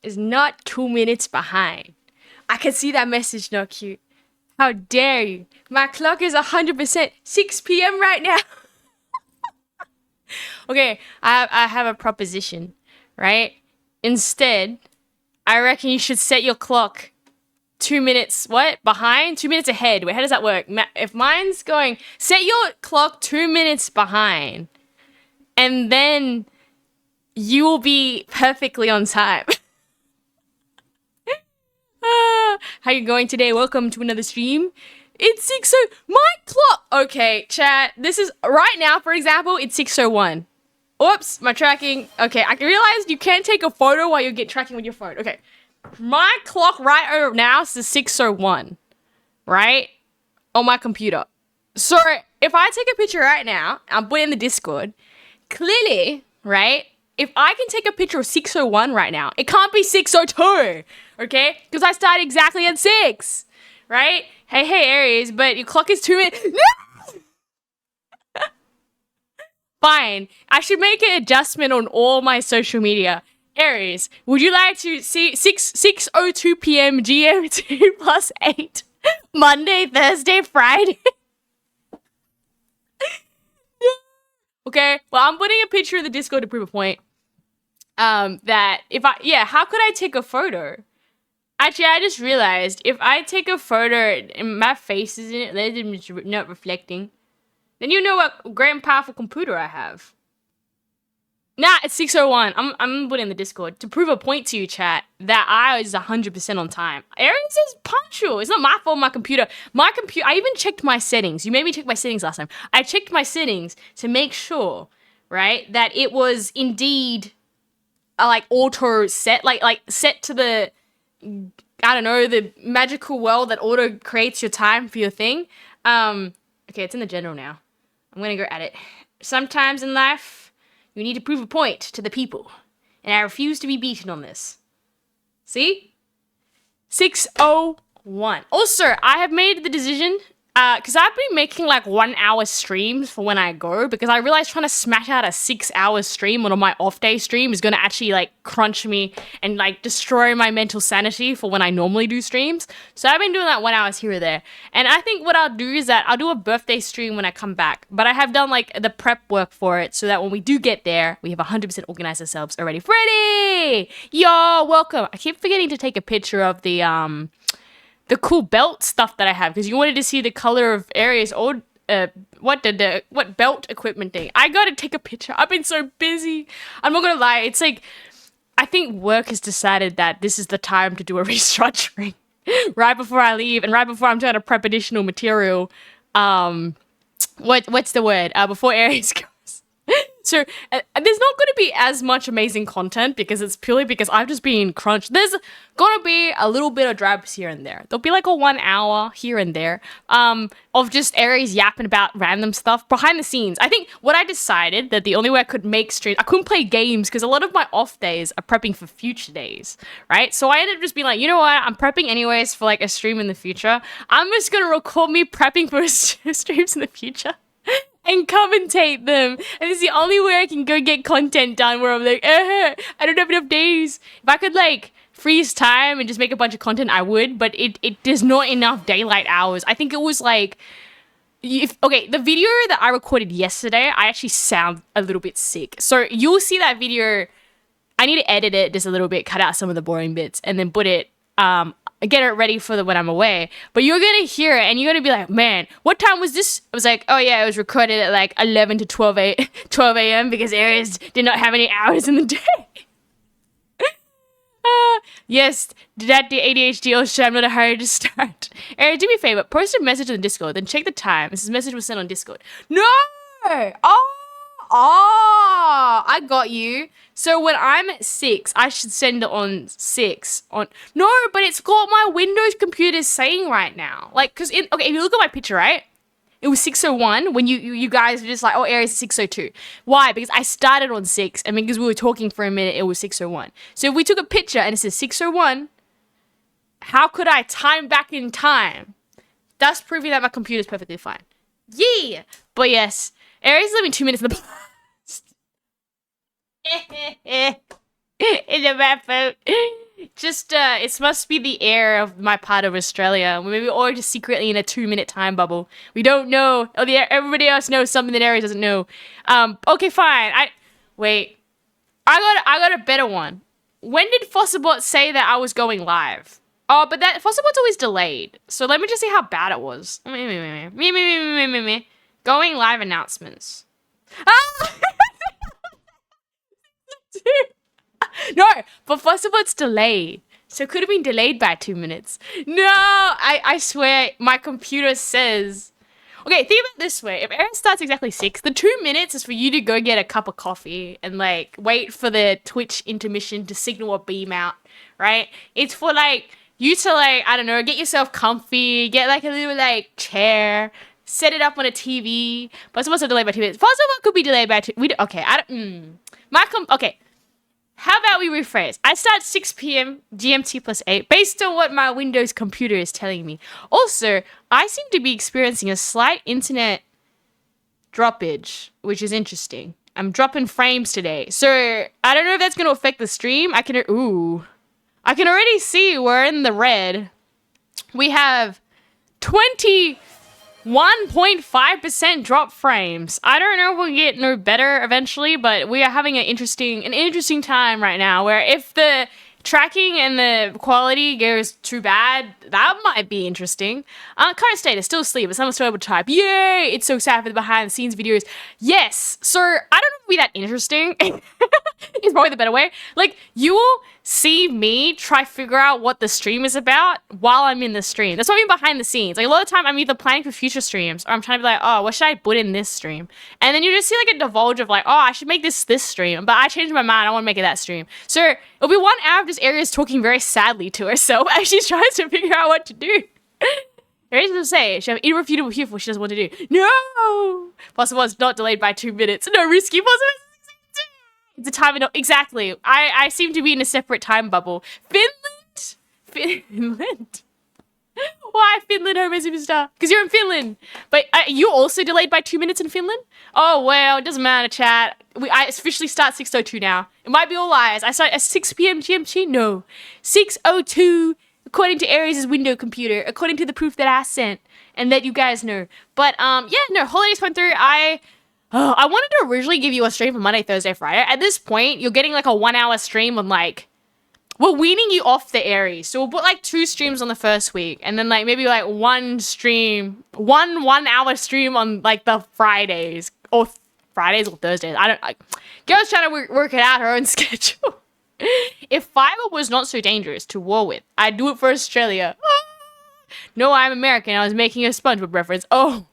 is not 2 minutes behind. I can see that message, not cute. How dare you? My clock is 100% 6 p.m. right now. Okay, I have a proposition, right? Instead, I reckon you should set your clock 2 minutes, behind? 2 minutes ahead. Wait, how does that work? If mine's going, set your clock 2 minutes behind, and then you will be perfectly on time. How you going today? Welcome to another stream. It's 6 my clock. Okay, chat. This is right now, for example, it's 6:01. Oops, my tracking. Okay, I realized you can't take a photo while you get tracking with your phone. Okay. My clock right over now says 6:01. Right? On my computer. So if I take a picture right now, I'm putting in the Discord, clearly, right? If I can take a picture of 6:01 right now, it can't be 6:02, okay? Because I started exactly at 6, right? Hey, Aries, but your clock is 2 minutes. Fine. I should make an adjustment on all my social media. Aries, would you like to see 6:02 p.m. GMT plus 8 Monday, Thursday, Friday? Okay, well, I'm putting a picture in the Discord to prove a point. That if how could I take a photo? Actually, I just realized if I take a photo and my face is in it, it's not reflecting, then you know what great and powerful computer I have. Nah, it's 6:01. I'm putting in the Discord to prove a point to you, chat, that I was 100% on time. Aries is punctual. It's not my fault, my computer. I even checked my settings. You made me check my settings last time. I checked my settings to make sure, right, that it was indeed like auto set, like set to the, I don't know, the magical world that auto creates your time for your thing. Okay, it's in the general now. I'm gonna go at it. Sometimes in life, you need to prove a point to the people, and I refuse to be beaten on this. See? 6:01. Also, I have made the decision, because I've been making like 1 hour streams for when I go, because I realized trying to smash out a 6 hour stream on my off day stream is going to actually like crunch me and like destroy my mental sanity for when I normally do streams. So I've been doing like 1 hour here or there. And I think what I'll do is that I'll do a birthday stream when I come back, but I have done like the prep work for it so that when we do get there, we have 100% organized ourselves already. Freddy! Yo, welcome. I keep forgetting to take a picture of the cool belt stuff that I have, because you wanted to see the color of Aries' old what belt equipment thing. I gotta take a picture. I've been so busy. I'm not gonna lie, it's like I think work has decided that this is the time to do a restructuring right before I leave and right before I'm trying to prep additional material. What's the word? Before Aries goes. So there's not going to be as much amazing content because it's purely because I've just been crunched. There's going to be a little bit of drops here and there. There'll be like a 1 hour here and there of just Aries yapping about random stuff behind the scenes. I think what I decided that the only way I could make streams, I couldn't play games because a lot of my off days are prepping for future days, right? So I ended up just being like, you know what? I'm prepping anyways for like a stream in the future. I'm just going to record me prepping for streams in the future and commentate them. And it's the only way I can go get content done where I'm like, I don't have enough days. If I could like freeze time and just make a bunch of content, I would, but there's not enough daylight hours. I think it was like, the video that I recorded yesterday, I actually sound a little bit sick. So you'll see that video. I need to edit it just a little bit, cut out some of the boring bits, and then put it, get it ready for when I'm away. But you're gonna hear it and you're gonna be like, man, what time was this? I was like, oh yeah, it was recorded at like 11 to 12 a.m. because Aries did not have any hours in the day. Yes, that the ADHD. Oh shit, I'm not hurry to start. Aries, do me a favor, post a message on the Discord, then check the time. This message was sent on Discord. No! I got you. So when I'm at 6, I should send it on 6. No, but it's got my Windows computer saying right now. Like, because, if you look at my picture, right? It was 6:01 when you guys were just like, oh, Aries is 6:02. Why? Because I started on 6, and because we were talking for a minute, it was 6:01. So if we took a picture and it says 6:01, how could I time back in time? Thus proving that my computer is perfectly fine. Yeah! But yes, Aries is living 2 minutes in the past. It's a bad vote. Just it must be the air of my part of Australia. Maybe or just secretly in a 2 minute time bubble. We don't know. Oh, everybody else knows something that Aries doesn't know. Okay, fine. Wait. I got a better one. When did Fosterbot say that I was going live? Oh, but that Fosterbot's always delayed. So let me just see how bad it was. Me. Going live announcements. Ah! No, but Fosterbot's delayed. So it could have been delayed by 2 minutes. No, I swear my computer says. Okay, think about it this way. If Aaron starts exactly 6, the 2 minutes is for you to go get a cup of coffee and like wait for the Twitch intermission to signal a beam out, right? It's for like you to like, I don't know, get yourself comfy, get like a little like chair, set it up on a TV. But it's supposed to delay by 2 minutes. Fosterbot could be delayed by 2. Okay, I don't. Okay. How about we rephrase? I start 6 p.m. GMT plus 8 based on what my Windows computer is telling me. Also, I seem to be experiencing a slight internet droppage, which is interesting. I'm dropping frames today. So, I don't know if that's going to affect the stream. I can already see we're in the red. We have 1.5% drop frames. I don't know if we'll get no better eventually, but we are having an interesting time right now where if the tracking and the quality goes too bad, that might be interesting. Current status, still asleep, but someone's still able to type, yay, it's so sad for the behind the scenes videos. Yes, so I don't know if it'll be that interesting. Is probably the better way. Like, you will see me try figure out what the stream is about while I'm in the stream. That's what I mean behind the scenes. Like, a lot of the time, I'm either planning for future streams or I'm trying to be like, oh, what should I put in this stream? And then you just see, like, a divulge of, like, oh, I should make this stream. But I changed my mind. I want to make it that stream. So, it'll be 1 hour of just Aries talking very sadly to herself as she's trying to figure out what to do. Aries will say, she have irrefutable proof what she doesn't want to do. No! Possible is not delayed by 2 minutes. No risky possible. It's a time exactly. I seem to be in a separate time bubble. Finland. Why Finland, Homo Superstar? Because you're in Finland. But you also delayed by 2 minutes in Finland? Oh well, it doesn't matter, chat. I officially start 6:02 now. It might be all lies. I start at 6 p.m. GMT. No, 6:02 according to Aries' window computer. According to the proof that I sent and that you guys know. But yeah, no. Holidays went through. I wanted to originally give you a stream for Monday, Thursday, Friday. At this point, you're getting like a 1 hour stream on like, we're weaning you off the Aries. So we'll put like 2 streams on the first week and then like maybe like 1 hour stream on like the Fridays or Thursdays. Girl's trying to work it out her own schedule. If fiber was not so dangerous to war with, I'd do it for Australia. No, I'm American. I was making a SpongeBob reference. Oh.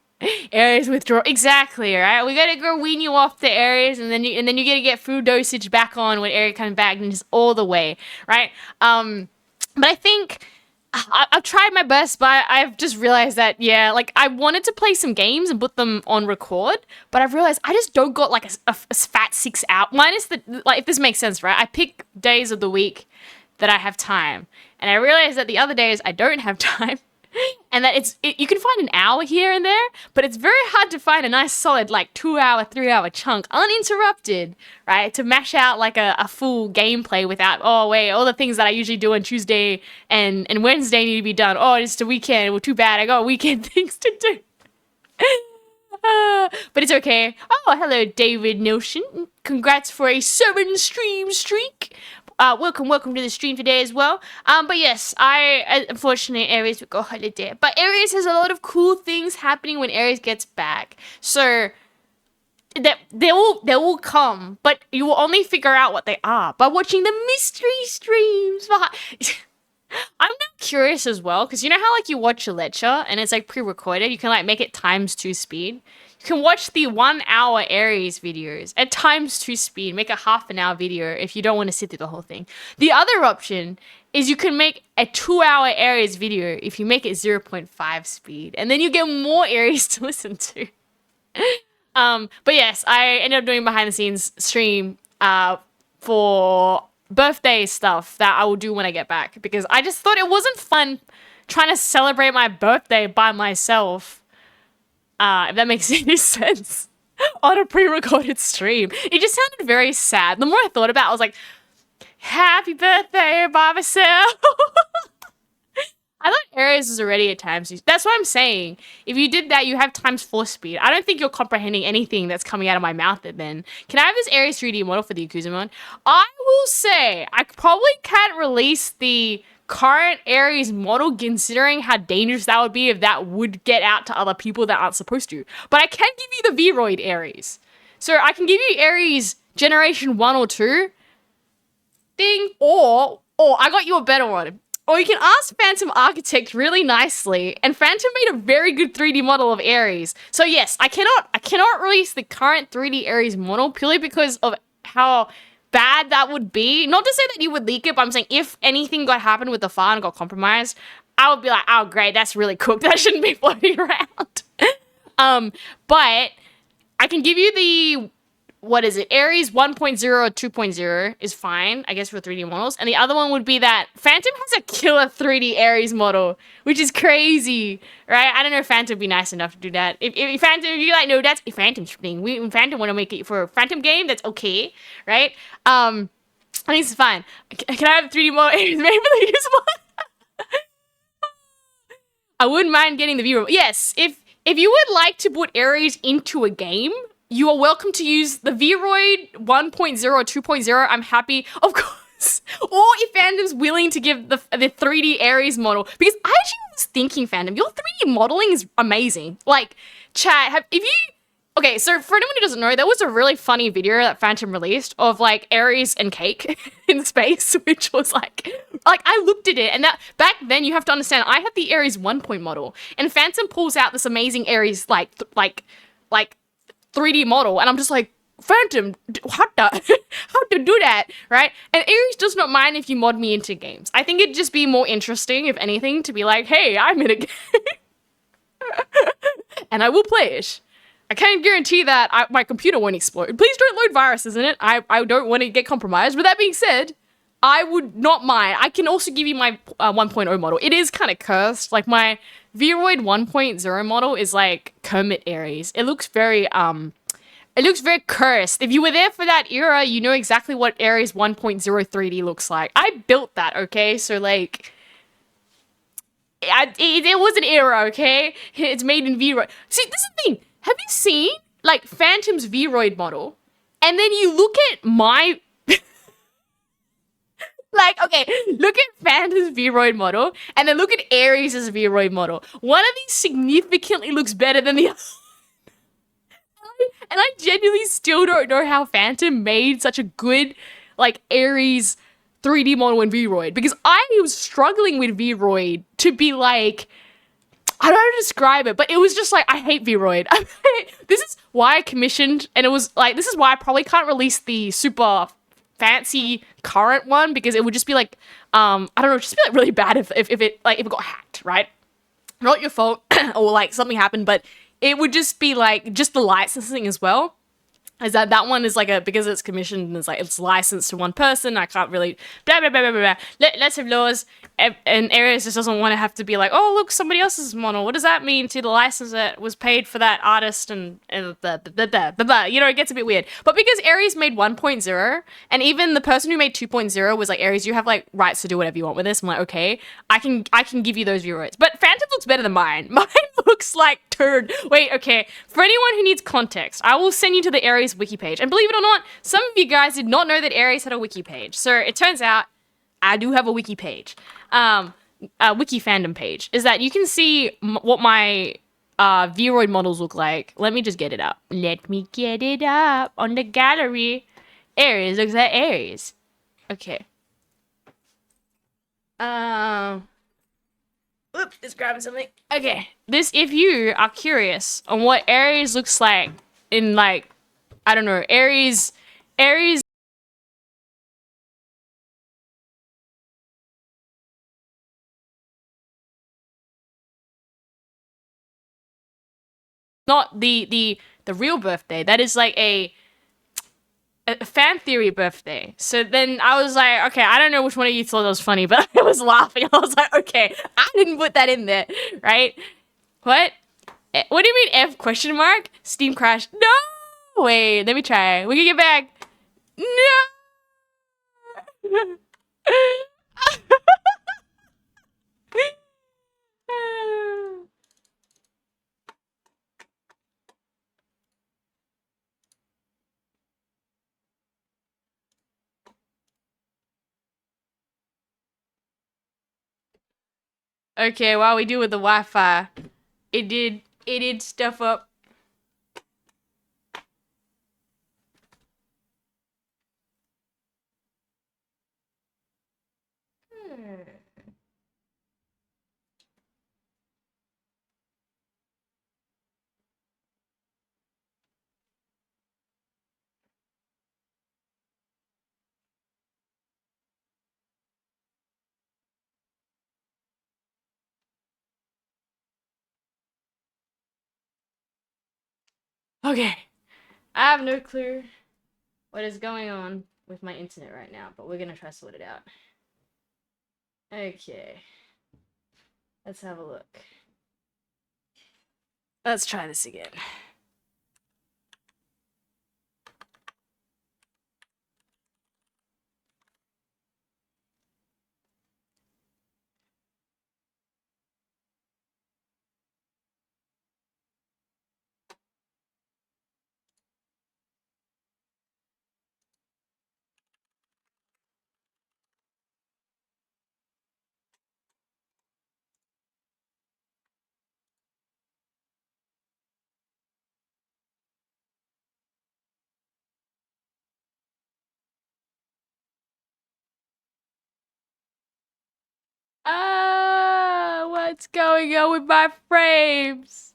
Aries withdraw exactly, right? We gotta go wean you off the Aries, and then you gotta get food dosage back on when Aries comes back, and just all the way, right? But I think I've tried my best, but I've just realized that yeah, like I wanted to play some games and put them on record, but I've realized I just don't got like a fat 6 hour. Minus the like, if this makes sense, right? I pick days of the week that I have time, and I realized that the other days I don't have time. And that you can find an hour here and there, but it's very hard to find a nice solid like 2 hour, 3 hour chunk uninterrupted, right? To mash out like a full gameplay without, oh wait, all the things that I usually do on Tuesday and Wednesday need to be done. Oh, it's the weekend. Well, too bad. I got weekend things to do. But it's okay. Oh, hello, David Nilsson. Congrats for a 7 stream streak. Welcome to the stream today as well. But yes, unfortunately, Aries will go holiday. But Aries has a lot of cool things happening when Aries gets back. So, they will come, but you will only figure out what they are by watching the mystery streams. I'm now curious as well, because you know how like you watch a lecture and it's like pre-recorded? You can like make it ×2 speed. You can watch the 1 hour Aries videos at ×2 speed, make a half an hour video if you don't want to sit through the whole thing. The other option is you can make a 2 hour Aries video if you make it 0.5 speed, and then you get more Aries to listen to. But yes, I ended up doing behind the scenes stream for birthday stuff that I will do when I get back, because I just thought it wasn't fun trying to celebrate my birthday by myself. If that makes any sense, on a pre-recorded stream. It just sounded very sad. The more I thought about it, I was like, Happy birthday by myself. I thought Aries was already at times. That's what I'm saying. If you did that, you have times 4 speed. I don't think you're comprehending anything that's coming out of my mouth then. Can I have this Aries 3D model for the Yakuza mod? I will say, I probably can't release the current Aries model considering how dangerous that would be if that would get out to other people that aren't supposed to. But I can give you the Vroid Aries. So I can give you Aries Generation 1 or 2. Ding. Or I got you a better one. Or you can ask Phantom Architect really nicely, and Phantom made a very good 3D model of Aries. So yes, I cannot release the current 3D Aries model purely because of how bad that would be. Not to say that you would leak it, but I'm saying if anything got happened with the file and got compromised, I would be like, oh great, that's really cooked. That shouldn't be floating around. But I can give you the Aries 1.0 or 2.0 is fine, I guess, for 3D models. And the other one would be that Phantom has a killer 3D Aries model, which is crazy, right? I don't know if Phantom would be nice enough to do that. If Phantom, if you're like, no, that's a Phantom's thing. Phantom want to make it for a Phantom game, that's okay, right? I think it's fine. Can I have 3D model Aries made for the use mod? I wouldn't mind getting the viewer. Yes, if you would like to put Aries into a game, you are welcome to use the Vroid 1.0 or 2.0. I'm happy, of course. Or if Phantom's willing to give the 3D Aries model. Because I actually was thinking, Phantom, your 3D modeling is amazing. Like, chat, okay, so for anyone who doesn't know, there was a really funny video that Phantom released of, like, Aries and cake in space, which was, like, I looked at it, and that, back then, you have to understand, I had the Aries 1 model, and Phantom pulls out this amazing Aries, like 3D model, and I'm just like, Phantom, how to do that, right? And Aries does not mind if you mod me into games. I think it'd just be more interesting, if anything, to be like, hey, I'm in a game, and I will play it. I can't guarantee that my computer won't explode. Please don't load viruses in it. I don't want to get compromised. But that being said, I would not mind. I can also give you my 1.0 model. It is kind of cursed. Like, my Vroid 1.0 model is like Kermit Aries. It looks very cursed. If you were there for that era, you know exactly what Aries 1.0 3D looks like. I built that, okay? So, like, it was an era, okay? It's made in Vroid. See, this is the thing. Have you seen, like, Phantom's Vroid model? And then you look at my... Like, okay, look at Phantom's Vroid model, and then look at Aries' Vroid model. One of these significantly looks better than the other. And I genuinely still don't know how Phantom made such a good, like, Aries 3D model in Vroid. Because I was struggling with Vroid to be like... I don't know how to describe it, but it was just like, I hate Vroid. This is why I commissioned, and it was like, this is why I probably can't release the super fancy current one, because it would just be like, I don't know, just be like really bad if it got hacked, right? Not your fault, or like something happened, but it would just be like, just the licensing as well. Is that one is like because it's commissioned and it's like, it's licensed to one person, I can't really, blah, blah, blah, blah, blah, blah. Let's have laws, and Aries just doesn't want to have to be like, oh, look, somebody else's model. What does that mean to the license that was paid for that artist and blah, blah, blah, blah, blah, blah. You know, it gets a bit weird. But because Aries made 1.0, and even the person who made 2.0 was like, Aries, you have like rights to do whatever you want with this. I'm like, okay, I can give you those view rights. But Phantom looks better than mine. Mine looks like turd. Wait, okay. For anyone who needs context, I will send you to the Aries wiki page. And believe it or not, some of you guys did not know that Aries had a wiki page. So it turns out I do have a wiki page. A wiki fandom page. Is that you can see what my Vroid models look like. Let me just get it up. Let me get it up on the gallery. Aries looks like Aries. Okay. Oops, just grabbing something. Okay. This, if you are curious on what Aries looks like in, like, I don't know, Aries not the real birthday. That is like a fan theory birthday. So then I was like, okay, I don't know which one of you thought that was funny, but I was laughing. I was like, okay, I didn't put that in there, right? What? What do you mean F question mark? Steam crash. No! Wait, let me try. We can get back. No! Okay, while we do with the Wi-Fi, it did stuff up. Okay, I have no clue what is going on with my internet right now, but we're gonna try to sort it out. Okay, let's have a look. Let's try this again. What's going on with my frames?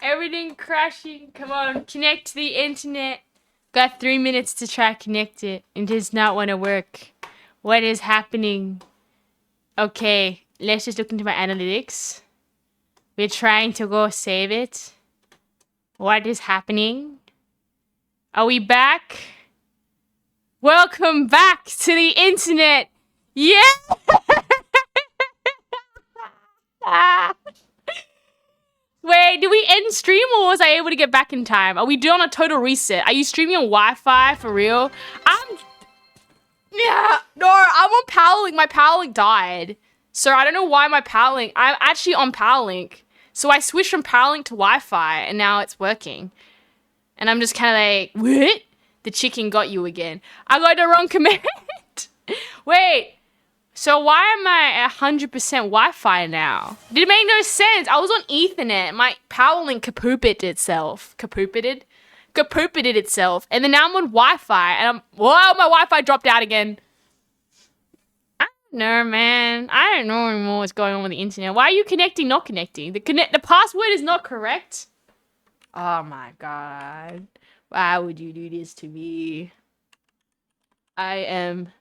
Everything crashing. Come on, connect to the internet. Got 3 minutes to try to connect it. It does not want to work. What is happening? Okay, let's just look into my analytics. We're trying to go save it. What is happening? Are we back? Welcome back to the internet. Yeah! Wait, did we end stream or was I able to get back in time? Are we doing a total reset? Are you streaming on Wi-Fi for real? No, I'm on Powerlink. My Powerlink died. So I don't know why my Powerlink, I'm actually on Powerlink. So I switched from Powerlink to Wi-Fi and now it's working. And I'm just kind of like, what? The chicken got you again. I got the wrong command. Wait. So why am I 100% Wi-Fi now? Did it make no sense? I was on Ethernet. My Powerlink kapoopited itself. Kapoopited itself. And then now I'm on Wi-Fi. And whoa, my Wi-Fi dropped out again. I don't know, man. I don't know anymore what's going on with the internet. Why are you connecting, not connecting? The password is not correct. Oh my god. Why would you do this to me? I am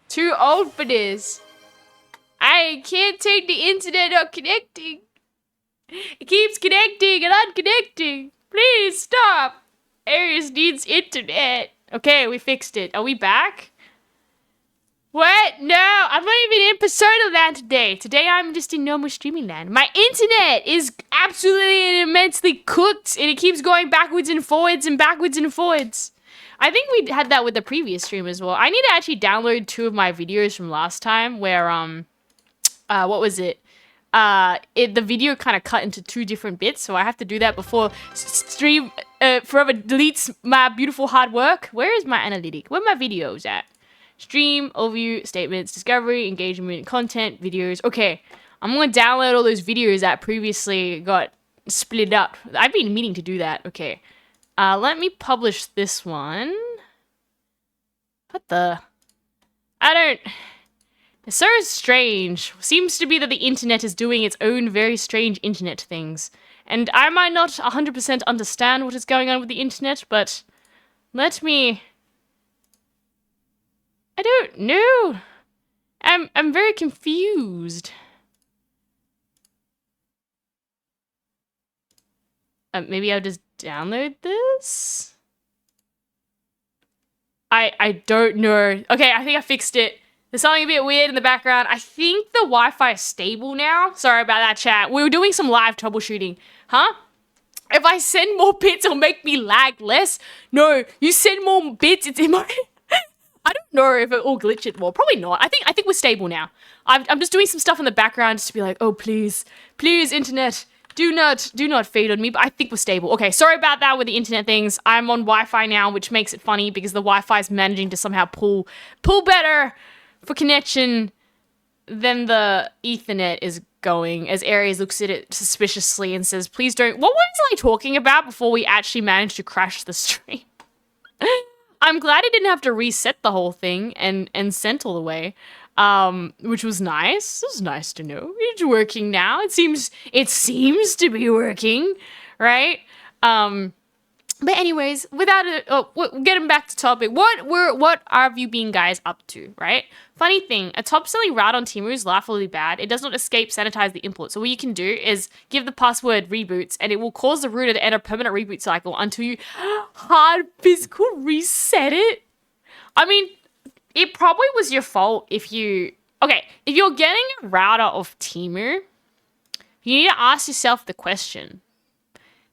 too old for this. I can't take the internet not connecting. It keeps connecting and unconnecting. Please stop. Aries needs internet. Okay, we fixed it. Are we back? What? No, I'm not even in Persona Land today. Today I'm just in normal streaming land. My internet is absolutely and immensely cooked and it keeps going backwards and forwards and backwards and forwards. I think we had that with the previous stream as well. I need to actually download 2 of my videos from last time where, what was it? The video kind of cut into 2 different bits, so I have to do that before stream forever deletes my beautiful hard work. Where is my analytic? Where are my videos at? Stream, overview, statements, discovery, engagement, content, videos. Okay, I'm gonna download all those videos that previously got split up. I've been meaning to do that. Okay. Let me publish this one. What the? It's so strange. Seems to be that the internet is doing its own very strange internet things. And I might not 100% understand what is going on with the internet, but let me... I don't know. I'm very confused. Maybe I'll just download this? I don't know. Okay, I think I fixed it. There's something a bit weird in the background. I think the Wi-Fi is stable now. Sorry about that, chat. We were doing some live troubleshooting. Huh? If I send more bits, it'll make me lag less? No, you send more bits, it's in my... I don't know if it will glitch it. Well, probably not. I think we're stable now. I'm just doing some stuff in the background just to be like, oh please, please internet, do not fade on me. But I think we're stable. Okay, sorry about that with the internet things. I'm on Wi-Fi now, which makes it funny because the Wi-Fi is managing to somehow pull better for connection than the Ethernet is going. As Aries looks at it suspiciously and says, please don't. What was I talking about before we actually managed to crash the stream? I'm glad I didn't have to reset the whole thing and sent all the way, which was nice. It was nice to know it's working now. It seems to be working, right? But anyways, getting back to topic, what have you been guys up to, right? Funny thing, a top-selling route on Temu is laughably bad. It does not sanitize the input. So what you can do is give the password reboots, and it will cause the router to enter a permanent reboot cycle until you hard physical reset it. I mean, it probably was your fault if you're getting a router of Temu, you need to ask yourself the question,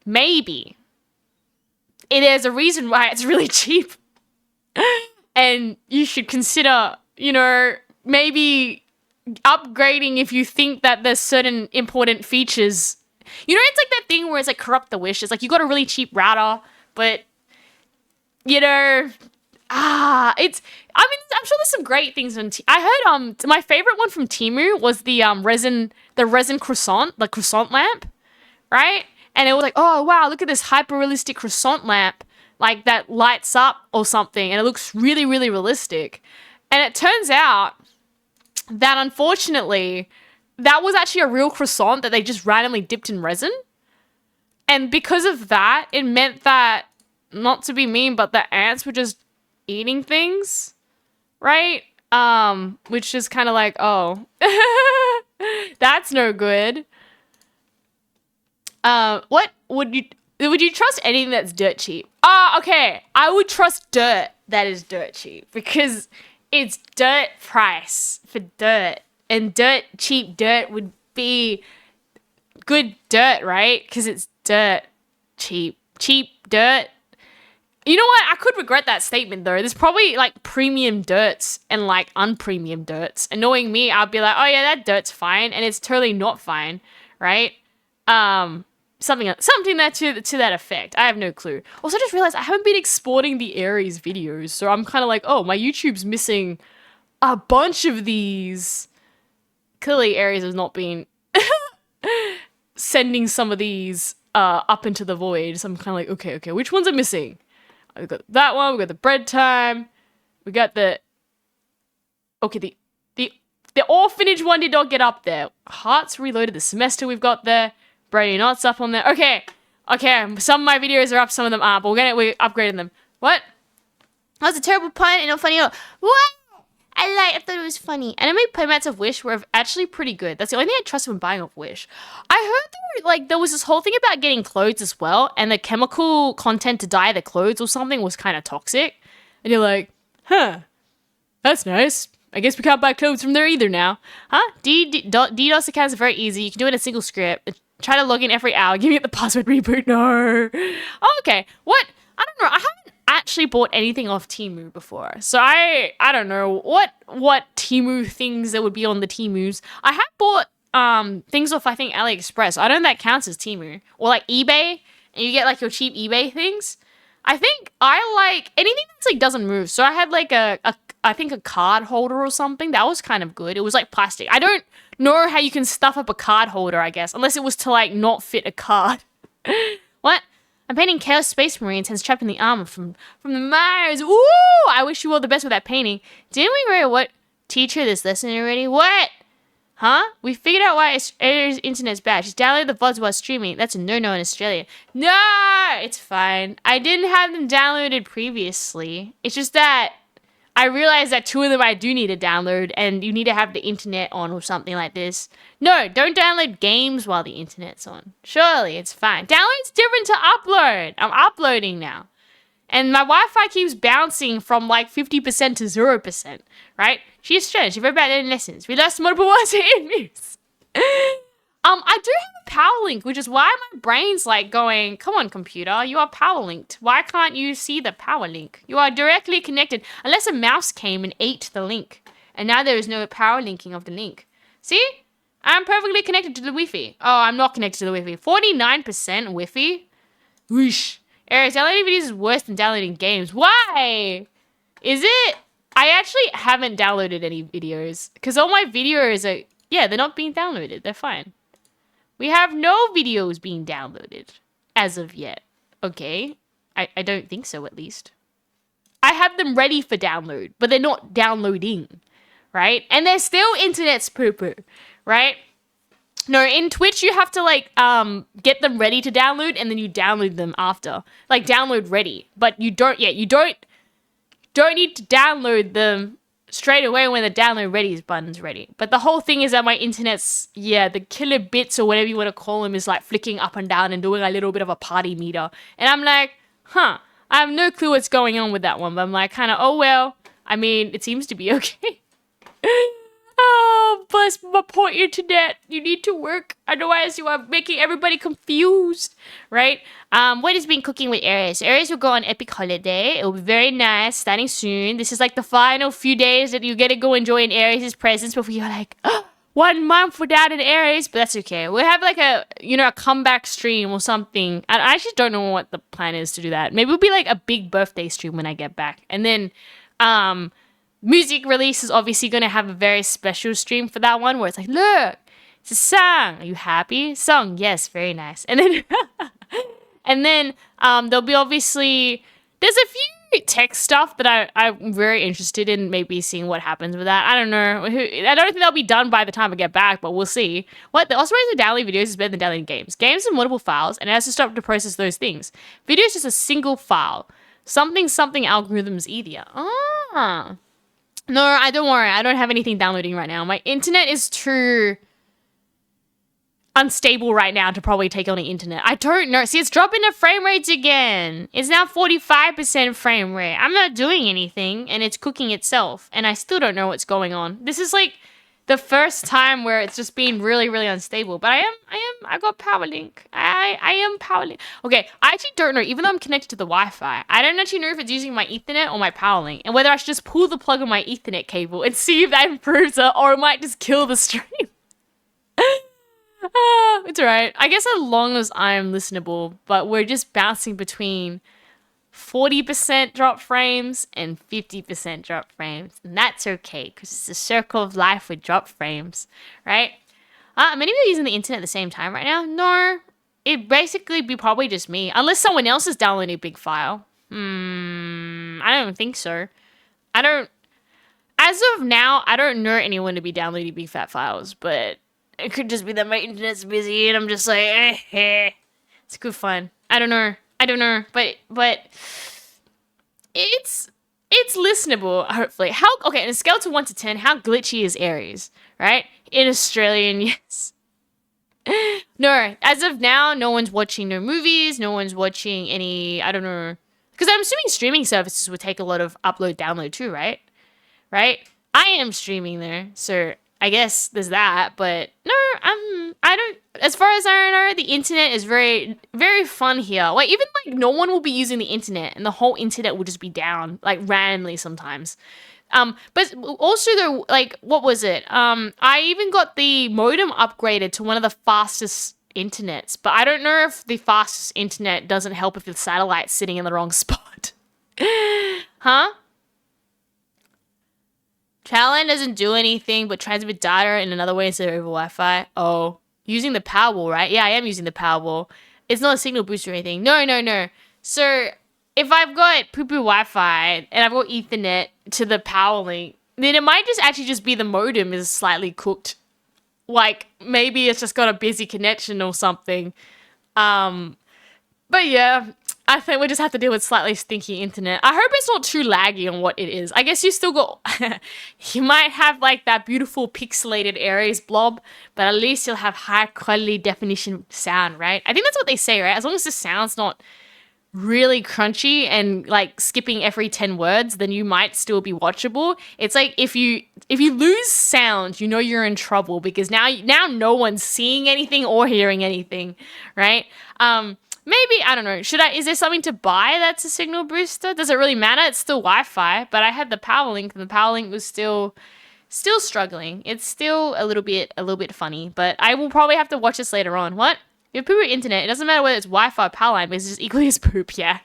maybe there's a reason why it's really cheap. And you should consider, maybe upgrading if you think that there's certain important features. It's like that thing where it's like corrupt the wish. It's like you got a really cheap router, but, I'm sure there's some great things on I heard, my favorite one from Temu was the resin croissant, the croissant lamp, right? And it was like, oh, wow, look at this hyper-realistic croissant lamp, like that lights up or something. And it looks really, really realistic. And it turns out that, unfortunately, that was actually a real croissant that they just randomly dipped in resin. And because of that, it meant that, not to be mean, but the ants were just eating things, right? Which is kind of like, oh, that's no good. What would you trust anything that's dirt cheap? Okay. I would trust dirt that is dirt cheap because it's dirt price for dirt, and cheap dirt would be good dirt, right? Because it's dirt cheap dirt. You know what? I could regret that statement though. There's probably like premium dirts and like unpremium dirts. And knowing me, I'd be like, oh yeah, that dirt's fine, and it's totally not fine, right? Something that to that effect. I have no clue. Also, I just realized I haven't been exporting the Aries videos, so I'm kind of like, oh, my YouTube's missing a bunch of these. Clearly, Aries has not been sending some of these up into the void. So I'm kind of like, okay, which ones are missing? We got that one. We got the bread time. We got the orphanage one did not get up there. Hearts Reloaded, the semester we've got there. Brady Knott's up on there. Okay. Some of my videos are up, some of them aren't, but we're upgrading them. What? That was a terrible pun and not funny at all. What? I thought it was funny. Anime playmats of Wish were actually pretty good. That's the only thing I trust when buying off Wish. I heard there was this whole thing about getting clothes as well, and the chemical content to dye the clothes or something was kind of toxic. And you're like, huh, that's nice. I guess we can't buy clothes from there either now. Huh? DDoS accounts are very easy. You can do it in a single script. Try to log in every hour. Give me the password reboot. No. Oh, okay. What? I don't know. I haven't actually bought anything off Temu before. So I don't know what Temu things there would be on the Temus. I have bought things off, I think, AliExpress. I don't know if that counts as Temu. Or like eBay. And you get like your cheap eBay things. I think I like anything that's like doesn't move. So I had like I think a card holder or something. That was kind of good. It was like plastic. I don't know how you can stuff up a card holder, I guess. Unless it was to like not fit a card. What? I'm painting Chaos Space Marines, hence trapped in the armor from the Mars. Ooh! I wish you all the best with that painting. Didn't we read what teacher this lesson already? What? Huh? We figured out why Australia's internet's bad. She's downloaded the VODs while streaming. That's a no-no in Australia. No! It's fine. I didn't have them downloaded previously. It's just that I realized that 2 of them I do need to download, and you need to have the internet on or something like this. No, don't download games while the internet's on. Surely, it's fine. Download's different to upload. I'm uploading now. And my Wi-Fi keeps bouncing from like 50% to 0%, right? She's Australian. She wrote about it in lessons. We lost multiple words in news. I do have a power link, which is why my brain's like going, come on, computer, you are power linked. Why can't you see the power link? You are directly connected, unless a mouse came and ate the link. And now there is no power linking of the link. See? I'm perfectly connected to the Wi-Fi. Oh, I'm not connected to the Wi-Fi. 49% Wi-Fi? Whoosh. Aries, downloading videos is worse than downloading games. Why? Is it? I actually haven't downloaded any videos. Because all my videos are... Yeah, they're not being downloaded. They're fine. We have no videos being downloaded. As of yet. Okay. I don't think so, at least. I have them ready for download. But they're not downloading. Right? And they're still internet's poo-poo. Right? No, in Twitch you have to like get them ready to download and then you download them after. Like download ready. But you don't need to download them straight away when the download ready button's ready. But the whole thing is that my internet's the kilobits or whatever you want to call them is like flicking up and down and doing a little bit of a party meter. And I'm like, I have no clue what's going on with that one. But I'm like kind of, oh well. I mean, it seems to be okay. Oh, bless my poor internet. You need to work. Otherwise, you are making everybody confused, right? What has been cooking with Aries? Aries will go on epic holiday. It will be very nice, starting soon. This is like the final few days that you get to go enjoy in Aries' presence before you're like, 1 month without an Aries. But that's okay. We'll have like a comeback stream or something. I actually don't know what the plan is to do that. Maybe it'll be like a big birthday stream when I get back. And then, music release is obviously going to have a very special stream for that one where it's like, look, it's a song. Are you happy? Song, yes, very nice. And then, there'll be obviously, there's a few tech stuff that I'm very interested in maybe seeing what happens with that. I don't know. I don't think that'll be done by the time I get back, but we'll see. What? The also the downloading videos is better than downloading games. Games are multiple files and it has to stop to process those things. Video is just a single file. Something algorithms easier. Ah. No, I don't worry. I don't have anything downloading right now. My internet is too unstable right now to probably take on the internet. I don't know. See, it's dropping the frame rates again. It's now 45% frame rate. I'm not doing anything, and it's cooking itself, and I still don't know what's going on. This is like the first time where it's just been really, really unstable. But I got PowerLink. I am PowerLink. Okay, I actually don't know. Even though I'm connected to the Wi-Fi, I don't actually know if it's using my Ethernet or my PowerLink, and whether I should just pull the plug of my Ethernet cable and see if that improves it, or it might just kill the stream. It's alright. I guess as long as I'm listenable, but we're just bouncing between 40% drop frames and 50% drop frames. And that's okay, because it's a circle of life with drop frames, right? Many of you are using the internet at the same time right now? No. It'd basically be probably just me. Unless someone else is downloading a big file. I don't think so. As of now, I don't know anyone to be downloading big fat files, but it could just be that my internet's busy and I'm just like, It's good fun. I don't know. But it's listenable, hopefully. Okay, on a scale to 1 to 10, how glitchy is Aries, right? In Australian, yes. No, as of now, no one's watching no movies, no one's watching any, I don't know. Because I'm assuming streaming services would take a lot of upload, download too, right? Right? I am streaming there, so I guess there's that, but no, I don't, as far as I know, the internet is very, very fun here. Like, even, like, no one will be using the internet, and the whole internet will just be down, like, randomly sometimes. But also, though, like, what was it? I even got the modem upgraded to one of the fastest internets, but I don't know if the fastest internet doesn't help if the satellite's sitting in the wrong spot. Huh? Talon doesn't do anything but transmit data in another way instead of over Wi-Fi. Oh, using the Powerwall, right? Yeah, I am using the Powerwall. It's not a signal booster or anything. No. So, if I've got poo-poo Wi-Fi and I've got Ethernet to the power link, then it might just actually just be the modem is slightly cooked. Like, maybe it's just got a busy connection or something. But yeah, I think we just have to deal with slightly stinky internet. I hope it's not too laggy on what it is. I guess you still got, you might have like that beautiful pixelated Aries blob, but at least you'll have high quality definition sound, right? I think that's what they say, right? As long as the sound's not really crunchy and like skipping every 10 words, then you might still be watchable. It's like if you lose sound, you know you're in trouble because now no one's seeing anything or hearing anything, right? Maybe I don't know. Is there something to buy that's a signal booster? Does it really matter? It's still Wi-Fi, but I had the PowerLink and the PowerLink was still struggling. It's still a little bit funny, but I will probably have to watch this later on. What? You have poop internet. It doesn't matter whether it's Wi-Fi or power line, but it's just equally as poop, yeah.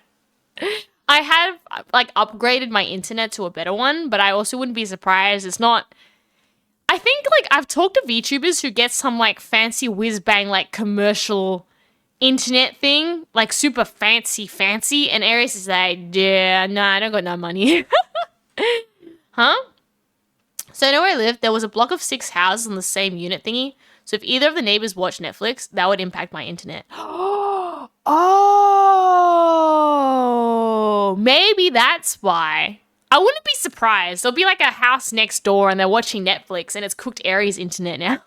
I have like upgraded my internet to a better one, but I also wouldn't be surprised. It's not. I think like I've talked to VTubers who get some like fancy whiz bang like commercial internet thing, like super fancy, and Aries is like, yeah, nah, I don't got no money. Huh? So I know where I live, there was a block of 6 houses on the same unit thingy. So if either of the neighbors watched Netflix, that would impact my internet. Oh, maybe that's why. I wouldn't be surprised. There'll be like a house next door and they're watching Netflix and it's cooked Aries internet now.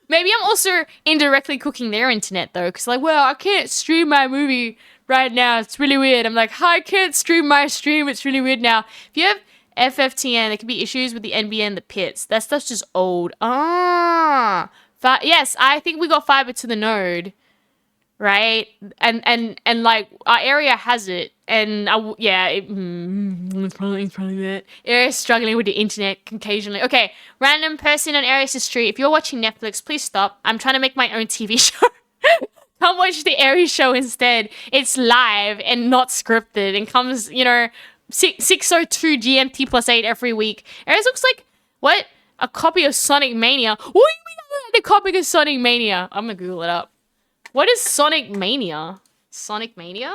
Maybe I'm also indirectly cooking their internet though, because like, well, I can't stream my movie right now. It's really weird. I'm like, I can't stream my stream. It's really weird now. If you have FFTN, there could be issues with the NBN, the pits. That stuff's just old. Yes, I think we got fiber to the node, right? And like our area has it, and it's probably that. Area's struggling with the internet occasionally. Okay, random person on Aries' street. If you're watching Netflix, please stop. I'm trying to make my own TV show. Come watch the Aries show instead. It's live and not scripted, and comes 6:02 GMT +8 every week. Aries looks like what? A copy of Sonic Mania. What do you mean a copy of Sonic Mania? I'm gonna Google it up. What is Sonic Mania? Sonic Mania?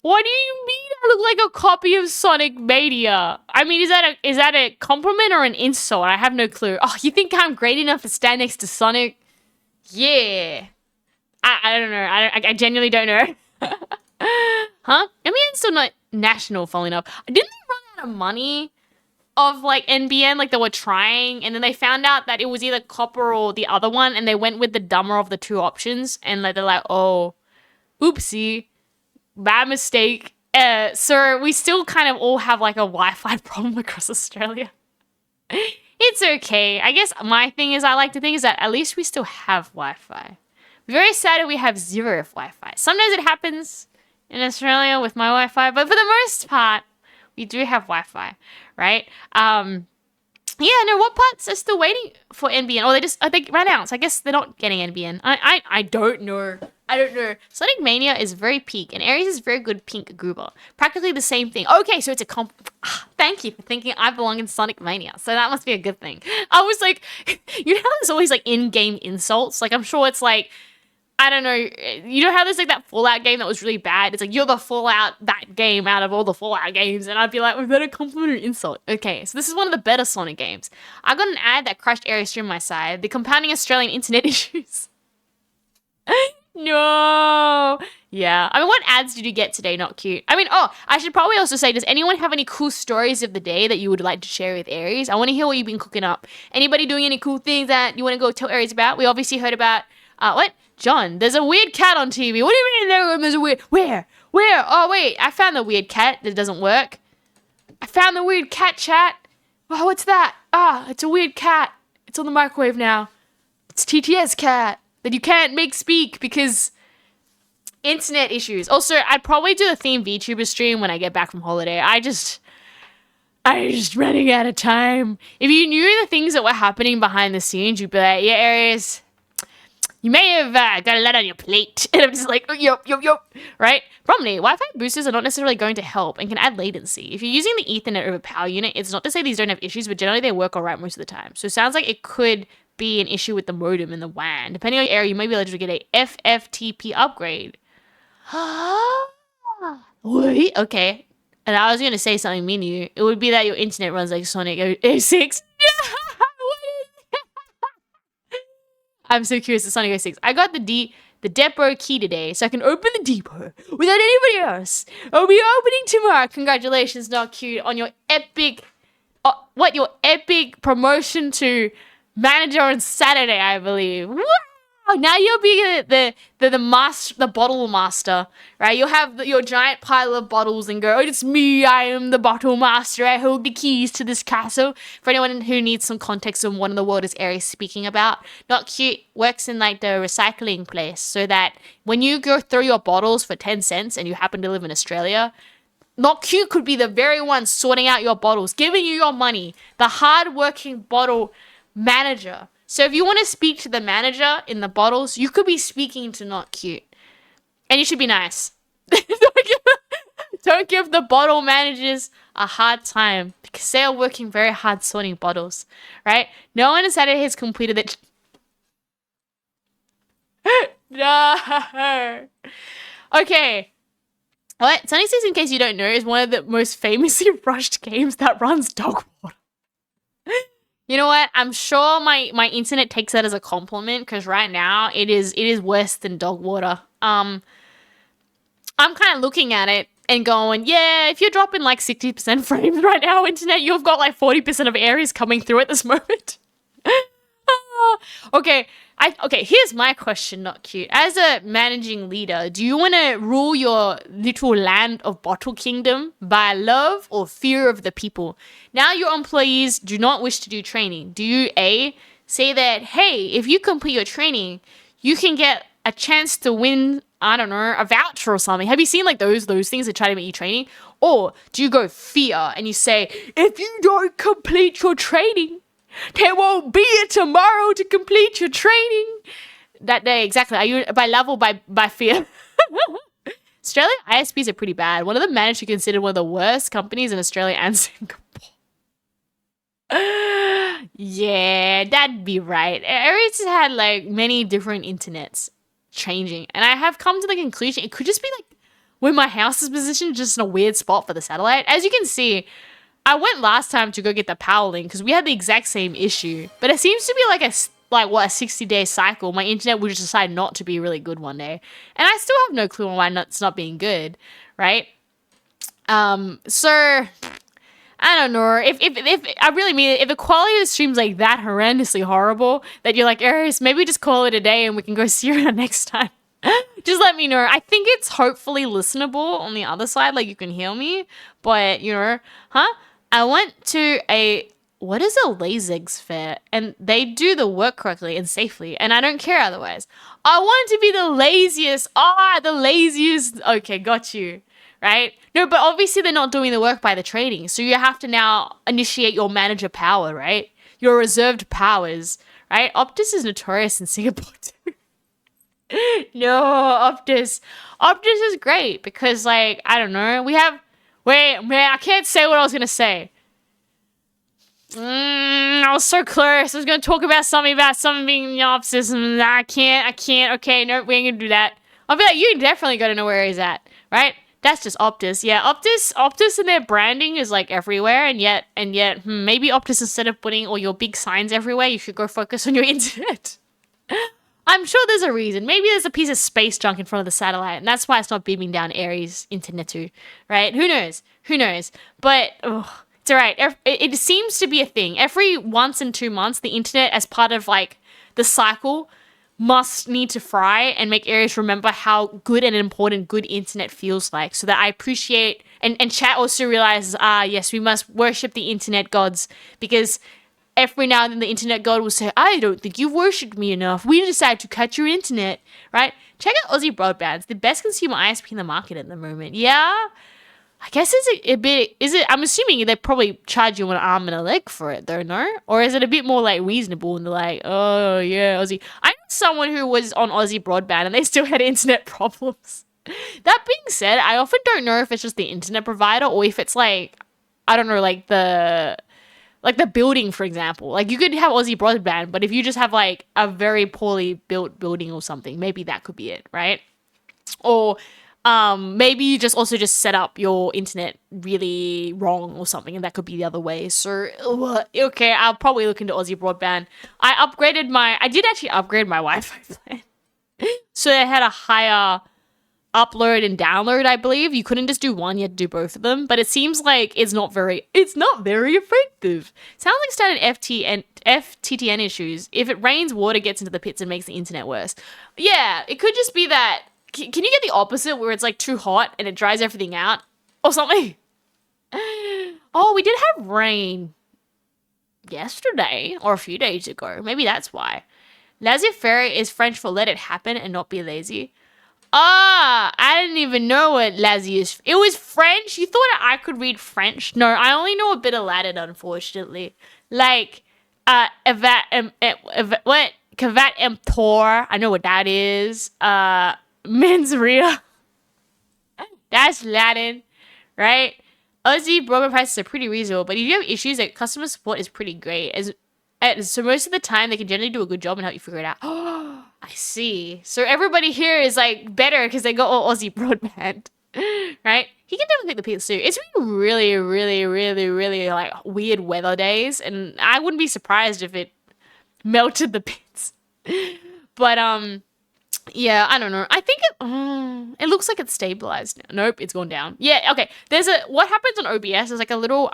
What do you mean I look like a copy of Sonic Mania? I mean, is that a compliment or an insult? I have no clue. Oh, you think I'm great enough to stand next to Sonic? Yeah. I don't know. I genuinely don't know. Huh? NBN's still not national, funnily enough. Didn't they run out of money of like NBN? Like they were trying, and then they found out that it was either copper or the other one, and they went with the dumber of the two options, and like they're like, oh, oopsie, bad mistake. So we still kind of all have like a Wi-Fi problem across Australia. It's okay. I guess my thing is I like to think is that at least we still have Wi-Fi. Very sad that we have zero Wi-Fi. Sometimes it happens in Australia with my Wi-Fi, but for the most part, we do have Wi-Fi, right? What parts are still waiting for NBN? Or they ran out, so I guess they're not getting NBN. I don't know. I don't know. Sonic Mania is very pink, and Aries is very good pink goober. Practically the same thing. Okay, so it's a thank you for thinking I belong in Sonic Mania. So that must be a good thing. I was like, you know how there's always like in-game insults? Like I'm sure it's like, I don't know, you know how there's like that Fallout game that was really bad? It's like, you're the Fallout, that game out of all the Fallout games. And I'd be like, was that a compliment or insult? Okay, so this is one of the better Sonic games. I got an ad that crashed Aries stream my side. The compounding Australian internet issues. No. Yeah. I mean, what ads did you get today? Not cute. I mean, I should probably also say, does anyone have any cool stories of the day that you would like to share with Aries? I want to hear what you've been cooking up. Anybody doing any cool things that you want to go tell Aries about? We obviously heard about, what? John, there's a weird cat on TV. What do you mean there's a weird... Where? Oh, wait. I found the weird cat that doesn't work. I found the weird cat, chat. Oh, what's that? It's a weird cat. It's on the microwave now. It's TTS cat that you can't make speak because internet issues. Also, I'd probably do a theme VTuber stream when I get back from holiday. I'm just running out of time. If you knew the things that were happening behind the scenes, you'd be like, yeah, Aries, you may have got a lot on your plate. And I'm just like, yup, right? Bromley, Wi-Fi boosters are not necessarily going to help and can add latency. If you're using the Ethernet over power unit, it's not to say these don't have issues, but generally they work all right most of the time. So it sounds like it could be an issue with the modem and the WAN. Depending on your area, you may be eligible to get a FFTP upgrade. Wait, okay. And I was going to say something mean to you. It would be that your internet runs like Sonic 06. I'm so curious to Sonic 06. I got the depot key today, so I can open the depot without anybody else. I'll be opening tomorrow. Congratulations, Not Cute, on your epic, your epic promotion to manager on Saturday, I believe. Woo! now you'll be the master, the bottle master, right? You'll have your giant pile of bottles and go, oh, it's me, I am the bottle master, I hold the keys to this castle. For anyone who needs some context on what in the world is Aries speaking about, Not Cute works in like the recycling place, so that when you go throw your bottles for 10 cents and you happen to live in Australia, Not Cute could be the very one sorting out your bottles, giving you your money, the hard-working bottle manager. So if you want to speak to the manager in the bottles, you could be speaking to Not Cute. And you should be nice. Don't give the bottle managers a hard time because they are working very hard sorting bottles, right? No one has completed it. No. Okay. What? Sunny Seas, in case you don't know, is one of the most famously rushed games that runs dog water. You know what? I'm sure my internet takes that as a compliment because right now it is worse than dog water. I'm kind of looking at it and going, yeah, if you're dropping like 60% frames right now, internet, you've got like 40% of areas coming through at this moment. Okay, here's my question, Not Cute. As a managing leader, do you want to rule your little land of Bottle Kingdom by love or fear of the people? Now your employees do not wish to do training. Do you A, say that, hey, if you complete your training, you can get a chance to win, I don't know, a voucher or something? Have you seen like those things that try to make you training? Or do you go fear and you say, if you don't complete your training, there won't be a tomorrow to complete your training that day? Exactly. Are you by love or by fear? Australian ISPs are pretty bad. One of them managed to consider one of the worst companies in Australia and Singapore. Yeah, that'd be right. Aries has had like many different internets changing, and I have come to the conclusion it could just be like where my house is positioned, just in a weird spot for the satellite. As you can see, I went last time to go get the power link because we had the exact same issue, but it seems to be like a 60-day cycle. My internet will just decide not to be really good one day, and I still have no clue on why it's not being good, right? So I don't know if I really mean it. If the quality of the stream's like that horrendously horrible that you're like, Aries, maybe just call it a day and we can go see her next time. Just let me know. I think it's hopefully listenable on the other side, like you can hear me, but I went to what is a Lasix fair, and they do the work correctly and safely, and I don't care otherwise. I want to be the laziest. The laziest. Okay, got you. Right? No, but obviously they're not doing the work by the trading, so you have to now initiate your manager power, right? Your reserved powers, right? Optus is notorious in Singapore too. No, Optus. Optus is great because, like, I don't know, we have... Wait, man, I can't say what I was going to say. I was so close. I was going to talk about something being in the Optus, and I can't. Okay, no, we ain't going to do that. I'll be like, you definitely got to know where he's at, right? That's just Optus. Yeah, Optus and their branding is like everywhere, and yet, maybe Optus, instead of putting all your big signs everywhere, you should go focus on your internet. I'm sure there's a reason. Maybe there's a piece of space junk in front of the satellite, and that's why it's not beaming down Aries internet too, right? Who knows? But it's all right. It seems to be a thing. Every once in 2 months, the internet, as part of like the cycle, must need to fry and make Aries remember how good and important good internet feels like, so that I appreciate and chat also realizes, yes, we must worship the internet gods, because every now and then the internet god will say, I don't think you've worshipped me enough. We decided to cut your internet, right? Check out Aussie Broadband's the best consumer ISP in the market at the moment. Yeah, I guess it's a bit, is it? I'm assuming they probably charge you an arm and a leg for it though, no? Or is it a bit more like reasonable and they're like, oh yeah, Aussie. I know someone who was on Aussie Broadband and they still had internet problems. That being said, I often don't know if it's just the internet provider or if it's like, I don't know, like the building, for example. Like you could have Aussie Broadband, but if you just have like a very poorly built building or something, maybe that could be it, right? Or maybe you just set up your internet really wrong or something, and that could be the other way. So, okay, I'll probably look into Aussie Broadband. I did actually upgrade my Wi-Fi plan. So it had a higher upload and download, I believe. You couldn't just do one, you had to do both of them. But it seems like it's not very effective. Sounds like standard FTTN issues. If it rains, water gets into the pits and makes the internet worse. Yeah, it could just be that. Can you get the opposite where it's like too hot and it dries everything out or something? Oh, we did have rain yesterday or a few days ago. Maybe that's why. Laissez-faire is French for let it happen and not be lazy. Ah, I didn't even know what lazy is. It was French? You thought I could read French? No, I only know a bit of Latin, unfortunately. Like, what? Cavat emptor. I know what that is. Mens rea. That's Latin, right? Aussie broadband prices are pretty reasonable, but if you have issues, like customer support is pretty great. So most of the time, they can generally do a good job and help you figure it out. Oh, I see. So everybody here is like better because they got all Aussie broadband, right? He can definitely take the pits too. It's been really, really, really, really like weird weather days, and I wouldn't be surprised if it melted the pits. But yeah, I don't know. I think it looks like it's stabilized now. Nope, it's gone down. Yeah, okay. What happens on OBS is like a little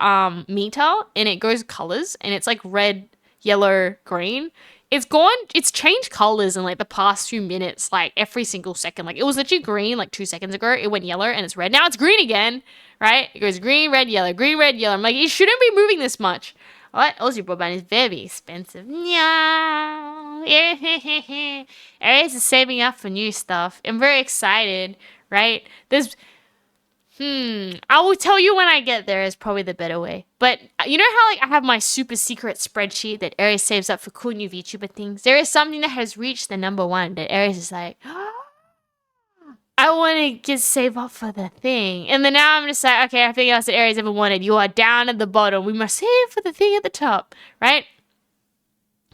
meter, and it goes colors, and it's like red, yellow, green. It's changed colors in like the past few minutes, like every single second. Like it was literally green like 2 seconds ago. It went yellow and it's red. Now it's green again, right? It goes green, red, yellow, green, red, yellow. I'm like, it shouldn't be moving this much. What? Aussie broadband is very expensive. No. Aries is saving up for new stuff. I'm very excited, right? I will tell you when I get there is probably the better way. But you know how like I have my super secret spreadsheet that Aries saves up for cool new VTuber things? There is something that has reached the number one that Aries is like, I want to just save up for the thing. And then now I'm just like, okay, everything else that Aries ever wanted, you are down at the bottom. We must save for the thing at the top, right?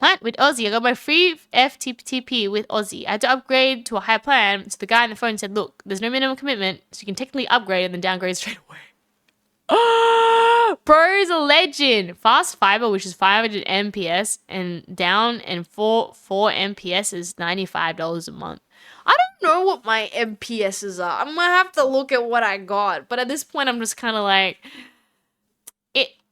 What? With Aussie, I got my free FTP with Aussie. I had to upgrade to a higher plan, so the guy on the phone said, look, there's no minimum commitment, so you can technically upgrade and then downgrade straight away. Bro's a legend. Fast fiber, which is 500 MPS, and down, and 4 MPS is $95 a month. I don't know what my MPSs are. I'm gonna have to look at what I got, but at this point, I'm just kind of like...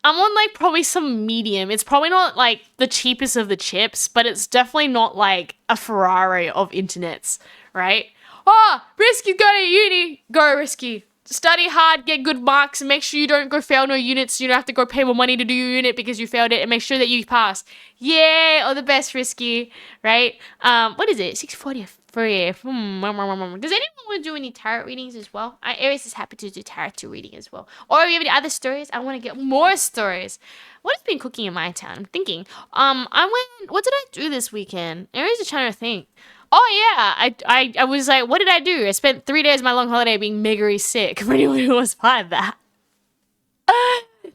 I'm on like probably some medium. It's probably not like the cheapest of the chips, but it's definitely not like a Ferrari of internets, right? Oh, Risky's going to uni. Go, Risky. Study hard, get good marks, and make sure you don't go fail no units. So you don't have to go pay more money to do your unit because you failed it, and make sure that you pass. Yeah, all the best, Risky, right? What is it? 6:43. Does anyone want to do any tarot readings as well? Aries is happy to do tarot reading as well. Or if you have any other stories, I want to get more stories. What has been cooking in my town? I'm thinking. What did I do this weekend? Aries is trying to think. Oh yeah, I was like, what did I do? I spent 3 days of my long holiday being mega sick. For anyone who was part of that.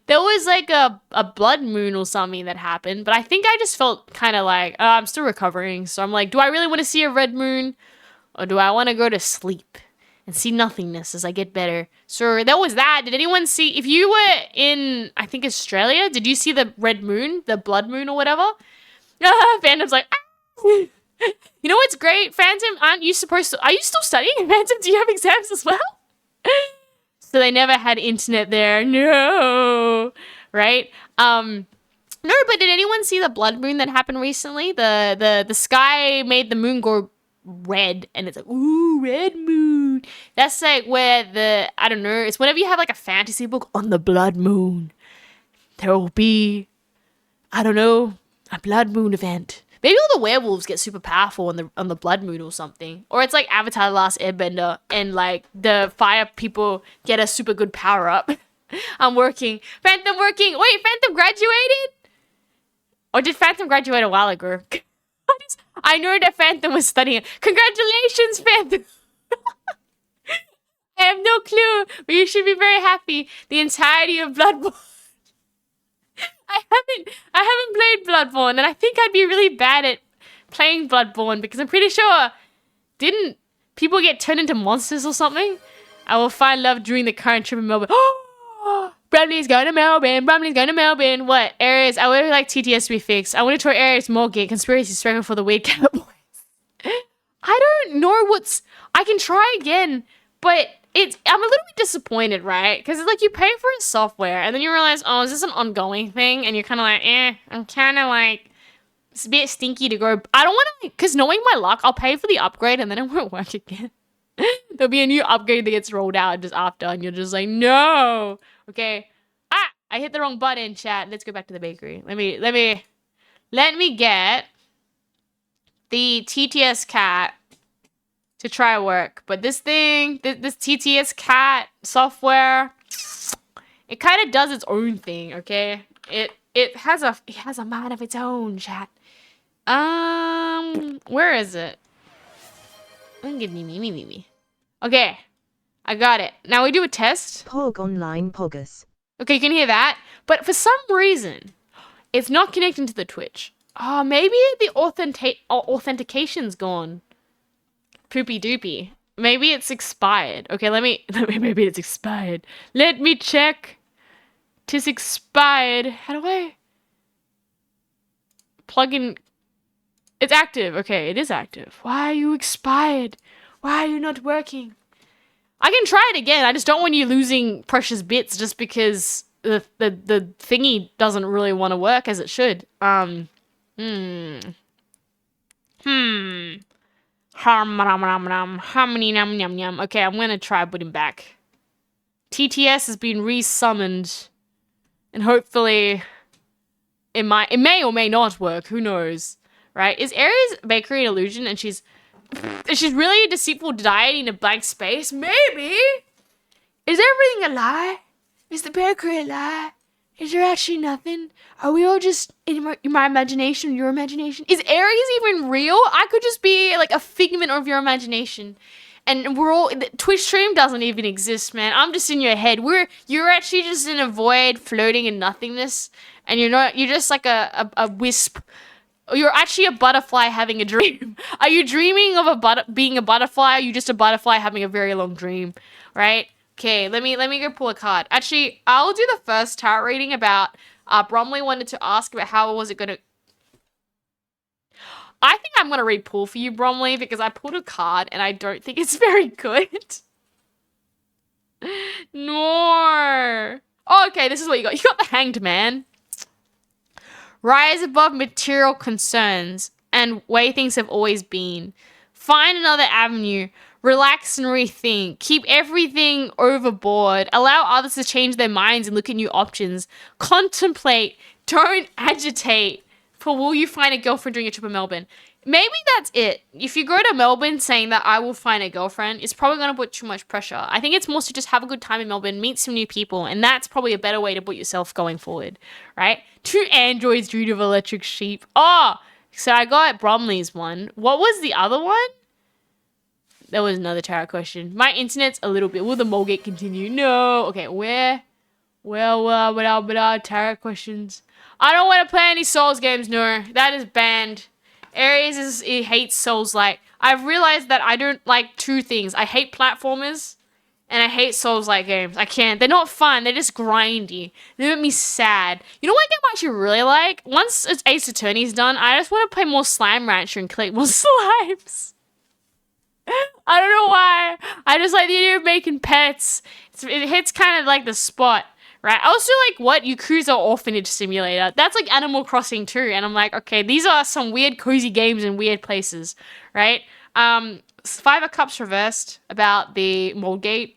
There was like a blood moon or something that happened, but I think I just felt kind of like, I'm still recovering. So I'm like, do I really want to see a red moon? Or do I want to go to sleep and see nothingness as I get better? So that was that. Did anyone see, if you were in, I think, Australia, did you see the red moon, the blood moon or whatever? Phantom's like, ah! You know what's great? Phantom, are you still studying? Phantom, do you have exams as well? So they never had internet there. No. Right? No, but did anyone see the blood moon that happened recently? The sky made the moon go red, and it's like, ooh, red moon. That's like where I don't know, it's whenever you have like a fantasy book on the blood moon, there will be, I don't know, a blood moon event. Maybe all the werewolves get super powerful on the blood moon or something. Or it's like Avatar The Last Airbender and like the fire people get a super good power up. I'm working. Phantom working. Wait, Phantom graduated? Or did Phantom graduate a while ago? I know that Phantom was studying. Congratulations, Phantom! I have no clue, but you should be very happy. The entirety of Bloodborne. I haven't played Bloodborne, and I think I'd be really bad at playing Bloodborne because I'm pretty sure, didn't people get turned into monsters or something? I will find love during the current trip in Melbourne. Oh, Bramley's going to Melbourne. Bramley's going to Melbourne. What? Aries, I would like TTS to be fixed. I want to try Aries Morgate. Conspiracy struggle for the weird cat boys. I don't know I can try again, But I'm a little bit disappointed, right? Because it's like you pay for its software and then you realize, oh, is this an ongoing thing? And you're kind of like, I'm kind of like, it's a bit stinky to go. I don't want to, because knowing my luck, I'll pay for the upgrade and then it won't work again. There'll be a new upgrade that gets rolled out just after, and you're just like, no. Okay. I hit the wrong button, chat. Let's go back to the bakery. Let me get the TTS cat to try work. But this thing, this TTS cat software, it kind of does its own thing, okay? It has a mind of its own, chat. Where is it? Okay, I got it. Now we do a test. Pog online Pogus. Okay, you can hear that. But for some reason, it's not connecting to the Twitch. Oh, maybe the authentication's gone. Poopy doopy. Maybe it's expired. Okay, maybe it's expired. Let me check. 'Tis expired. How do I plug in? It's active. Okay, it is active. Why are you expired? Why are you not working? I can try it again. I just don't want you losing precious bits just because the thingy doesn't really want to work as it should. Okay, I'm gonna try putting back. TTS has been resummoned, and hopefully it may or may not work. Who knows, right? Is Aries Bakery an illusion, and she's really a deceitful deity in a blank space? Maybe. Is everything a lie? Is the bakery a lie? Is there actually nothing? Are we all just in my imagination, your imagination? Is Aries even real? I could just be like a figment of your imagination. And the Twitch stream doesn't even exist, man. I'm just in your head. You're actually just in a void floating in nothingness. And you're just like a wisp. You're actually a butterfly having a dream. Are you dreaming of being a butterfly? Are you just a butterfly having a very long dream, right? Okay, let me go pull a card. Actually, I'll do the first tarot reading about, Bromley wanted to ask about how was it going to... I think I'm going to read pull for you, Bromley, because I pulled a card and I don't think it's very good. No. Oh, okay, this is what you got. You got the Hanged Man. Rise above material concerns and way things have always been. Find another avenue. Relax and rethink. Keep everything overboard. Allow others to change their minds and look at new options. Contemplate. Don't agitate. For will you find a girlfriend during your trip to Melbourne? Maybe that's it. If you go to Melbourne saying that I will find a girlfriend, it's probably going to put too much pressure. I think it's more to just have a good time in Melbourne, meet some new people, and that's probably a better way to put yourself going forward, right? 2 androids dreamed of electric sheep. Oh, so I got Bromley's one. What was the other one? There was another tarot question. My internet's a little bit... Will the Mulgate continue? No. Okay, where? Well, tarot questions. I don't want to play any Souls games, no. That is banned. Aries it hates Souls-like. I've realized that I don't like 2 things. I hate platformers, and I hate Souls-like games. I can't. They're not fun. They're just grindy. They make me sad. You know what game I actually really like? Once Ace Attorney's done, I just want to play more Slime Rancher and collect more slimes. I don't know why. I just like the idea of making pets. It hits kind of like the spot, right? I also like what Yakuza Orphanage Simulator. That's like Animal Crossing too. And I'm like, okay, these are some weird cozy games in weird places, right? 5 of Cups reversed about the Moldgate.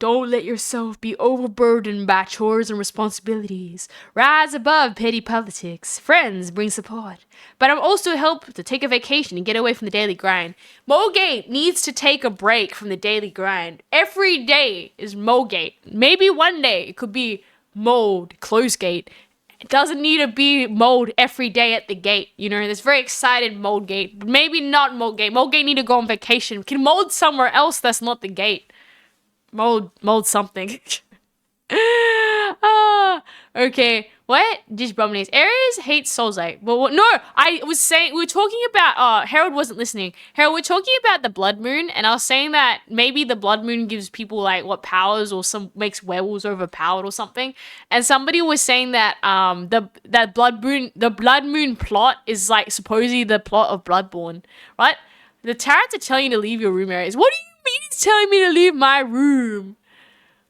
Don't let yourself be overburdened by chores and responsibilities. Rise above petty politics. Friends bring support. But I'm also help to take a vacation and get away from the daily grind. Moldgate needs to take a break from the daily grind. Every day is Moldgate. Maybe one day it could be Mold, close gate. It doesn't need to be Mold every day at the gate. You know, there's very excited Moldgate. But maybe not Moldgate. Moldgate need to go on vacation. Can mold somewhere else that's not the gate. Mold something. Okay. What? Just Bromley's. Aries hates Soulsite. Well, no, I was saying, we were talking about, Harold wasn't listening. Harold, we're talking about the Blood Moon, and I was saying that maybe the Blood Moon gives people, like, what powers, or makes werewolves overpowered or something. And somebody was saying that, the Blood Moon plot is, like, supposedly the plot of Bloodborne, right? The tarots are telling you to leave your room areas. What do you It's telling me to leave my room.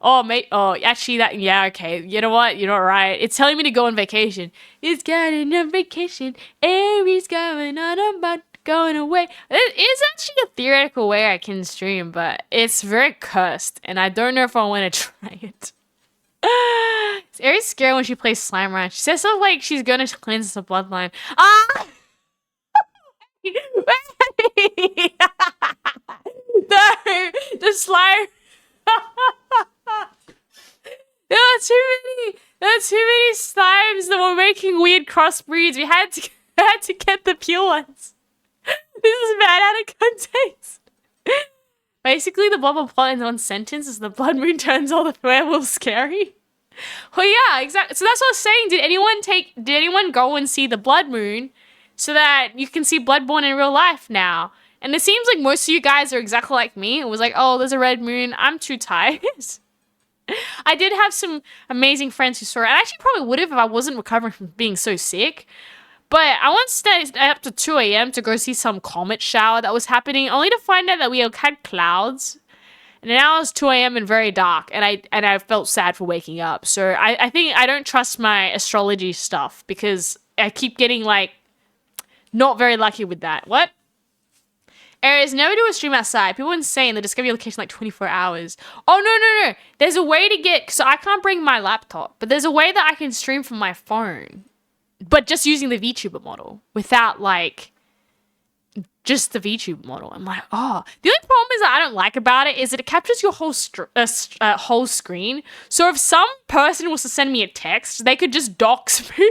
Oh, mate. Oh, actually, yeah, okay. You know what? You're not right. It's telling me to go on vacation. It's going on vacation. Aries going on a month, going away. It is actually a theoretical way I can stream, but it's very cursed, and I don't know if I want to try it. It's Aries scared when she plays Slime Ranch. She says something like she's gonna cleanse the bloodline. Ah! No, the slime. There are too many slimes that were making weird crossbreeds. We had to get the pure ones. This is bad out of context. Basically, the blah blah plot in one sentence is the blood moon turns all the werewolves scary. Well, yeah, exactly. So that's what I was saying. Did anyone go and see the blood moon so that you can see Bloodborne in real life now? And it seems like most of you guys are exactly like me. It was like, oh, there's a red moon. I'm too tired. I did have some amazing friends who saw it. I actually probably would have if I wasn't recovering from being so sick. But I once stayed up to 2 a.m. to go see some comet shower that was happening, only to find out that we had clouds. And now it's 2 a.m. and very dark, and I felt sad for waking up. So I think I don't trust my astrology stuff because I keep getting, like, not very lucky with that. What? Aries, never do a stream outside. People are insane. They discover your location like 24 hours. Oh, no. There's a way to get... So I can't bring my laptop, but there's a way that I can stream from my phone. But just using the VTuber model. Without, like... just the VTuber model. I'm like, oh. The only problem is that I don't like about it is that it captures your whole whole screen. So if some person was to send me a text, they could just dox me.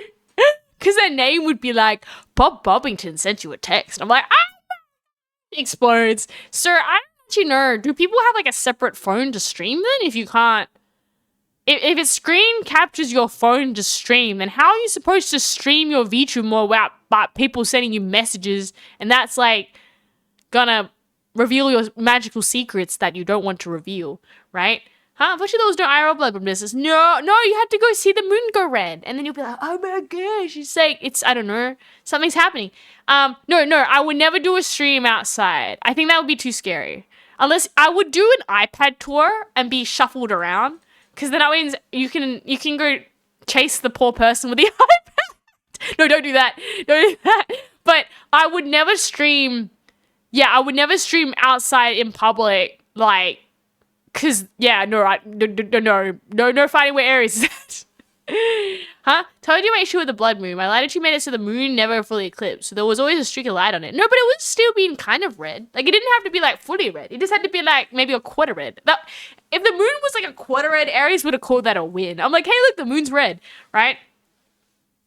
Because their name would be like, Bob Bobbington sent you a text. I'm like, ah! Explodes. Sir, I don't actually know. Do people have like a separate phone to stream then? If you can't... If its screen captures your phone to stream, then how are you supposed to stream your VTuber more about people sending you messages and that's like gonna reveal your magical secrets that you don't want to reveal, right? Huh? Unfortunately, those don't IRL Bloodborne business. No, you have to go see the moon go red. And then you'll be like, oh my gosh. It's like, I don't know. Something's happening. No, I would never do a stream outside. I think that would be too scary. Unless I would do an iPad tour and be shuffled around. Because then that means you can go chase the poor person with the iPad. No, don't do that. Don't do that. But I would never stream. Yeah, I would never stream outside in public. Like, because, yeah, no fighting where Aries is at. Huh? Told you my issue with the blood moon. My light made it so the moon never fully eclipsed. So there was always a streak of light on it. No, but it was still being kind of red. Like, it didn't have to be, like, fully red. It just had to be, like, maybe a quarter red. If the moon was, like, a quarter red, Aries would have called that a win. I'm like, hey, look, the moon's red, right?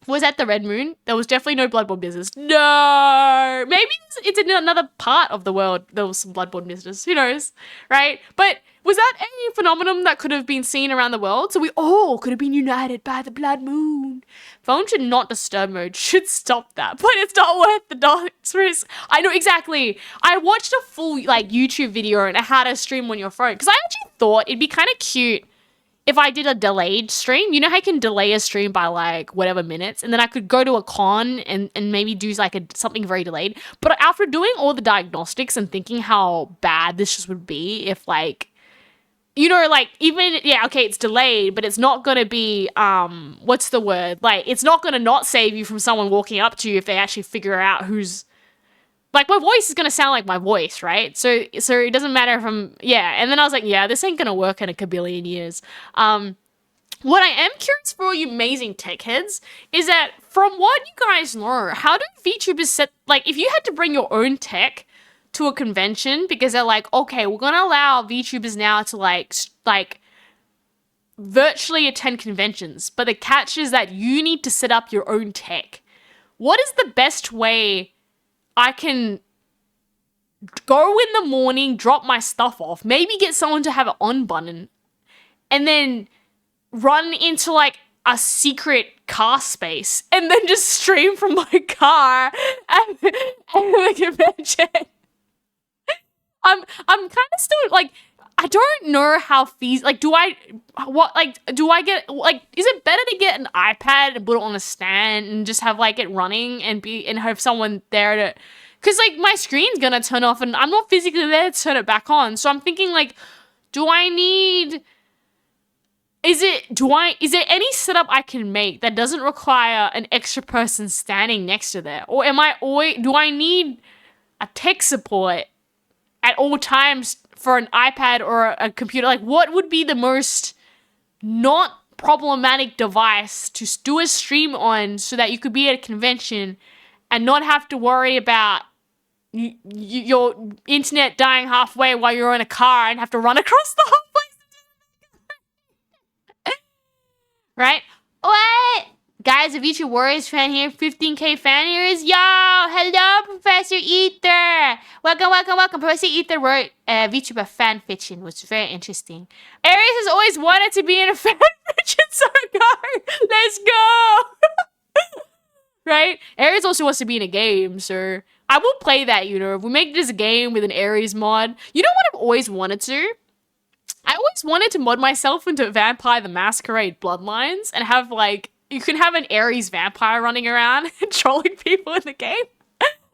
Was that the red moon? There was definitely no Bloodborne business. No! Maybe it's in another part of the world there was some Bloodborne business. Who knows, right? But was that a phenomenon that could have been seen around the world? So we all could have been united by the blood moon. Phone should not disturb mode. Should stop that. But it's not worth the dollars. I know exactly. I watched a full like YouTube video on how to stream on your phone. Because I actually thought it'd be kind of cute if I did a delayed stream. You know how you can delay a stream by like whatever minutes, and then I could go to a con and maybe do like something very delayed. But after doing all the diagnostics and thinking how bad this just would be if like, you know, like even, yeah, okay, it's delayed, but it's not going to be, what's the word? Like, it's not going to not save you from someone walking up to you if they actually figure out who's, like, my voice is going to sound like my voice, right? So it doesn't matter if I'm, yeah. And then I was like, yeah, this ain't going to work in a kabillion years. What I am curious for you amazing tech heads is that from what you guys know, how do VTubers set, like, if you had to bring your own tech to a convention because they're like, okay, we're going to allow VTubers now to like virtually attend conventions, but the catch is that you need to set up your own tech. What is the best way I can go in the morning, drop my stuff off, maybe get someone to have an on button, and then run into like a secret car space and then just stream from my car at the convention? I'm kind of still like, I don't know how like, do I get, like, is it better to get an iPad and put it on a stand and just have like it running and have someone there Because, like, my screen's gonna turn off and I'm not physically there to turn it back on. So I'm thinking, like, do I need... Is there any setup I can make that doesn't require an extra person standing next to there? Or do I need a tech support at all times for an iPad or a computer? Like, what would be the most not problematic device to do a stream on so that you could be at a convention and not have to worry about your internet dying halfway while you're in a car and have to run across the whole place? Right? What? Guys, a VTuber Warriors fan here. 15k fan here is... Yo! Hello, Professor Ether! Welcome. Professor Ether wrote VTuber fan fiction, which is very interesting. Aries has always wanted to be in a fan fiction, so go! Let's go! Right? Aries also wants to be in a game, so... I will play that, you know. If we make this a game with an Aries mod... You know what I've always wanted to? I always wanted to mod myself into Vampire the Masquerade Bloodlines and have, like, you can have an Aries vampire running around and trolling people in the game.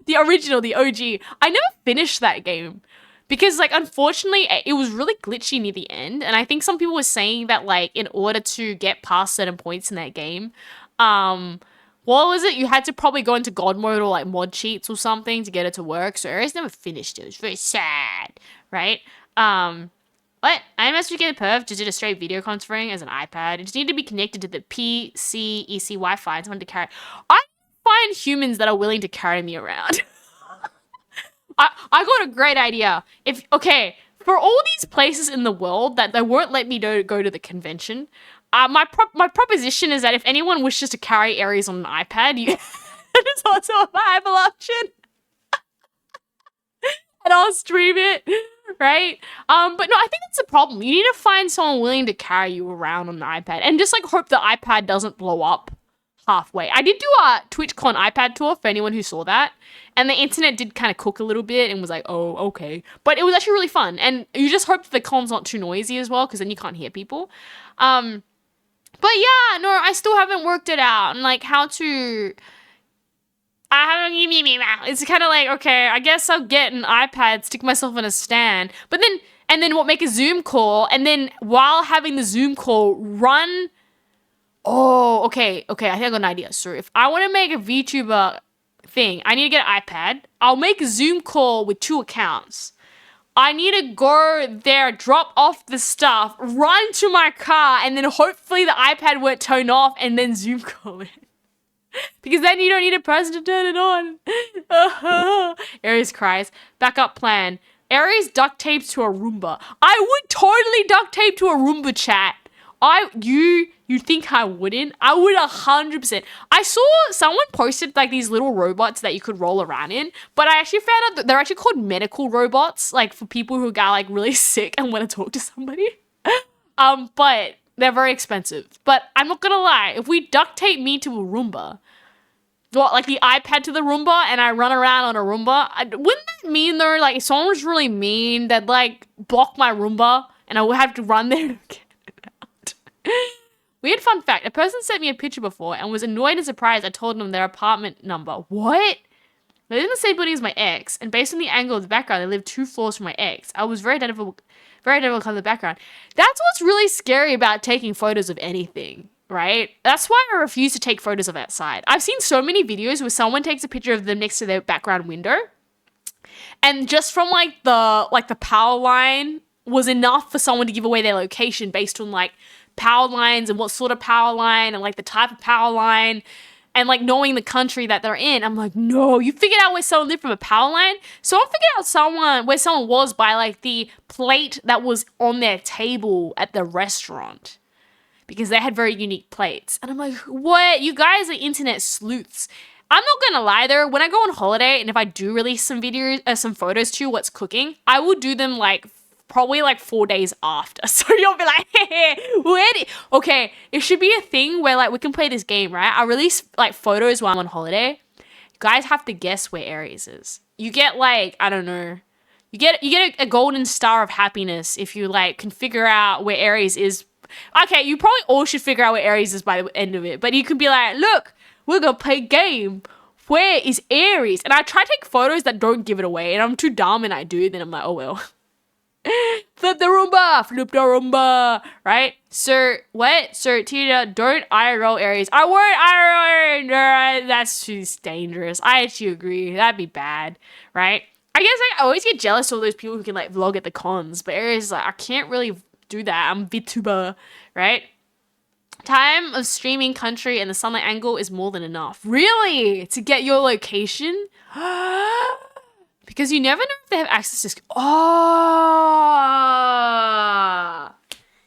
The original, the OG. I never finished that game because, like, unfortunately, it was really glitchy near the end. And I think some people were saying that, like, in order to get past certain points in that game, what was it? You had to probably go into God mode or, like, mod cheats or something to get it to work. So Aries never finished it. It was very sad, right? What? I must get a perf just did a straight video conferencing as an iPad. It just need to be connected to the PCEC Wi-Fi and someone to carry. I find humans that are willing to carry me around. I got a great idea. For all these places in the world that they won't let me go to the convention, my proposition is that if anyone wishes to carry Aries on an iPad, it is also a viable option. And I'll stream it. Right? But no, I think that's the problem. You need to find someone willing to carry you around on the iPad and just like hope the iPad doesn't blow up halfway. I did do a TwitchCon iPad tour for anyone who saw that, and the internet did kind of cook a little bit and was like, oh, okay. But it was actually really fun, and you just hope that the com's not too noisy as well, because then you can't hear people. But yeah, no, I still haven't worked it out and like how to... It's kind of like, okay, I guess I'll get an iPad, stick myself in a stand, but then what, make a Zoom call, and then while having the Zoom call, run... Oh, okay, I think I got an idea. So if I want to make a VTuber thing, I need to get an iPad. I'll make a Zoom call with 2 accounts. I need to go there, drop off the stuff, run to my car, and then hopefully the iPad won't turn off, and then Zoom call it. Because then you don't need a person to turn it on. Aries cries. Backup plan. Aries duct tapes to a Roomba. I would totally duct tape to a Roomba, chat. You think I wouldn't? I would 100%. I saw someone posted like these little robots that you could roll around in, but I actually found out that they're actually called medical robots, like for people who got like really sick and want to talk to somebody. But they're very expensive. But I'm not gonna lie, if we duct tape me to a Roomba, like the iPad to the Roomba, and I run around on a Roomba, wouldn't that mean though, like if someone was really mean, they'd like block my Roomba and I would have to run there to get it out. Weird fun fact, a person sent me a picture before and was annoyed and surprised I told them their apartment number. What? They live in the same building as my ex, and based on the angle of the background, they live 2 floors from my ex. I was very identifiable because of the background. That's what's really scary about taking photos of anything, right? That's why I refuse to take photos of outside. I've seen so many videos where someone takes a picture of them next to their background window, and just from like the power line was enough for someone to give away their location based on like power lines and what sort of power line and like the type of power line and like knowing the country that they're in. I'm like, no, you figured out where someone lived from a power line? So I figured out where someone was by like the plate that was on their table at the restaurant, because they had very unique plates. And I'm like, what? You guys are internet sleuths. I'm not gonna lie though, when I go on holiday and if I do release some videos, some photos to what's cooking, I will do them like probably like 4 days after. So you'll be like, hey, okay, it should be a thing where like we can play this game, right? I release like photos while I'm on holiday. You guys have to guess where Aries is. You get like, I don't know, you get a golden star of happiness if you like can figure out where Aries is. Okay, you probably all should figure out where Aries is by the end of it, but you can be like, look, we're gonna play a game. where is Aries? And I try to take photos that don't give it away, and I'm too dumb and I do, then I'm like, oh well. Flip the Roomba, right? So, what? So, Tina, don't IRL Aries. I won't IRL Aries. That's too dangerous. I actually agree. That'd be bad, right? I guess I always get jealous of those people who can like vlog at the cons, but Aries is like, I can't really do that. I'm VTuber, right? Time of streaming country and the sunlight angle is more than enough. Really? To get your location? Because you never know if they have access to... Oh!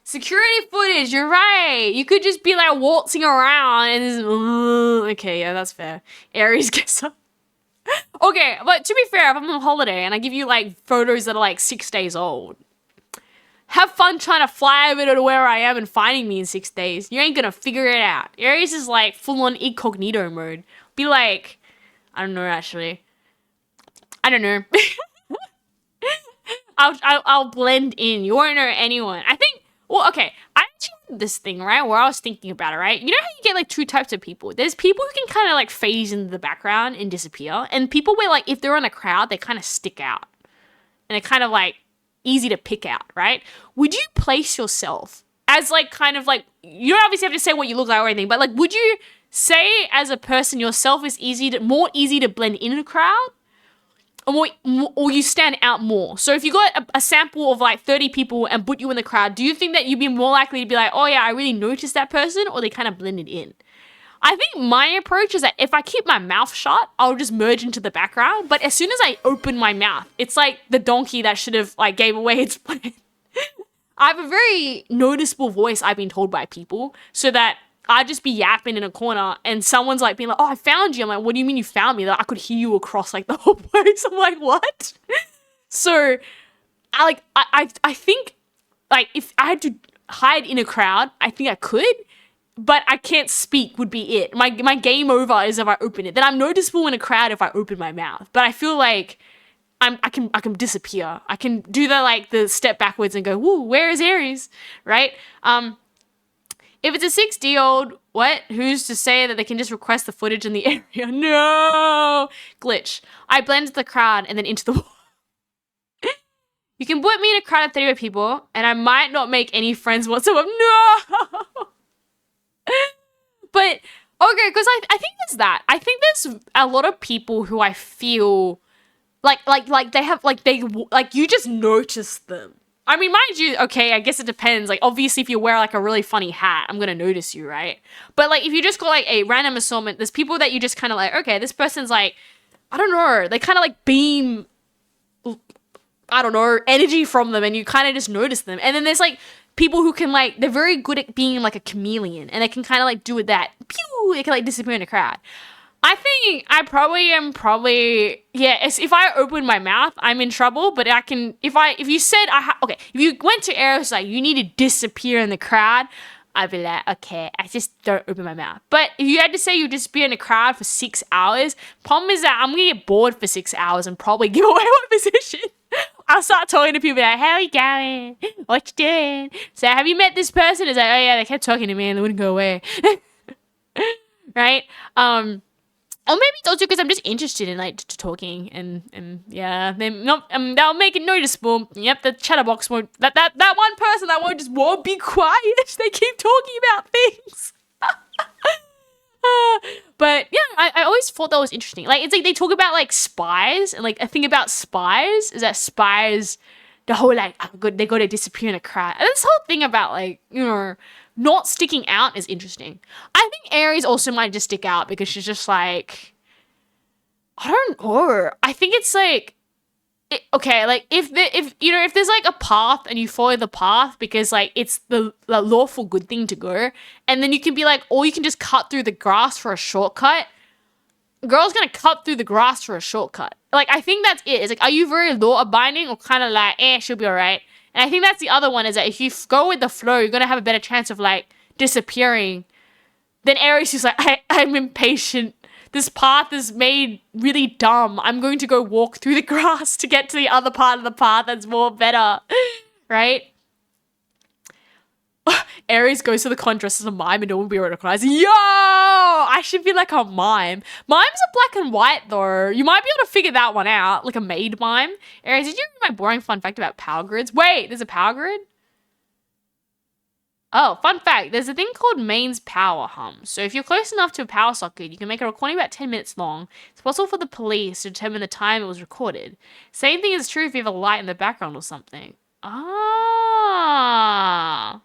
Security footage, you're right. You could just be like waltzing around and just... okay, yeah, that's fair. Aries gets up. Okay, but to be fair, if I'm on holiday and I give you like photos that are like 6 days old, have fun trying to fly over to where I am and finding me in 6 days. You ain't gonna figure it out. Aries is like full on incognito mode. Be like, I don't know actually. I don't know. I'll blend in. You won't know anyone. I think. Well, okay. I actually had this thing right where I was thinking about it. Right. You know how you get like two types of people. There's people who can kind of like phase into the background and disappear, and people where like if they're in a crowd they kind of stick out, and they're kind of like easy to pick out. Right. Would you place yourself as like kind of like, you don't obviously have to say what you look like or anything, but like would you say as a person yourself is more easy to blend in a crowd? Or you stand out more. So if you got a sample of like 30 people and put you in the crowd, do you think that you'd be more likely to be like, oh yeah, I really noticed that person, or they kind of blended in? I think my approach is that if I keep my mouth shut, I'll just merge into the background. But as soon as I open my mouth, it's like the donkey that should have like gave away its plan. I have a very noticeable voice, I've been told by people, so that I'd just be yapping in a corner and someone's like being like, oh, I found you. I'm like, what do you mean you found me? Like, I could hear you across like the whole place. I'm like, what? So I think like if I had to hide in a crowd, I think I could, but I can't speak would be it. My game over is if I open it. Then I'm noticeable in a crowd if I open my mouth. But I feel like I can disappear. I can do the step backwards and go, woo, where is Aries? Right? If it's a 6D-old, what? Who's to say that they can just request the footage in the area? No! Glitch. I blend the crowd and then into the wall. You can put me in a crowd of 30 people and I might not make any friends whatsoever. No! But, okay, because I think there's that. I think there's a lot of people who I feel like they have, you just notice them. I mean, mind you, okay, I guess it depends. Like, obviously, if you wear, like, a really funny hat, I'm gonna notice you, right? But, like, if you just go, like, a random assortment, there's people that you just kind of like, okay, this person's, like, I don't know, they kind of, like, beam, I don't know, energy from them, and you kind of just notice them. And then there's, like, people who can, like, they're very good at being, like, a chameleon, and they can kind of, like, do it that, pew, they can, like, disappear in a crowd. I think I probably am if I open my mouth, I'm in trouble, but I can, if you said, if you went to Aries, like, you need to disappear in the crowd, I'd be like, okay, I just don't open my mouth. But if you had to say you just be in a crowd for 6 hours, problem is that I'm gonna get bored for 6 hours and probably give away my position. I'll start talking to people like, how are you going? What you doing? So have you met this person? It's like, oh yeah, they kept talking to me and they wouldn't go away. Right? Or maybe it's also because I'm just interested in like talking and yeah, they'll make it noticeable. Yep, the chatterbox won't. That one person that won't be quiet. They keep talking about things. But yeah, I always thought that was interesting. Like, it's like they talk about like spies, and like a thing about spies is that spies, the whole like they got to disappear in a crowd. And this whole thing about like, you know, not sticking out is interesting. I think Aries also might just stick out because she's just like, I don't know. I think it's like, okay, like if there's like a path and you follow the path because like it's the lawful good thing to go, and then you can be like, or you can just cut through the grass for a shortcut. Girl's gonna cut through the grass for a shortcut. Like, I think that's it. It's like, are you very law abiding or kind of like, she'll be alright? And I think that's the other one, is that if you go with the flow, you're going to have a better chance of, like, disappearing. Then Aries is like, I'm impatient. This path is made really dumb. I'm going to go walk through the grass to get to the other part of the path that's more better. Right? Aries goes to the con dressed as a mime and no one will be recognized. Yo! I should be like a mime. Mimes are black and white though. You might be able to figure that one out. Like a maid mime. Aries, did you read my boring fun fact about power grids? Wait, there's a power grid? Oh, fun fact. There's a thing called mains power hum. So if you're close enough to a power socket, you can make a recording about 10 minutes long. It's possible for the police to determine the time it was recorded. Same thing is true if you have a light in the background or something. Ah.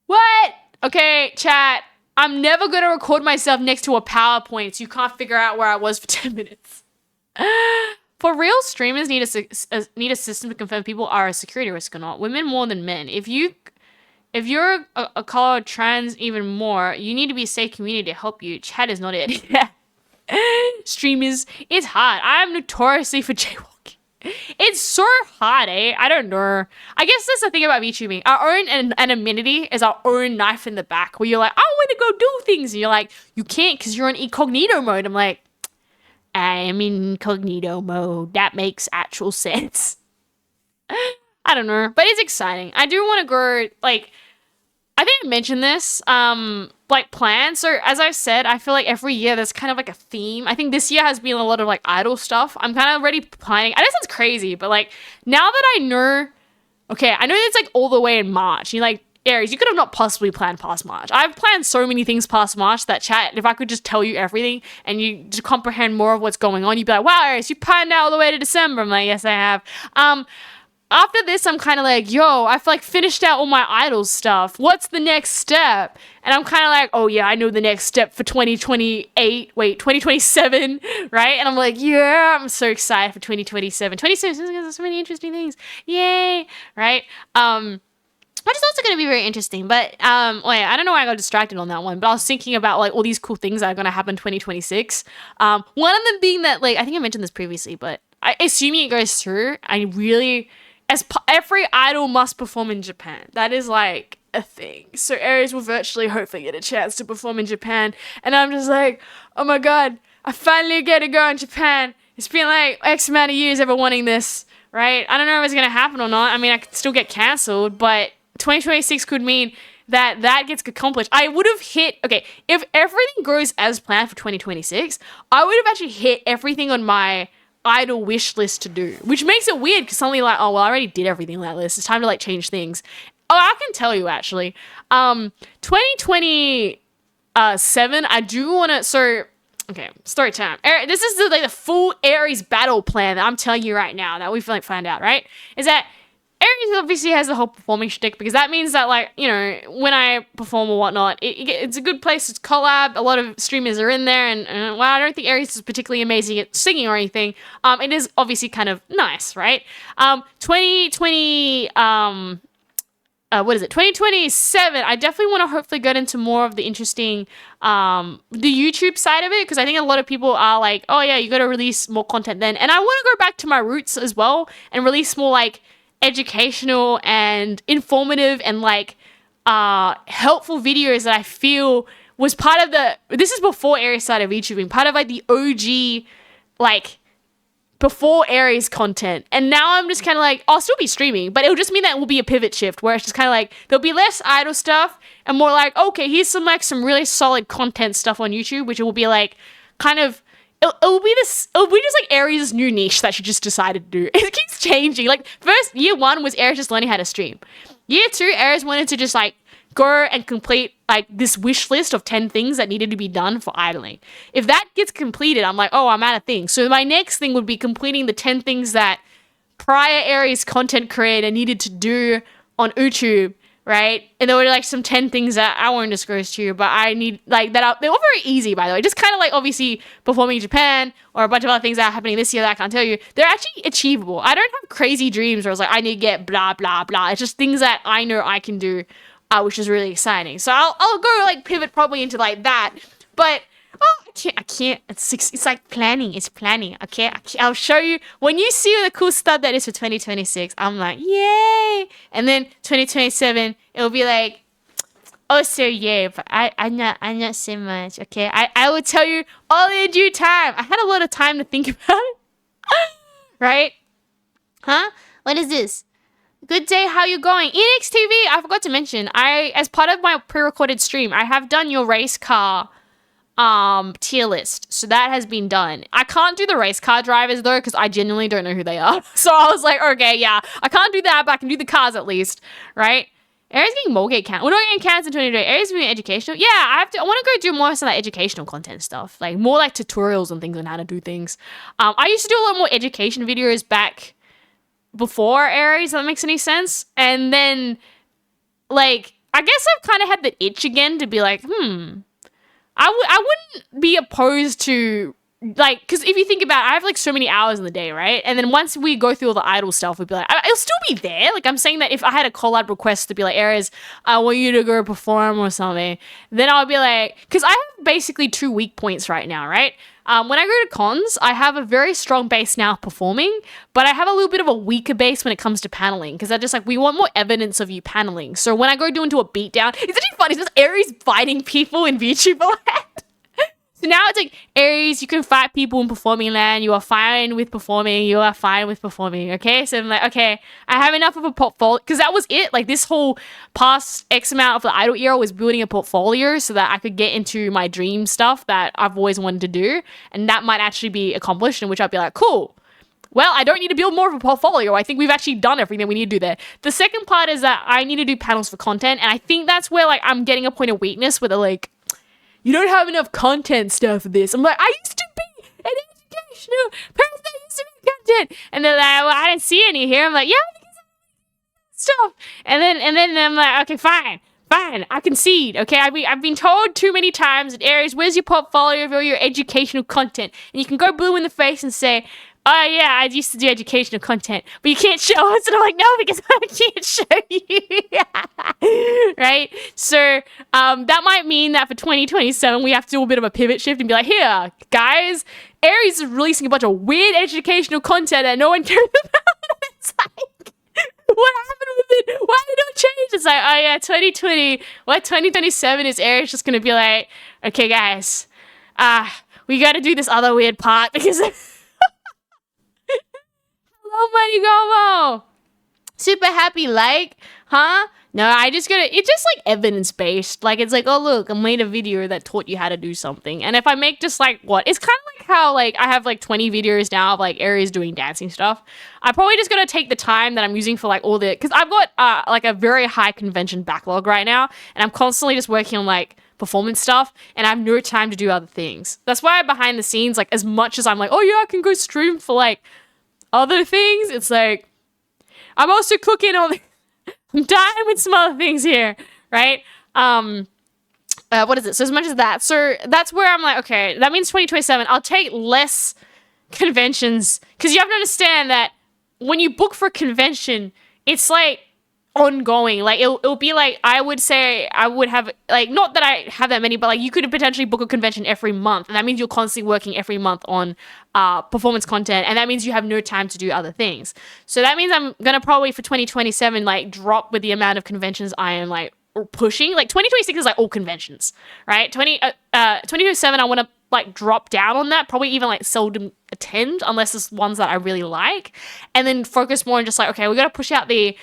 What? Okay, chat. I'm never going to record myself next to a PowerPoint so you can't figure out where I was for 10 minutes. For real, streamers need a system to confirm people are a security risk or not. Women more than men. If you're a color trans even more, you need to be a safe community to help you. Chat is not it. Streamers, it's hard. I'm notoriously for jaywalking. It's so hard, eh? I don't know. I guess that's the thing about VTubing. Our own anonymity is our own knife in the back where you're like, I want to go do things. And you're like, you can't because you're on incognito mode. I'm like, I am in incognito mode. That makes actual sense. I don't know, but it's exciting. I do want to grow, like, I think I mentioned this, like plans. So as I've said, I feel like every year there's kind of like a theme. I think this year has been a lot of like idol stuff. I'm kind of already planning. I know it sounds crazy, but like now that I know, okay, I know it's like all the way in March. You're like, Aries, you could have not possibly planned past March. I've planned so many things past March that chat, if I could just tell you everything and you just comprehend more of what's going on, you'd be like, wow, Aries, you planned out all the way to December. I'm like, yes, I have. After this, I'm kind of like, yo, I've like finished out all my idol stuff. What's the next step? And I'm kind of like, oh yeah, I know the next step for 2027, right? And I'm like, yeah, I'm so excited for 2027. 2027 has so many interesting things. Yay, right? Which is also going to be very interesting. But wait, I don't know why I got distracted on that one. But I was thinking about like all these cool things that are going to happen in 2026. One of them being that, like, I think I mentioned this previously, but assuming it goes through, I really, every idol must perform in Japan. That is like a thing. So Aries will virtually hopefully get a chance to perform in Japan. And I'm just like, oh my god, I finally get to go in Japan. It's been like X amount of years ever wanting this, right? I don't know if it's going to happen or not. I mean, I could still get cancelled, but 2026 could mean that gets accomplished. I would have hit, okay, if everything goes as planned for 2026, I would have actually hit everything on my idol wish list to do, which makes it weird because suddenly like, oh, well, I already did everything on that list. It's time to like change things. Oh, I can tell you actually, 2027, I do want to, so, okay, story time. This is the full Aries battle plan that I'm telling you right now that we've like found out, right? Is that Aries obviously has the whole performing shtick because that means that, like, you know, when I perform or whatnot, it's a good place to collab. A lot of streamers are in there, and while I don't think Aries is particularly amazing at singing or anything, it is obviously kind of nice, right? 2027, I definitely want to hopefully get into more of the interesting, the YouTube side of it, because I think a lot of people are like, oh yeah, you got to release more content then. And I want to go back to my roots as well and release more, like, educational and informative and like helpful videos that I feel was part of this is before Aries started VTubing, part of like the OG, like before Aries content. And now I'm just kind of like, I'll still be streaming, but it'll just mean that it will be a pivot shift where it's just kind of like there'll be less idle stuff and more like, okay, here's some really solid content stuff on YouTube, which will be like kind of, it'll be just like Aries' new niche that she just decided to do. It keeps changing. Like, first, year one was Aries just learning how to stream. Year two, Aries wanted to just, like, go and complete, like, this wish list of 10 things that needed to be done for idling. If that gets completed, I'm like, oh, I'm out of things. So my next thing would be completing the 10 things that prior Aries content creator needed to do on YouTube, right? And there were like some 10 things that I won't disclose to you, but I need like that. They were very easy, by the way. Just kind of like obviously performing in Japan or a bunch of other things that are happening this year that I can't tell you. They're actually achievable. I don't have crazy dreams where I was like, I need to get blah, blah, blah. It's just things that I know I can do, which is really exciting. So I'll go like pivot probably into like that. But I can't. It's like planning. It's planning. Okay, I'll show you when you see the cool stuff that is for 2026. I'm like, yay! And then 2027, it'll be like, oh, so yay! But I'm not so much. Okay, I will tell you all in due time. I had a lot of time to think about it. Right? Huh? What is this? Good day, how you going? ENXTV, I forgot to mention, as part of my pre-recorded stream, I have done your race car tier list. So that has been done. I can't do the race car drivers though, because I genuinely don't know who they are. So I was like, okay, yeah, I can't do that, but I can do the cars at least, right? Aries getting Mulgate count. We're not getting counts in 2020. Aries being educational. Yeah, I want to go do more of some like educational content stuff, like more like tutorials and things on how to do things. I used to do a lot more education videos back before Aries, if that makes any sense. And then, like, I guess I've kind of had the itch again to be like, I wouldn't be opposed to, like, because if you think about it, I have, like, so many hours in the day, right? And then once we go through all the idle stuff, we'd be like, it'll still be there. Like, I'm saying that if I had a collab request to be like, Aries, I want you to go perform or something, then I'll be like, because I have basically 2 weak points right now, right? When I go to cons, I have a very strong base now performing, but I have a little bit of a weaker base when it comes to paneling, because they're just like, we want more evidence of you paneling. So when I go into a beatdown, it's actually funny, it's just Aries fighting people in VTuber land. So now it's like, Aries, you can fight people in performing land, you are fine with performing, okay? So I'm like, okay, I have enough of a portfolio, because that was it, like this whole past X amount of the idle era was building a portfolio so that I could get into my dream stuff that I've always wanted to do, and that might actually be accomplished, in which I'd be like, cool. Well, I don't need to build more of a portfolio. I think we've actually done everything we need to do there. The second part is that I need to do panels for content, and I think that's where, like, I'm getting a point of weakness where they're like, you don't have enough content stuff for this. I'm like, I used to be an educational person that used to be content. And they're like, well, I didn't see any here. I'm like, yeah, because stuff. And then I'm like, okay, fine, I concede. Okay, I've been told too many times that Aries, where's your portfolio of all your educational content? And you can go blue in the face and say, oh yeah, I used to do educational content, but you can't show us. And I'm like, no, because I can't show you. Right? So that might mean that for 2027, we have to do a bit of a pivot shift and be like, here, guys, Aries is releasing a bunch of weird educational content that no one cares about. It's like, what happened with it? Why did it change? It's like, oh yeah, 2020. What 2027 is Aries just going to be like, okay, guys, we got to do this other weird part because... Hello, Money Gomo! Super happy, like, huh? No, it's just like evidence based. Like, it's like, oh, look, I made a video that taught you how to do something. And if I make just like, it's kind of like how, like, I have like 20 videos now of like Aries doing dancing stuff. I'm probably just gonna take the time that I'm using for like all the, because I've got like a very high convention backlog right now. And I'm constantly just working on like performance stuff. And I have no time to do other things. That's why behind the scenes, like, as much as I'm like, oh yeah, I can go stream for like, other things, it's like, I'm also cooking on, I'm dying with some other things here, right? What is it? So as much as that. So that's where I'm like, okay, that means 2027, I'll take less conventions, because you have to understand that when you book for a convention, it's like ongoing. Like, it'll be like, I would say I would have, like, not that I have that many, but like, you could potentially book a convention every month, and that means you're constantly working every month on performance content, and that means you have no time to do other things. So that means I'm gonna probably for 2027 like drop with the amount of conventions I am like pushing. Like 2026 is like all conventions, right? 2027 I want to like drop down on that, probably even like seldom attend unless it's ones that I really like, and then focus more on just like, okay, we got to push out the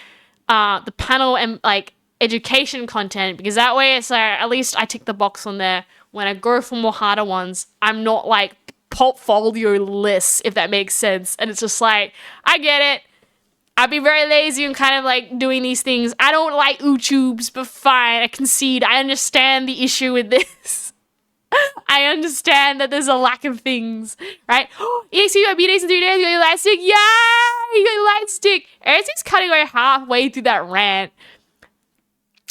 panel and like education content, because that way it's like, at least I tick the box on there. When I go for more harder ones, I'm not like portfolio lists, if that makes sense. And it's just like, I get it. I'd be very lazy and kind of like doing these things. I don't like YouTubes, but fine, I concede. I understand the issue with this. I understand that there's a lack of things, right? EXP, you got B-Days in 3 days, you got your light stick. Yeah! You got your light stick. Everything's cutting away halfway through that rant.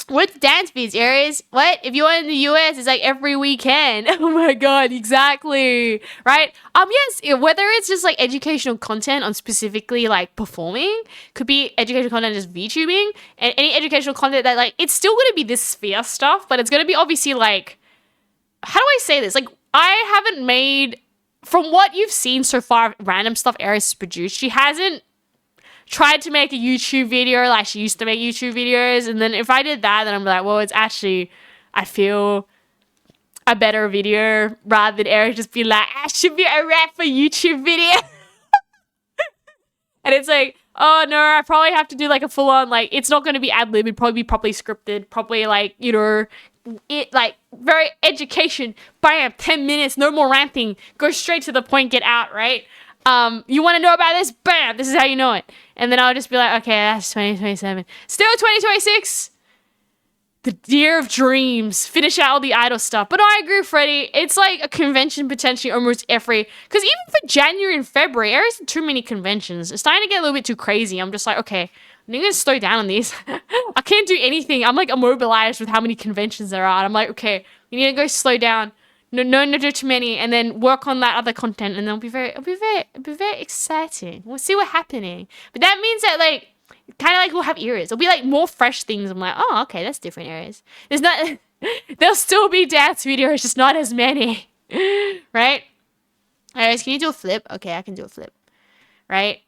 What's dance beats, Aries? What? If you're in the US, it's like every weekend. Oh my god, exactly. Right? Yes, whether it's just like educational content on specifically like performing, could be educational content just VTubing, and any educational content that like, it's still gonna be this sphere stuff, but it's gonna be obviously like, how do I say this? Like, I haven't made, from what you've seen so far, random stuff Aries has produced, she hasn't tried to make a YouTube video like she used to make YouTube videos. And then if I did that, then I'm like, well, it's actually, I feel a better video rather than Aries just be like, I should be a rap for YouTube video. And it's like, Oh no, I probably have to do like a full on, like, it's not going to be ad lib, it'd probably be properly scripted, probably like, you know, it like very education, bam, 10 minutes, no more ranting, go straight to the point, get out, right? You want to know about this? Bam, this is how you know it. And then I'll just be like, okay, that's 2027. Still 2026. The year of dreams. Finish out all the idol stuff. But no, I agree with Freddie. It's like a convention potentially almost every... Because even for January and February, there isn't too many conventions. It's starting to get a little bit too crazy. I'm just like, okay, I'm going to slow down on these. I can't do anything. I'm like immobilized with how many conventions there are. I'm like, okay, you need to go slow down. No, too many, and then work on that other content, and then it'll be very exciting. We'll see what's happening. But that means that, like, kind of like we'll have eras. It'll be like more fresh things. I'm like, oh, okay, that's different areas. There's not, there'll still be dance videos, just not as many, right? Anyways, can you do a flip? Okay, I can do a flip, right?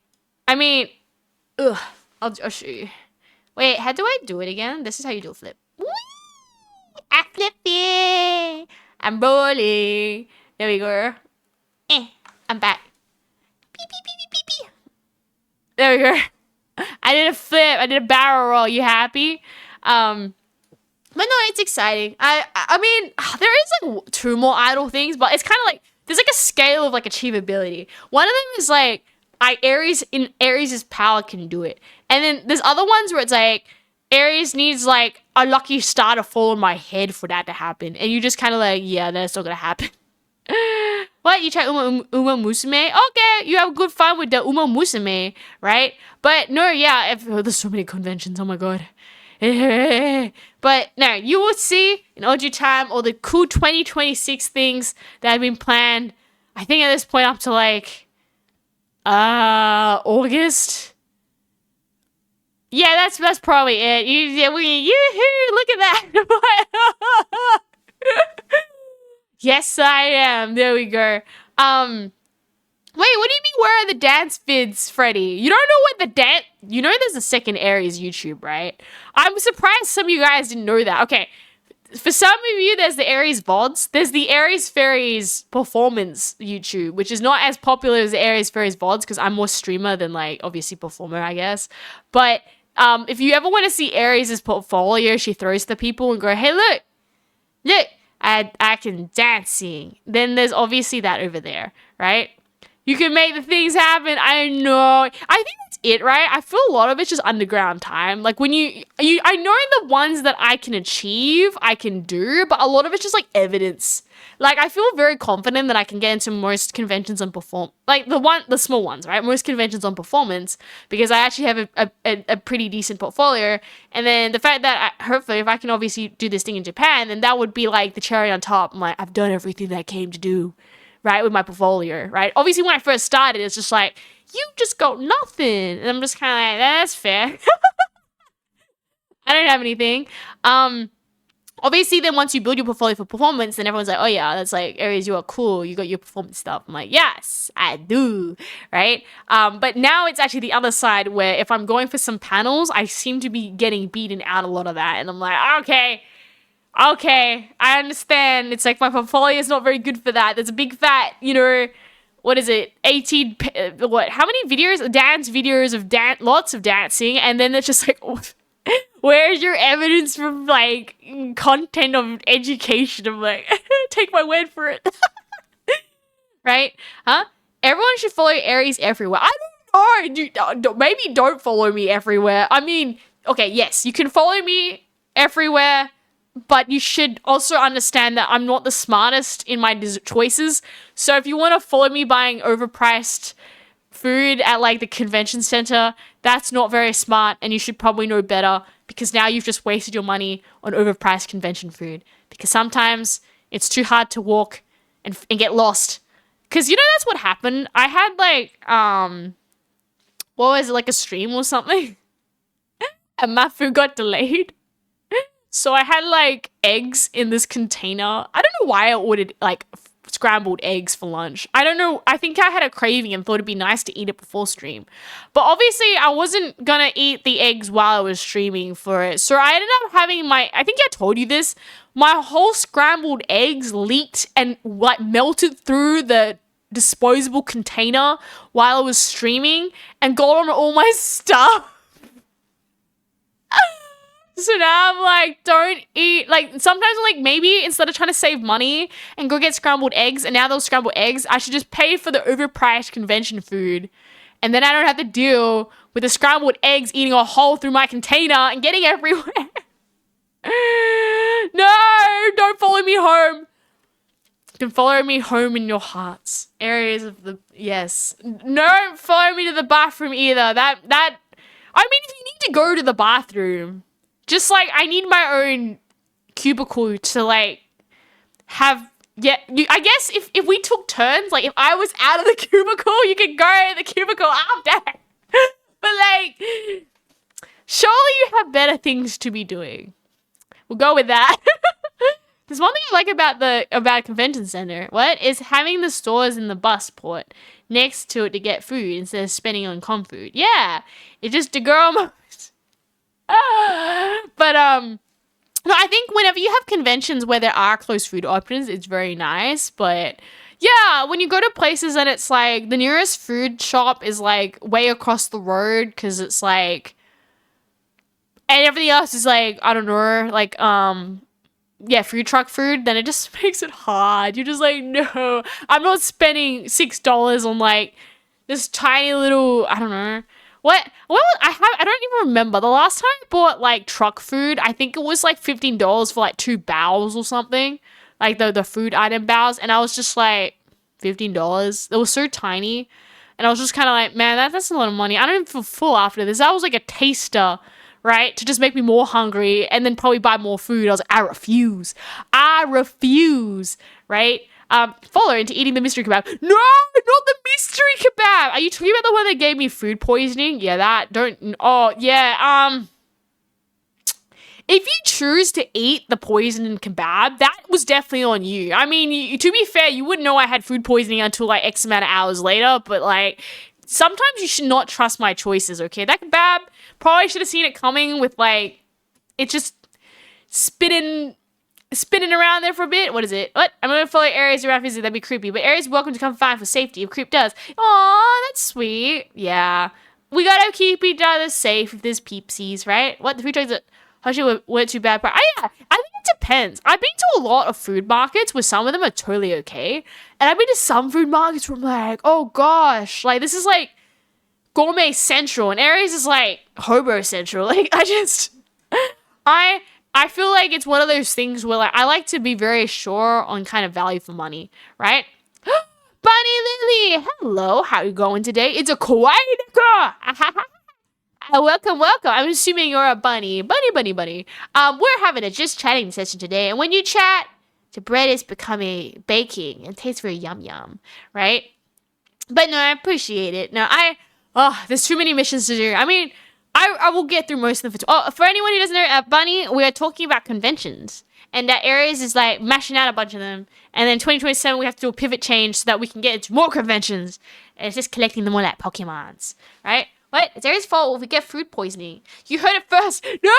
I mean, I'll show you. Wait, how do I do it again? This is how you do a flip. Whee! I flip it. I'm rolling. There we go. I'm back. Beep, beep, beep, beep, beep, beep. There we go. I did a flip. I did a barrel roll. You happy? But no, it's exciting. I mean, there is like 2 more idol things, but it's kind of like there's like a scale of like achievability. One of them is like Aries in Aries' power can do it, and then there's other ones where it's like Aries needs like a lucky star to fall on my head for that to happen, and you just kind of like, yeah, that's not gonna happen. What, you try Uma Musume? Okay, you have good fun with the Uma Musume, right? But no, yeah, there's so many conventions. Oh my god. But no, you will see in all due time all the cool 2026 things that have been planned. I think at this point up to like August. Yeah, that's probably it. Look at that. Yes, I am. There we go. Wait, what do you mean where are the dance vids, Freddie? You don't know what the dance... You know there's a second Aries YouTube, right? I'm surprised some of you guys didn't know that. Okay, for some of you, there's the Aries VODs. There's the Aries Fairies Performance YouTube, which is not as popular as the Aries Fairies VODs because I'm more streamer than, like, obviously performer, I guess. But if you ever want to see Aries' portfolio, she throws to people and go, hey, look, I can dancing. Then there's obviously that over there, right? You can make the things happen. I know. I think that's it, right? I feel a lot of it's just underground time. Like when I know the ones that I can achieve, I can do, but a lot of it's just like evidence. Like I feel very confident that I can get into most conventions on the small ones, right? Most conventions on performance because I actually have a pretty decent portfolio. And then the fact that hopefully if I can obviously do this thing in Japan, then that would be like the cherry on top. I'm like, I've done everything that I came to do. Right, with my portfolio, right? Obviously, when I first started, it's just like, you just got nothing. And I'm just kind of like, that's fair. I don't have anything. Obviously, then once you build your portfolio for performance, then everyone's like, oh yeah, that's like, Aries, you are cool. You got your performance stuff. I'm like, yes, I do, right? But now it's actually the other side where if I'm going for some panels, I seem to be getting beaten out a lot of that. And I'm like, okay, I understand. It's like my portfolio is not very good for that. There's a big fat, what is it? 18, how many videos? Dance videos of lots of dancing. And then it's just like, where's your evidence from like content of education? I'm like, take my word for it. Right? Huh? Everyone should follow Aries everywhere. I don't know. Maybe don't follow me everywhere. I mean, okay, yes, you can follow me everywhere. But you should also understand that I'm not the smartest in my choices. So if you want to follow me buying overpriced food at like the convention center, that's not very smart and you should probably know better because now you've just wasted your money on overpriced convention food. Because sometimes it's too hard to walk and get lost. Because that's what happened. I had like, what was it, like a stream or something? And my food got delayed. So I had like eggs in this container. I don't know why I ordered like scrambled eggs for lunch. I don't know. I think I had a craving and thought it'd be nice to eat it before stream. But obviously I wasn't gonna eat the eggs while I was streaming for it. So I ended up having I think I told you this, my whole scrambled eggs leaked and like melted through the disposable container while I was streaming and got on all my stuff. So now I'm like, don't eat. Like, sometimes I'm like, maybe instead of trying to save money and go get scrambled eggs, and now those scrambled eggs, I should just pay for the overpriced convention food. And then I don't have to deal with the scrambled eggs eating a hole through my container and getting everywhere. No, don't follow me home. You can follow me home in your hearts. Areas of the, yes. Don't follow me to the bathroom either. I mean, if you need to go to the bathroom, just like, I need my own cubicle to like have, I guess if we took turns, like if I was out of the cubicle, you could go in the cubicle after. But like, surely you have better things to be doing. We'll go with that. There's one thing I like about convention center. What is having the stores in the bus port next to it to get food instead of spending on com food. Yeah, it's just a girl moment. But no, I think whenever you have conventions where there are close food options, it's very nice. But yeah, when you go to places and it's like the nearest food shop is like way across the road because it's like, and everything else is like, I don't know, like yeah, food truck food, then it just makes it hard. You're just like, no, I'm not spending $6 on like this tiny little, I don't know. What? Well, I don't even remember. The last time I bought like truck food, I think it was like $15 for like 2 bows or something. Like the food item bows. And I was just like, $15? It was so tiny. And I was just kind of like, man, that's a lot of money. I don't even feel full after this. That was like a taster, right? To just make me more hungry and then probably buy more food. I was like, I refuse, right? Follow into eating the mystery kebab. No, not the mystery kebab. Are you talking about the one that gave me food poisoning? Yeah, that. Don't. Oh, yeah. If you choose to eat the poisoned kebab, that was definitely on you. I mean, to be fair, you wouldn't know I had food poisoning until like X amount of hours later. But like, sometimes you should not trust my choices. Okay, that kebab probably should have seen it coming with like, it just spinning around there for a bit. What is it? What? I'm gonna follow Aries around physically. That'd be creepy. But Aries is welcome to come find for safety if creep does. Aw, that's sweet. Yeah. We gotta keep each other safe if there's peepsies, right? What? The food trucks actually weren't too bad. But yeah, I think it depends. I've been to a lot of food markets where some of them are totally okay. And I've been to some food markets where I'm like, oh gosh, like this is like gourmet central. And Aries is like hobo central. Like I feel like it's one of those things where like I like to be very sure on kind of value for money, right? Bunny Lily, hello, how you going today? It's a kawaii girl. Welcome. I'm assuming you're a bunny. Bunny. We're having a just chatting session today, and when you chat, the bread is becoming baking and tastes very yum, right? But no, I appreciate it. No, there's too many missions to do. I mean, I will get through most of them. For anyone who doesn't know, Bunny, we are talking about conventions. And that Aries is like mashing out a bunch of them. And then 2027, we have to do a pivot change so that we can get into more conventions. And it's just collecting them all like Pokemons. Right? What? It's Aries' fault if we get food poisoning. You heard it first. No!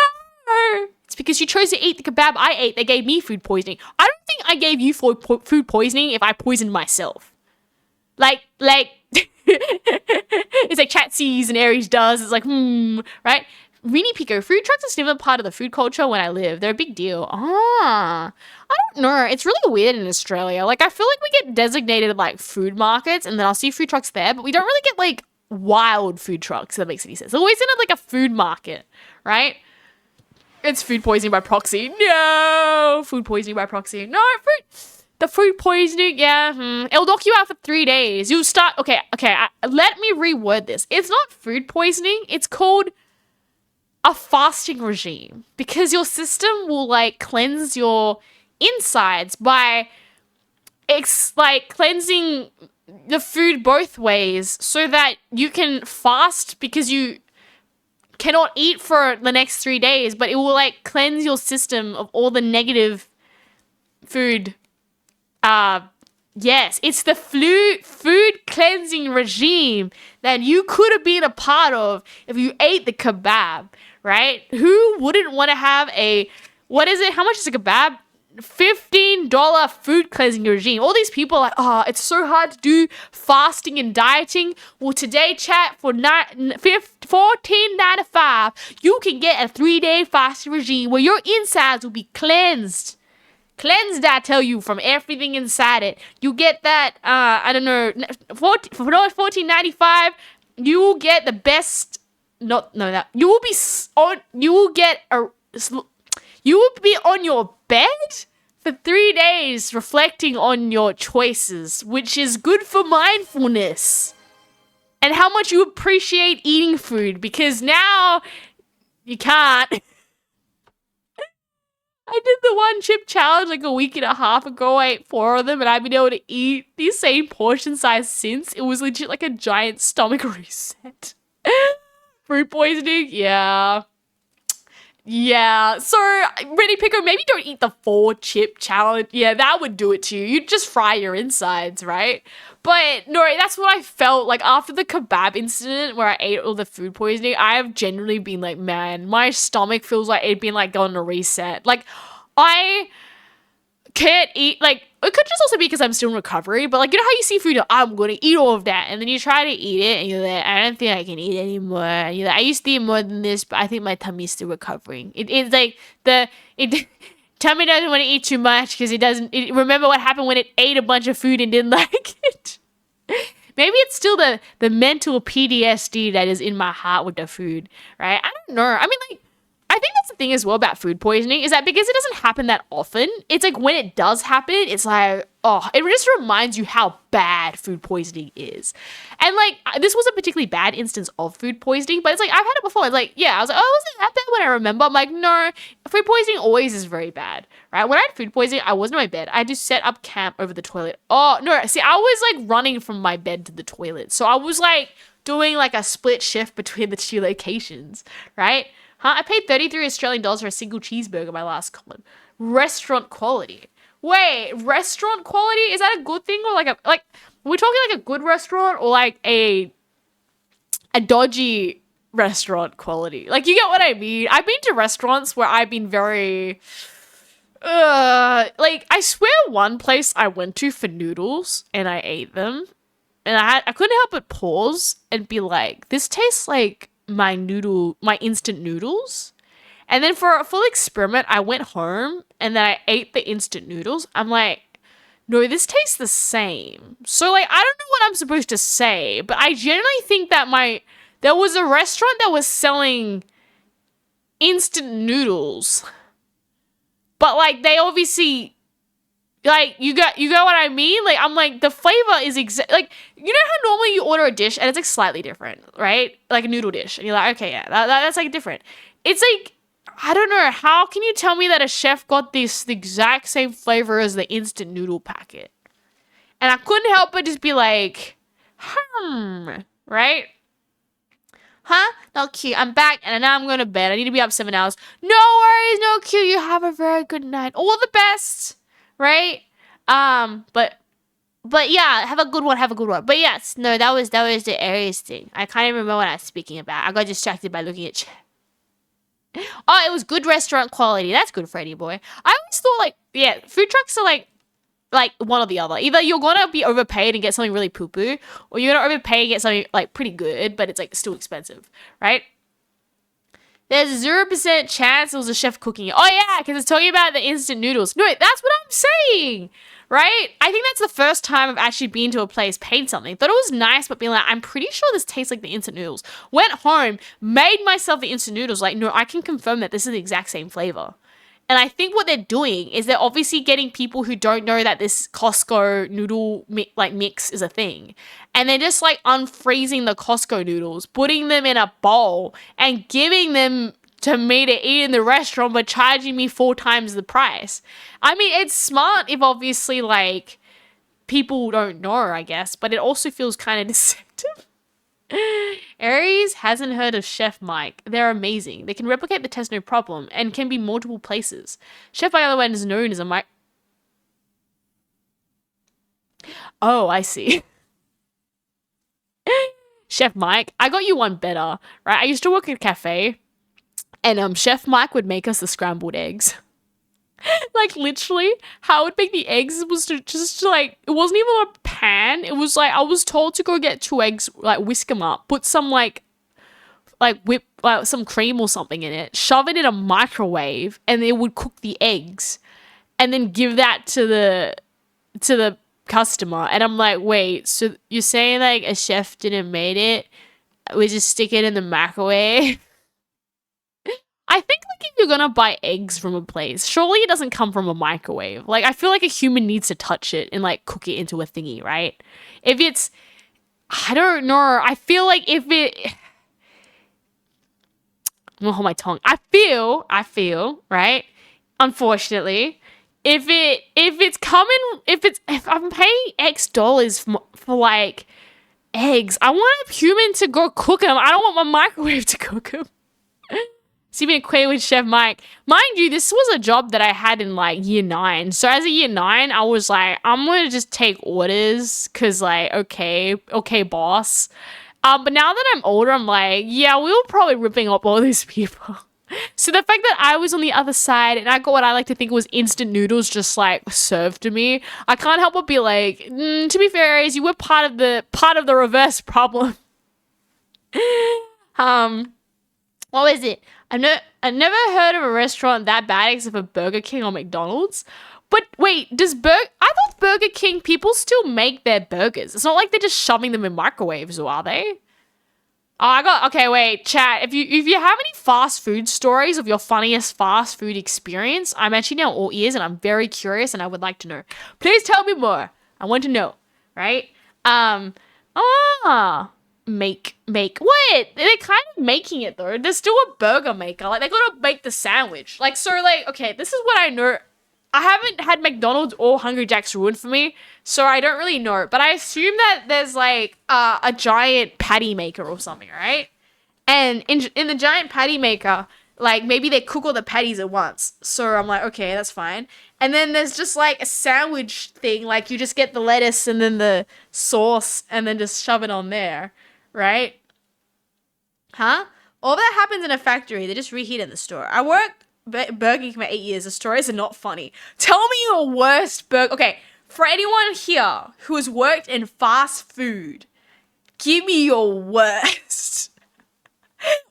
It's because you chose to eat the kebab I ate that gave me food poisoning. I don't think I gave you food poisoning if I poisoned myself. Like... it's like chat sees and Aries does. It's like, right? Rini Pico, food trucks are still a part of the food culture when I live. They're a big deal. I don't know. It's really weird in Australia. Like, I feel like we get designated, like, food markets, and then I'll see food trucks there, but we don't really get, like, wild food trucks, if that makes any sense. It's always in, like, a food market, right? It's food poisoning by proxy. No! Food poisoning by proxy. No, the food poisoning, yeah. It'll knock you out for 3 days. You'll start... Okay, let me reword this. It's not food poisoning. It's called a fasting regime. Because your system will, like, cleanse your insides by... cleansing the food both ways so that you can fast because you cannot eat for the next 3 days, but it will, like, cleanse your system of all the negative food... Yes, it's the food cleansing regime that you could have been a part of if you ate the kebab, right? Who wouldn't want to have what is it? How much is a kebab? $15 food cleansing regime. All these people are like, oh, it's so hard to do fasting and dieting. Well, today, chat, for $14.95, you can get a 3-day fasting regime where your insides will be cleansed. Cleansed, I tell you, from everything inside it. You get that, I don't know, for $14.95, you will get the best, that you will be on, you will get a, you will be on your bed for 3 days reflecting on your choices, which is good for mindfulness and how much you appreciate eating food, because now you can't. I did the one chip challenge like a week and a half ago. I ate 4 of them and I've been able to eat the same portion size since. It was legit like a giant stomach reset. Food poisoning? Yeah. Yeah. So, Ready Picker, maybe don't eat the 4 chip challenge. Yeah, that would do it to you. You'd just fry your insides, right? But no, that's what I felt like after the kebab incident where I ate all the food poisoning. I have generally been like, man, my stomach feels like it'd been like going to reset. Like, I can't eat, like, it could just also be because I'm still in recovery, but like, you know how you see food, I'm gonna eat all of that, and then you try to eat it, and you're like, I don't think I can eat anymore, and you're like, I used to eat more than this, but I think my tummy's still recovering. It's like, tummy doesn't want to eat too much, because remember what happened when it ate a bunch of food and didn't like it? Maybe it's still the mental PTSD that is in my heart with the food, right? I don't know. I mean, like, I think that's the thing as well about food poisoning, is that because it doesn't happen that often, it's like when it does happen, it's like, oh, it just reminds you how bad food poisoning is. And like, this was a particularly bad instance of food poisoning, but it's like, I've had it before. It's like, yeah, I was like, oh, wasn't that bad when I remember? I'm like, no, food poisoning always is very bad, right? When I had food poisoning, I wasn't in my bed. I just set up camp over the toilet. Oh, no, see, I was like running from my bed to the toilet. So I was like doing like a split shift between the 2 locations, right? I paid 33 Australian dollars for a single cheeseburger my last con. Restaurant quality. Wait, restaurant quality? Is that a good thing? Or like we're talking like a good restaurant or like a dodgy restaurant quality? Like, you get what I mean? I've been to restaurants where I've been very, like, I swear one place I went to for noodles and I ate them and I couldn't help but pause and be like, this tastes like my instant noodles. And then for a full experiment, I went home and then I ate the instant noodles. I'm like, no, this tastes the same. So like, I don't know what I'm supposed to say, but I generally think that there was a restaurant that was selling instant noodles, but like, they obviously, like, you got what I mean? Like, I'm like, the flavor is like, you know how normally you order a dish and it's like slightly different, right? Like a noodle dish. And you're like, okay, yeah, that's like different. It's like, I don't know, how can you tell me that a chef got the exact same flavor as the instant noodle packet? And I couldn't help but just be like, right? Huh? No, Q, I'm back and now I'm going to bed. I need to be up 7 hours. No worries, no, Q, you have a very good night. All the best. Right? But yeah, have a good one. But yes, no, that was the Aries thing. I can't even remember what I was speaking about. I got distracted by looking at chat. Oh, it was good restaurant quality. That's good, Freddy boy. I always thought, like, yeah, food trucks are like one or the other. Either you're gonna be overpaid and get something really poo-poo, or you're gonna overpay and get something like pretty good, but it's like still expensive, right? There's a 0% chance it was a chef cooking it. Oh, yeah, because it's talking about the instant noodles. No, that's what I'm saying, right? I think that's the first time I've actually been to a place, paid something. Thought it was nice, but being like, I'm pretty sure this tastes like the instant noodles. Went home, made myself the instant noodles. Like, no, I can confirm that this is the exact same flavor. And I think what they're doing is they're obviously getting people who don't know that this Costco noodle mix is a thing. And they're just like unfreezing the Costco noodles, putting them in a bowl and giving them to me to eat in the restaurant, but charging me 4 times the price. I mean, it's smart if obviously like people don't know, I guess, but it also feels kind of deceptive. Aries hasn't heard of Chef Mike. They're amazing. They can replicate the test no problem and can be multiple places. Chef by other way is known as a Mike. Oh, I see. Chef Mike, I got you one better, right? I used to work at a cafe and Chef Mike would make us the scrambled eggs. Like literally, how I would make the eggs was to just like it wasn't even a pan. It was like I was told to go get two eggs, like whisk them up, put some like whip like some cream or something in it, shove it in a microwave, and it would cook the eggs, and then give that to the customer. And I'm like, wait, so you're saying like a chef didn't made it? We just stick it in the microwave. I think like if you're gonna buy eggs from a place, surely it doesn't come from a microwave. Like I feel like a human needs to touch it and like cook it into a thingy, right? If it's, I don't know. I feel like if it, I'm gonna hold my tongue. I feel right. Unfortunately, if I'm paying X dollars for like eggs, I want a human to go cook them. I don't want my microwave to cook them. See me acquainted with Chef Mike. Mind you, this was a job that I had in like year 9. So as a year 9, I was like, I'm gonna just take orders because like, okay, boss. But now that I'm older, I'm like, yeah, we were probably ripping up all these people. So the fact that I was on the other side and I got what I like to think was instant noodles just like served to me, I can't help but be like, to be fair, Aries, you were part of the reverse problem. What was it? I never heard of a restaurant that bad except for Burger King or McDonald's. But wait, I thought Burger King people still make their burgers. It's not like they're just shoving them in microwaves, or are they? Okay, wait, chat. If you have any fast food stories of your funniest fast food experience, I'm actually now all ears and I'm very curious and I would like to know. Please tell me more. I want to know, right? Um, make what? They're kind of making it though. There's still a burger maker. Like they gotta make the sandwich. Like so like okay, this is what I know. I haven't had McDonald's or Hungry Jack's ruined for me, so I don't really know. But I assume that there's like a giant patty maker or something, right? And in the giant patty maker, like maybe they cook all the patties at once. So I'm like, okay, that's fine. And then there's just like a sandwich thing, like you just get the lettuce and then the sauce and then just shove it on there, right? Huh? All that happens in a factory. They just reheat in the store. I worked Burger King for 8 years. The stories are not funny. Tell me your worst burger. Okay, for anyone here who has worked in fast food, give me your worst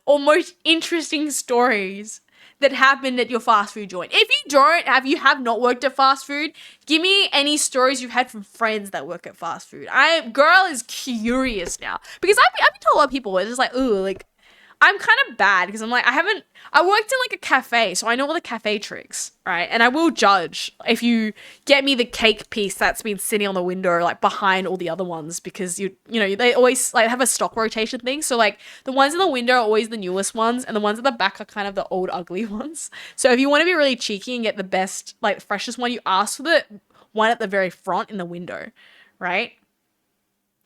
or most interesting stories that happened at your fast food joint. If you have not worked at fast food, give me any stories you've had from friends that work at fast food. Girl is curious now because I've been told a lot of people it's just like ooh like I'm kind of bad because I'm like I worked in like a cafe, so I know all the cafe tricks, right? And I will judge if you get me the cake piece that's been sitting on the window like behind all the other ones because you know they always like have a stock rotation thing. So like the ones in the window are always the newest ones and the ones at the back are kind of the old ugly ones. So if you want to be really cheeky and get the best like the freshest one, you ask for the one at the very front in the window, right?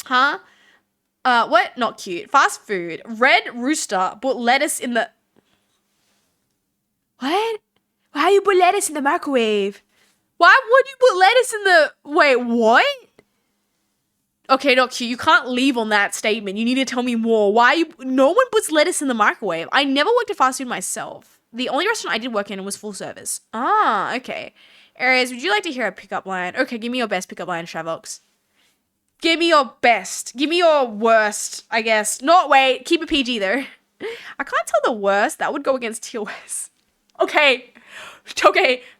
Huh? What? Not cute. Fast food. Red Rooster put lettuce in the... What? How you put lettuce in the microwave? Why would you put lettuce in the... Wait, what? Okay, not cute. You can't leave on that statement. You need to tell me more. No one puts lettuce in the microwave. I never worked at fast food myself. The only restaurant I did work in was full service. Ah, okay. Aries, would you like to hear a pickup line? Okay, give me your best pickup line, Shavox. Give me your best. Give me your worst, I guess. Wait. Keep it PG, though. I can't tell the worst. That would go against TOS. Okay.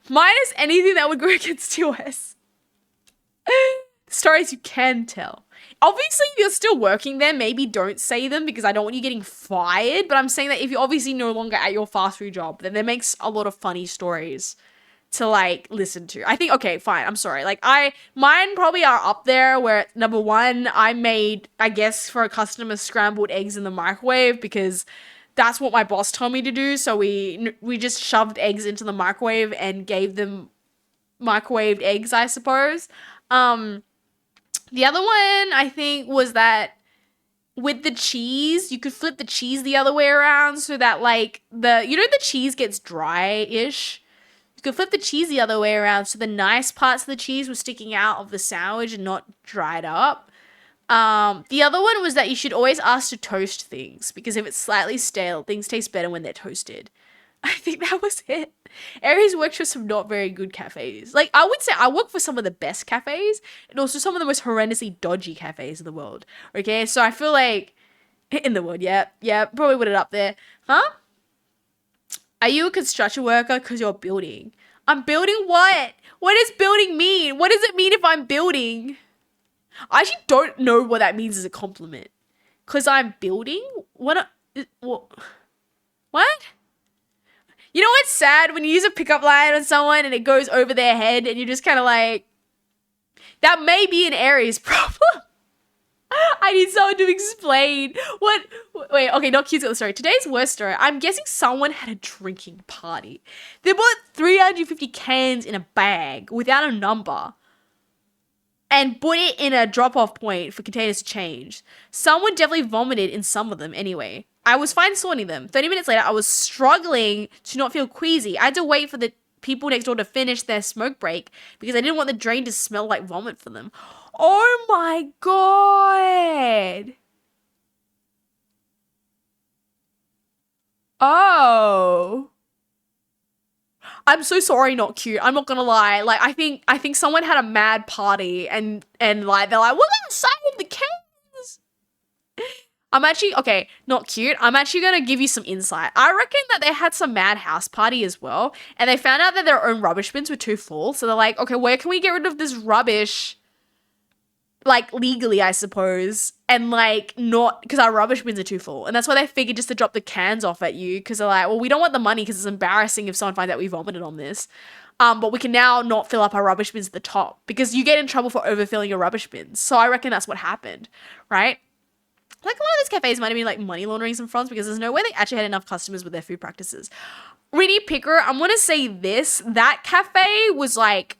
Minus anything that would go against TOS. Stories you can tell. Obviously, if you're still working there, maybe don't say them because I don't want you getting fired. But I'm saying that if you're obviously no longer at your fast food job, then that makes a lot of funny stories to like listen to. I think okay, fine. I'm sorry. Like mine probably are up there where number 1, I made, I guess, for a customer scrambled eggs in the microwave because that's what my boss told me to do. So we just shoved eggs into the microwave and gave them microwaved eggs, I suppose. The other one I think was that with the cheese, you could flip the cheese the other way around so that like the cheese gets dry-ish. You could flip the cheese the other way around so the nice parts of the cheese were sticking out of the sandwich and not dried up. The other one was that you should always ask to toast things because if it's slightly stale, things taste better when they're toasted. I think that was it. Aries works for some not very good cafes. Like, I would say I work for some of the best cafes and also some of the most horrendously dodgy cafes in the world. Okay, so I feel like in the world, yeah, probably put it up there. Huh? Are you a construction worker because you're building? I'm building what? What does building mean? What does it mean if I'm building? I actually don't know what that means as a compliment. Because I'm building? What? What? You know what's sad? When you use a pickup line on someone and it goes over their head and you're just kind of like, that may be an Aries problem. I need someone to explain what. Wait, okay, not cute. Sorry. Today's worst story. I'm guessing someone had a drinking party. They bought 350 cans in a bag without a number and put it in a drop-off point for containers to change. Someone definitely vomited in some of them anyway. I was fine sorting them. 30 minutes later, I was struggling to not feel queasy. I had to wait for the people next door to finish their smoke break because I didn't want the drain to smell like vomit for them. Oh my god. Oh. I'm so sorry, not cute. I'm not gonna lie. Like, I think someone had a mad party and like they're like, we're gonna save the cans. I'm actually okay, not cute. I'm actually gonna give you some insight. I reckon that they had some mad house party as well, and they found out that their own rubbish bins were too full. So they're like, okay, where can we get rid of this rubbish? Like legally, I suppose, and like not because our rubbish bins are too full, and that's why they figured just to drop the cans off at you because they're like, well, we don't want the money because it's embarrassing if someone finds out we vomited on this. But we can now not fill up our rubbish bins at the top because you get in trouble for overfilling your rubbish bins. So I reckon that's what happened, right? Like a lot of these cafes might have been like money laundering some fronts because there's no way they actually had enough customers with their food practices. Really, Picker, I'm gonna say this: that cafe was like.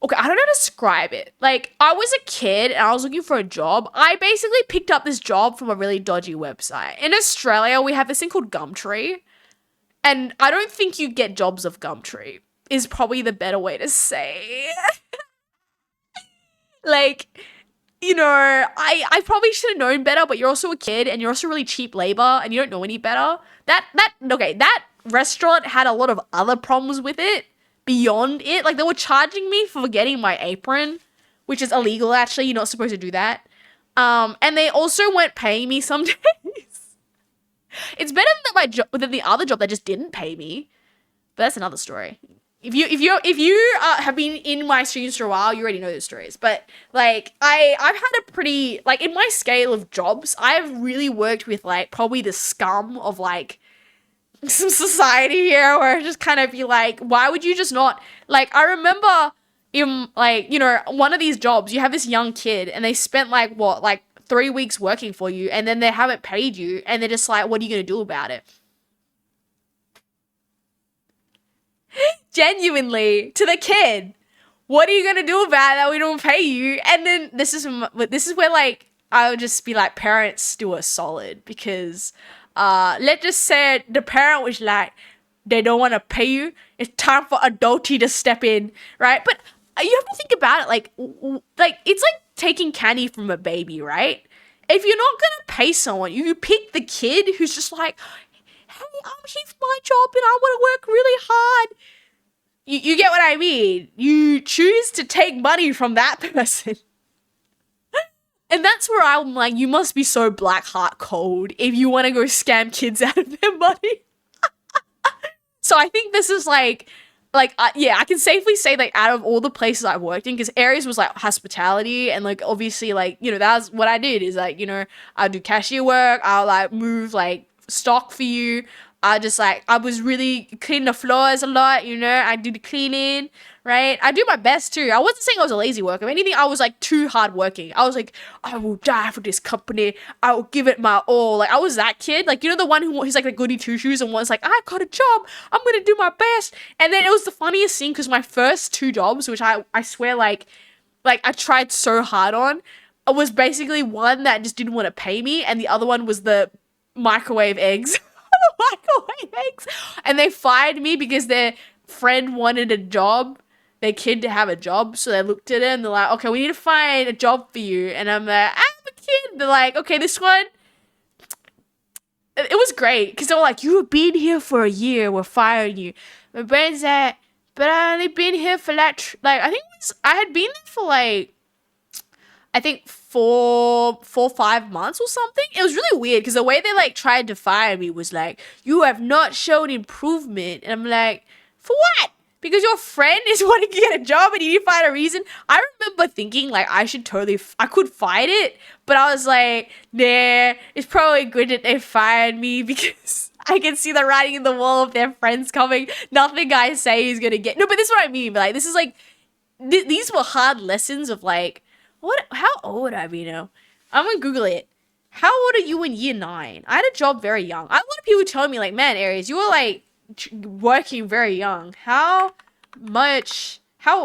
Okay, I don't know how to describe it. Like, I was a kid and I was looking for a job. I basically picked up this job from a really dodgy website. In Australia, we have this thing called Gumtree. And I don't think you get jobs of Gumtree, is probably the better way to say. Like, you know, I probably should have known better, but you're also a kid and you're also really cheap labor and you don't know any better. That restaurant had a lot of other problems with it. Beyond it, like they were charging me for getting my apron, which is illegal actually, you're not supposed to do that. And they also weren't paying me some days. It's better than my job than the other job that just didn't pay me. But that's another story. If you have been in my streams for a while, you already know those stories. But like I've had a pretty like in my scale of jobs, I've really worked with like probably the scum of like some society here where I just kind of be like, why would you just not like I remember in like, you know, one of these jobs, you have this young kid and they spent like 3 weeks working for you and then they haven't paid you and they're just like, what are you gonna do about it? Genuinely to the kid, what are you gonna do about it that we don't pay you? And then this is where like I would just be like, parents do a solid because let's just say the parent was like, they don't want to pay you. It's time for adulty to step in, right? But you have to think about it, like it's like taking candy from a baby, right? If you're not gonna pay someone, you pick the kid who's just like, hey, here's my job and I want to work really hard. You get what I mean? You choose to take money from that person. And that's where I'm like, you must be so black heart cold if you want to go scam kids out of their money. So I think this is yeah, I can safely say that out of all the places I've worked in, because Aries was like hospitality and like obviously like, you know, that's what I did is like, you know, I'll do cashier work, I'll like move like stock for you. I was really cleaning the floors a lot, you know, I do the cleaning, right? I do my best too. I wasn't saying I was a lazy worker. If anything, I was like too hardworking. I was like, I will die for this company. I will give it my all. Like I was that kid, like, you know, the one who's like the goody two shoes and was like, I got a job. I'm going to do my best. And then it was the funniest thing because my first two jobs, which I swear like I tried so hard on, was basically one that just didn't want to pay me. And the other one was the microwave eggs. Microwave eggs. And they fired me because their friend wanted a job, their kid to have a job. So they looked at it and they're like, okay, we need to find a job for you. And I'm like, I'm a kid. They're like, okay, this one, it was great because they were like, "You have been here for a year. We're firing you." My brain said, "But I only been here for like I think I had been there for like I think 5 months or something." It was really weird because the way they like tried to fire me was like, "You have not shown improvement," and I'm like, "For what?" Because your friend is wanting to get a job and you need to find a reason. I remember thinking like I should totally, I could fight it, but I was like, nah, it's probably good that they fired me because I can see the writing in the wall of their friends coming. Nothing I say is gonna get. No, but this is what I mean. But like, this is like, these were hard lessons of like, what? How old would I be now? I'm gonna Google it. How old are you in year 9? I had a job very young. I had a lot of people telling me like, man, Aries, you were like working very young. How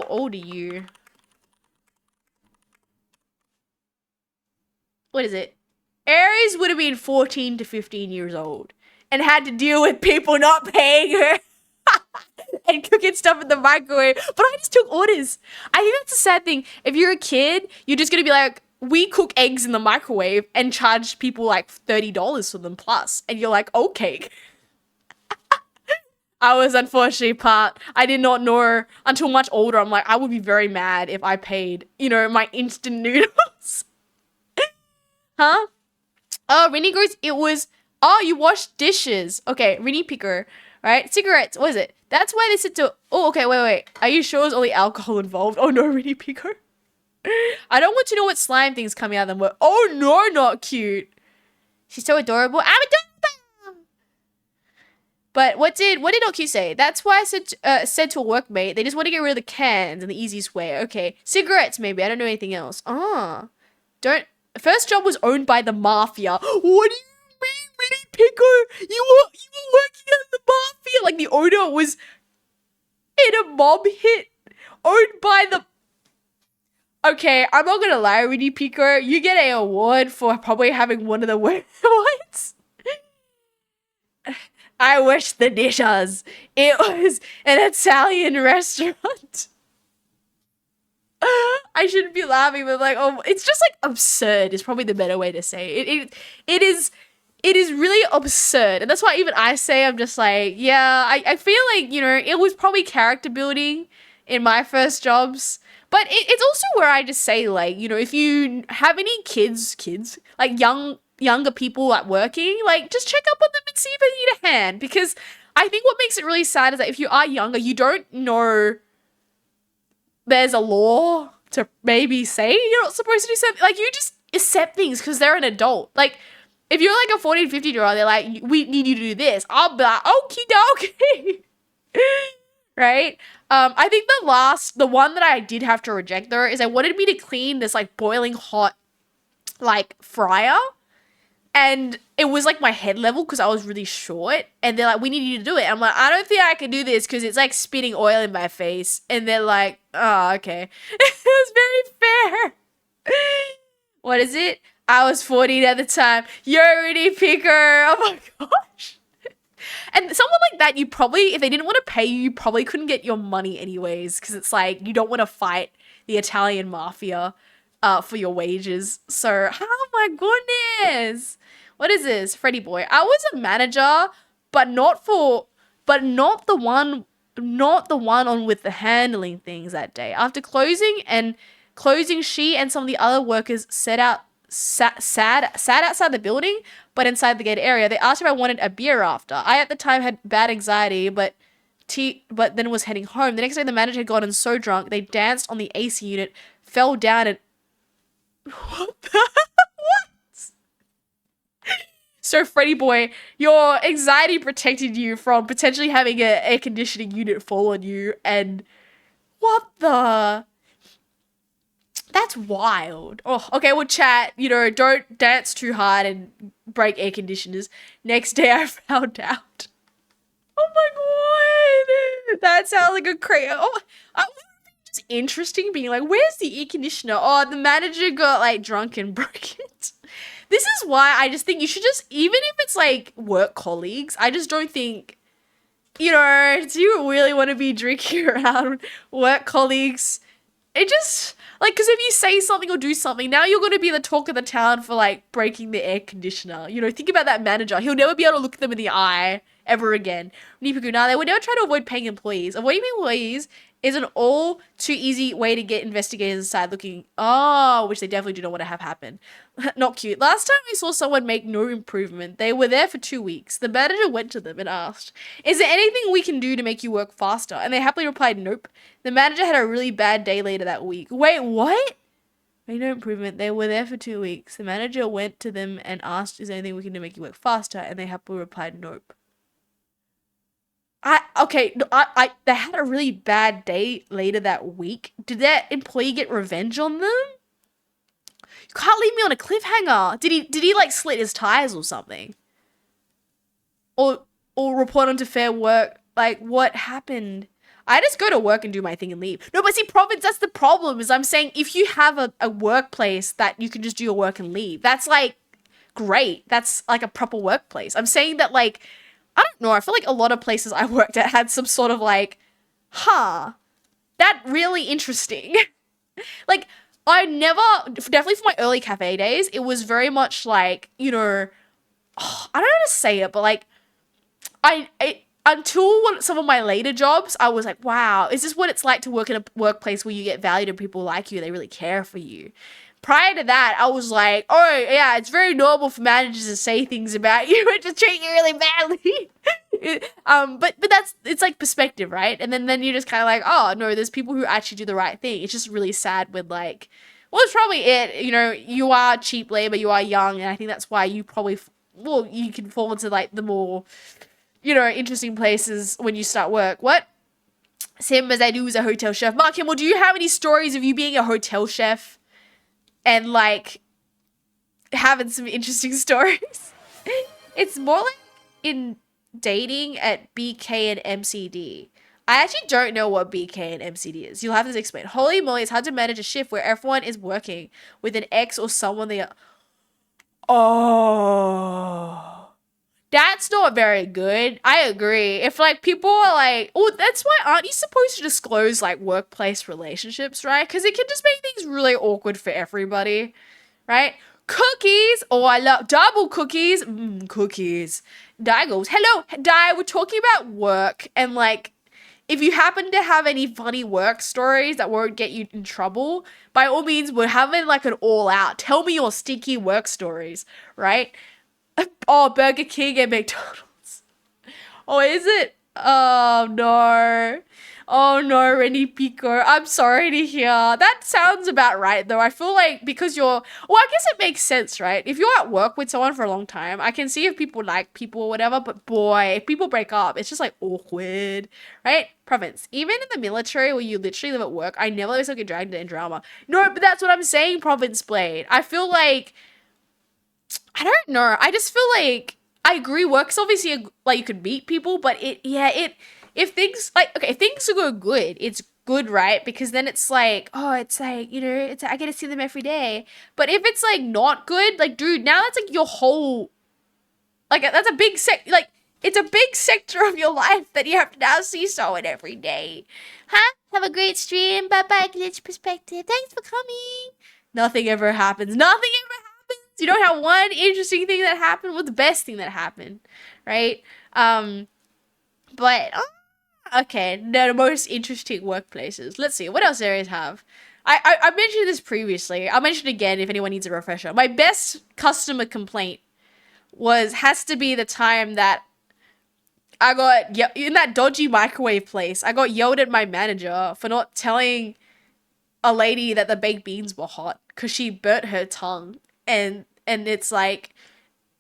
old are you? What is it? Aries would have been 14 to 15 years old and had to deal with people not paying her and cooking stuff in the microwave. But I just took orders. I think that's a sad thing. If you're a kid, you're just going to be like, we cook eggs in the microwave and charge people like $30 for them plus. And you're like, okay. I was unfortunately part. I did not know until much older. I'm like, I would be very mad if I paid, my instant noodles. Huh? Oh, Rini goes, it was, oh, you washed dishes. Okay, Rini Picker, right? Cigarettes, what is it? That's why they said to, oh, okay, wait. Are you sure there's only alcohol involved? Oh, no, Rini Picker. I don't want to know what slime things coming out of them. Oh, no, not cute. She's so adorable. I'm adorable. But what did LQ say? That's why I said to a workmate, they just want to get rid of the cans in the easiest way. Okay, cigarettes maybe. I don't know anything else. First job was owned by the mafia. What do you mean, Minnie Picker? You were working at the mafia. Like the owner was in a mob hit owned by the. Okay, I'm not gonna lie, Minnie Picker. You get an award for probably having one of the worst. I wish the dishes. It was an Italian restaurant. I shouldn't be laughing, but like, oh, it's just like absurd is probably the better way to say it. It is really absurd. And that's why even I say, I'm just like, yeah, I feel like, it was probably character building in my first jobs. But it's also where I just say, like, if you have any kids, like younger people at working, like, just check up on them and see if they need a hand. Because I think what makes it really sad is that if you are younger, you don't know there's a law to maybe say you're not supposed to do something. Like, you just accept things because they're an adult. Like, if you're like a 14, 15-year-old, they're like, we need you to do this. I'll be like, okie dokie. Right? I think the one that I did have to reject though is I wanted me to clean this like boiling hot like fryer. And it was like my head level because I was really short. And they're like, we need you to do it. I'm like, I don't think I can do this because it's like spitting oil in my face. And they're like, oh, okay. It was very fair. What is it? I was 14 at the time. You're a Rini Picker. Oh my gosh. And someone like that, you probably, if they didn't want to pay you, you probably couldn't get your money anyways. Because it's like, you don't want to fight the Italian mafia for your wages. So, oh my goodness. What is this? Freddy Boy. I was a manager, but not the one on with the handling things that day. After closing, she and some of the other workers sat outside the building, but inside the gated area. They asked if I wanted a beer after. I at the time had bad anxiety, but then was heading home. The next day the manager had gotten so drunk they danced on the AC unit, fell down and what the what? So Freddy Boy, your anxiety protected you from potentially having an air conditioning unit fall on you, and what the? That's wild. Oh, okay, we'll chat. Don't dance too hard and break air conditioners. Next day I found out. Oh my god. That sounds like a crazy. Oh, just interesting being like, where's the air conditioner? Oh, the manager got like drunk and broke it. This is why I just think you should just, even if it's like work colleagues, I just don't think, do you really want to be drinking around work colleagues it just like because if you say something or do something, now you're going to be the talk of the town for like breaking the air conditioner. You know, think about that manager. He'll never be able to look them in the eye ever again. Now they would never try to avoid paying employees. Avoiding employees is an all too easy way to get investigators aside looking, oh, which they definitely do not want to have happen. Not cute. Last time I saw someone make no improvement, they were there for 2 weeks. The manager went to them and asked, is there anything we can do to make you work faster? And they happily replied, nope. The manager had a really bad day later that week. Wait, what? Made no improvement. They were there for 2 weeks. The manager went to them and asked, is there anything we can do to make you work faster? And they happily replied, nope. They had a really bad day later that week. Did that employee get revenge on them? You can't leave me on a cliffhanger. Did he like slit his tires or something? Or report onto Fair Work? Like, what happened? I just go to work and do my thing and leave. No, but see, Province, that's the problem, is I'm saying if you have a workplace that you can just do your work and leave, that's like great. That's like a proper workplace. I'm saying that like, I don't know, I feel like a lot of places I worked at had some sort of like, that really interesting. Like, I never, definitely for my early cafe days, it was very much like, you know, I don't know how to say it, but like, until some of my later jobs, I was like, wow, is this what it's like to work in a workplace where you get valued and people like you, they really care for you? Prior to that, I was like, oh, yeah, it's very normal for managers to say things about you and to treat you really badly. But it's like perspective, right? And then you're just kind of like, oh, no, there's people who actually do the right thing. It's just really sad when like, well, it's probably it. You know, you are cheap labor, you are young, and I think that's why you probably, you can fall into like the more, you know, interesting places when you start work. What? Same as I do as a hotel chef. Mark Kimmel, do you have any stories of you being a hotel chef? And like having some interesting stories. It's more like in dating at BK and MCD. I actually don't know what BK and MCD is. You'll have to explain. Holy moly, it's hard to manage a shift where everyone is working with an ex or someone they are. Oh. That's not very good. I agree. If like people are like, oh, that's why aren't you supposed to disclose like workplace relationships, right? Because it can just make things really awkward for everybody, right? Cookies. Oh, I love double cookies. Cookies. Di goes, hello, Di. We're talking about work and like, if you happen to have any funny work stories that won't get you in trouble, by all means, we're having like an all out. Tell me your stinky work stories, right? Oh, Burger King and McDonald's. Oh, is it? Oh, no. Oh, no, Rennie Pico. I'm sorry to hear. That sounds about right, though. I feel like because well, I guess it makes sense, right? If you're at work with someone for a long time, I can see if people like people or whatever, but boy, if people break up, it's just like awkward, right? Province. Even in the military where you literally live at work, I never let myself get dragged into drama. No, but that's what I'm saying, Province Blade. I feel like I don't know. I just feel like I agree. Work's obviously like you could meet people, but if things like okay, if things go good, it's good, right? Because then it's like, oh, it's like, you know, I get to see them every day. But if it's like not good, like dude, now that's like your whole like that's a big it's a big sector of your life that you have to now see someone every day. Huh? Have a great stream. Bye-bye, Glitch Perspective. Thanks for coming. Nothing ever happens. Nothing ever happens. You don't have one interesting thing that happened. What's the best thing that happened? Right? But, okay. The most interesting workplaces. Let's see. What else areas have? I mentioned this previously. I'll mention it again if anyone needs a refresher. My best customer complaint has to be the time that I got, in that dodgy microwave place, I got yelled at my manager for not telling a lady that the baked beans were hot because she burnt her tongue. And it's like,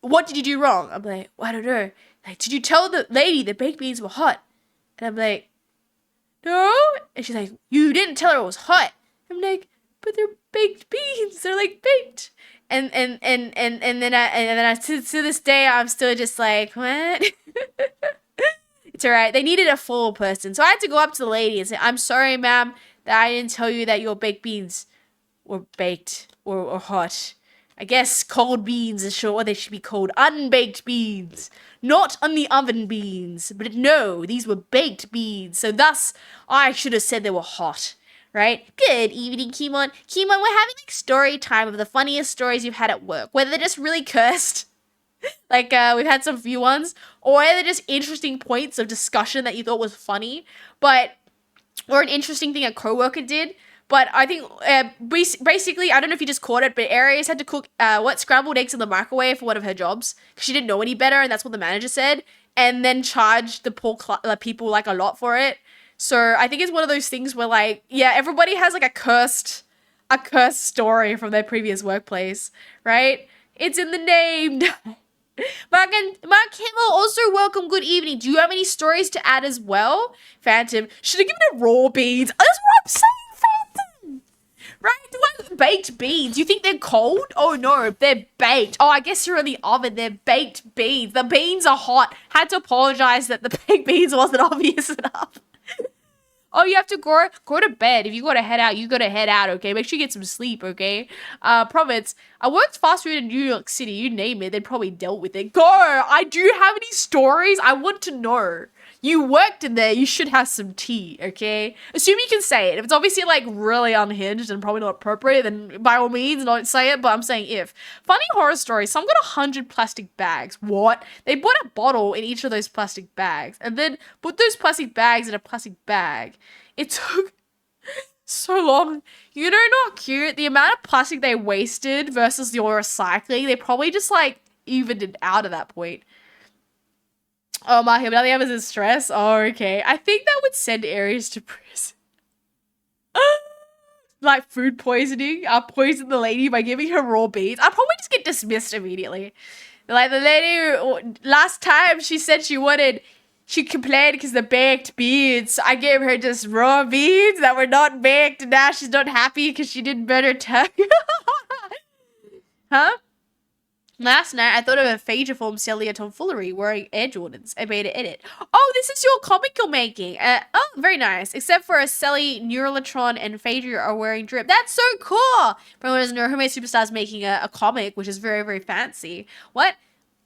what did you do wrong? I'm like, well, I don't know. Like, did you tell the lady the baked beans were hot? And I'm like, no. And she's like, you didn't tell her it was hot. I'm like, but they're baked beans. They're like baked. And then I to this day I'm still just like, what? It's alright. They needed a full person, so I had to go up to the lady and say, I'm sorry, ma'am, that I didn't tell you that your baked beans were baked or hot. I guess cold beans is sure they should be called unbaked beans, not on the oven beans. But no, these were baked beans, so thus I should have said they were hot. right? Good evening, Kimon. Kimon, we're having like story time of the funniest stories you've had at work, whether they're just really cursed, like we've had some few ones, or they're just interesting points of discussion that you thought was funny, but or an interesting thing a coworker did. But I think basically, I don't know if you just caught it, but Aries had to cook scrambled eggs in the microwave for one of her jobs because she didn't know any better, and that's what the manager said, and then charged the poor people like a lot for it. So I think it's one of those things where like, yeah, everybody has like a cursed story from their previous workplace, right? It's in the name. Mark Himmel, also welcome, good evening. Do you have any stories to add as well? Phantom, should have given it raw beans. That's what I'm saying, Phantom. Right? Do I baked beans? You think they're cold? Oh no, they're baked. Oh, I guess you're in the oven. They're baked beans. The beans are hot. Had to apologize that the baked beans wasn't obvious enough. Oh, you have to go to bed. If you got to head out, you got to head out, okay? Make sure you get some sleep, okay? Province, I worked fast food in New York City. You name it, they probably dealt with it. Go! I do have any stories? I want to know. You worked in there, you should have some tea, okay? Assume you can say it. If it's obviously like really unhinged and probably not appropriate, then by all means don't say it, but I'm saying if. Funny horror story, some got 100 plastic bags. What? They put a bottle in each of those plastic bags and then put those plastic bags in a plastic bag. It took so long. You know, not cute. The amount of plastic they wasted versus your recycling, they probably just like evened it out at that point. Oh, my Himalaya was in stress. Oh, okay. I think that would send Aries to prison. Like food poisoning. I poisoned the lady by giving her raw beans. I'd probably just get dismissed immediately. Like the lady, last time she said she complained because the baked beans. I gave her just raw beans that were not baked, and now she's not happy because she didn't burn her tongue. Huh? Last night, I thought of a Phaedra-form Celia tomfoolery wearing Air Jordans. I made an edit. Oh, this is your comic you're making. Oh, very nice. Except for a Sally, Neuralitron, and Phaedra are wearing drip. That's so cool! For anyone who doesn't know, Hermes Superstar's making a comic, which is very, very fancy. What?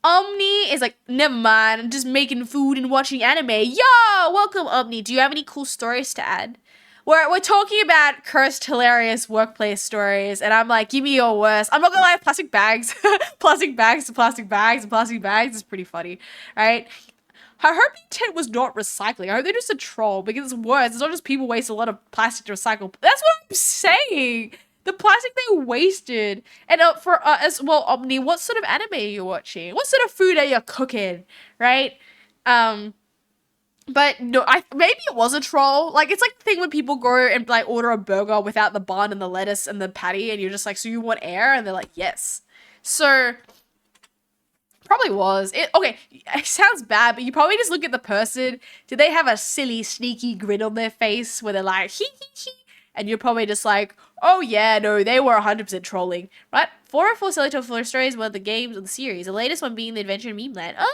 Omni is like, never mind, I'm just making food and watching anime. Yo! Welcome, Omni. Do you have any cool stories to add? We're talking about cursed, hilarious workplace stories, and I'm like, give me your worst. I'm not gonna lie, plastic bags, plastic bags to plastic bags and plastic bags is pretty funny, right? I hope the intent was not recycling. I hope they're just a troll because it's worse. It's not just people waste a lot of plastic to recycle. That's what I'm saying. The plastic they wasted. And for as well, Omni, what sort of anime are you watching? What sort of food are you cooking, right? But no, maybe it was a troll. Like, it's like the thing when people go and like order a burger without the bun and the lettuce and the patty, and you're just like, so you want air? And they're like, yes. So probably was. Okay, it sounds bad, but you probably just look at the person. Did they have a silly, sneaky grin on their face where they're like, hee hee hee? And you're probably just like, oh yeah, no, they were 100% trolling, right? 404 Celito Floor Stories were the games of the series. The latest one being the Adventure in Meme Land. Oh,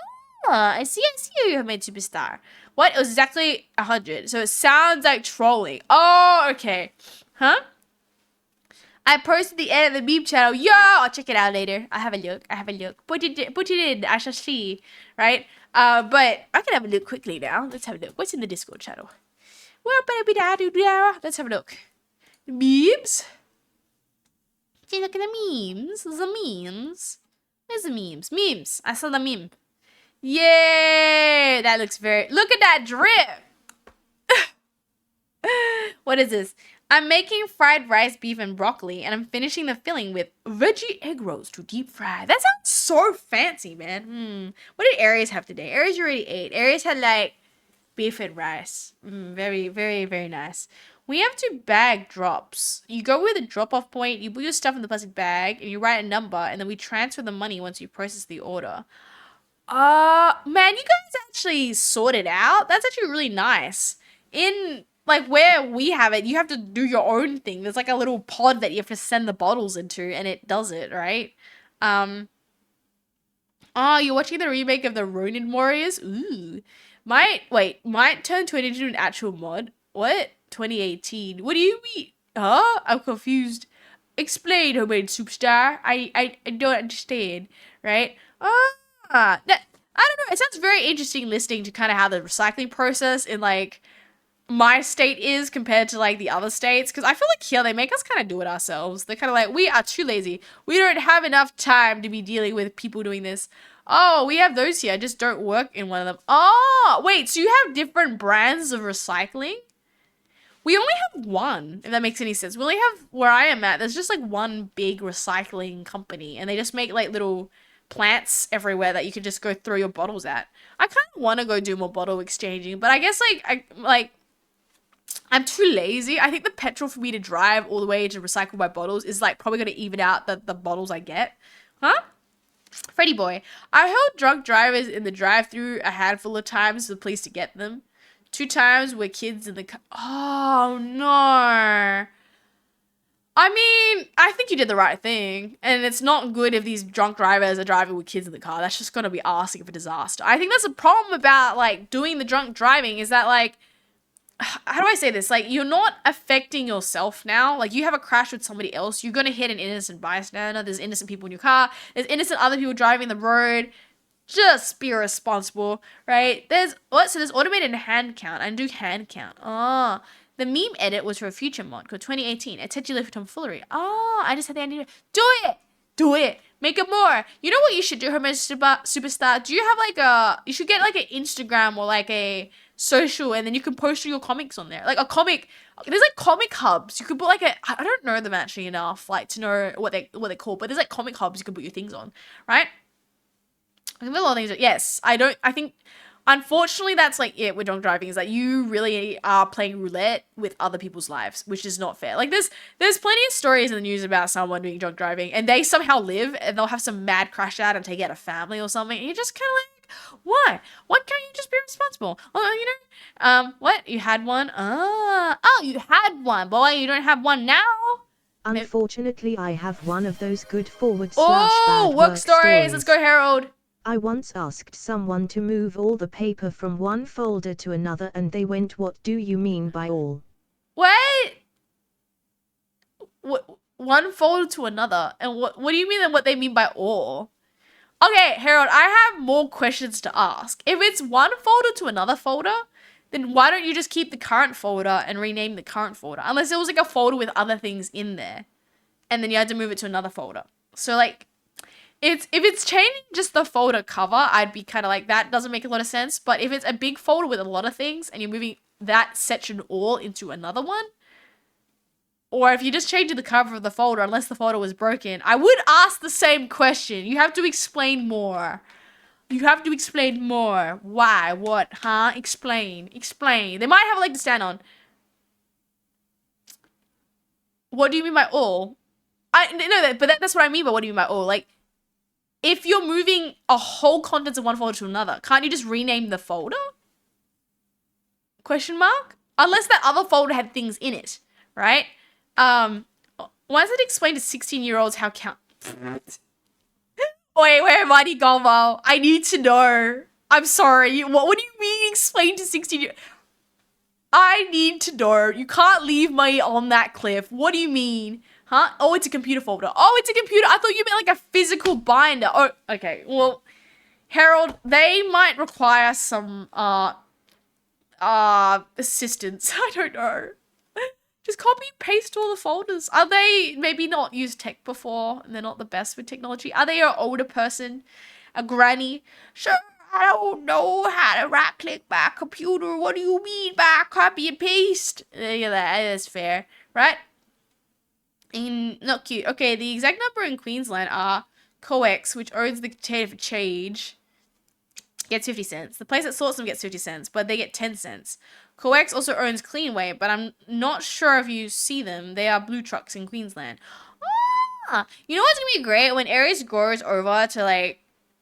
I see you have made Superstar. What? It was exactly 100. So it sounds like trolling. Oh, okay. Huh? I posted the end of the meme channel. Yo, I'll check it out later. I have a look. Put it in. I shall see. Right? But I can have a look quickly now. Let's have a look. What's in the Discord channel? Well, let's have a look. Memes? Take a look at the memes. The memes. Where's the memes? Memes. I saw the meme. Yay! That looks very... Look at that drip! What is this? I'm making fried rice, beef, and broccoli, and I'm finishing the filling with veggie egg rolls to deep fry. That sounds so fancy, man. What did Aries have today? Aries already ate. Aries had, like, beef and rice. Very, very, very nice. We have to bag drops. You go with a drop-off point, you put your stuff in the plastic bag, and you write a number, and then we transfer the money once you process the order. Man, you guys actually sorted out. That's actually really nice. In, like, where we have it, you have to do your own thing. There's, like, a little pod that you have to send the bottles into, and it does it, right? Oh, you're watching the remake of the Ronin Warriors? Ooh. Might turn 20 into an actual mod. What? 2018. What do you mean? Huh? I'm confused. Explain, Homemade Superstar. I don't understand, right? I don't know. It sounds very interesting listening to kind of how the recycling process in like my state is compared to like the other states, because I feel like here they make us kind of do it ourselves. They're kind of like, we are too lazy. We don't have enough time to be dealing with people doing this. Oh, we have those here. Just don't work in one of them. Oh, wait. So you have different brands of recycling? We only have one, if that makes any sense. We only have, where I am at, there's just like one big recycling company, and they just make like little plants everywhere that you can just go throw your bottles at. I kind of want to go do more bottle exchanging, but I guess I'm too lazy. I think the petrol for me to drive all the way to recycle my bottles is like probably going to even out the bottles I get. Huh? Freddy boy, I held drunk drivers in the drive-thru a handful of times for the police to get them. 2 times were kids in the car. Oh no. I mean, I think you did the right thing, and it's not good if these drunk drivers are driving with kids in the car. That's just going to be asking for disaster. I think that's a problem about like doing the drunk driving, is that like, how do I say this? Like, you're not affecting yourself now. Like, you have a crash with somebody else. You're going to hit an innocent bystander. There's innocent people in your car. There's innocent other people driving the road. Just be responsible, right? There's automated hand count. I do hand count. Oh, the meme edit was for a future mod called 2018. It said you live for tomfoolery. Oh, I just had the idea. Do it. Make it more. You know what you should do, Homer Superstar? Do you have like you should get like an Instagram or like a social, and then you can post your comics on there. Like a comic, there's like comic hubs. You could put like I don't know them actually enough, like to know what they're called, but there's like comic hubs you can put your things on, right? I think a lot of things. Yes, I think, unfortunately, that's like it with drunk driving, is that you really are playing roulette with other people's lives, which is not fair. Like there's plenty of stories in the news about someone doing drunk driving and they somehow live, and they'll have some mad crash out and take out a family or something, and you're just kind of like, why? Why can't you just be responsible? Oh, what? You had one? Oh, you had one. Boy, you don't have one now. Unfortunately, I have one of those good forward / Oh, bad work stories. Let's go, Harold. I once asked someone to move all the paper from one folder to another, and they went, "What do you mean by all?" What? One folder to another? And what do you mean, and what they mean by all? Okay, Harold, I have more questions to ask. If it's one folder to another folder, then why don't you just keep the current folder and rename the current folder? Unless it was like a folder with other things in there, and then you had to move it to another folder. So like, if it's changing just the folder cover, I'd be kind of like, that doesn't make a lot of sense. But if it's a big folder with a lot of things and you're moving that section all into another one, or if you just changed the cover of the folder, unless the folder was broken, I would ask the same question. You have to explain more. Why? What? Huh? Explain. They might have a leg to stand on. What do you mean by all? That's what I mean by what do you mean by all? Like, if you're moving a whole contents of one folder to another, can't you just rename the folder? Question mark? Unless that other folder had things in it, right? Why does it explain to 16-year-olds how count? Wait, where am I, Golmo? I need to know. I'm sorry. What do you mean explain to 16-year-olds? I need to know. You can't leave me on that cliff. What do you mean? Huh? Oh, it's a computer folder. Oh, it's a computer. I thought you meant like a physical binder. Oh, okay. Well, Harold, they might require some assistance. I don't know. Just copy and paste all the folders. Are they maybe not used tech before and they're not the best with technology? Are they an older person? A granny? Sure, I don't know how to right click my computer. What do you mean by copy and paste? Yeah, that's fair, right? Not cute. Okay, the exact number in Queensland are Coex, which owns the Container for Change, gets 50 cents. The place that sorts them gets 50 cents, but they get 10 cents. Coex also owns Cleanway, but I'm not sure if you see them. They are blue trucks in Queensland. You know what's gonna be great? When Aries goes over to like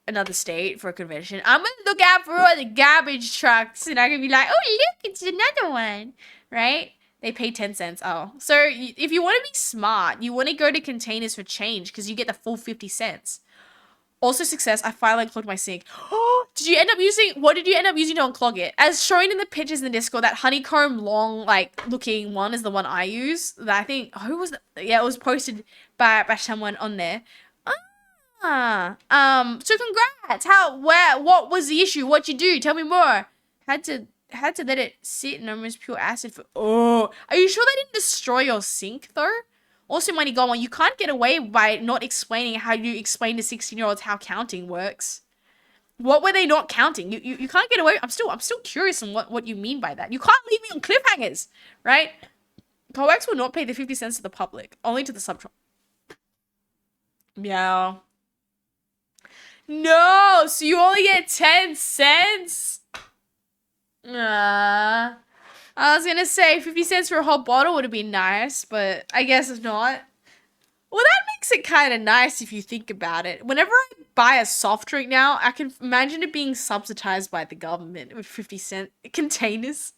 another state for a convention, I'm gonna look out for all the garbage trucks, and I'm gonna be like, oh look, it's another one, right? They pay 10 cents. Oh, so if you want to be smart, you want to go to Containers for Change because you get the full 50 cents. Also, success, I finally unclogged my sink. What did you end up using to unclog it? As shown in the pictures in the Discord, that honeycomb long, like, looking one is the one I use. That I think, it was posted by someone on there. So congrats. What was the issue? What'd you do? Tell me more. Had to had to let it sit in almost pure acid for. Oh, are you sure they didn't destroy your sink though? Also, Money Go On, you can't get away by not explaining how you explain to 16-year-olds how counting works. What were they not counting? You can't get away. I'm still curious on what you mean by that. You can't leave me on cliffhangers, right? COEX will not pay the 50 cents to the public, only to the subtron. Meow. No, so you only get 10 cents? I was gonna say 50 cents for a whole bottle would have been nice, but I guess it's not. Well, that makes it kind of nice if you think about it. Whenever I buy a soft drink now, I can imagine it being subsidized by the government with 50-cent containers.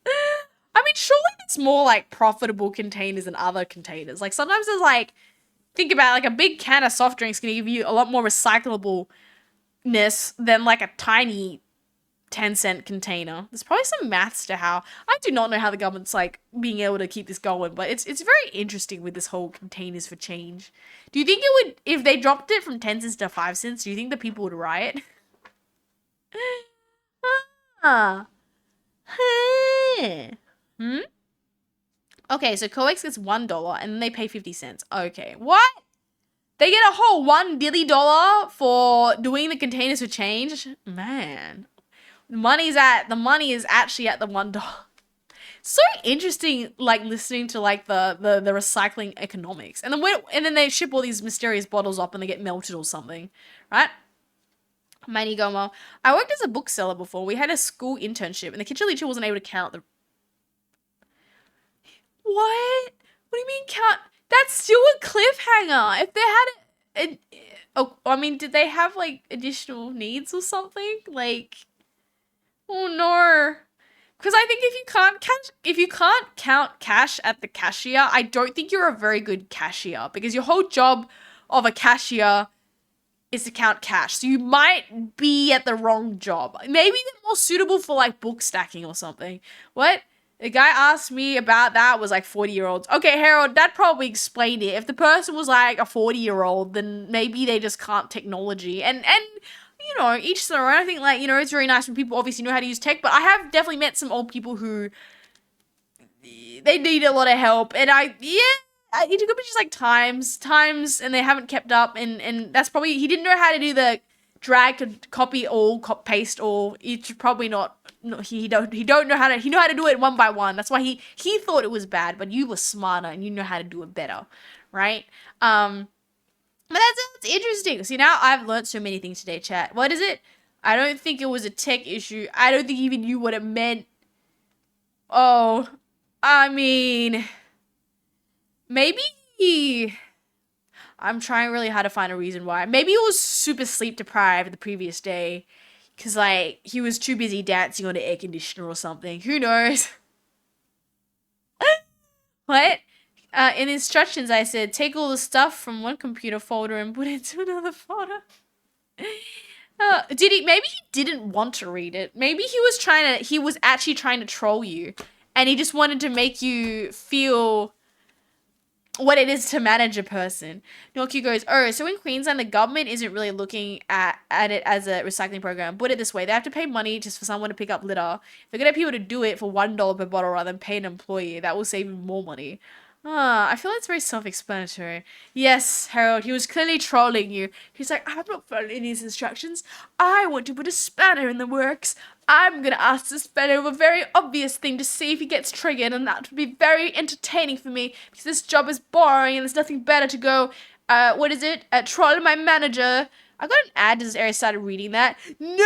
I mean, surely it's more like profitable containers than other containers. Like sometimes there's like, think about it, like a big can of soft drinks can give you a lot more recyclableness than like a tiny 10-cent container. There's probably some maths to how. I do not know how the government's like being able to keep this going, but it's very interesting with this whole containers for change. Do you think it would, if they dropped it from 10 cents to 5 cents, do you think the people would riot? Okay, so COEX gets $1 and then they pay 50 cents. Okay, what? They get a whole $1 for doing the containers for change? Man. The money is actually at the $1. So interesting, like listening to like the recycling economics, and then they ship all these mysterious bottles up and they get melted or something, right? Manny Gomo. I worked as a bookseller before. We had a school internship, and the kitchen teacher wasn't able to count the. What? What do you mean count? That's still a cliffhanger. If they had I mean, did they have like additional needs or something? Like. Oh no. Because I think if you can't count cash at the cashier, I don't think you're a very good cashier, because your whole job of a cashier is to count cash. So you might be at the wrong job. Maybe they're more suitable for like book stacking or something. What? The guy asked me about that was like 40-year-olds. Okay, Harold, that probably explained it. If the person was like a 40-year-old, then maybe they just can't technology. And you know, each their own. I think, like, you know, it's very nice when people obviously know how to use tech, but I have definitely met some old people who, they need a lot of help, and it could be just, like, times, and they haven't kept up, and that's probably, he didn't know how to do the drag to copy all, paste all. It's probably not, he don't know how to, he know how to do it one by one. That's why he thought it was bad, but you were smarter, and you know how to do it better, right? But that's interesting. See, now I've learned so many things today, chat. What is it? I don't think it was a tech issue. I don't think even knew what it meant. Oh, I mean, maybe I'm trying really hard to find a reason why. Maybe it was super sleep deprived the previous day, because, like, he was too busy dancing on the air conditioner or something. Who knows? What? In instructions, I said, take all the stuff from one computer folder and put it into another folder. Maybe he didn't want to read it. Maybe he was actually trying to troll you, and he just wanted to make you feel what it is to manage a person. Norky goes, oh, so in Queensland, the government isn't really looking at it as a recycling program. Put it this way, they have to pay money just for someone to pick up litter. If they're going to get people to do it for $1 per bottle rather than pay an employee, that will save even more money. I feel it's very self-explanatory. Yes, Harold, he was clearly trolling you. He's like, I'm not following these instructions. I want to put a spanner in the works. I'm going to ask the spanner of a very obvious thing to see if he gets triggered, and that would be very entertaining for me, because this job is boring and there's nothing better to go, troll my manager. I got an ad to this area, started reading that. No!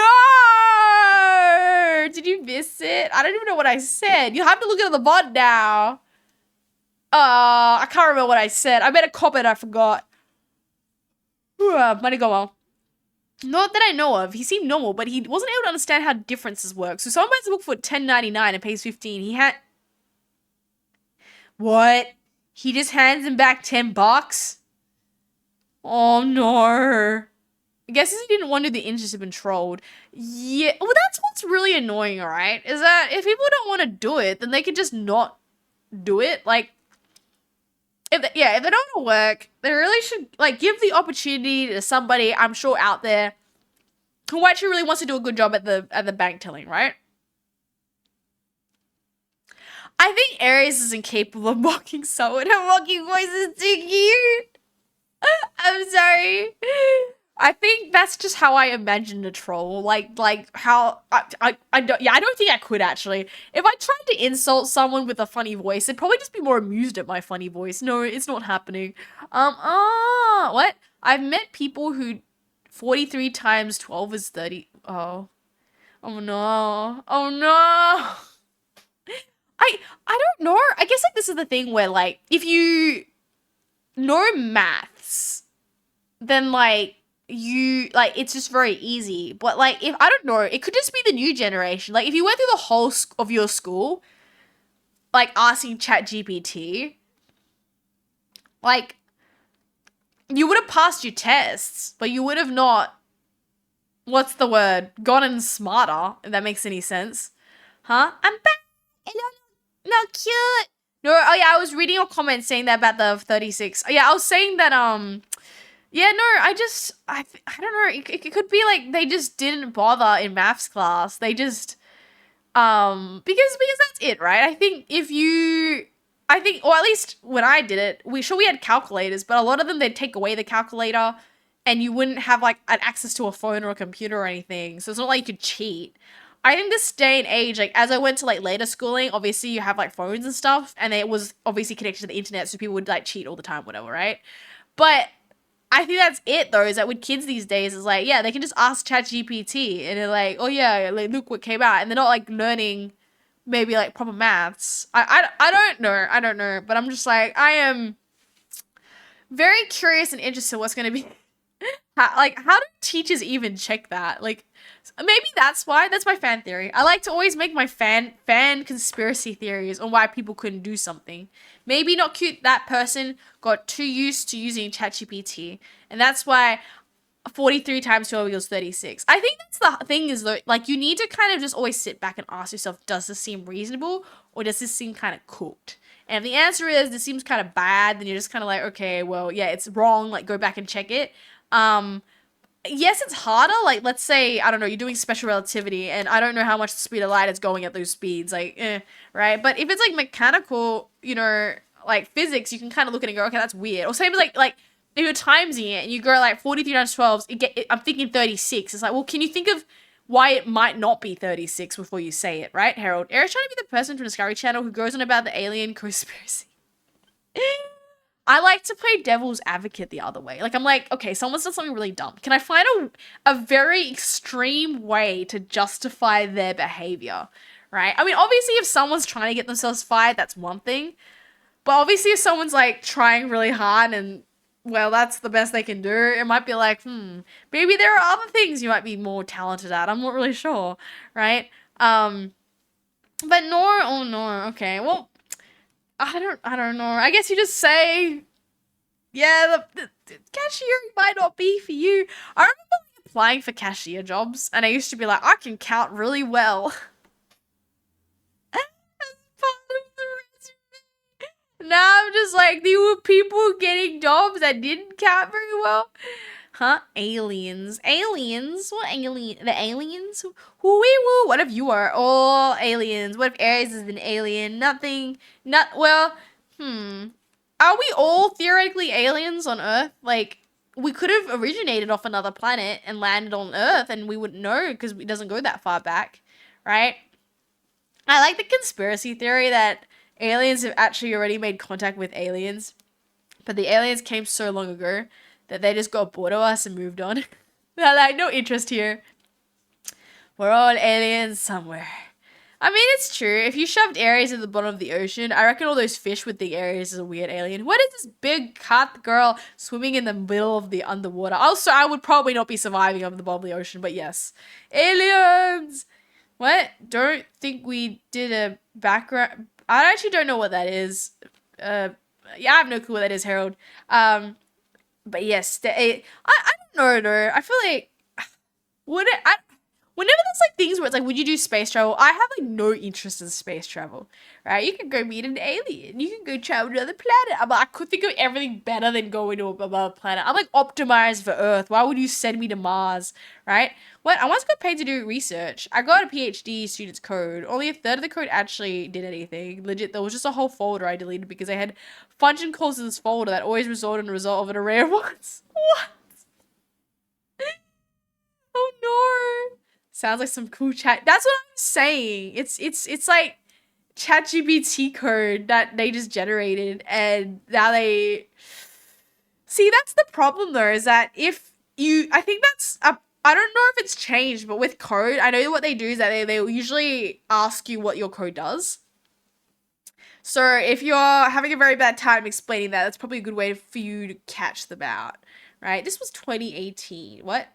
Did you miss it? I don't even know what I said. You have to look at the VOD now. I can't remember what I said. I made a comment, I forgot. Money go on. Not that I know of. He seemed normal, but he wasn't able to understand how differences work. So someone buys a book for $10.99 and pays $15. What? He just hands him back $10? Oh no. I guess he didn't want to do the interest have been trolled. Yeah, well, that's what's really annoying, alright? Is that if people don't want to do it, then they can just not do it. Like, if they don't want to work, they really should, like, give the opportunity to somebody, I'm sure, out there who actually really wants to do a good job at the bank telling, right? I think Aries is incapable of mocking someone. Her mocking voice is too cute. I'm sorry. I think that's just how I imagine a troll. Like how I don't, yeah, I don't think I could actually. If I tried to insult someone with a funny voice, they'd probably just be more amused at my funny voice. No, it's not happening. What? I've met people who 43 times 12 is 30. Oh. Oh no. Oh no. I don't know. I guess like this is the thing where like if you know maths, then like you like it's just very easy. But like if I don't know, it could just be the new generation. Like if you went through the whole of your school, like asking ChatGPT, like you would have passed your tests, but you would have not. What's the word? Gotten smarter. If that makes any sense, huh? I'm back. Not cute. No, oh yeah, I was reading a comment saying that about the 36. Oh, yeah, I was saying that yeah, no, I don't know. It could be like they just didn't bother in maths class. They just because that's it, right? I think or at least when I did it, we had calculators, but a lot of them they'd take away the calculator and you wouldn't have like an access to a phone or a computer or anything. So it's not like you could cheat. I think this day and age, like as I went to like later schooling, obviously you have like phones and stuff, and it was obviously connected to the internet, so people would like cheat all the time, whatever, right? But I think that's it though, is that with kids these days, is like, yeah, they can just ask ChatGPT and they're like, oh yeah, like look what came out, and they're not like learning maybe like proper maths. I don't know, but I'm just like, I am very curious and interested in what's gonna be. How do teachers even check that? Like, maybe that's why. That's my fan theory. I like to always make my fan conspiracy theories on why people couldn't do something. Maybe not cute. That person got too used to using ChatGPT, and that's why 43 times 12 equals 36. I think that's the thing is though, like you need to kind of just always sit back and ask yourself, does this seem reasonable or does this seem kind of cooked? And if the answer is this seems kind of bad, then you're just kind of like, okay, well, yeah, it's wrong. Like go back and check it. Yes, it's harder. Like, let's say, I don't know, you're doing special relativity, and I don't know how much the speed of light is going at those speeds, like, right? But if it's like mechanical, you know, like physics, you can kind of look at it and go, okay, that's weird. Or same as like if you're timesing it and you go like 43 times 12, I'm thinking 36. It's like, well, can you think of why it might not be 36 before you say it, right, Harold? Eric's trying to be the person from Discovery Channel who goes on about the alien conspiracy. I like to play devil's advocate the other way. Like, I'm like, okay, someone's done something really dumb. Can I find a very extreme way to justify their behavior, right? I mean, obviously, if someone's trying to get themselves fired, that's one thing. But obviously, if someone's, like, trying really hard and, well, that's the best they can do, it might be like, maybe there are other things you might be more talented at. I'm not really sure, right? But no, oh no, okay, well, I don't know. I guess you just say, yeah, the cashier might not be for you. I remember applying for cashier jobs, and I used to be like, I can count really well. As part of the resume. Now I'm just like, there were people getting jobs that didn't count very well. Huh? Aliens. Aliens? What alien? The aliens? Who we woo? What if you are all aliens? What if Aries is an alien? Nothing. Well, Are we all theoretically aliens on Earth? Like, we could have originated off another planet and landed on Earth and we wouldn't know because it doesn't go that far back, right? I like the conspiracy theory that aliens have actually already made contact with aliens, but the aliens came so long ago that they just got bored of us and moved on. They're like, no interest here. We're all aliens somewhere. I mean, it's true. If you shoved Aries at the bottom of the ocean, I reckon all those fish would think Aries is a weird alien. What is this big cat girl swimming in the middle of the underwater? Also, I would probably not be surviving over the bottom of the ocean, but yes. Aliens! What? Don't think we did a background... I actually don't know what that is. Yeah, I have no clue what that is, Harold. But yes, I don't know, though. I feel like... whenever there's like things where it's like, would you do space travel? I have like no interest in space travel, right? You can go meet an alien. You can go travel to another planet. I could think of everything better than going to another planet. I'm like optimized for Earth. Why would you send me to Mars, right? What? I once got paid to do research. I got a PhD student's code. Only a third of the code actually did anything. Legit, there was just a whole folder I deleted because I had function calls in this folder that always result in a result of an array of ones. What? Oh no. Sounds like some cool chat. That's what I'm saying. It's like ChatGPT code that they just generated, and now they see. That's the problem though, is that if you, I think that's a, I don't know if it's changed, but with code, I know what they do is that they usually ask you what your code does. So if you're having a very bad time explaining that, that's probably a good way for you to catch them out, right? This was 2018. What?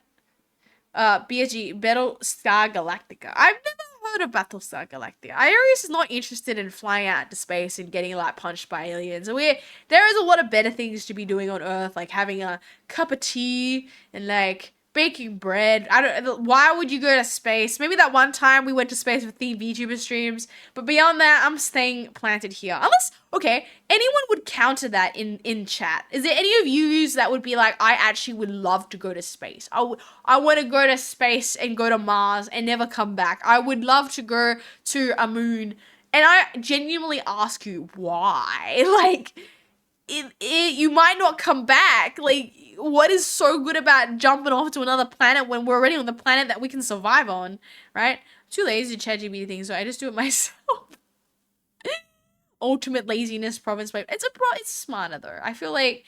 BSG, Battlestar Galactica. I've never heard of Battlestar Galactica. Iris is not interested in flying out to space and getting like punched by aliens. And there is a lot of better things to be doing on Earth, like having a cup of tea and like baking bread. Why would you go to space? Maybe that one time we went to space with themed VTuber streams, but beyond that, I'm staying planted here. Unless, okay, anyone would counter that in chat. Is there any of yous that would be like, I actually would love to go to space. I want to go to space and go to Mars and never come back. I would love to go to a moon. And I genuinely ask you, why? Like, you might not come back. Like, what is so good about jumping off to another planet when we're already on the planet that we can survive on, right? I'm too lazy to ChatGPT things, so I just do it myself. Ultimate laziness province. It's smarter though. I feel like,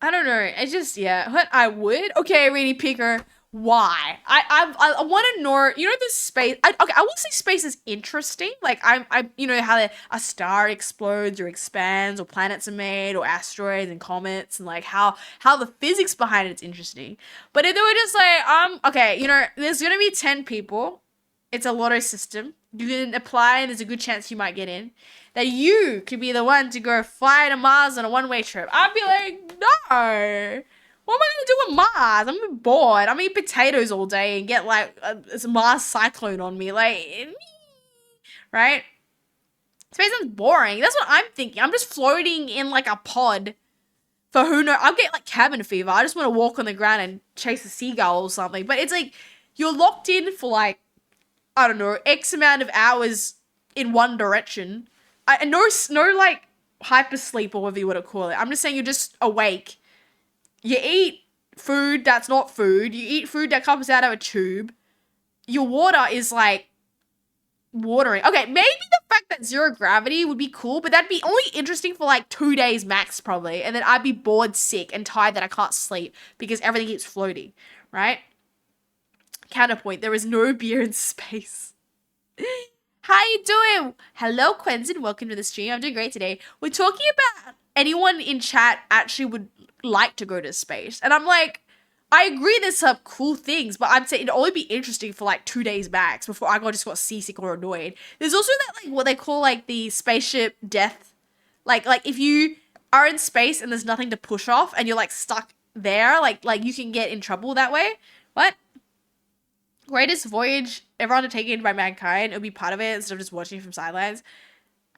I don't know. Yeah. I would. Okay, Reedy Picker. Why? I want to know. You know, this space. I will say space is interesting. Like you know how a star explodes or expands, or planets are made, or asteroids and comets, and like how the physics behind it's interesting. But if they were just like okay, you know, there's gonna be 10 people. It's a lotto system. You can apply, and there's a good chance you might get in. That you could be the one to go fly to Mars on a one-way trip. I'd be like, no. What am I going to do with Mars? I'm bored. I'm eating potatoes all day and get like a Mars cyclone on me. Like, right? Space sounds boring. That's what I'm thinking. I'm just floating in like a pod for who knows. I'll get like cabin fever. I just want to walk on the ground and chase a seagull or something. But it's like you're locked in for like, I don't know, X amount of hours in one direction. No like hypersleep or whatever you want to call it. I'm just saying you're just awake. You eat food that's not food. You eat food that comes out of a tube. Your water is like watering. Okay, maybe the fact that zero gravity would be cool, but that'd be only interesting for like 2 days max probably. And then I'd be bored, sick, and tired that I can't sleep because everything keeps floating, right? Counterpoint, there is no beer in space. How you doing? Hello, Quentin. Welcome to the stream. I'm doing great today. We're talking about anyone in chat actually would like to go to space. And I'm like, I agree there's some cool things, but I'm saying it'd only be interesting for like 2 days max before I just got seasick or annoyed. There's also that like what they call like the spaceship death. Like if you are in space and there's nothing to push off and you're like stuck there, like you can get in trouble that way. What? Greatest voyage ever undertaken by mankind. It'll be part of it instead of just watching from sidelines.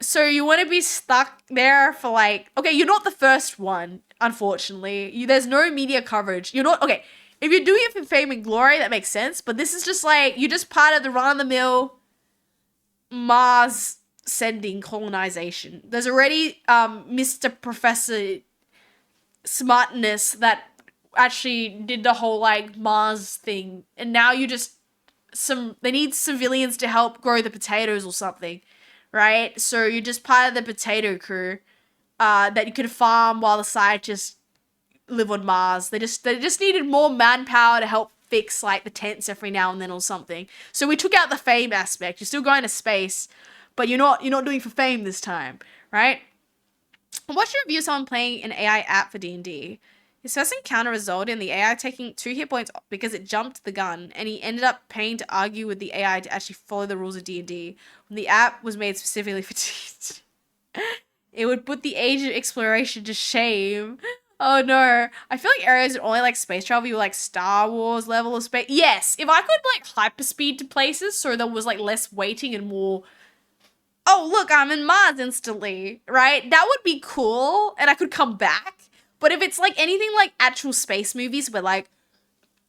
So you want to be stuck there for like, okay, you're not the first one, unfortunately. There's no media coverage. You're not, okay, if you're doing it for fame and glory, that makes sense. But this is just like, you're just part of the run-of-the-mill Mars sending colonization. There's already Mr. Professor Smartness that actually did the whole like Mars thing. And now you just, they need civilians to help grow the potatoes or something. Right? So you're just part of the potato crew that you could farm while the scientists live on Mars. They just needed more manpower to help fix like the tents every now and then or something. So we took out the fame aspect. You're still going to space, but you're not doing it for fame this time, right? I watched a review of someone playing an AI app for D&D. His first encounter resulted in the AI taking 2 hit points because it jumped the gun, and he ended up paying to argue with the AI to actually follow the rules of D&D. When the app was made specifically for D&D, it would put the age of exploration to shame. Oh no. I feel like areas that only like space travel, you like Star Wars level of space. Yes, if I could like hyperspeed to places so there was like less waiting and more, oh look, I'm in Mars instantly, right? That would be cool and I could come back. But if it's like anything like actual space movies where like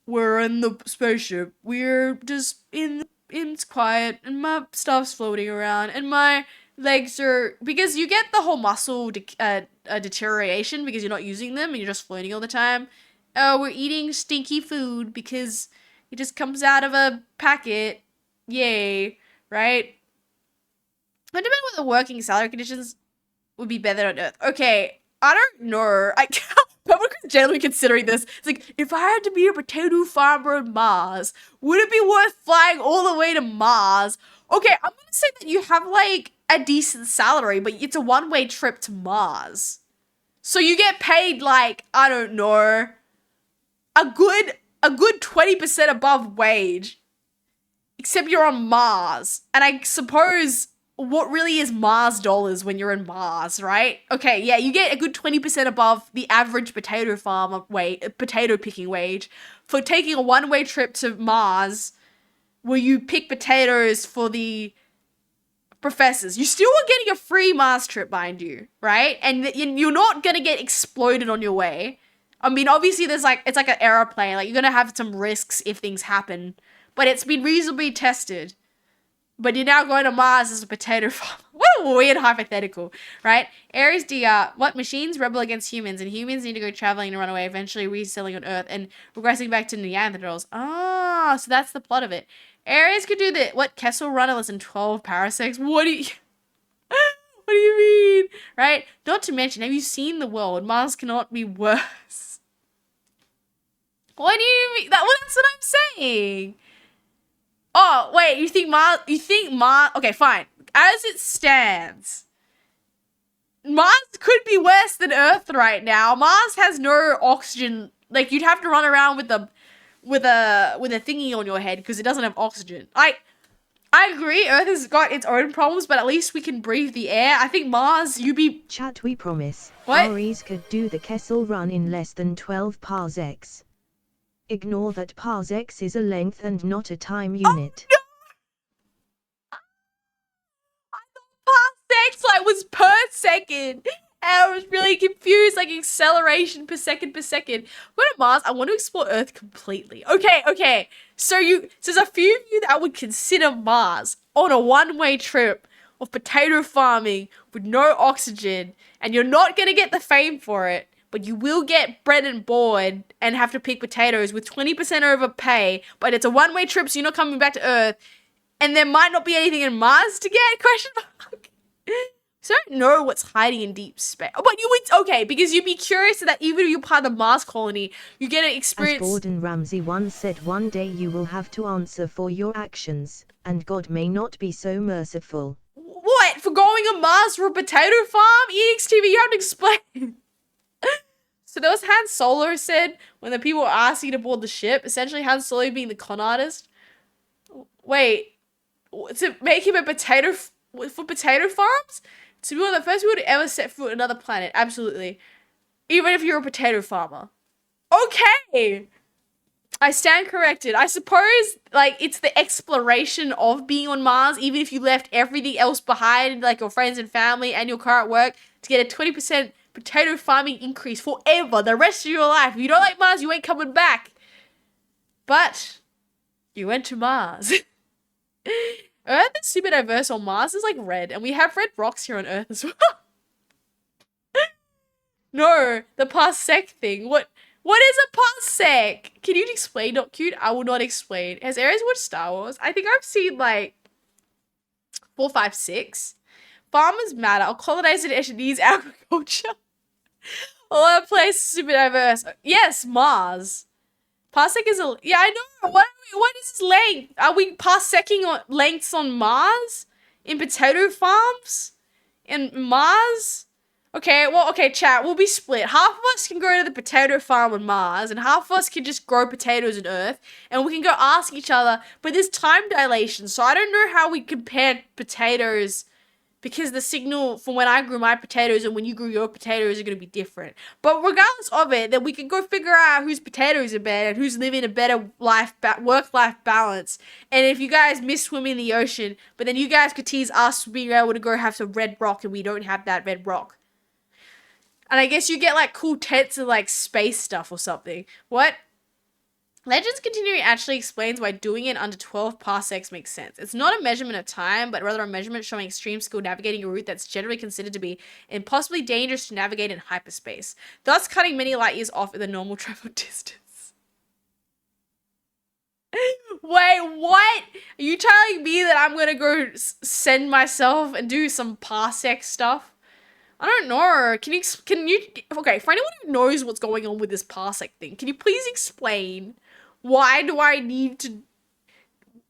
we're in the spaceship, we're just in it's quiet and my stuff's floating around and my legs are, because you get the whole muscle deterioration because you're not using them and you're just floating all the time. Oh, we're eating stinky food because it just comes out of a packet. Yay, right? I don't know what the working salary conditions would be better on Earth. Okay, I don't know. I Public is generally considering this. It's like, if I had to be a potato farmer on Mars, would it be worth flying all the way to Mars? Okay, I'm gonna say that you have like a decent salary, but it's a one-way trip to Mars. So you get paid like, I don't know, a good 20% above wage. Except you're on Mars. And I suppose what really is Mars dollars when you're in Mars, right? Okay, yeah, you get a good 20% above the average potato farmer potato picking wage for taking a one-way trip to Mars where you pick potatoes for the professors. You still are getting a free Mars trip, mind you, right? And you're not gonna get exploded on your way. I mean, obviously there's like, it's like an aeroplane, like you're gonna have some risks if things happen, but it's been reasonably tested. But you're now going to Mars as a potato farmer. What a weird hypothetical, right? Aries DR, what machines rebel against humans and humans need to go traveling to run away, eventually resettling on Earth and regressing back to Neanderthals. Ah, so that's the plot of it. Aries could do the, what, Kessel Run in less than 12 paraseconds? What do you... what do you mean? Right? Not to mention, have you seen the world? Mars cannot be worse. What do you mean? Well, that's what I'm saying. Oh, wait, you think Mars, okay, fine. As it stands, Mars could be worse than Earth right now. Mars has no oxygen. Like, you'd have to run around with a thingy on your head because it doesn't have oxygen. I agree, Earth has got its own problems, but at least we can breathe the air. I think Mars, Chat, we promise. What? Aries could do the Kessel Run in less than 12 parsecs. Ignore that parsecs is a length and not a time unit. Oh, no! I thought parsecs like was per second. And I was really confused, like acceleration per second per second. Go to Mars, I want to explore Earth completely. Okay. So there's a few of you that would consider Mars on a one-way trip of potato farming with no oxygen, and you're not gonna get the fame for it. But you will get bread and board and have to pick potatoes with 20% over pay, but it's a one-way trip, so you're not coming back to Earth, and there might not be anything in Mars to get, question mark. So I don't know what's hiding in deep space. But you would, okay, because you'd be curious that even if you're part of the Mars colony, you get an experience. As Gordon Ramsay once said, one day you will have to answer for your actions, and God may not be so merciful. What? For going on Mars for a potato farm? EXTV, you have to explain. So there was Han Solo said when the people were asking to board the ship, essentially Han Solo being the con artist. Wait, to make him a potato for potato farms? To be one of the first people to ever set foot on another planet, absolutely. Even if you're a potato farmer. Okay! I stand corrected. I suppose, like, it's the exploration of being on Mars, even if you left everything else behind, like your friends and family and your car at work, to get a 20% potato farming increase forever, the rest of your life. If you don't like Mars, you ain't coming back. But you went to Mars. Earth is super diverse on Mars. Is like red, and we have red rocks here on Earth as well. No, the parsec thing. What is a parsec? Can you explain, not cute? I will not explain. Has Aries watched Star Wars? I think I've seen like 4, 5, 6. Farmers matter. Colonization needs agriculture. All our places super diverse. Yes, Mars. Parsec is a... Yeah, I know. What is this length? Are we parsecing on lengths on Mars? In potato farms? In Mars? Okay, well, okay, chat. We'll be split. Half of us can go to the potato farm on Mars, and half of us can just grow potatoes on Earth, and we can go ask each other, but there's time dilation, so I don't know how we compare potatoes because the signal from when I grew my potatoes and when you grew your potatoes are going to be different. But regardless of it, then we can go figure out whose potatoes are better and who's living a better work-life balance. And if you guys miss swimming in the ocean, but then you guys could tease us for being able to go have some red rock and we don't have that red rock. And I guess you get like cool tents and like space stuff or something. What? Legends Continuing actually explains why doing it under 12 parsecs makes sense. It's not a measurement of time, but rather a measurement showing extreme skill navigating a route that's generally considered to be impossibly dangerous to navigate in hyperspace, thus cutting many light years off in the normal travel distance. Wait, what? Are you telling me that I'm gonna go send myself and do some parsec stuff? I don't know. Can you, okay, for anyone who knows what's going on with this parsec thing, can you please explain why do I need to,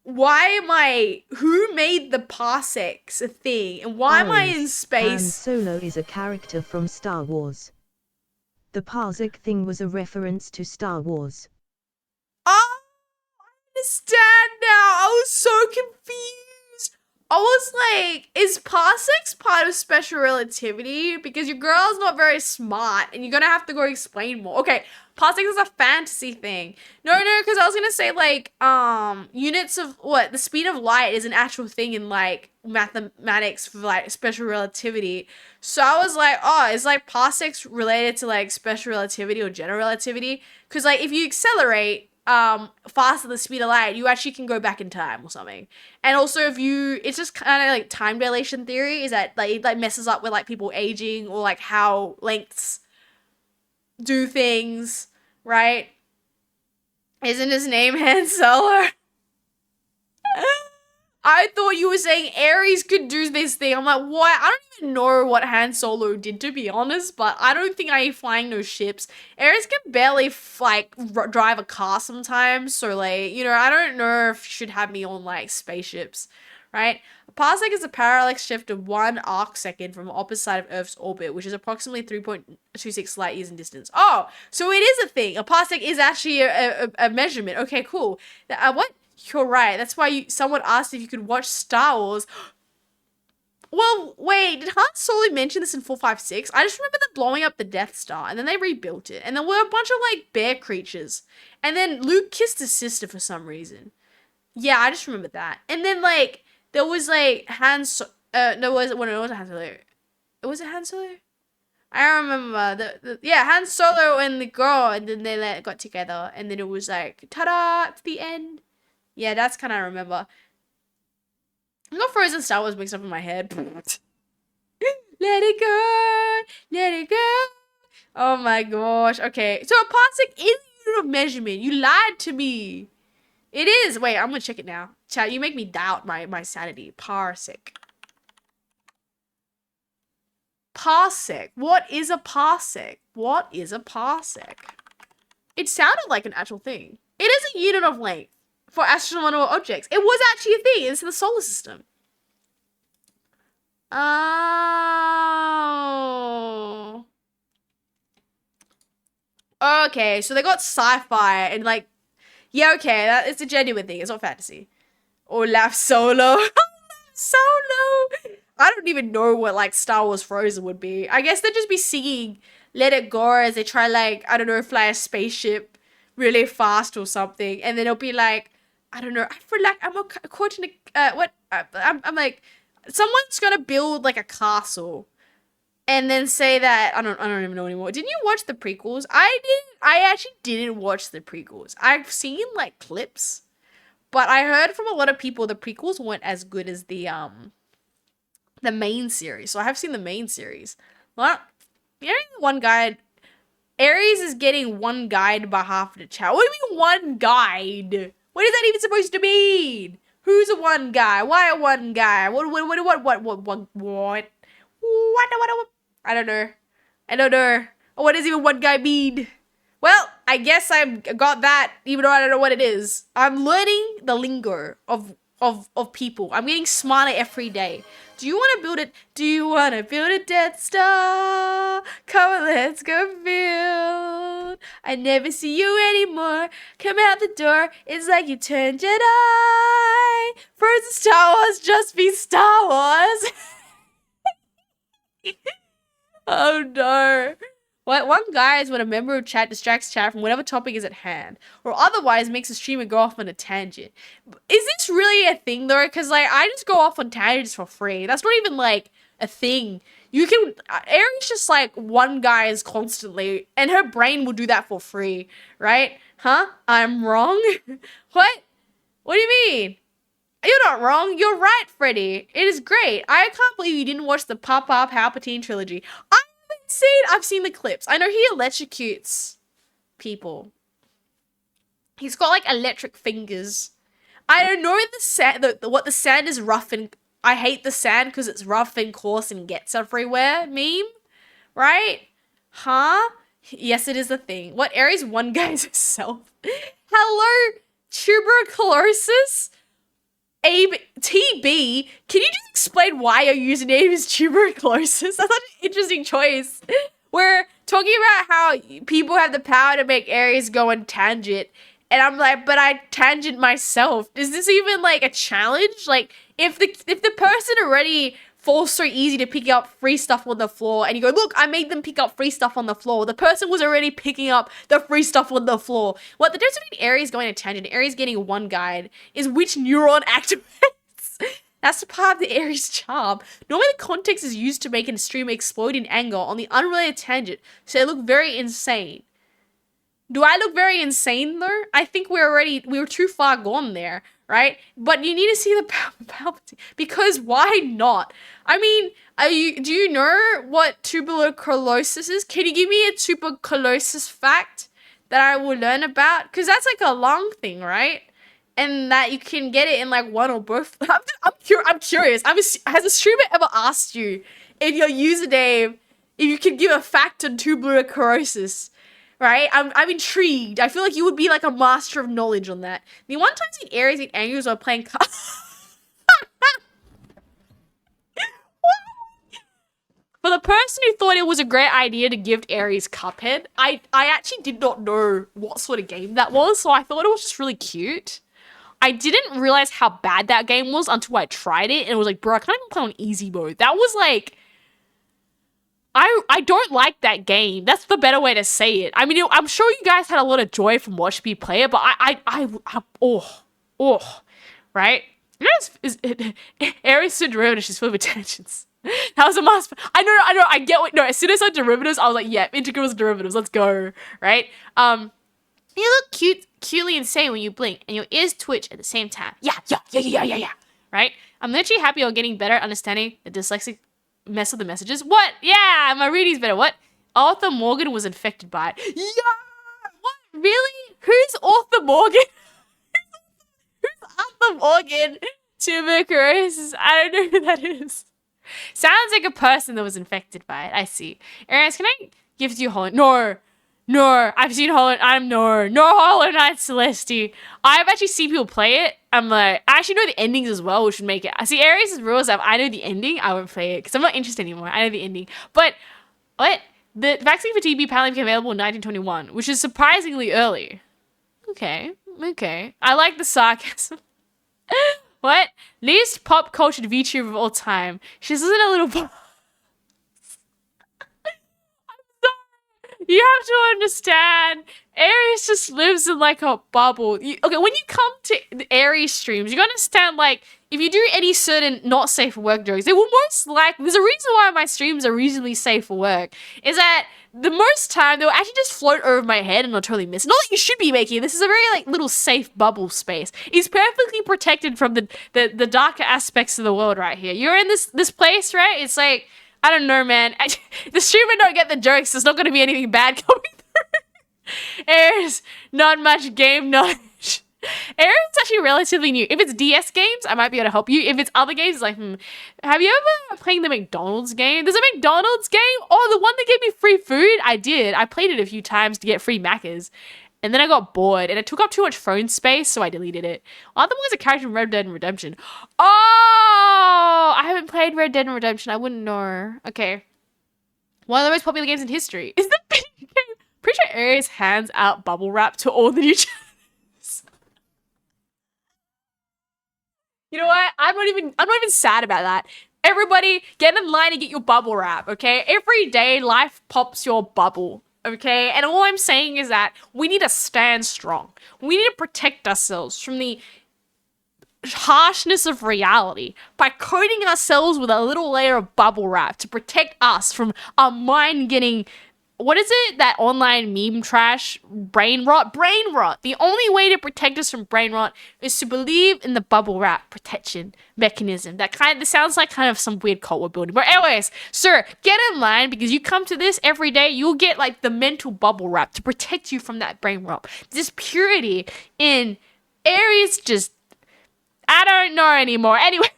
who made the parsecs a thing, and why am I in Han space? Solo is a character from Star Wars. The parsec thing was a reference to Star Wars. Oh, I understand now. I was so confused. I was like, is parsecs part of special relativity? Because your girl's not very smart and you're gonna have to go explain more. Okay, parsecs is a fantasy thing. No, because I was gonna say like, units of what? The speed of light is an actual thing in like mathematics for like special relativity. So I was like, oh, is like parsecs related to like special relativity or general relativity? Because like if you accelerate faster than the speed of light, you actually can go back in time or something. And also if you, it's just kind of like time dilation theory, is that like it like messes up with like people aging or like how lengths do things, right? Isn't his name Han Solo? I thought you were saying Ares could do this thing. I'm like, what? I don't even know what Han Solo did, to be honest, but I don't think I ain't flying no ships. Ares can barely, drive a car sometimes, so, like, you know, I don't know if you should have me on, like, spaceships, right? A parsec is a parallax shift of 1 arc second from the opposite side of Earth's orbit, which is approximately 3.26 light years in distance. Oh, so it is a thing. A parsec is actually a measurement. Okay, cool. What? You're right. That's why someone asked if you could watch Star Wars. Well, wait, did Han Solo mention this in 456? I just remember them blowing up the Death Star, and then they rebuilt it, and there were a bunch of, like, bear creatures. And then Luke kissed his sister for some reason. Yeah, I just remember that. And then, like, there was, like, Han Solo. No, it wasn't Han Solo. Was it Han Solo? I remember Han Solo and the girl, and then they got together, and then it was like, ta-da, it's the end. Yeah, that's kind of remember. I got Frozen Star Wars mixed up in my head. Let it go, let it go. Oh my gosh. Okay, so a parsec is a unit of measurement. You lied to me. It is. Wait, I'm gonna check it now. Chat, you make me doubt my sanity. Parsec. Parsec. What is a parsec? What is a parsec? It sounded like an actual thing. It is a unit of length for astronomical objects. It was actually a thing. It's in the solar system. Oh. Okay, so they got sci-fi and like, yeah, okay, that it's a genuine thing. It's not fantasy. Olaf Solo. Solo. I don't even know what like Star Wars Frozen would be. I guess they'd just be singing Let It Go as they try like, I don't know, fly a spaceship really fast or something. And then it'll be like, I don't know. I feel like I'm caught in a I'm like, someone's gonna build like a castle, and then say that I don't even know anymore. Didn't you watch the prequels? I didn't. I actually didn't watch the prequels. I've seen like clips, but I heard from a lot of people the prequels weren't as good as the main series. So I have seen the main series. Well, you know, one guide. Aries is getting one guide by half the chat. What do you mean one guide? What is that even supposed to mean? Who's a one guy? Why a one guy? What? I don't know. What does even one guy mean? Well, I guess I got that, even though I don't know what it is. I'm learning the lingo of people. I'm getting smarter every day. Do you want to build it? Do you want to build a Death Star? Come on, let's go build. I never see you anymore. Come out the door. It's like you turned Jedi. Frozen Star Wars just be Star Wars. Oh no. What one guy is when a member of chat distracts chat from whatever topic is at hand, or otherwise makes a streamer go off on a tangent. Is this really a thing though? Because like I just go off on tangents for free. That's not even like a thing. You can Aries just like one guy is constantly, and her brain will do that for free, right? Huh? I'm wrong. What? What do you mean? You're not wrong. You're right, Freddy. It is great. I can't believe you didn't watch the Papa Palpatine trilogy. I've seen the clips. I know he electrocutes people. He's got like electric fingers. I don't know the sand. What the sand is rough and I hate the sand because it's rough and coarse and gets everywhere. Meme, right? Huh? Yes, it is a thing. What Aries one guy's himself? Hello, tuberculosis. Abe TB, can you just explain why your username is tuberculosis? That's such an interesting choice. We're talking about how people have the power to make Aries go on tangent, and I'm like, but I tangent myself. Is this even like a challenge? Like, if the person already falls so easy to pick up free stuff on the floor, and you go, look, I made them pick up free stuff on the floor. The person was already picking up the free stuff on the floor. What the difference between Aries going to tangent and Aries getting one guide is which neuron activates. That's the part of the Aries charm. Normally the context is used to make a streamer explode in anger on the unrelated tangent, so they look very insane. Do I look very insane though? I think we were too far gone there, right? But you need to see the Palpatine, because why not? I mean, do you know what tuberculosis is? Can you give me a tuberculosis fact that I will learn about? Because that's like a lung thing, right? And that you can get it in like one or both. I'm curious. Has a streamer ever asked you if your username, if you can give a fact on tuberculosis? Right? I'm intrigued. I feel like you would be like a master of knowledge on that. The one time in Aries and Angels are playing For the person who thought it was a great idea to give Aries Cuphead, I actually did not know what sort of game that was, so I thought it was just really cute. I didn't realize how bad that game was until I tried it, and it was like, bro, I can't even play on easy mode. That was like... I don't like that game. That's the better way to say it. I mean, I'm sure you guys had a lot of joy from watching me play it, but right? You know, Aries so derivative, she's full of attentions. That was a must. I know, I get what, no, as soon as I said derivatives, I was like, yeah, integrals and derivatives, let's go, right? You look cutely insane when you blink, and your ears twitch at the same time. Yeah, right? I'm literally happy you're getting better at understanding the dyslexic mess of the messages. What? Yeah, my reading's better. What? Arthur Morgan was infected by it. Yeah! What? Really? Who's Arthur Morgan? Who's Arthur Morgan? Tuberculosis. I don't know who that is. Sounds like a person that was infected by it. I see. Aries, can I give you Hollow? No. I've seen Hollow. No Hollow Knight Celeste. I've actually seen people play it. I'm like, I actually know the endings as well, which would make it. I see Aries' rules. If I know the ending, I won't play it because I'm not interested anymore. I know the ending. But what? The vaccine for TB apparently became available in 1921, which is surprisingly early. Okay. I like the sarcasm. What? Least pop culture VTuber of all time. She's in a little. You have to understand, Aries just lives in like a bubble. Okay, when you come to the Aries streams, you gotta understand, like, if you do any certain not safe for work jokes, they will most likely, there's a reason why my streams are reasonably safe for work, is that the most time they'll actually just float over my head and I'll totally miss it. Not that you should be making it. This is a very like little safe bubble space. It's perfectly protected from the darker aspects of the world right here. You're in this place, right? It's like, I don't know, man. The streamer don't get the jokes. There's not going to be anything bad coming through. Aries, not much game knowledge. Aries is actually relatively new. If it's DS games, I might be able to help you. If it's other games, it's like, have you ever played the McDonald's game? There's a McDonald's game? Oh, the one that gave me free food? I did. I played it a few times to get free Maccas. And then I got bored, and it took up too much phone space, so I deleted it. Other one was a character in Red Dead Redemption. Oh, I haven't played Red Dead Redemption. I wouldn't know. Okay. One of the most popular games in history. Is the game? Pretty sure Aries hands out bubble wrap to all the new channels. You know what? I'm not even sad about that. Everybody, get in line and get your bubble wrap, okay? Every day, life pops your bubble, okay? And all I'm saying is that we need to stand strong. We need to protect ourselves from the harshness of reality by coating ourselves with a little layer of bubble wrap to protect us from our mind getting, what is it, that online meme trash, brain rot. The only way to protect us from brain rot is to believe in the bubble wrap protection mechanism. This sounds like kind of some weird cult we're building. But anyways, sir, get in line, because you come to this every day, you'll get like the mental bubble wrap to protect you from that brain rot. This purity in Aries, just, I don't know anymore. Anyways,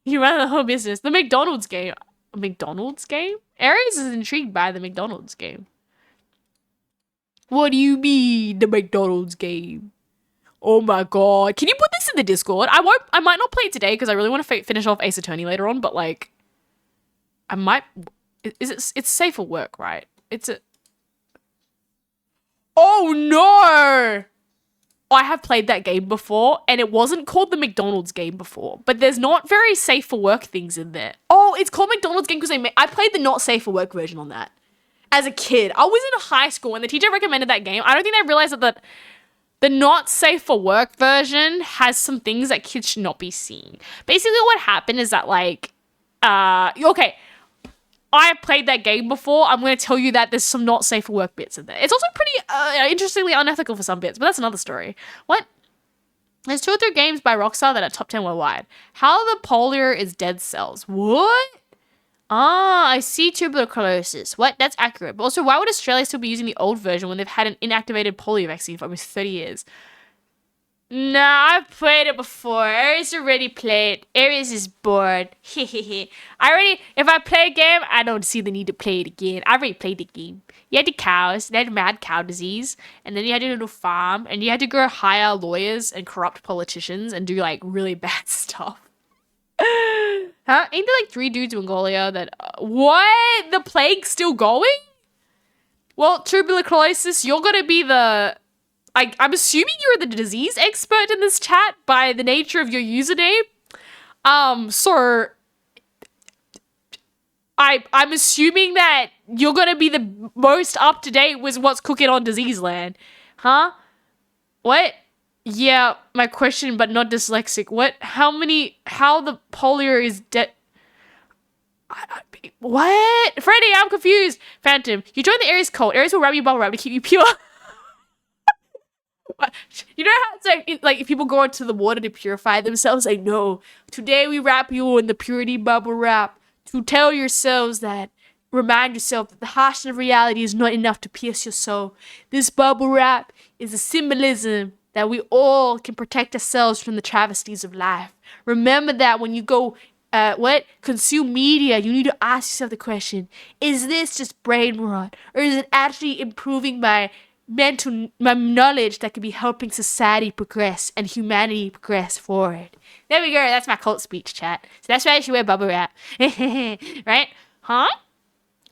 you run the whole business. The McDonald's game. A McDonald's game? Aries is intrigued by the McDonald's game. What do you mean, the McDonald's game? Oh my god. Can you put this in the Discord? I might not play it today because I really want to finish off Ace Attorney later on, but like, I might, it's safe for work, right? Oh no! I have played that game before, and it wasn't called the McDonald's game before, but there's not very safe for work things in there. Oh, it's called McDonald's game because I played the not safe for work version on that as a kid. I was in high school and the teacher recommended that game. I don't think they realized that the not safe for work version has some things that kids should not be seeing. Basically, what happened is that okay, I played that game before. I'm going to tell you that there's some not safe for work bits in there. It's also pretty interestingly unethical for some bits, but that's another story. What? There's 2 or 3 games by Rockstar that are top 10 worldwide. How the polio is dead cells. What? Ah, I see tuberculosis. What? That's accurate. But also, why would Australia still be using the old version when they've had an inactivated polio vaccine for almost 30 years? Nah, I've played it before. Aries already played. Aries is bored. If I play a game, I don't see the need to play it again. I already played the game. You had the cows, they had mad cow disease, and then you had to do a farm, and you had to go hire lawyers and corrupt politicians and do like really bad stuff. Huh? Ain't there like 3 dudes in Mongolia that, what? The plague's still going? Well, tuberculosis, you're gonna be the, I'm assuming you're the disease expert in this chat by the nature of your username. So I'm assuming that you're gonna be the most up to date with what's cooking on Disease Land, huh? What? Yeah, my question, but not dyslexic. What? How the polio is dead? What? Freddy, I'm confused. Phantom, you join the Aries cult. Aries will wrap you bubble wrap to keep you pure. You know how it's like if people go into the water to purify themselves, like, no, today we wrap you in the purity bubble wrap to tell yourselves that, remind yourself that the harshness of reality is not enough to pierce your soul. This bubble wrap is a symbolism that we all can protect ourselves from the travesties of life. Remember that when you go consume media, you need to ask yourself the question, is this just brain rot, or is it actually improving my knowledge that could be helping society progress and humanity progress forward? There we go. That's my cult speech, chat. So that's why I should wear bubble wrap. Right? Huh?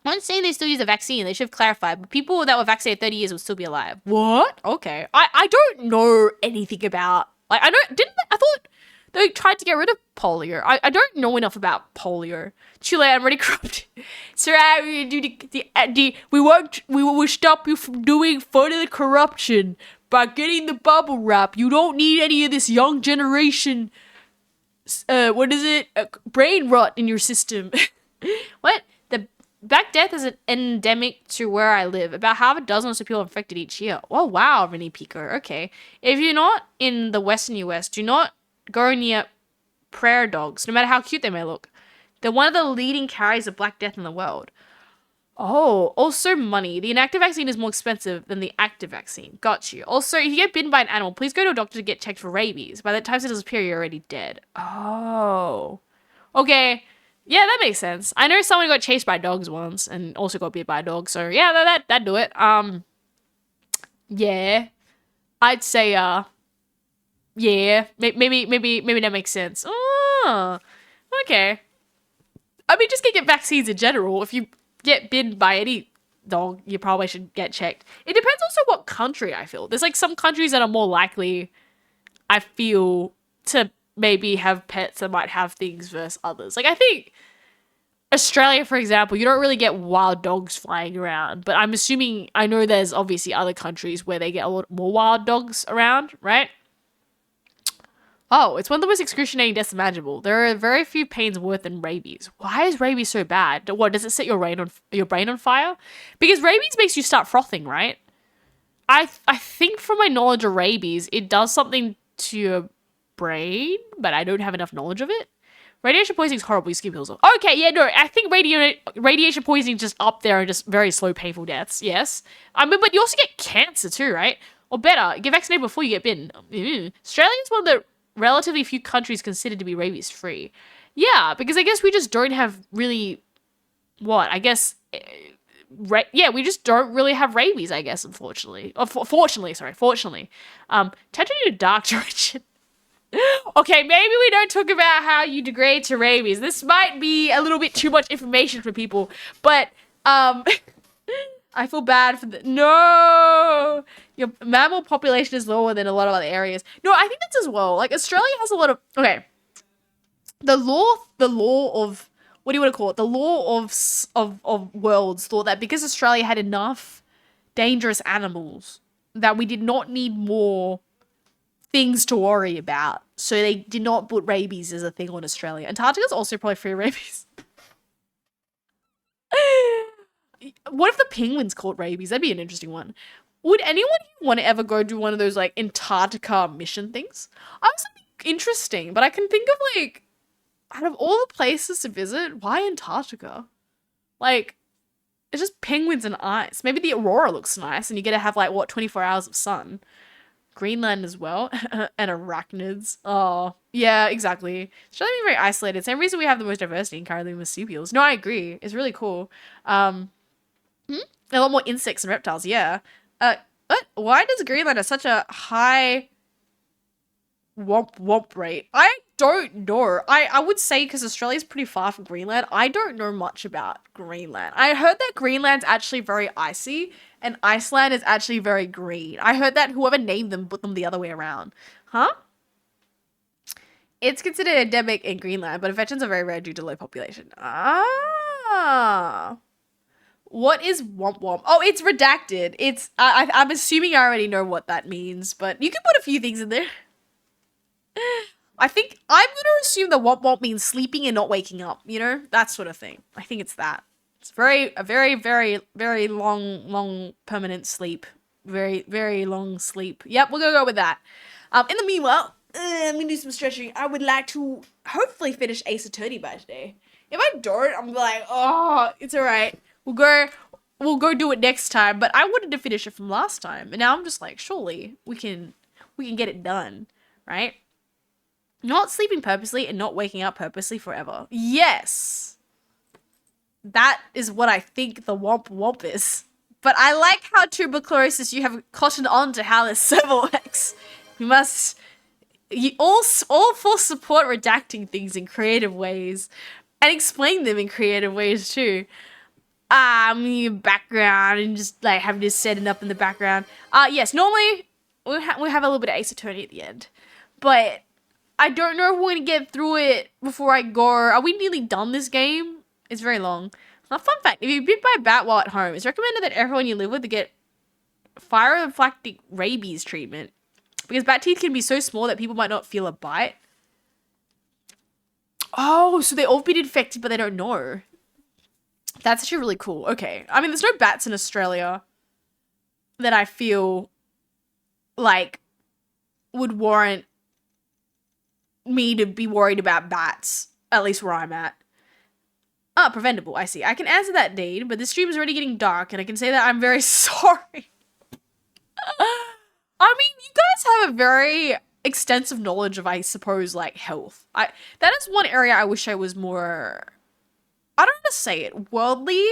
I'm not saying they still use a vaccine. They should have clarified. But people that were vaccinated 30 years will still be alive. What? Okay. I don't know anything about, like, I thought they tried to get rid of polio. I don't know enough about polio. Chile, I'm already corrupt. Sorry, we will stop you from doing further corruption by getting the bubble wrap. You don't need any of this young generation, brain rot in your system. What? The Black Death is an endemic to where I live. About half a dozen people infected each year. Oh, wow, Vinny Pico. Okay. If you're not in the Western US, do not go near prairie dogs, no matter how cute they may look. They're one of the leading carriers of Black Death in the world. Oh, also money. The inactive vaccine is more expensive than the active vaccine. Got you. Also, if you get bitten by an animal, please go to a doctor to get checked for rabies. By the time it disappears, you're already dead. Oh. Okay. Yeah, that makes sense. I know someone got chased by dogs once and also got bit by a dog. So yeah, that'd do it. Yeah. I'd say, yeah, maybe that makes sense. Oh, okay. I mean, just get vaccines in general. If you get bitten by any dog, you probably should get checked. It depends also what country, I feel. There's like some countries that are more likely, I feel, to maybe have pets that might have things versus others. Like I think Australia, for example, you don't really get wild dogs flying around, but I'm assuming I know there's obviously other countries where they get a lot more wild dogs around, right? Oh, it's one of the most excruciating deaths imaginable. There are very few pains worse than rabies. Why is rabies so bad? What, does it set your brain on fire? Because rabies makes you start frothing, right? I think from my knowledge of rabies, it does something to your brain, but I don't have enough knowledge of it. Radiation poisoning is horrible. You skip pills. Okay, yeah, no, I think radiation poisoning is just up there and just very slow, painful deaths. Yes, I mean, but you also get cancer too, right? Or better, get vaccinated before you get bitten. Australia is one of the relatively few countries considered to be rabies free. Yeah, because I guess we just don't have really what I guess. We just don't really have rabies, I guess, unfortunately. Fortunately. Touching your dark direction. Okay, maybe we don't talk about how you degrade to rabies. This might be a little bit too much information for people, but I feel bad for no. Your mammal population is lower than a lot of other areas. No, I think that's as well. Like Australia has a lot of the law of what do you want to call it? The law of worlds thought that because Australia had enough dangerous animals that we did not need more things to worry about. So they did not put rabies as a thing on Australia. Antarctica's also probably free of rabies. What if the penguins caught rabies? That'd be an interesting one. Would anyone want to ever go do one of those like Antarctica mission things? I was like, interesting, but I can think of like out of all the places to visit, why Antarctica? Like, it's just penguins and ice. Maybe the aurora looks nice and you get to have like 24 hours of sun. Greenland as well, and arachnids. Oh, yeah, exactly. Australia is very isolated. Same reason we have the most diversity in currently marsupials. No, I agree. It's really cool. A lot more insects and reptiles. Yeah. But why does Greenland have such a high womp rate? I don't know. I would say because Australia's pretty far from Greenland. I don't know much about Greenland. I heard that Greenland's actually very icy and Iceland is actually very green. I heard that whoever named them put them the other way around. Huh? It's considered endemic in Greenland, but infections are very rare due to low population. Ah. What is womp womp? Oh, it's redacted. It's I'm assuming I already know what that means, but you can put a few things in there. I think I'm gonna assume that womp womp means sleeping and not waking up, you know? That sort of thing. I think it's that. It's a very, very, very long permanent sleep. Very, very long sleep. Yep, we're gonna go with that. In the meanwhile, I'm gonna do some stretching. I would like to hopefully finish Ace Attorney by today. If I don't, I'm like, oh, it's alright. We'll go do it next time. But I wanted to finish it from last time. And now I'm just like, surely we can get it done, right? Not sleeping purposely and not waking up purposely forever. Yes. That is what I think the womp womp is. But I like how tuberculosis you have cottoned on to how this server works. You all full support redacting things in creative ways and explain them in creative ways too. Your background and just like having to set it up in the background. Yes, normally we have a little bit of Ace Attorney at the end, but I don't know if we're gonna get through it before I go. Are we nearly done this game? It's very long. Fun fact, if you're bit by a bat while at home, it's recommended that everyone you live with to get phyrophylactic rabies treatment because bat teeth can be so small that people might not feel a bite. Oh, so they've all been infected, but they don't know. That's actually really cool. Okay. I mean, there's no bats in Australia that I feel like would warrant me to be worried about bats, at least where I'm at. Preventable, I see. I can answer that, Dade, but the stream is already getting dark, and I can say that I'm very sorry. I mean, you guys have a very extensive knowledge of, I suppose, like, health. That is one area I wish I was more, I don't know how to say it, worldly.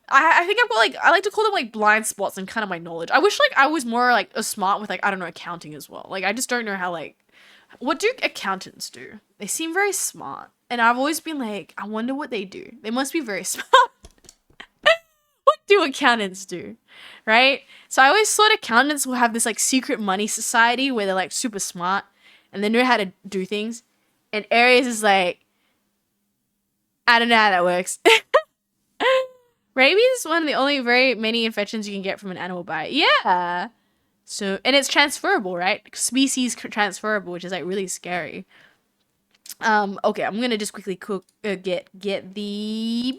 I think I've got, like, I like to call them, like, blind spots in kind of my knowledge. I wish, like, I was more, like, smart with, like, I don't know, accounting as well. Like, I just don't know how, like, what do accountants do? They seem very smart. And I've always been like, I wonder what they do. They must be very smart. What do accountants do? Right? So I always thought accountants will have this like secret money society where they're like super smart. and they know how to do things. And Aries is like, I don't know how that works. Rabies is one of the only very many infections you can get from an animal bite. Yeah. So, and it's transferable, right? Species transferable, which is like really scary. Okay, I'm gonna just quickly get the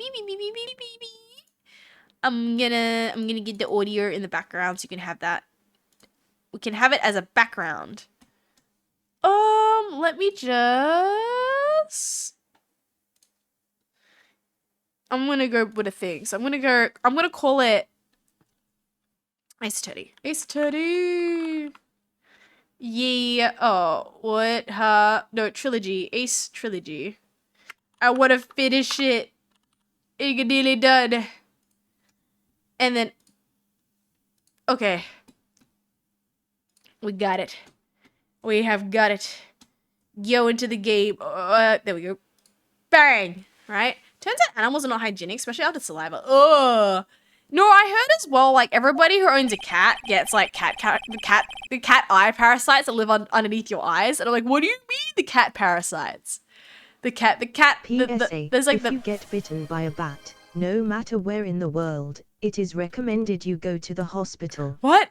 I'm gonna get the audio in the background so you can have that. We can have it as a background. Let me just. I'm gonna go with a thing. So I'm gonna call it Ace Teddy. Ace Teddy. Yeah. Oh, what? No, trilogy. Ace trilogy. I wanna finish it. Igadilly done. And then. Okay. We got it. We have got it. Go into the game. There we go. Bang. Right? Turns out animals are not hygienic, especially after saliva. Ugh. No, I heard as well, like, everybody who owns a cat gets, like, the cat eye parasites that live underneath your eyes. And I'm like, what do you mean the cat parasites? PSA, there's, like, if you get bitten by a bat, no matter where in the world, it is recommended you go to the hospital. What?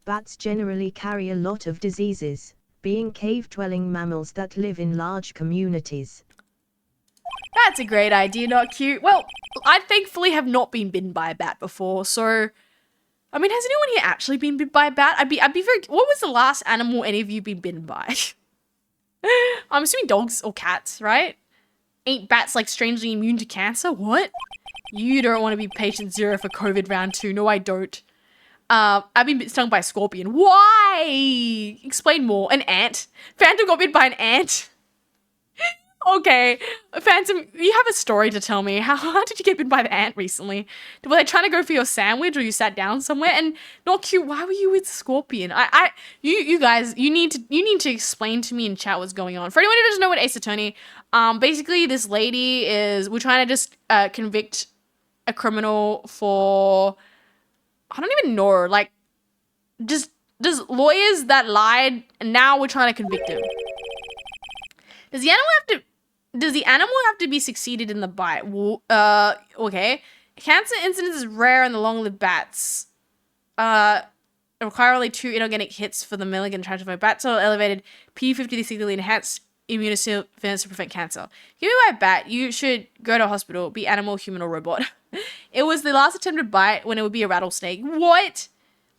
Bats generally carry a lot of diseases, being cave-dwelling mammals that live in large communities. That's a great idea, not cute. Well, I thankfully have not been bitten by a bat before, so... I mean, has anyone here actually been bitten by a bat? I'd be very... What was the last animal any of you been bitten by? I'm assuming dogs or cats, right? Ain't bats, like, strangely immune to cancer? What? You don't want to be patient 0 for COVID round 2. No, I don't. I've been stung by a scorpion. Why? Explain more. An ant. Phantom got bitten by an ant. Okay, Phantom, you have a story to tell me. How did you get bitten by the ant recently? Were they trying to go for your sandwich, or you sat down somewhere? And not cute. Why were you with Scorpion? You guys, you need to explain to me in chat what's going on. For anyone who doesn't know what Ace Attorney, basically this lady we're trying to just convict a criminal for, I don't even know, like just lawyers that lied, and now we're trying to convict him. Does the animal have to be succeeded in the bite? Okay. Cancer incidence is rare in the long-lived bats. Require only 2 inorganic hits for the Milligan transfer. Bats are elevated P50 to significantly enhance immune defense to prevent cancer. Give me by a bat, you should go to a hospital, be animal, human, or robot. It was the last attempted bite when it would be a rattlesnake. What?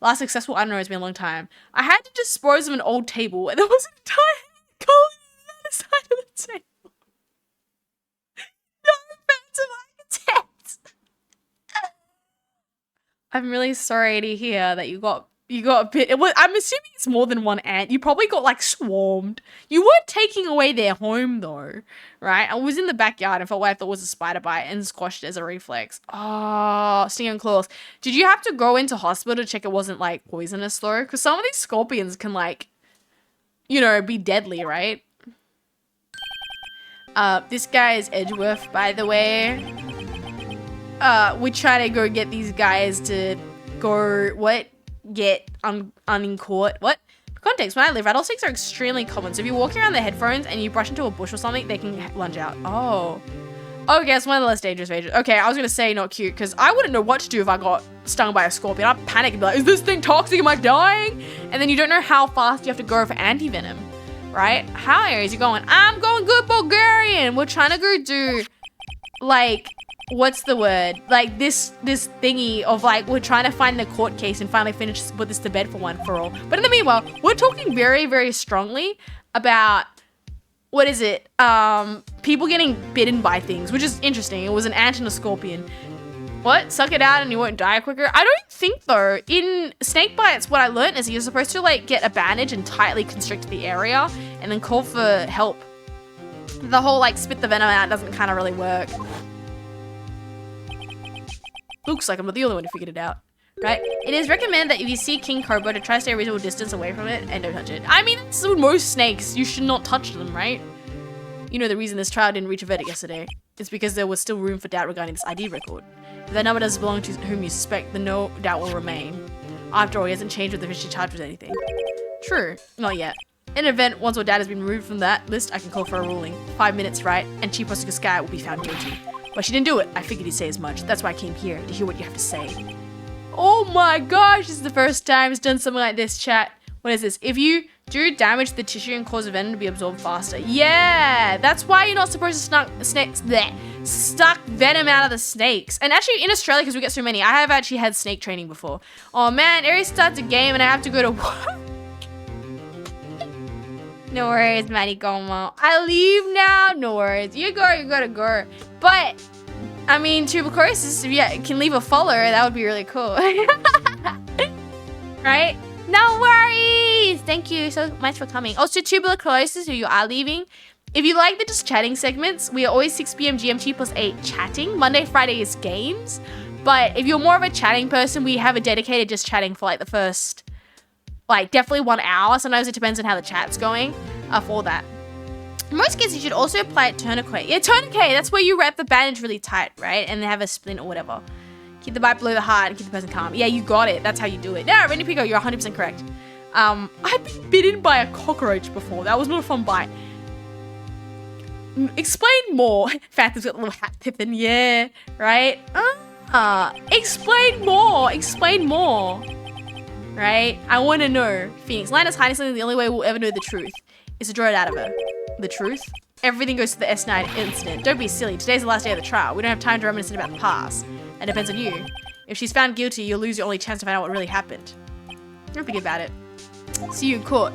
Last successful, I don't know, it's been a long time. I had to dispose of an old table, and there was an entire colony on the other side of the table. I'm really sorry to hear that you got a bit. I'm assuming it's more than one ant. You probably got like swarmed. You weren't taking away their home though, right? I was in the backyard and felt what I thought was a spider bite and squashed it as a reflex. Oh, stinging claws. Did you have to go into hospital to check it wasn't like poisonous though? Because some of these scorpions can like, you know, be deadly, right? This guy is Edgeworth, by the way. We try to go get these guys to get in court. What? For context, when I live, rattlesnakes are extremely common. So if you're walking around the headphones and you brush into a bush or something, they can lunge out. Oh. Okay, it's one of the less dangerous phages. Okay, I was gonna say not cute, because I wouldn't know what to do if I got stung by a scorpion. I'd panic and be like, is this thing toxic? Am I dying? And then you don't know how fast you have to go for anti-venom, right? How Aries you going? I'm going good Bulgarian. We're trying to go do, like, what's the word? Like this thingy of like, we're trying to find the court case and finally put this to bed for one for all. But in the meanwhile, we're talking very, very strongly about, what is it? People getting bitten by things, which is interesting. It was an ant and a scorpion. What? Suck it out and you won't die quicker? I don't think though. In snake bites, what I learned is you're supposed to like get a bandage and tightly constrict the area and then call for help. The whole like spit the venom out doesn't kind of really work. Looks like I'm not the only one who figured it out, right? It is recommended that if you see king cobra to try to stay a reasonable distance away from it and don't touch it. I mean, it's with most snakes, you should not touch them, right? You know the reason this trial didn't reach a verdict yesterday. It's because there was still room for doubt regarding this ID record. If that number does belong to whom you suspect, then no doubt will remain. After all, he hasn't changed with the officially charged with anything. True, not yet. In an event, once your dad has been removed from that list, I can call for a ruling. 5 minutes, right? And Chief Prosecutor Sky will be found guilty. But she didn't do it. I figured you'd say as much. That's why I came here, to hear what you have to say. Oh my gosh, this is the first time it's done something like this, chat. What is this? If you do damage to the tissue and cause a venom to be absorbed faster. Yeah, that's why you're not supposed to suck venom out of the snakes. And actually in Australia, because we get so many, I have actually had snake training before. Oh man, Aries starts a game and I have to go to work. No worries, Maddie Gomo. I leave now. No worries. You gotta go. But, I mean, tuberculosis, if you can leave a follower, that would be really cool. Right? No worries. Thank you so much for coming. Also, tuberculosis, who you are leaving. If you like the just chatting segments, we are always 6 p.m. GMT plus 8 chatting. Monday, Friday is games. But if you're more of a chatting person, we have a dedicated just chatting for like the first, like definitely 1 hour. Sometimes it depends on how the chat's going for that. In most cases, you should also apply it tourniquet. Yeah, tourniquet, that's where you wrap the bandage really tight, right? And they have a splint or whatever. Keep the bite below the heart and keep the person calm. Yeah, you got it. That's how you do it. Yeah, Renny Pico, you're 100% correct. I've been bitten by a cockroach before. That was not a fun bite. Explain more. Phantom's got a little hat pippin. Yeah, right? Explain more. Explain more. Right? I want to know. Phoenix, Linus hiding something the only way we'll ever know the truth is to draw it out of her. The truth? Everything goes to the S9 incident. Don't be silly. Today's the last day of the trial. We don't have time to reminisce about the past. That depends on you. If she's found guilty, you'll lose your only chance to find out what really happened. Don't forget about it. See you in court.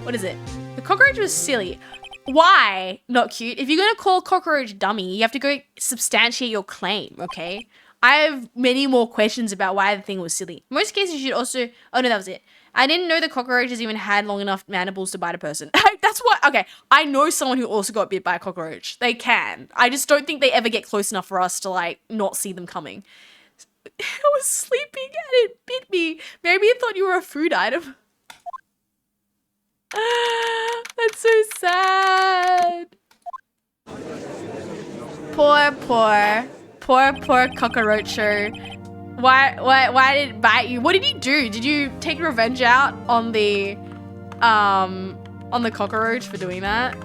What is it? The cockroach was silly. Why? Not cute. If you're going to call cockroach dummy, you have to go substantiate your claim, okay? I have many more questions about why the thing was silly. In most cases, you should also... Oh, no, that was it. I didn't know the cockroaches even had long enough mandibles to bite a person. That's what... Okay, I know someone who also got bit by a cockroach. They can. I just don't think they ever get close enough for us to, like, not see them coming. I was sleeping and it bit me. Maybe it thought you were a food item. That's so sad. Poor cockroacher. Why did it bite you? What did he do? Did you take revenge out on the cockroach for doing that?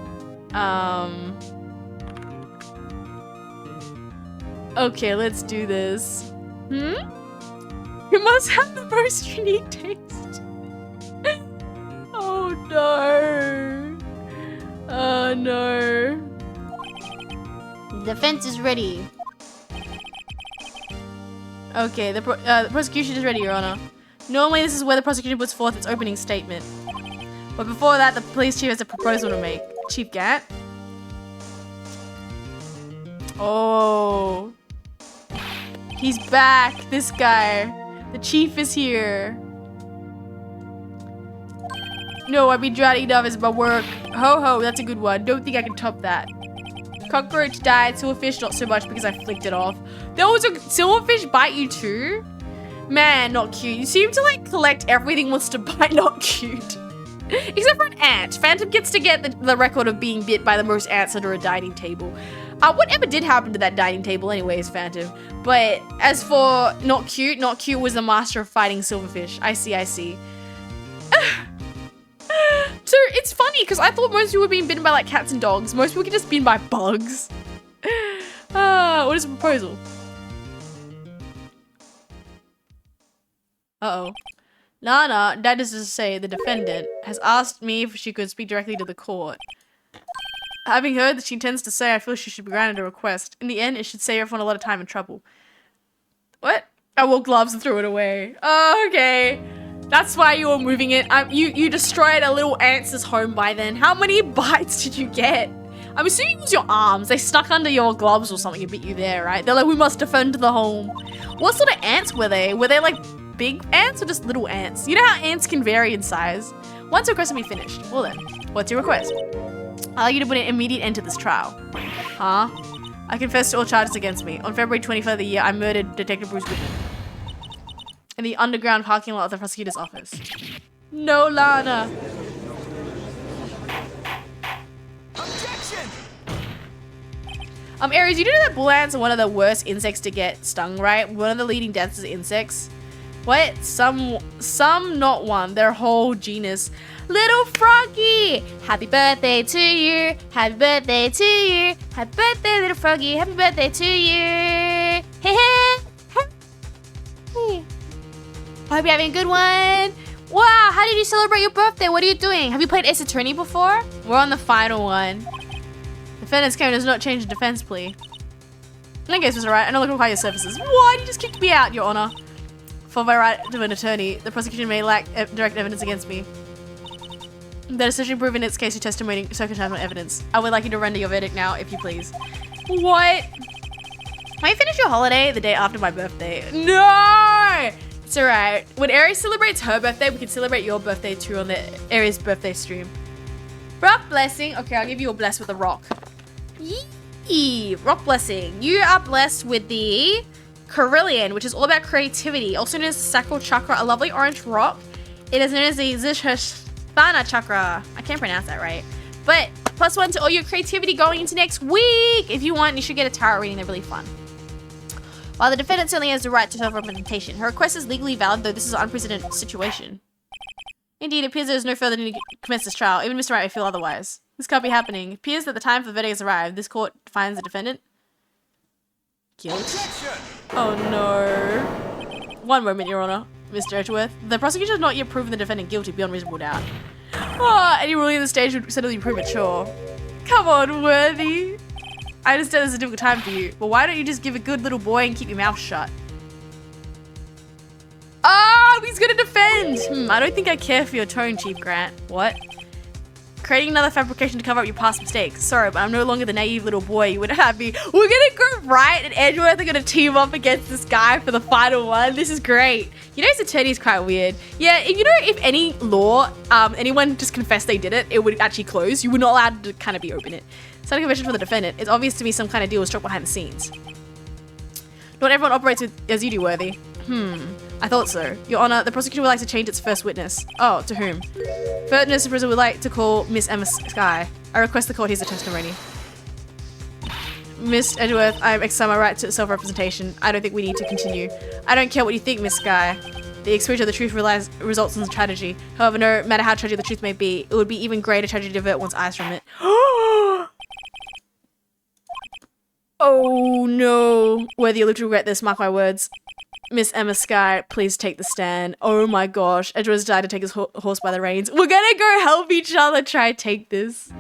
Okay, let's do this. You must have the most unique taste. Oh no. Oh no. The defense is ready. Okay, the prosecution is ready, Your Honor. Normally, this is where the prosecution puts forth its opening statement. But before that, the police chief has a proposal to make. Chief Gat? Oh. He's back, this guy. The chief is here. No, I've been drowning enough as my work. Ho ho, that's a good one. Don't think I can top that. Cockroach died, silverfish not so much because I flicked it off. There was a silverfish bite you too? Man, not cute. You seem to like collect everything wants to bite, not cute. Except for an ant. Phantom gets to get the record of being bit by the most ants under a dining table. Whatever did happen to that dining table anyways, Phantom. But as for not cute was the master of fighting silverfish. I see. So it's funny because I thought most people were being bitten by like cats and dogs. Most people get just bitten by bugs. What is the proposal? Uh-oh. Nana, that is to say, the defendant, has asked me if she could speak directly to the court. Having heard that she intends to say, I feel she should be granted a request. In the end, it should save everyone a lot of time and trouble. What? I wore gloves and threw it away. Oh, okay. That's why you were moving it. You destroyed a little ant's home by then. How many bites did you get? I'm assuming it was your arms. They stuck under your gloves or something and bit you there, right? They're like, we must defend the home. What sort of ants were they? Were they like big ants or just little ants? You know how ants can vary in size? Once the request will be finished. Well then, what's your request? I'd like you to put an immediate end to this trial. Huh? I confess to all charges against me. On February 25th of the year, I murdered Detective Bruce Whitman in the underground parking lot of the prosecutor's office. No, Lana. Objection! Aries, you do know that bull ants are one of the worst insects to get stung, right? One of the leading deaths is insects. What? Some, not one. Their whole genus. Little Froggy! Happy birthday to you! Happy birthday to you! Happy birthday, little Froggy! Happy birthday to you! Hey, hey! Hey! Hope you're having a good one! Wow, how did you celebrate your birthday? What are you doing? Have you played Ace Attorney before? We're on the final one. Defendant's claim does not change the defense plea. In case was alright. I no longer require your services. What? You just kicked me out, Your Honor. For my right to an attorney, the prosecution may lack direct evidence against me. The decision proved in its case your testimony circumstantial evidence. I would like you to render your verdict now, if you please. What? Might finish your holiday the day after my birthday. No! It's alright. When Aries celebrates her birthday, we can celebrate your birthday too on the Aries birthday stream. Rock blessing. Okay, I'll give you a bless with a rock. Yee! Rock blessing. You are blessed with the Carillion, which is all about creativity, also known as the Sacral Chakra, a lovely orange rock. It is known as the Zishasthana Chakra. I can't pronounce that right. But +1 to all your creativity going into next week. If you want, you should get a tarot reading. They're really fun. While the defendant certainly has the right to self-representation, her request is legally valid, though this is an unprecedented situation. Indeed, it appears there is no further need to commence this trial. Even Mr. Wright may feel otherwise. This can't be happening. It appears that the time for the verdict has arrived. This court finds the defendant guilty. Objection! Oh no. One moment, Your Honor, Mr. Edgeworth. The prosecution has not yet proven the defendant guilty beyond reasonable doubt. Oh, any ruling at this stage would certainly be premature. Come on, Worthy. I understand this is a difficult time for you, but why don't you just give a good little boy and keep your mouth shut? Oh, he's gonna defend! I don't think I care for your tone, Chief Grant. What? Creating another fabrication to cover up your past mistakes. Sorry, but I'm no longer the naive little boy you would have me. We're gonna go Wright and Edgeworth are gonna team up against this guy for the final one. This is great. You know, his attorney's quite weird. Yeah, if you know, if any law, anyone just confessed they did it, it would actually close. You were not allowed to kind of be open it. Signing confession for the defendant. It's obvious to me some kind of deal was struck behind the scenes. Not everyone operates as you do, Worthy. I thought so. Your Honor, the prosecution would like to change its first witness. Oh, to whom? First witness of prison would like to call Miss Emma Sky. I request the court hears the testimony. Miss Edgeworth, I exercise my right to self-representation. I don't think we need to continue. I don't care what you think, Miss Sky. The exposure of the truth results in tragedy. However, no matter how tragic the truth may be, it would be even greater tragedy to avert one's eyes from it. Oh no. Worthy, you'll live to regret this, mark my words. Miss Emma Sky, please take the stand. Oh my gosh. Edgeworth's died to take his horse by the reins. We're gonna go help each other try to take this.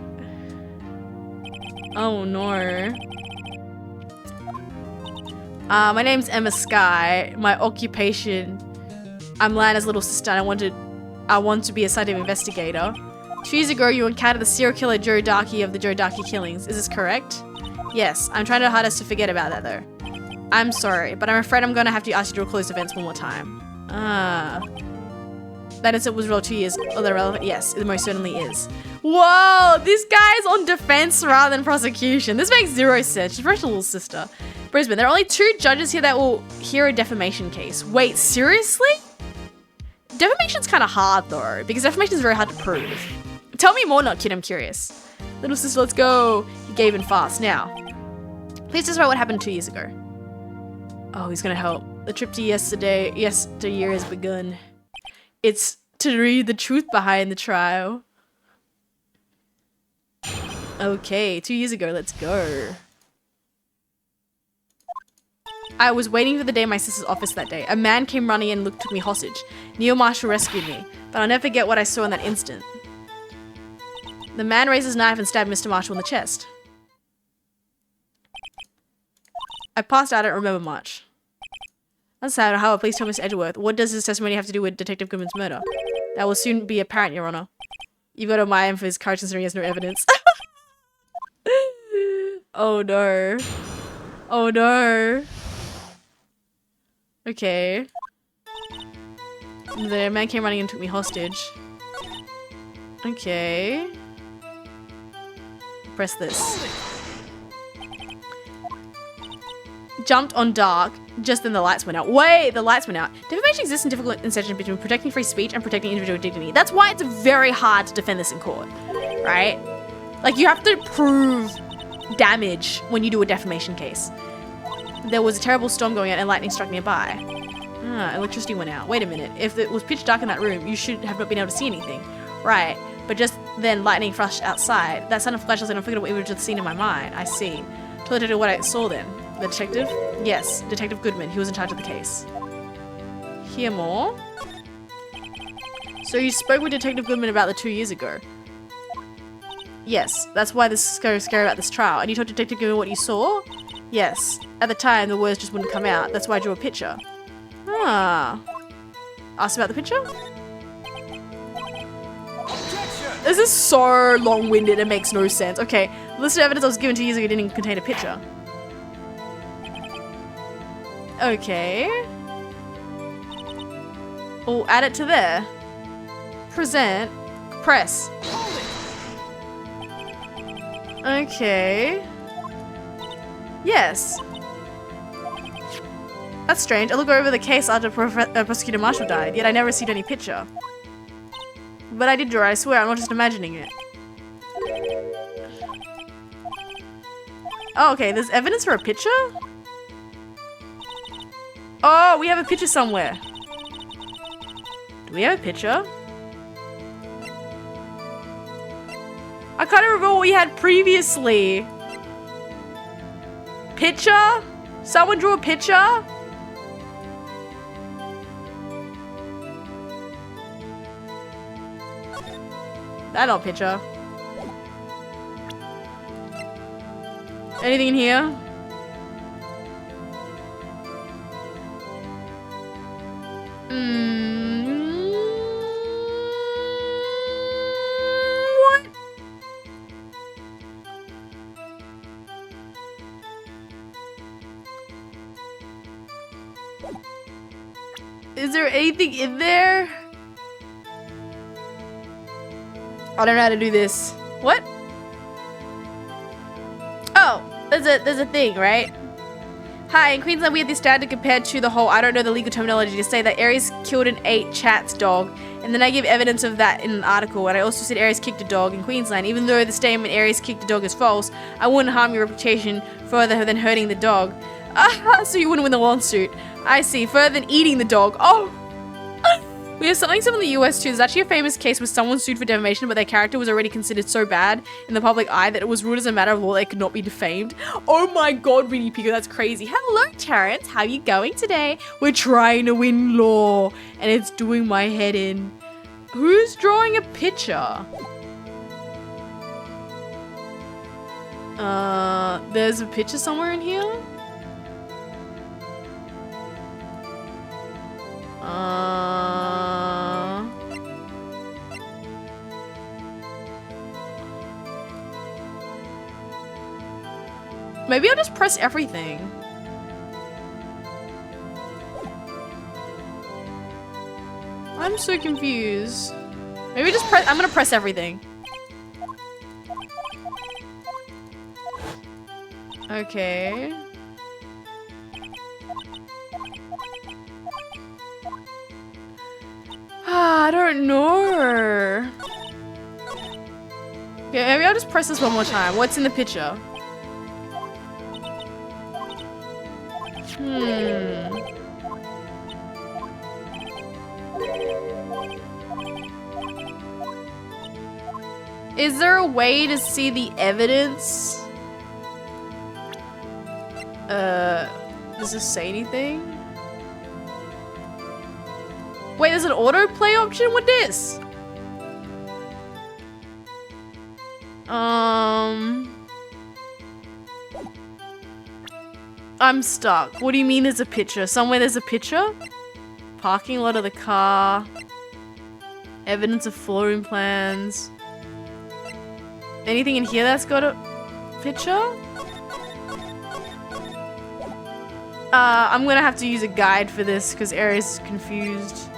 Oh no. My name's Emma Sky. My occupation, I'm Lana's little sister and I want to be a scientific investigator. 2 years ago, you encountered the serial killer Joe Darkey of the Joe Darkey killings. Is this correct? Yes, I'm trying to hardest to forget about that though. I'm sorry, but I'm afraid I'm gonna have to ask you to recall those events one more time. That incident was real 2 years. Are they relevant? Yes, it most certainly is. Whoa, this guy's on defense rather than prosecution. This makes zero sense. She's Rachel's little sister. Brisbane, there are only 2 judges here that will hear a defamation case. Wait, seriously? Defamation's kind of hard though, because defamation is very hard to prove. Tell me more, not kid, I'm curious. Little sister, let's go. He gave in fast. Now, please tell us about what happened 2 years ago. Oh, he's gonna help. The trip to yesteryear has begun. It's to read the truth behind the trial. Okay, 2 years ago, let's go. I was waiting for the day in my sister's office that day. A man came running in and took me hostage. Neil Marshall rescued me, but I'll never forget what I saw in that instant. The man raised his knife and stabbed Mr. Marshall in the chest. I passed out, I don't remember much. That's sad. However, please tell Miss Edgeworth, what does this testimony have to do with Detective Goodman's murder? That will soon be apparent, Your Honor. You've got to admire him for his courage considering he has no evidence. Oh no. Oh no. Okay. The man came running and took me hostage. Okay. Press this. Jumped on dark, just then the lights went out. Wait, the lights went out. Defamation exists in difficult intersection between protecting free speech and protecting individual dignity. That's why it's very hard to defend this in court, right? Like, you have to prove damage when you do a defamation case. There was a terrible storm going on and lightning struck nearby. Electricity went out. Wait a minute. If it was pitch dark in that room, you should have not been able to see anything. Right. But just then lightning flashed outside. That sudden flash was an unforgettable image of the scene in my mind. I see. Told her what I saw then. The detective? Yes, Detective Goodman. He was in charge of the case. Hear more? So you spoke with Detective Goodman about the 2 years ago? Yes, that's why this is so scary about this trial. And you told Detective Goodman what you saw? Yes. At the time, the words just wouldn't come out. That's why I drew a picture. Ah. Asked about the picture? Objection! This is so long-winded, it makes no sense. Okay, the list of evidence I was given 2 years ago didn't contain a picture. Okay. We'll add it to there. Present. Press. Hold it! Okay. Yes. That's strange. I look over the case after Prosecutor Marshall died, yet I never received any picture. But I did draw it, I swear, I'm not just imagining it. Oh, okay, there's evidence for a picture? Oh, we have a picture somewhere. Do we have a picture? I can't remember what we had previously. Picture? Someone drew a picture? That not picture. Anything in here? What? Is there anything in there? I don't know how to do this. What? Oh, there's a thing, right? Hi, in Queensland we have this standard compared to the whole, I don't know the legal terminology, to say that Aries killed and ate Chat's dog, and then I give evidence of that in an article, and I also said Aries kicked a dog in Queensland. Even though the statement Aries kicked a dog is false, I wouldn't harm your reputation further than hurting the dog. So you wouldn't win the lawsuit. I see, further than eating the dog. Oh! We have something similar in the US too. There's actually a famous case where someone sued for defamation, but their character was already considered so bad in the public eye that it was ruled as a matter of law they could not be defamed. Oh my god, Winnie Pico, that's crazy. Hello, Terrence. How you going today? We're trying to win law, and it's doing my head in. Who's drawing a picture? There's a picture somewhere in here? Maybe I'll just press everything. I'm so confused. Maybe just press, I'm gonna press everything. Okay. I don't know. Okay, maybe I'll just press this one more time. What's in the picture? Is there a way to see the evidence? Does this say anything? Wait, there's an autoplay option with this? I'm stuck. What do you mean there's a picture? Somewhere there's a picture? Parking lot of the car. Evidence of flooring plans. Anything in here that's got a picture? I'm gonna have to use a guide for this because Aries is confused.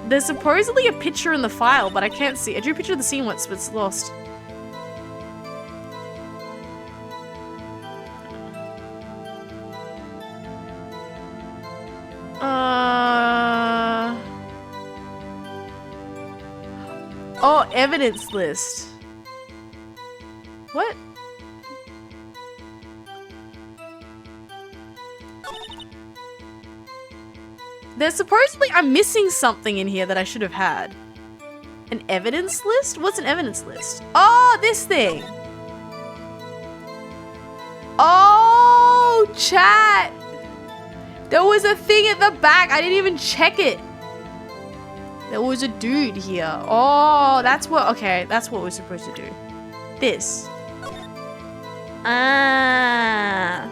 There's supposedly a picture in the file, but I can't see. I drew a picture of the scene once, but it's lost. Oh, evidence list. What? There's supposedly, I'm missing something in here that I should have had. An evidence list? What's an evidence list? Oh, this thing. Oh, chat. There was a thing at the back. I didn't even check it. There was a dude here. Oh, that's what, okay. That's what we're supposed to do. This. Ah.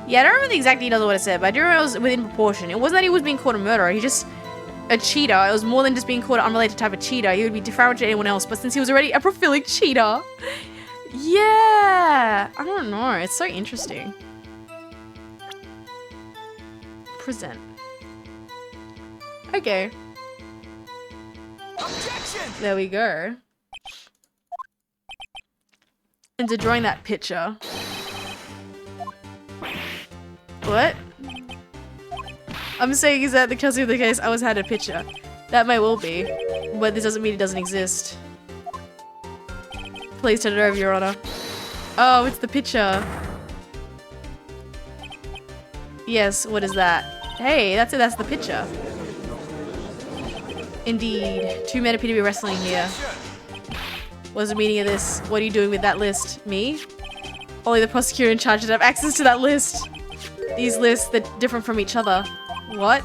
Yeah, I don't remember the exact details of what it said, but I do remember it was within proportion. It wasn't that he was being called a murderer. He just a cheater. It was more than just being called an unrelated type of cheater. He would be different to anyone else, but since he was already a prolific cheater. Yeah. I don't know. It's so interesting. Present. Okay. Objection! There we go. Into drawing that picture. What? I'm saying is that the custody of the case I was had a picture. That may well be, but this doesn't mean it doesn't exist. Please turn it over, Your Honor. Oh, it's the picture. Yes, what is that? Hey, that's it, that's the picture. Indeed. 2 men appear to be wrestling here. What's the meaning of this? What are you doing with that list? Me? Only the prosecutor in charge should have access to that list. These lists, they're different from each other. What?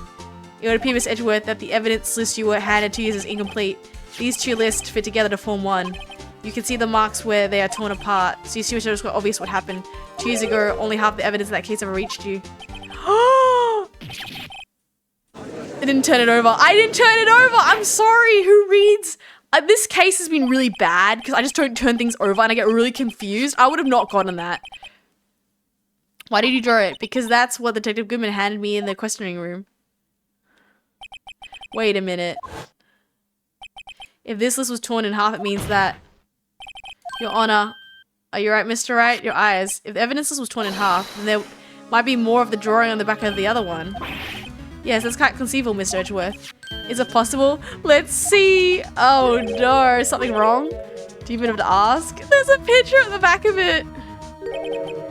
It would appear, Miss Edgeworth, that the evidence list you were handed 2 years is incomplete. These 2 lists fit together to form one. You can see the marks where they are torn apart, so you see which is quite obvious what happened. 2 years ago, only half the evidence in that case ever reached you. I didn't turn it over. I didn't turn it over! I'm sorry, who reads? This case has been really bad, because I just don't turn things over and I get really confused. I would have not gotten that. Why did you draw it? Because that's what Detective Goodman handed me in the questioning room. Wait a minute. If this list was torn in half, it means that... Your Honor, are you right, Mr. Wright? Your eyes. If the evidence list was torn in half, then there might be more of the drawing on the back of the other one. Yes, that's quite conceivable, Mr. Edgeworth. Is it possible? Let's see. Oh no, something wrong? Do you even have to ask? There's a picture at the back of it.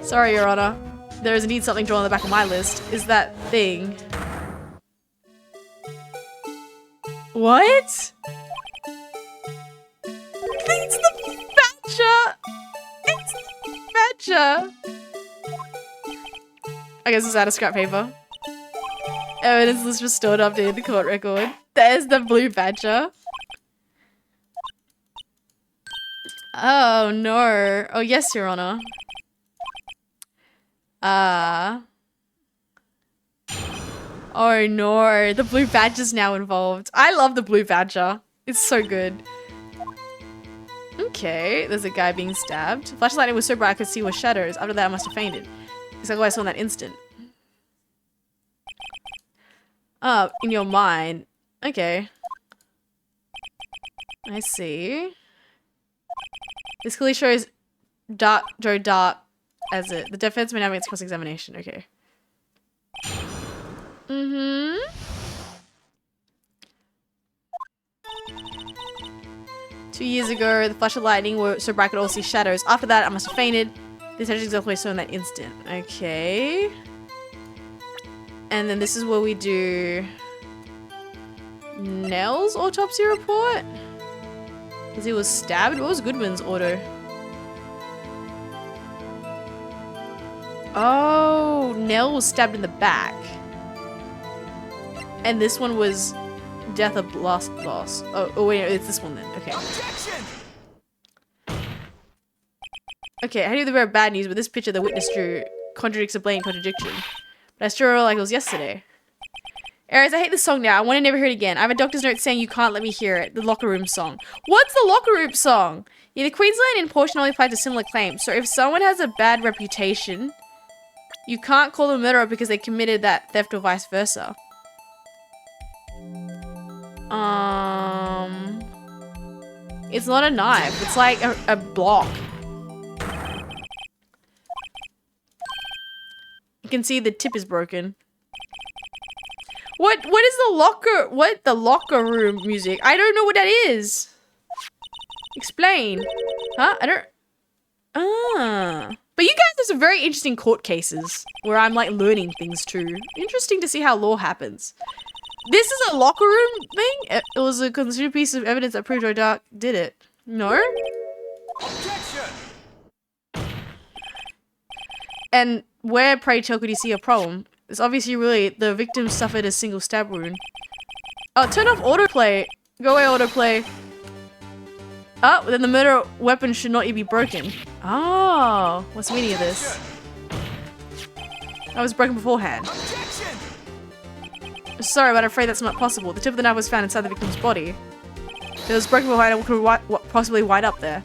Sorry, Your Honor. There is indeed something drawn on the back of my list. Is that thing? What? It's the Badger! It's the Badger! I guess it's out of scrap paper. Evidence list restored, updated the court record. There's the blue Badger. Oh no. Oh yes, Your Honor. Oh no, the blue badger's now involved. I love the blue badger. It's so good. Okay, there's a guy being stabbed. Flashlight was so bright I could see with shadows. After that, I must have fainted. Exactly what I saw in that instant. Oh, in your mind. Okay. I see. This clearly shows Joe Dart as it. The defense may now make its cross-examination. Okay. Mm-hmm. Two years ago, the flash of lightning were so bright I could all see shadows. After that, I must have fainted. This is exactly what I saw in that instant. Okay. And then this is where we do Nell's autopsy report. Because he was stabbed. What was Goodman's order? Oh, Nell was stabbed in the back. And this one was death of loss. Oh wait, it's this one then. Okay. Objection! Okay, I do the very bad news, but this picture the witness drew contradicts a blatant contradiction. But I still remember like it was yesterday. Aries, I hate this song now. I want to never hear it again. I have a doctor's note saying you can't let me hear it. The locker room song. What's the locker room song? Yeah, the Queensland in portion only applies to similar claims. So if someone has a bad reputation, you can't call them a murderer because they committed that theft or vice versa. It's not a knife. It's like a block. You can see the tip is broken. What is the locker room music? I don't know what that is. Explain. Huh? I don't. But you guys have some very interesting court cases where I'm like learning things too. Interesting to see how law happens. This is a locker room thing? It was a considered piece of evidence that proved Joe Dark did it. No? Objection! And where, pray tell, could you see a problem? It's obviously really the victim suffered a single stab wound. Oh, turn off autoplay. Go away, autoplay. Oh, then the murder weapon should not be broken. Oh, what's the meaning of this? I was broken beforehand. Objection! Sorry, but I'm afraid that's not possible. The tip of the knife was found inside the victim's body. If it was broken behind, it could possibly wind up there.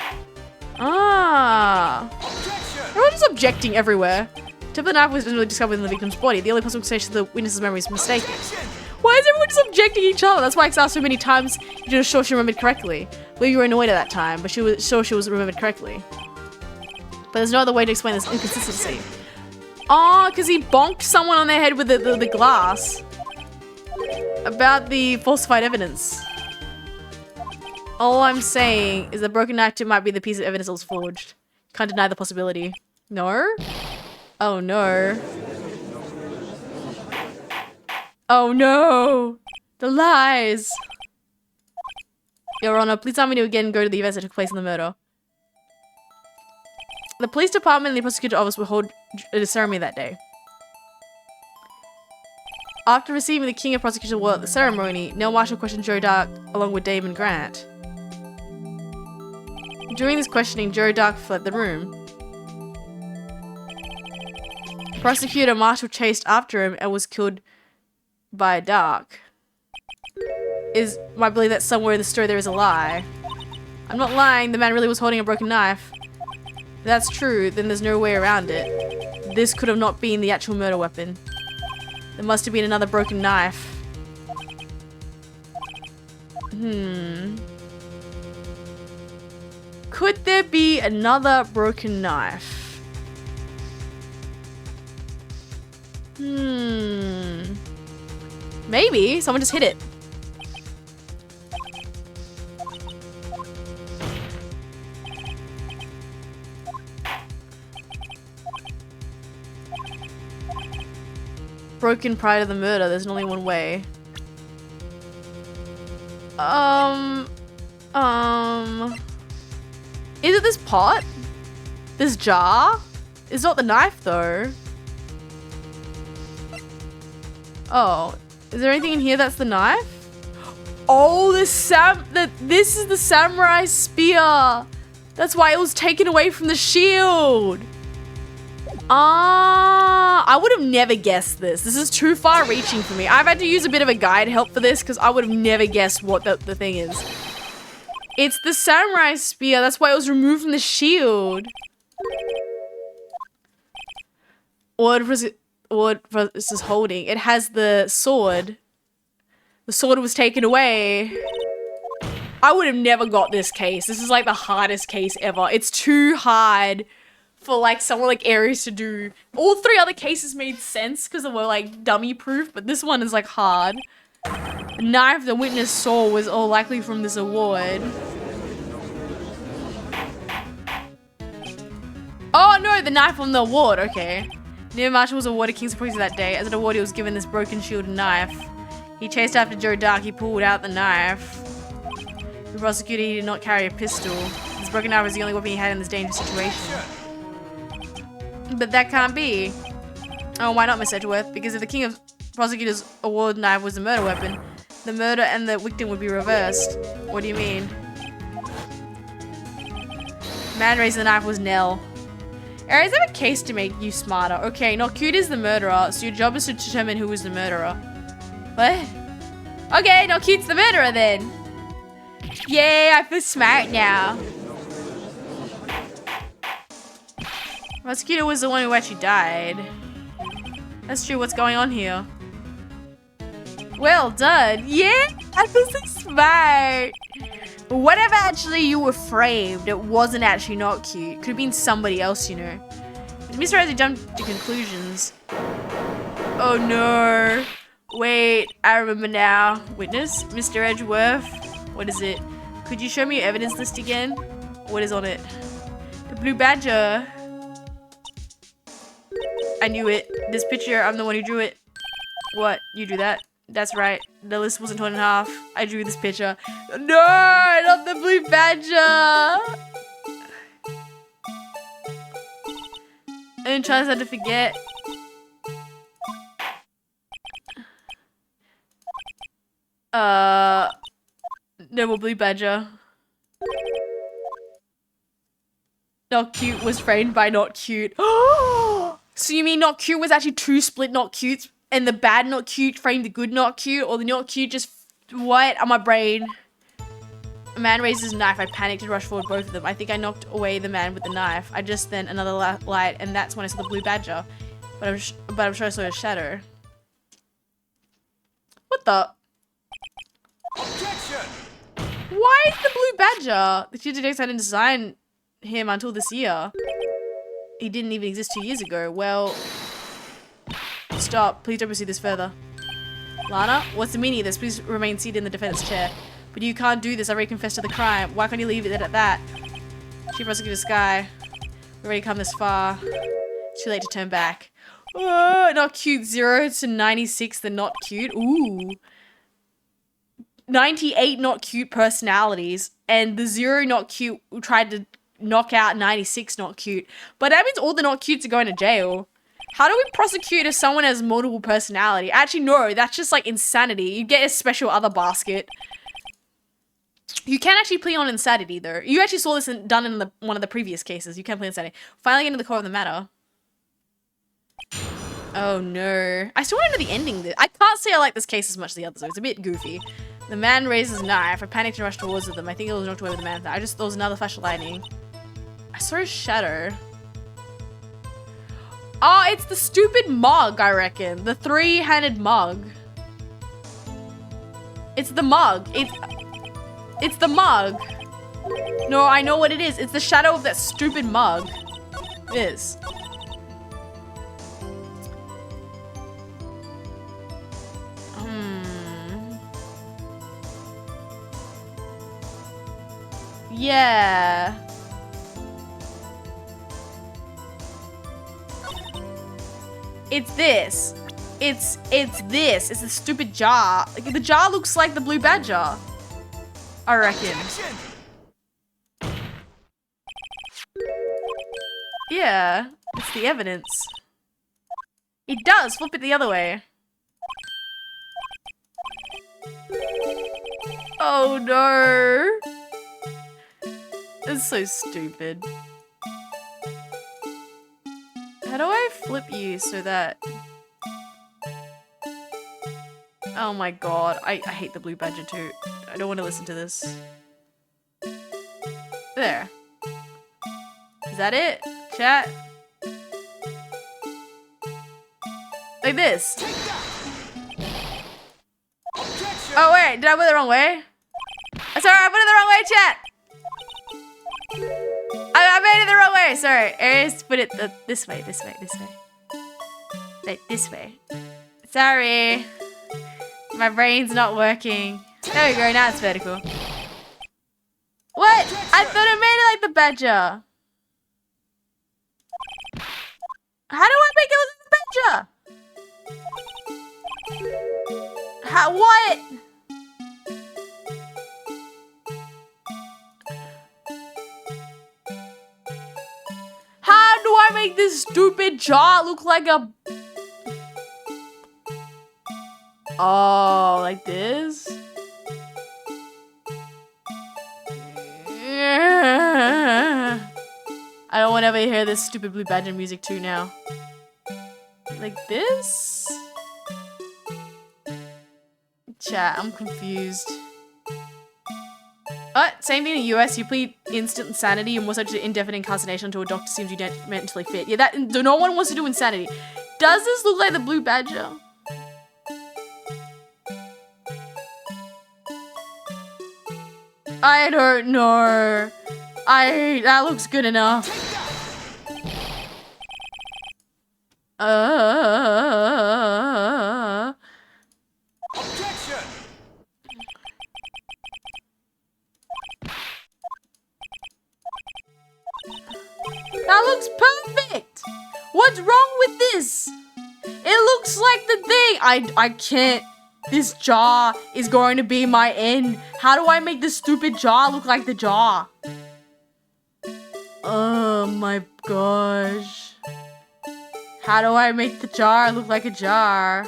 Ah. Objection! Everyone's just objecting everywhere. Tip of the knife was discovered within the victim's body. The only possible explanation of the witness's memory is mistaken. Objection! Why is everyone just objecting each other? That's why I asked so many times. You're just sure she remembered correctly. Well, you were annoyed at that time, but she was sure she was remembered correctly. But there's no other way to explain this inconsistency. Oh, because he bonked someone on their head with the glass. About the falsified evidence. All I'm saying is the broken knife tip might be the piece of evidence that was forged. Can't deny the possibility. No? Oh no. Oh no! The lies! Your Honor, please allow me to again go to the events that took place in the murder. The police department and the prosecutor's office will hold a ceremony that day. After receiving the King of Prosecution Award at the ceremony, Neil Marshall questioned Joe Dark along with Damon Grant. During this questioning, Joe Dark fled the room. Prosecutor Marshall chased after him and was killed by Dark. Is my belief that somewhere in the story there is a lie? I'm not lying, the man really was holding a broken knife. If that's true, then there's no way around it. This could have not been the actual murder weapon. There must have been another broken knife. Could there be another broken knife? Maybe. Someone just hit it. Broken prior to the murder. There's only one way. Is it this pot? This jar? It's not the knife though. Oh, is there anything in here that's the knife? Oh, this is the samurai spear. That's why it was taken away from the shield. Ah, I would have never guessed this. This is too far reaching for me. I've had to use a bit of a guide help for this because I would have never guessed what the thing is. It's the samurai spear. That's why it was removed from the shield. What this is holding? It has the sword. The sword was taken away. I would have never got this case. This is like the hardest case ever. It's too hard for like someone like Aries to do. All three other cases made sense because they were like dummy proof, but this one is like hard. The knife the witness saw was all likely from this award. Oh no, the knife from the award, okay. Neil Marshall was awarded King's Prize that day. As an award, he was given this broken shield and knife. He chased after Joe Dark. He pulled out the knife. The prosecutor, he did not carry a pistol. His broken knife was the only weapon he had in this dangerous situation. But that can't be. Oh, why not, Miss Edgeworth? Because if the King of Prosecutors Award knife was a murder weapon, the murder and the victim would be reversed. What do you mean? Man raising the knife was Nell. Aries, I have a case to make you smarter. Okay, not cute is the murderer, so your job is to determine who is the murderer. What? Okay, not cute's the murderer then. Yay, I feel smart now. Prosecutor was the one who actually died. That's true, what's going on here? Well done. Yeah, I feel so smart. But whatever actually you were framed, it wasn't actually not cute. Could have been somebody else, you know. But Mr. Ezra jumped to conclusions. Oh no. Wait, I remember now. Witness, Mr. Edgeworth. What is it? Could you show me your evidence list again? What is on it? The blue badger. I knew it. This picture, I'm the one who drew it. What? You drew that? That's right. The list wasn't torn in half. I drew this picture. No, not the blue badger. And tries not to forget. No more blue badger. Not cute was framed by not cute. So you mean not cute was actually two split not cutes, and the bad not cute framed the good not cute, or the not cute just what on my brain? A man raised his knife. I panicked and rushed forward both of them. I think I knocked away the man with the knife. I just then another light, and that's when I saw the blue badger. But I'm sure I saw a shadow. What the? Objection! Why is the blue badger? The future decks hadn't designed him until this year. He didn't even exist 2 years ago. Well, stop. Please don't proceed this further. Lana, what's the meaning of this? Please remain seated in the defendant's chair. But you can't do this. I already confessed to the crime. Why can't you leave it at that? Chief Prosecutor Sky. We've already come this far. Too late to turn back. Oh, not cute. 0 to 96, the not cute. Ooh. 98 not cute personalities, and the 0 not cute tried to knock out 96 not cute. But that means all the not cutes are going to jail. How do we prosecute if someone has multiple personality? Actually, no, that's just like insanity. You get a special other basket. You can actually plead on insanity, though. You actually saw this done in one of the previous cases. You can plead insanity. Finally get into the core of the matter. Oh, no. I still want to know the ending. I can't say I like this case as much as the others, though. It's a bit goofy. The man raised his knife. I panicked and rushed towards them. I think it was knocked away with the man. I just thought it was another flash of lightning. I saw a shadow. Oh, it's the stupid mug, I reckon. The three-handed mug. It's the mug. It's the mug. No, I know what it is. It's the shadow of that stupid mug. It is. Yeah. It's this. It's this. It's the stupid jar. Like, the jar looks like the blue badger, I reckon. Objection! Yeah, it's the evidence. It does. Flip it the other way. Oh no. It's so stupid. How do I flip you so that... Oh my god, I hate the blue badger too. I don't want to listen to this. There. Is that it? Chat? Like this. Take that! Objection! Oh wait, did I put it the wrong way? Sorry, I put it the wrong way, chat! I made it the wrong way, sorry. Aries, put it this way, this way, this way. Like this way. Sorry. My brain's not working. There we go, now it's vertical. What? I thought I made it like the badger. How do I make it look like the badger? How, what? How do I make this stupid jaw look like a... Oh, like this? I don't want to ever hear this stupid blue badger music too now. Like this? Chat, I'm confused. Same thing in the US, you plead instant insanity and more such indefinite incarceration until a doctor seems you don't mentally fit. Yeah, that no one wants to do insanity. Does this look like the blue badger? I don't know. That looks good enough. Objection! That looks perfect. What's wrong with this? It looks like the thing. I can't. This jar is going to be my end. How do I make this stupid jar look like the jar? Oh my gosh. How do I make the jar look like a jar?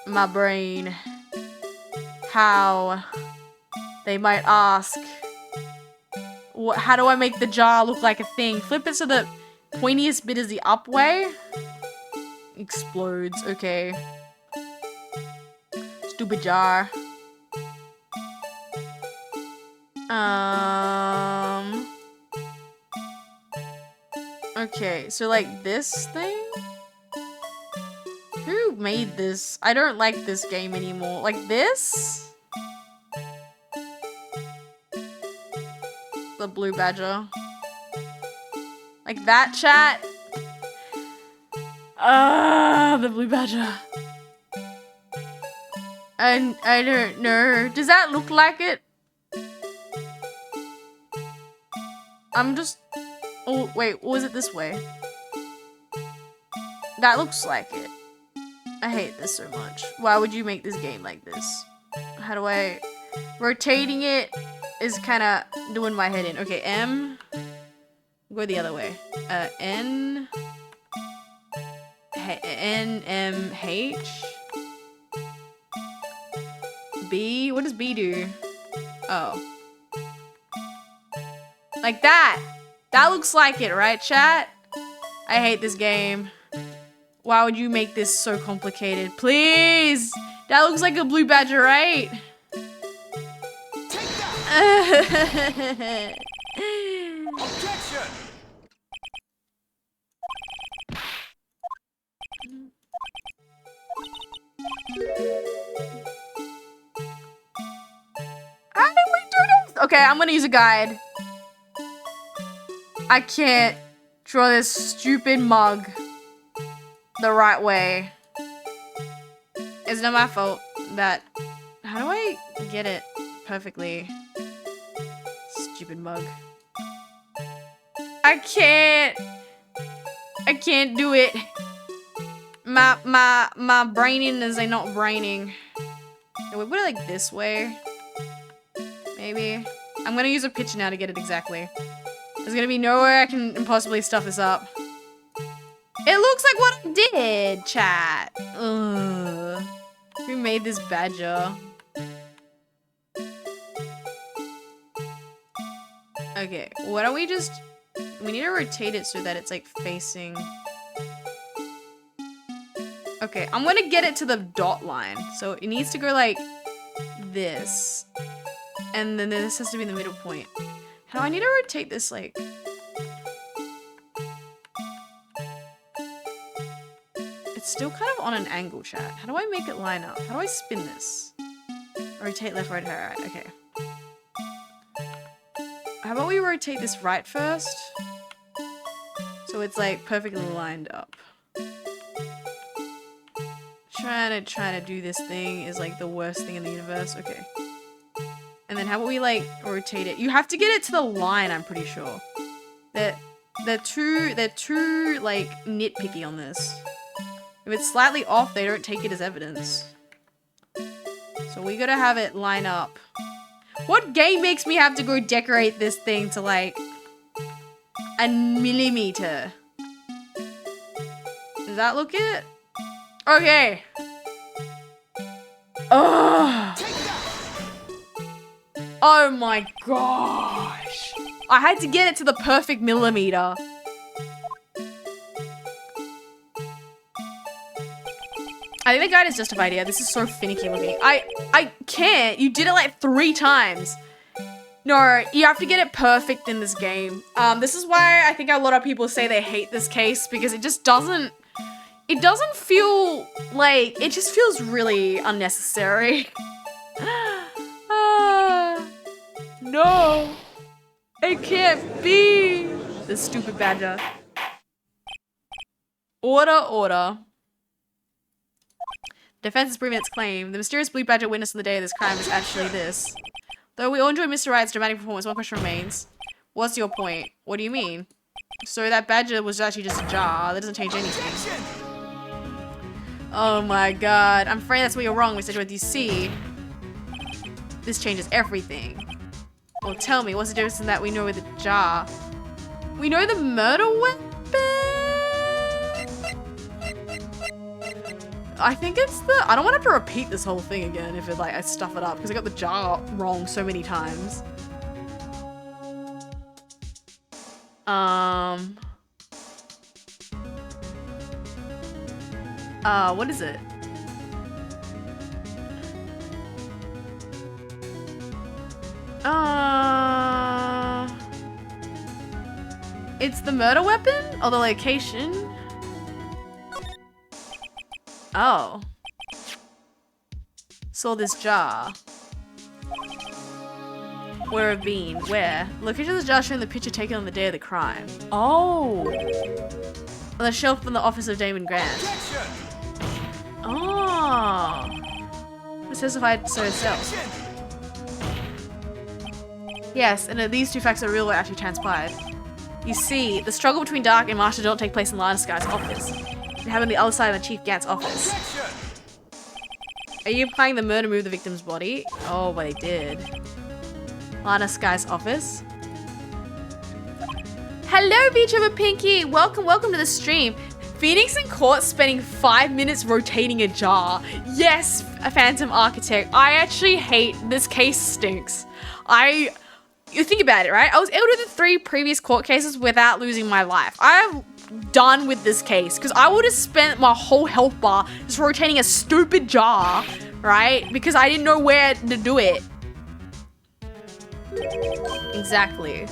My brain. How? They might ask. How do I make the jar look like a thing? Flip it so the pointiest bit is the up way. Explodes. Okay. Stupid jar. Okay, so like this thing? Who made this? I don't like this game anymore. Like this? The blue badger. Like that, chat? The blue badger. And I don't know. Does that look like it? I'm just... Oh, wait. Was it this way? That looks like it. I hate this so much. Why would you make this game like this? How do I... Rotating it is kind of doing my head in. Okay, M. Go the other way. N. N, M, H. B. What does B do? Oh. Like that. That looks like it, right, chat? I hate this game. Why would you make this so complicated? Please! That looks like a blue badger, right? Take that! Objection! How did we do this? Okay, I'm gonna use a guide. I can't draw this stupid mug the right way. It's not my fault that... How do I get it perfectly? Stupid mug. I can't do it. My braining is not braining. Okay, we put it like this way. Maybe. I'm gonna use a picture now to get it exactly. There's gonna be nowhere I can possibly stuff this up. It looks like what I did, chat. Ugh. Who made this badger? Okay, why don't we just... We need to rotate it so that it's like facing... Okay, I'm gonna get it to the dot line. So it needs to go like this. And then this has to be the middle point. How do I need to rotate this like... It's still kind of on an angle, chat. How do I make it line up? How do I spin this? Rotate left, right, right. Okay. How about we rotate this right first? So it's like perfectly lined up. Trying to do this thing is like the worst thing in the universe. Okay. And then how about we like rotate it? You have to get it to the line, I'm pretty sure. They're too like nitpicky on this. If it's slightly off, they don't take it as evidence. So we gotta have it line up. What game makes me have to go decorate this thing to like a millimeter? Does that look it? Okay. Oh. Oh my gosh. I had to get it to the perfect millimeter. I think the guide is justified here. This is so finicky looking. I can't. You did it like 3 times. No, you have to get it perfect in this game. This is why I think a lot of people say they hate this case, because it just doesn't... It doesn't feel like... It just feels really unnecessary. No. It can't be. This stupid badger. Order. Defense has proven its claim. The mysterious blue badger witness on the day of this crime is actually this. Though we all enjoy Mr. Wright's dramatic performance, one question remains. What's your point? What do you mean? So that badger was actually just a jar. That doesn't change anything. Objection! Oh my god. I'm afraid that's where you're wrong, Mr. Edward. You see, this changes everything. Well, tell me, what's the difference in that we know with the jar? We know the murder weapon? I think it's the... I don't want to have to repeat this whole thing again if it, like, I stuff it up, because I got the jar wrong so many times. What is it? It's the murder weapon? Or the location? Oh. Saw this jar. Where have been? Where? Location of the jar showing the picture taken on the day of the crime. Oh. On the shelf in the office of Damon Grant. Objection! Oh. It says if I so itself. Objection! Yes, and these two facts are real what actually transpired. You see, the struggle between Dark and Marshall don't take place in Lana Sky's office. It happened on the other side of the Chief Gant's office. Objection! Are you applying the murder move the victim's body? Oh, but they did. Lana Sky's office. Hello, Beach Over Pinky! Welcome to the stream. Phoenix in court spending 5 minutes rotating a jar. Yes, a Phantom Architect. I actually hate this case stinks. You think about it, right? I was able to do the 3 previous court cases without losing my life. I'm done with this case because I would have spent my whole health bar just rotating a stupid jar, right? Because I didn't know where to do it. Exactly.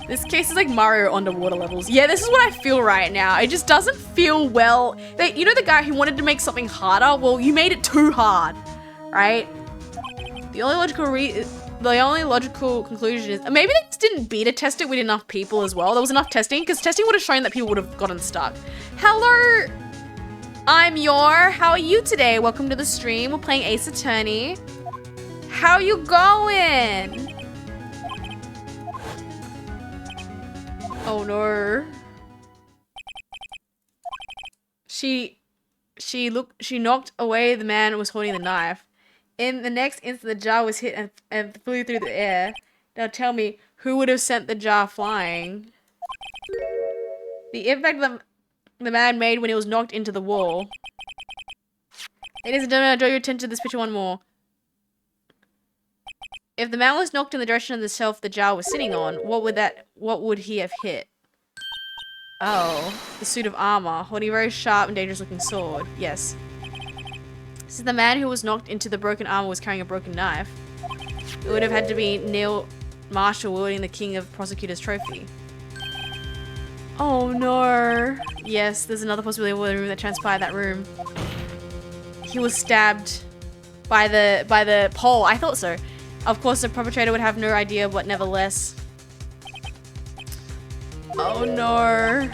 This case is like Mario underwater levels. Yeah, this is what I feel right now. It just doesn't feel well. You know the guy who wanted to make something harder? Well, you made it too hard, right? The only logical conclusion is maybe they just didn't beta test it with enough people as well. There was enough testing because testing would have shown that people would have gotten stuck. Hello, I'm Yor. How are you today? Welcome to the stream. We're playing Ace Attorney. How you going? Oh no. She knocked away the man who was holding the knife. In the next instant, the jar was hit and flew through the air. Now tell me, who would have sent the jar flying? The impact the man made when he was knocked into the wall. Ladies and gentlemen, I draw your attention to this picture one more. If the man was knocked in the direction of the shelf the jar was sitting on, what would he have hit? Oh, the suit of armor, holding a very sharp and dangerous looking sword. Yes. Since the man who was knocked into the broken armor was carrying a broken knife, it would have had to be Neil Marshall wielding the King of Prosecutors trophy. Oh no. Yes, there's another possibility of the room that transpired that room. He was stabbed by the pole. I thought so. Of course, the perpetrator would have no idea, but nevertheless. Oh no.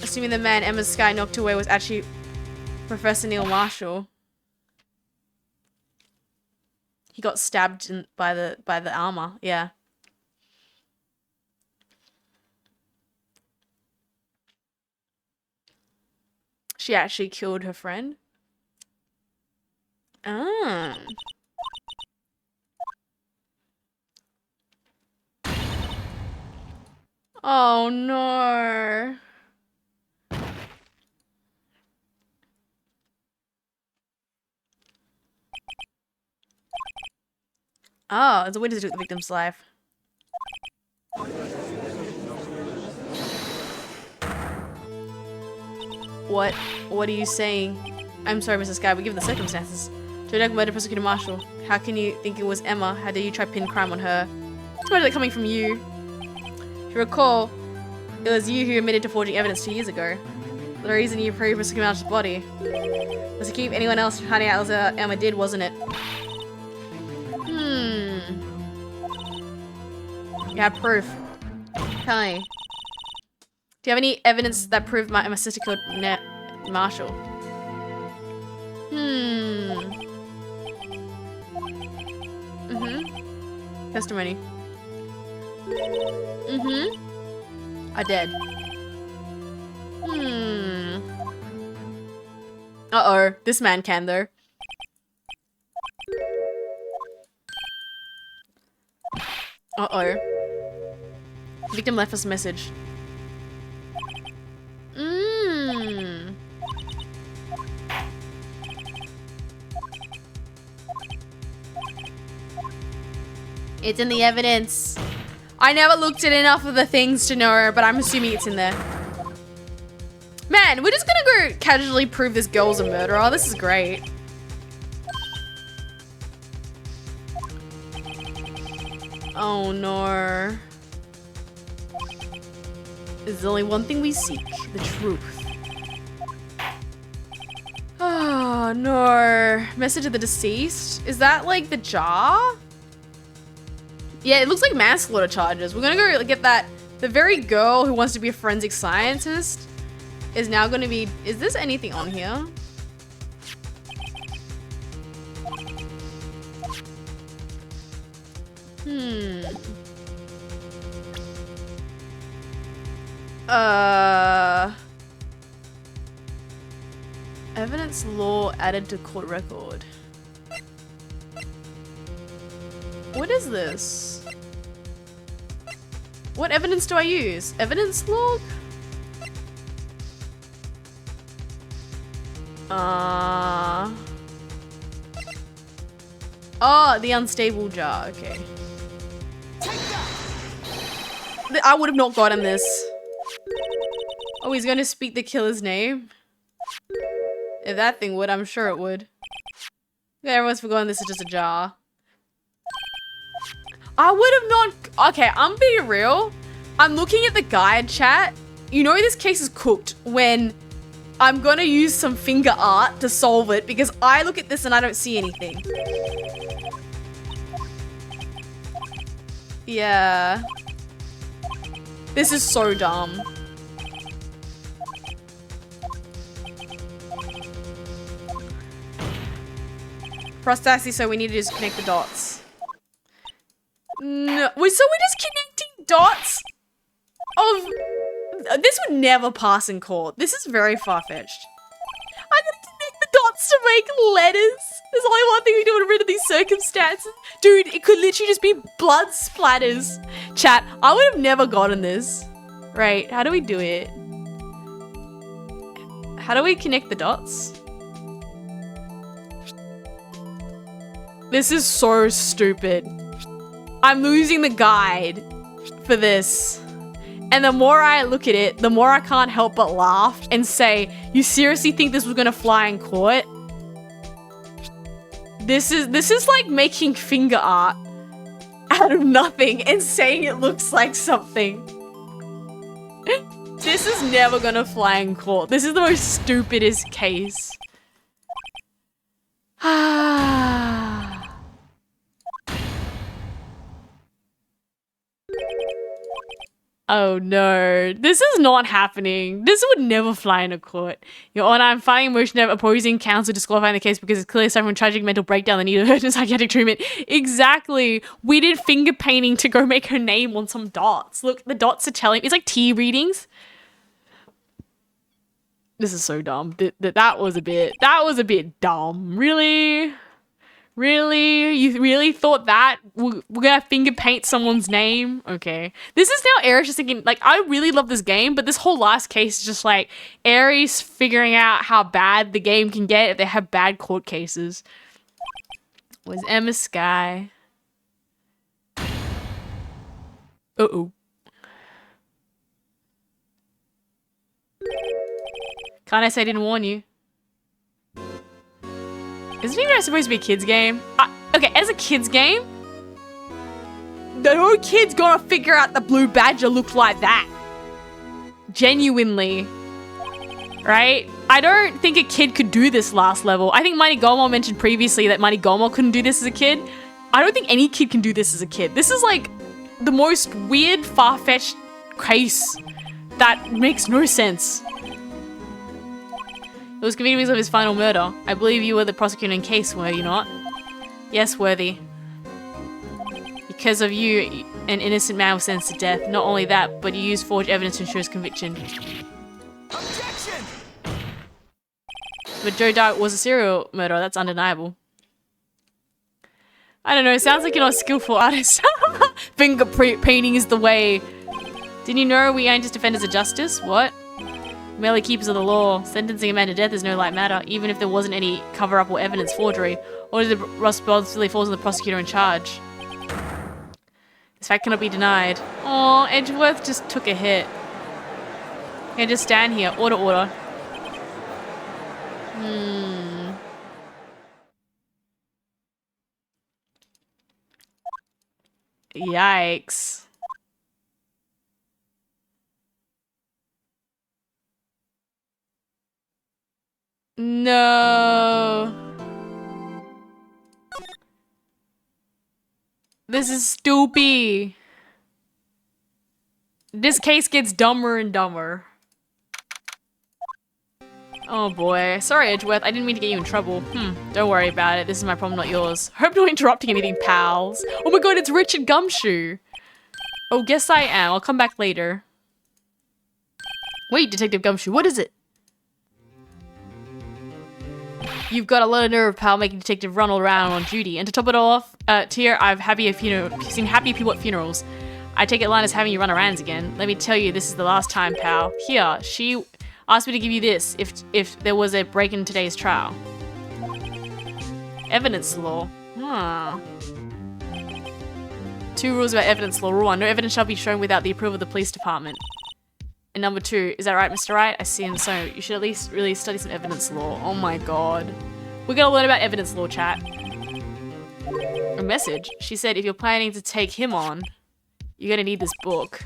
Assuming the man Emma Sky knocked away was actually Professor Neil Marshall. He got stabbed by the armor. Yeah. She actually killed her friend. Ah. Oh no. Oh, it's a way to do the victim's life. What are you saying? I'm sorry, Mrs. Sky, but given the circumstances. Jodak murdered Prosecutor Marshall. How can you think it was Emma? How dare you try pin crime on her? It's better coming from you. If you recall, it was you who admitted to forging evidence 2 years ago. The reason you proved Prosecutor Marshall's body was to keep anyone else from finding out what Emma did, wasn't it? You have proof. Tell me. Do you have any evidence that proved my sister killed Marshall? Testimony. Are dead. Uh-oh. This man can, though. Uh-oh. Victim left us a message. It's in the evidence. I never looked at enough of the things to know, but I'm assuming it's in there. Man, we're just gonna go casually prove this girl's a murderer. This is great. Oh no. There's only one thing we seek, the truth. Oh no. Message of the deceased? Is that like the jar? Yeah, it looks like manslaughter charges. We're gonna go get that. The very girl who wants to be a forensic scientist is now gonna be... Is this anything on here? Evidence law added to court record. What is this? What evidence do I use? Evidence log? Oh, the unstable jar. Okay. I would have not gotten this. Oh, he's going to speak the killer's name? If that thing would, I'm sure it would. Okay, everyone's forgotten this is just a jar. I would have not... Okay, I'm being real. I'm looking at the guide chat. You know this case is cooked when I'm going to use some finger art to solve it because I look at this and I don't see anything. Yeah. This is so dumb. Prostassi, so we need to just connect the dots. No, so we're just connecting dots of... This would never pass in court. This is very far-fetched. I'm gonna connect the dots to make letters. There's only one thing we do to rid of these circumstances. Dude, it could literally just be blood splatters. Chat, I would have never gotten this. Right, how do we do it? How do we connect the dots? This is so stupid. I'm losing the guide for this. And the more I look at it, the more I can't help but laugh and say, you seriously think this was gonna fly in court? This is like making finger art out of nothing and saying it looks like something. This is never gonna fly in court. This is the most stupidest case. Oh no, this is not happening. This would never fly in a court. Your Honor, I'm filing a motion of opposing counsel disqualifying the case because it's clearly suffering from tragic mental breakdown that needed urgent psychiatric treatment. Exactly. We did finger painting to go make her name on some dots. Look, the dots are telling. It's like tea readings. This is so dumb. That was a bit dumb. Really? Really? You really thought that? We're gonna finger paint someone's name? Okay. This is now Aries just thinking, like, I really love this game, but this whole last case is just like Aries figuring out how bad the game can get if they have bad court cases. Was Emma Sky? Uh-oh. Can't I say I didn't warn you? Isn't it even supposed to be a kid's game? Okay, as a kid's game, no kid's gonna figure out the blue badger looked like that. Genuinely. Right? I don't think a kid could do this last level. I think Mighty Gomo mentioned previously that Mighty Gomo couldn't do this as a kid. I don't think any kid can do this as a kid. This is like the most weird, far-fetched case that makes no sense. It was convenience of his final murder. I believe you were the prosecuting case, were you not? Yes, Worthy. Because of you, An innocent man was sentenced to death. Not only that, but he used forged evidence to ensure his conviction. Objection! But Joe Dart was a serial murderer. That's undeniable. I don't know. It sounds like you're not a skillful artist. Fingerprint painting is the way. Didn't you know we ain't just defenders of justice? What? Merely keepers of the law. Sentencing a man to death is no light matter, even if there wasn't any cover-up or evidence forgery. Or the responsibility falls on the prosecutor in charge. This fact cannot be denied. Oh, Edgeworth just took a hit. Can just stand here. Order. Yikes. No. This is stupid. This case gets dumber and dumber. Oh boy. Sorry, Edgeworth. I didn't mean to get you in trouble. Don't worry about it. This is my problem, not yours. Hope not interrupting anything, pals. Oh my god, it's Richard Gumshoe. Oh, guess I am. I'll come back later. Wait, Detective Gumshoe, what is it? You've got a lot of nerve, pal, making Detective run all around on duty. And to top it all off, Tier, I've seen happy people at funerals. I take it Lana's having you run errands again. Let me tell you, this is the last time, pal. Here, she asked me to give you this if there was a break in today's trial. Evidence law. Two rules about evidence law. Rule 1, no evidence shall be shown without the approval of the police department. And number 2, is that right, Mr. Wright? I see, and so you should at least really study some evidence law. Oh my god. We're gonna learn about evidence law, chat. A message. She said if you're planning to take him on, you're gonna need this book.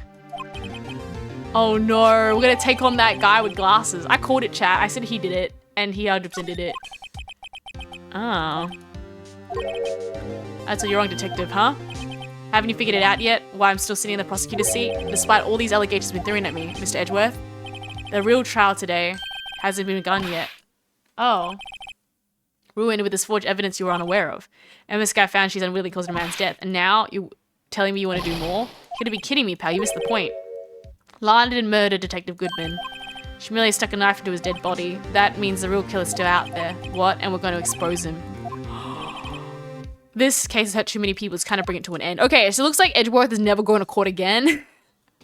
Oh no, we're gonna take on that guy with glasses. I called it, chat. I said he did it, and he 100% did it. Oh. That's what you're wrong, detective, huh? Haven't you figured it out yet? Why I'm still sitting in the prosecutor's seat? Despite all these allegations been thrown at me, Mr. Edgeworth. The real trial today hasn't been begun yet. Oh. Ruined with this forged evidence you were unaware of. And this guy found she's unwittingly caused a man's death. And now you're telling me you want to do more? You gotta be kidding me, pal. You missed the point. Lana didn't murder Detective Goodman. She merely stuck a knife into his dead body. That means the real killer's still out there. What? And we're going to expose him. This case has hurt too many people. It's kind of bring it to an end. Okay, so it looks like Edgeworth is never going to court again.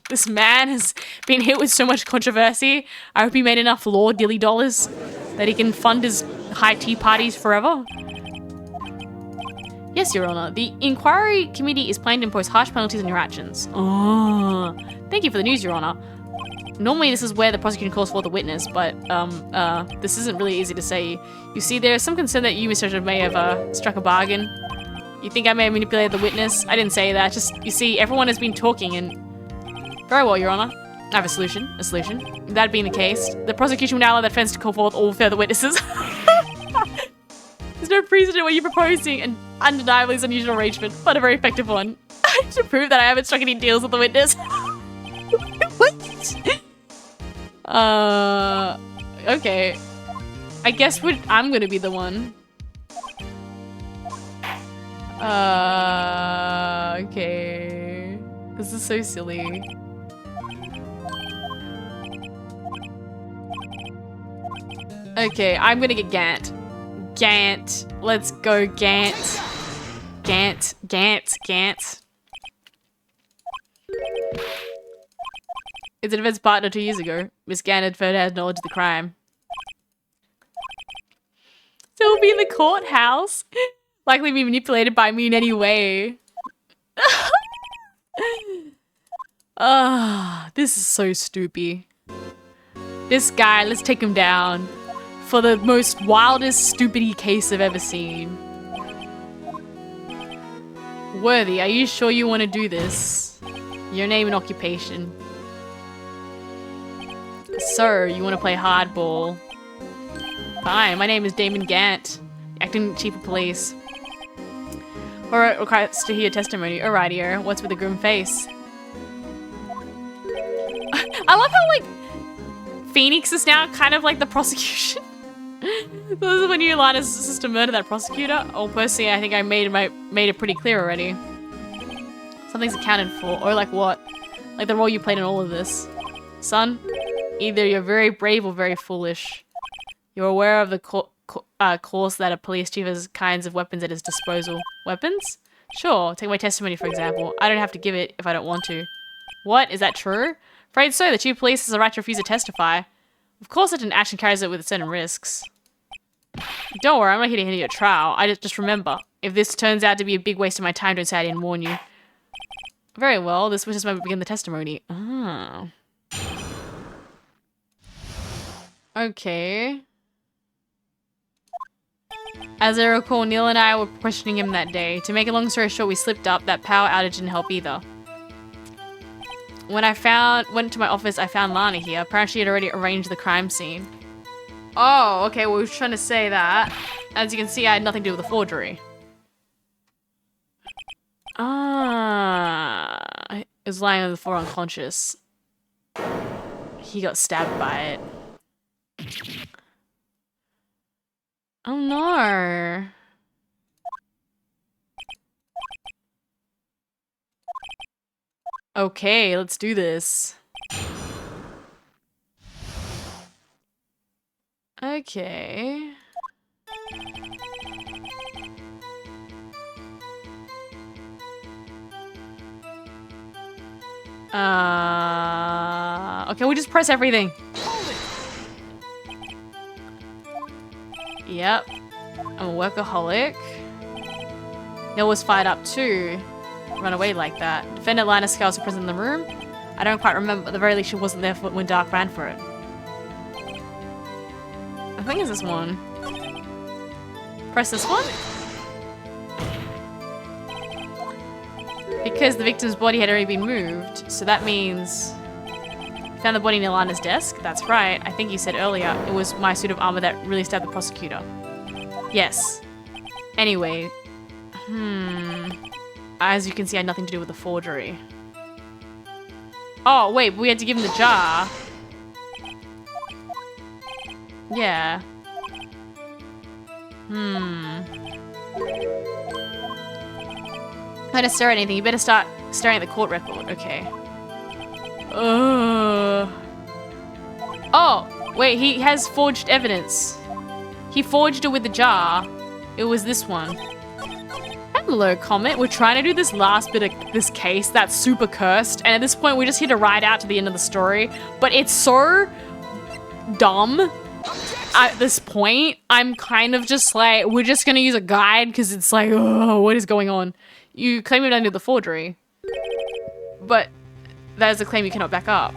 This man has been hit with so much controversy. I hope he made enough law dilly dollars that he can fund his high tea parties forever. Yes, Your Honor. The inquiry committee is planning to impose harsh penalties on your actions. Oh, thank you for the news, Your Honor. Normally, this is where the prosecution calls for the witness, but this isn't really easy to say. You see, there is some concern that you, Mr. Judge, may have struck a bargain. You think I may have manipulated the witness? I didn't say that. Just, you see, everyone has been talking and... Very well, Your Honor. I have a solution. That being the case, the prosecution will now allow the defense to call forth all further witnesses. There's no precedent what you're proposing, and undeniably is an unusual arrangement, but a very effective one. To prove that I haven't struck any deals with the witness. What? Okay. I guess I'm gonna be the one. Okay. This is so silly. Okay, I'm gonna get Gant. Gant. Let's go, Gant. Gant. It's a defense partner 2 years ago. Miss Gant had had knowledge of the crime. Still be in the courthouse. Likely be manipulated by me in any way. This is so stupid. This guy, let's take him down. For the most wildest, stupid case I've ever seen. Worthy, are you sure you want to do this? Your name and occupation. Sir, you want to play hardball? Fine, my name is Damon Gant, acting chief of police. Alright, requires to hear testimony. Alrighty, what's with the grim face? I love how, like, Phoenix is now kind of like the prosecution. This is when you Lana's sister murdered that prosecutor. Oh, personally, I think I made it pretty clear already. Something's accounted for. Or like what? Like the role you played in all of this. Son, either you're very brave or very foolish. You're aware of the course that a police chief has kinds of weapons at his disposal. Weapons? Sure, take my testimony for example. I don't have to give it if I don't want to. What? Is that true? Afraid so. The chief of police has the right to refuse to testify. Of course such an action carries it with certain risks. Don't worry, I'm not here to hinder your trial. I just remember, if this turns out to be a big waste of my time, don't say I didn't warn you. Very well, this witness might begin the testimony. Ah. Okay. As I recall, Neil and I were questioning him that day. To make a long story short, we slipped up. That power outage didn't help either. When I went to my office, I found Lana here. Apparently she had already arranged the crime scene. Oh, okay, well, we were trying to say that. As you can see, I had nothing to do with the forgery. Ah, he was lying on the floor unconscious. He got stabbed by it. Oh no. Okay, let's do this. Okay. Okay, we just press everything. Yep. I'm a workaholic. Neil was fired up too. Run away like that. Defendant Linus Scales was present in the room. I don't quite remember, but at the very least she wasn't there when Dark ran for it. I think it's this one. Press this one. Because the victim's body had already been moved, so that means... Found the body near Lana's desk? That's right. I think you said earlier it was my suit of armor that really stabbed the prosecutor. Yes. Anyway. As you can see, I had nothing to do with the forgery. Oh, wait, we had to give him the jar. Yeah. Not to stare at anything. You better start staring at the court record. Okay. Oh, wait, he has forged evidence. He forged it with the jar. It was this one. Hello, Comet. We're trying to do this last bit of this case that's super cursed, and at this point, we're just here to ride out to the end of the story. But it's so dumb. At this point, I'm kind of just like, we're just gonna use a guide because it's like, oh, what is going on? You claim you don't do the forgery, but that is a claim you cannot back up.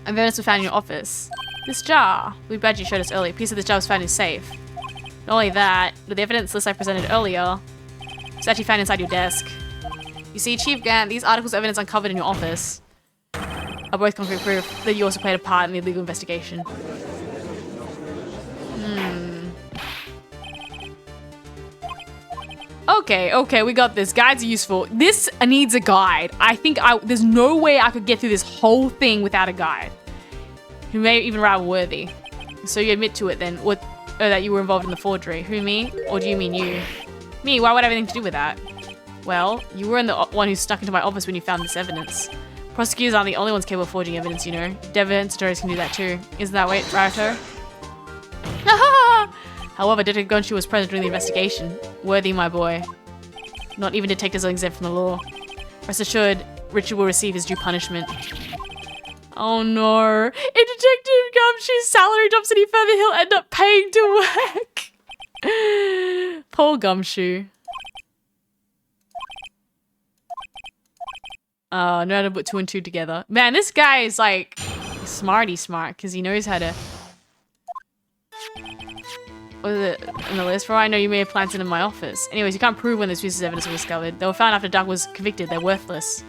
Evidence was found in your office. This jar, the badge you showed us earlier, a piece of this jar was found in your safe. Not only that, but the evidence list I presented earlier was actually found inside your desk. You see, Chief Gant, these articles of evidence uncovered in your office are both concrete proof that you also played a part in the illegal investigation. Okay, we got this. Guides are useful. This needs a guide. I think there's no way I could get through this whole thing without a guide. Who may even rather worthy. So you admit to it then, that you were involved in the forgery. Who, me? Or do you mean you? Me, why would I have anything to do with that? Well, you were the one who snuck into my office when you found this evidence. Prosecutors aren't the only ones capable of forging evidence, you know. Devin and Satorius can do that too. Isn't that right, Rato? However, Detective Gumshoe was present during the investigation. Worthy, my boy. Not even detectives are exempt from the law. Rest assured, Richard will receive his due punishment. Oh no. If Detective Gumshoe's salary drops any further, he'll end up paying to work. Poor Gumshoe. Oh, know how to put 2 and 2 together. Man, this guy is like smarty smart because he knows how to... What is it on the list? For all I know, you may have planted in my office. Anyways, you can't prove when these pieces of evidence were discovered. They were found after Doug was convicted. They're worthless.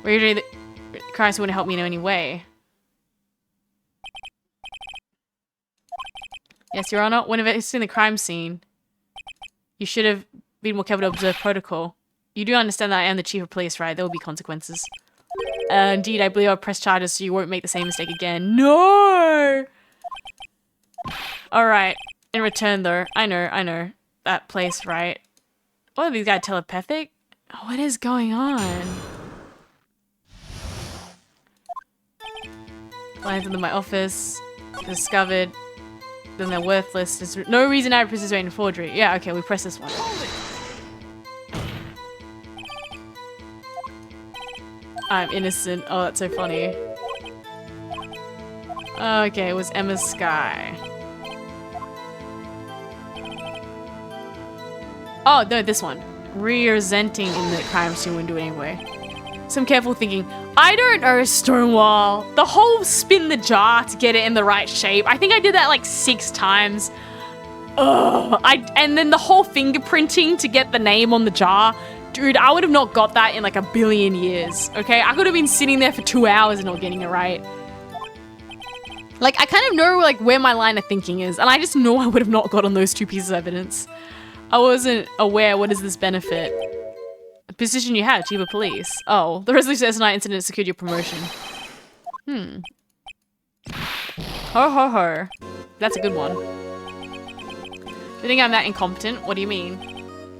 Really, the crimes wouldn't help me in any way. Yes, Your Honor. When investigating the crime scene, you should have been more careful to observe protocol. You do understand that I am the chief of police, right? There will be consequences. Indeed, I believe I'll press charges so you won't make the same mistake again. No! Alright. In return, though, I know. That place, right? What are these guys, telepathic? What is going on? Lines in my office. Discovered. Then they're worthless. There's no reason I participate in forgery. Yeah, okay, we press this one. I'm innocent. Oh, that's so funny. Okay, it was Emma Sky. Oh, no, this one. Representing in the crime scene wouldn't do it anyway. Some careful thinking. I don't know, Stonewall. The whole spin the jar to get it in the right shape. I think I did that like 6 times. Ugh. And then the whole fingerprinting to get the name on the jar. Dude, I would have not got that in like a billion years. Okay, I could have been sitting there for 2 hours and not getting it right. Like, I kind of know like where my line of thinking is, and I just know I would have not gotten those 2 pieces of evidence. I wasn't aware. What does this benefit? A position you had, chief of police. Oh, the resolution of the S9 incident secured your promotion. Ho ho ho. That's a good one. Do you think I'm that incompetent? What do you mean?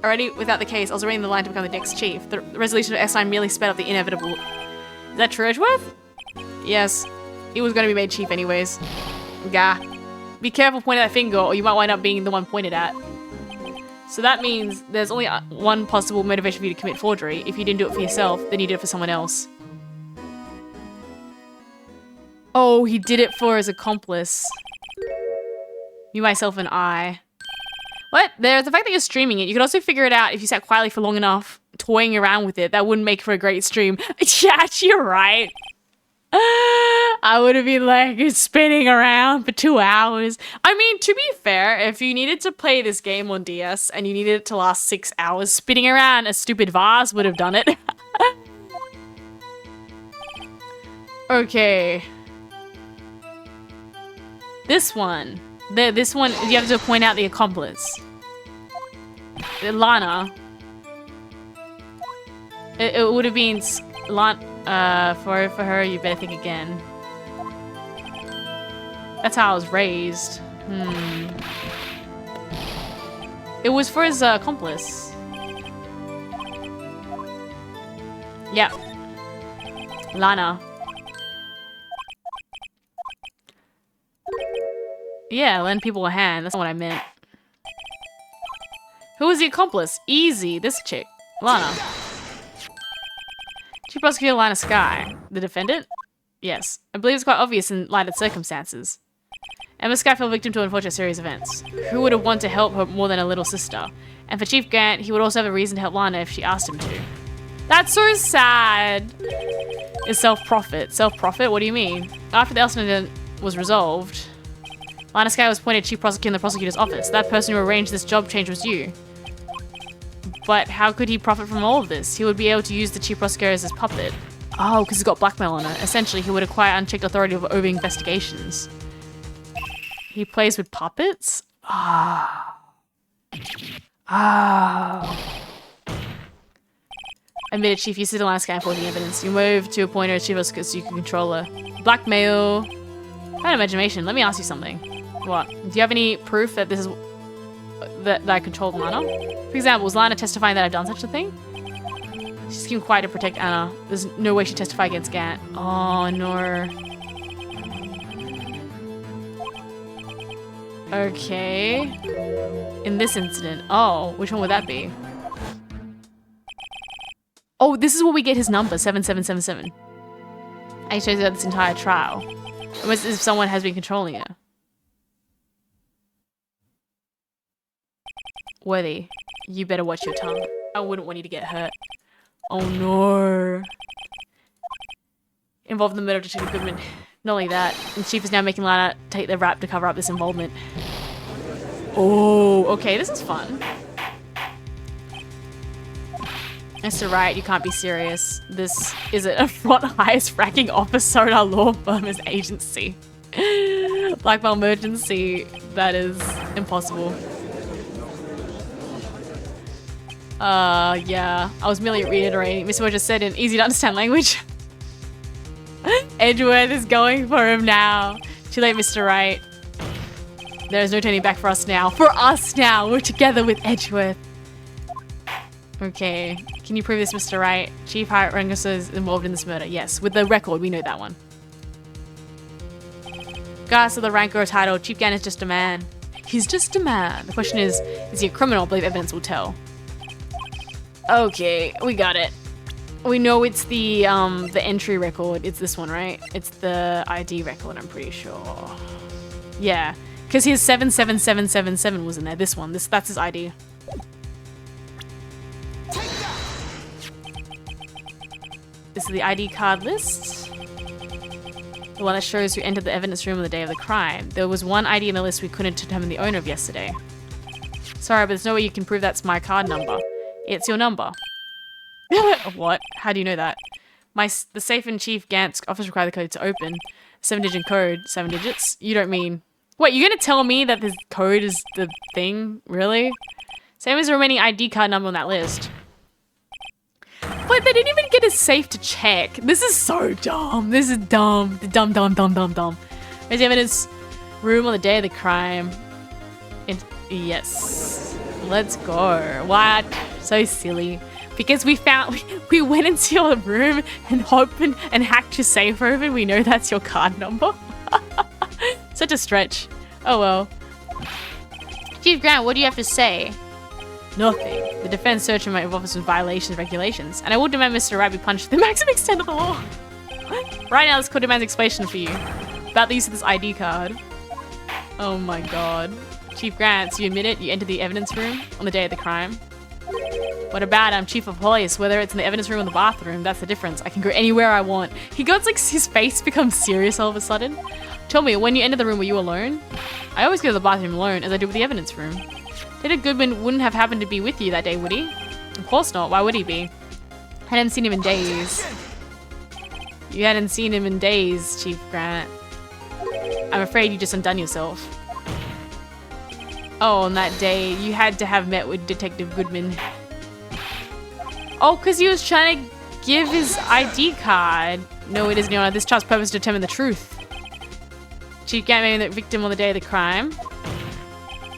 Already, without the case, I was already in the line to become the next chief. The resolution of S9 merely sped up the inevitable. Is that true, Edgeworth? Yes. He was going to be made chief anyways. Gah. Be careful pointing that finger or you might wind up being the one pointed at. So that means there's only one possible motivation for you to commit forgery. If you didn't do it for yourself, then you did it for someone else. Oh, he did it for his accomplice. You, myself, and I. What? There's the fact that you're streaming it. You could also figure it out if you sat quietly for long enough, toying around with it. That wouldn't make for a great stream. Yeah, you're right. I would have been like spinning around for 2 hours. I mean, to be fair, if you needed to play this game on DS and you needed it to last 6 hours, spinning around a stupid vase would have done it. Okay. This one. This one, you have to point out the accomplice. Lana. It would have been Lana. For her, you better think again. That's how I was raised. It was for his accomplice. Yeah. Lana. Yeah, lend people a hand. That's not what I meant. Who was the accomplice? Easy. This chick. Lana. Chief Prosecutor Lana Sky. The defendant? Yes. I believe it's quite obvious in light of circumstances. Emma Sky fell victim to an unfortunate series of events. Who would have wanted to help her more than a little sister? And for Chief Gant, he would also have a reason to help Lana if she asked him to. That's so sad. It's self-profit. Self-profit? What do you mean? After the incident was resolved, Lana Sky was appointed Chief Prosecutor in the prosecutor's office. That person who arranged this job change was you. But how could he profit from all of this? He would be able to use the Chief Prosecutor as his puppet. Oh, because he's got blackmail on it. Essentially, he would acquire unchecked authority over investigations. He plays with puppets? Admitted, Chief, you sit in Lana Sky enforcing evidence. You move to appoint her as Chief Prosecutor so you can control her. Blackmail. Bad imagination. Let me ask you something. What? Do you have any proof that this is... that I controlled Lana? For example, was Lana testifying that I've done such a thing? She's keeping quiet to protect Anna. There's no way she'd testify against Gant. Oh, no. Okay. In this incident. Oh, which one would that be? Oh, this is where we get his number, 7777. And he shows you this entire trial. Almost as if someone has been controlling it. Worthy, you better watch your tongue. I wouldn't want you to get hurt. Oh no. Involved in the murder of Detective Goodman. Not only that, the Chief is now making Lana take the rap to cover up this involvement. Oh, okay, this is fun. Mr. Wright, you can't be serious. This isn't a front highest ranking officer in our law firm as agency. Blackmail emergency, that is impossible. Yeah. I was merely reiterating. Mr. Moore just said in easy to understand language. Edgeworth is going for him now. Too late, Mr. Wright. There is no turning back for us now. For us now! We're together with Edgeworth. Okay. Can you prove this, Mr. Wright? Chief Hyatt Rangosa is involved in this murder. Yes, with the record, we know that one. Regardless of the rank or title, Chief Gann is just a man. He's just a man. The question is he a criminal? I believe evidence will tell. Okay, we got it. We know it's the entry record. It's this one, right? It's the ID record, I'm pretty sure. Yeah, because his 77777 was in there. This one, that's his ID. This is the ID card list. The one that shows who entered the evidence room on the day of the crime. There was one ID in the list we couldn't determine the owner of yesterday. Sorry, but there's no way you can prove that's my card number. It's your number. What? How do you know that? The safe in Chief Gant's office required the code to open. 7-digit code, 7 digits. You don't mean... Wait, you're gonna tell me that this code is the thing? Really? Same as the remaining ID card number on that list. But they didn't even get a safe to check. This is so dumb. This is dumb. Dumb. There's the evidence room on the day of the crime. Yes. Let's go. What? So silly. Because we went into your room and opened and hacked your safe open. We know that's your card number. Such a stretch. Oh well. Chief Grant, what do you have to say? Nothing. The defense search might involve some violations of regulations, and I will demand Mr. Wright be punished to the maximum extent of the law. Right now, this court demands explanation for you about the use of this ID card. Oh my god. Chief Grant, so you admit it? You entered the evidence room on the day of the crime? What about Chief of Police? Whether it's in the evidence room or the bathroom, that's the difference. I can go anywhere I want. He got like his face becomes serious all of a sudden. Tell me, when you entered the room, were you alone? I always go to the bathroom alone, as I do with the evidence room. Detective Goodman wouldn't have happened to be with you that day, would he? Of course not. Why would he be? I hadn't seen him in days. You hadn't seen him in days, Chief Grant. I'm afraid you just undone yourself. Oh, on that day, you had to have met with Detective Goodman. Oh, because he was trying to give his ID card. No, it isn't, Your Honor. This charge's purpose is to determine the truth. Chief Grant made the victim on the day of the crime.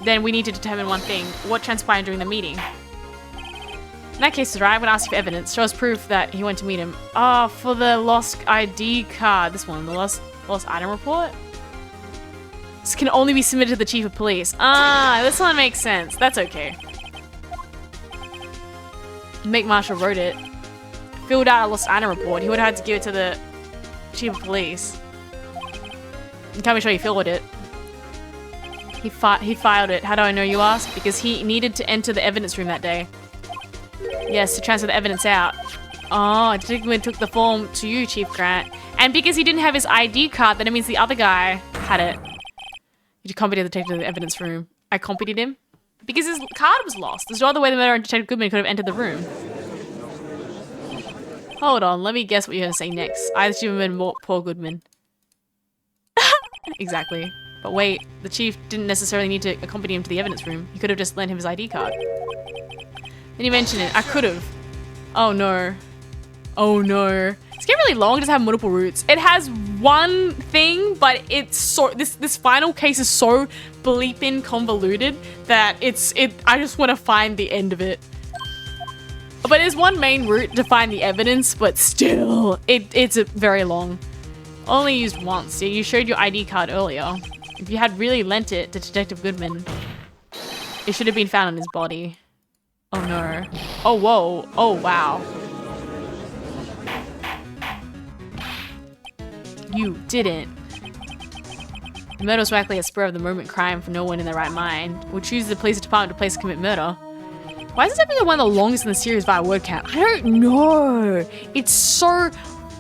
Then we need to determine one thing. What transpired during the meeting? In that case, right, I'm going to ask you for evidence. Show us proof that he went to meet him. Oh, for the lost ID card. This one, the lost item report? This can only be submitted to the Chief of Police. Ah, this one makes sense. That's okay. Make Marshall wrote it. Filled out a lost item report. He would have had to give it to the Chief of Police. Can't be sure he filled it. He filed it. How do I know, you ask? Because he needed to enter the evidence room that day. Yes, to transfer the evidence out. Oh, Detective took the form to you, Chief Grant. And because he didn't have his ID card, then it means the other guy had it. You accompanied the detective to the evidence room. I accompanied him? Because his card was lost. There's no other way the murderer and Detective Goodman could have entered the room. Hold on, let me guess what you're going to say next. I assume it meant Paul Goodman. Exactly. But wait, the chief didn't necessarily need to accompany him to the evidence room. He could have just lent him his ID card. Then you mentioned it. I could have. Oh no. Oh no. It's getting really long. It does have multiple routes. It has one thing, but it's so this final case is so bleeping convoluted that I just want to find the end of it. But there's one main route to find the evidence, but still, it's very long. Only used once. Yeah, you showed your ID card earlier. If you had really lent it to Detective Goodman, it should have been found on his body. Oh no. Oh whoa. Oh wow. You didn't. The murder was likely a spur of the moment crime for no one in their right mind. Would choose the police department to place to commit murder. Why is this episode one of the longest in the series by a word count? I don't know. It's so...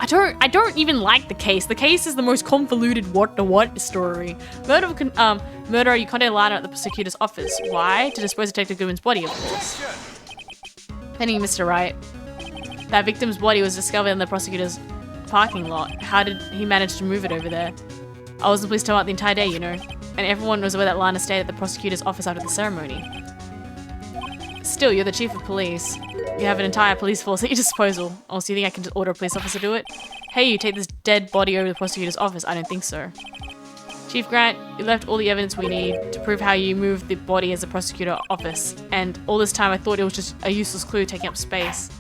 I don't even like the case. The case is the most convoluted what story. Murderer, you contacted Lana at the prosecutor's office. Why? To dispose of Detective Goodman's body, of course. Pending Mr. Wright. That victim's body was discovered in the prosecutor's parking lot. How did he manage to move it over there? I was in the police department the entire day, you know. And everyone was aware that Lana stayed at the prosecutor's office after the ceremony. Still, you're the chief of police. You have an entire police force at your disposal. Oh, so you think I can just order a police officer to do it? Hey, you take this dead body over to the prosecutor's office. I don't think so. Chief Grant, you left all the evidence we need to prove how you moved the body as a prosecutor office. And all this time I thought it was just a useless clue taking up space.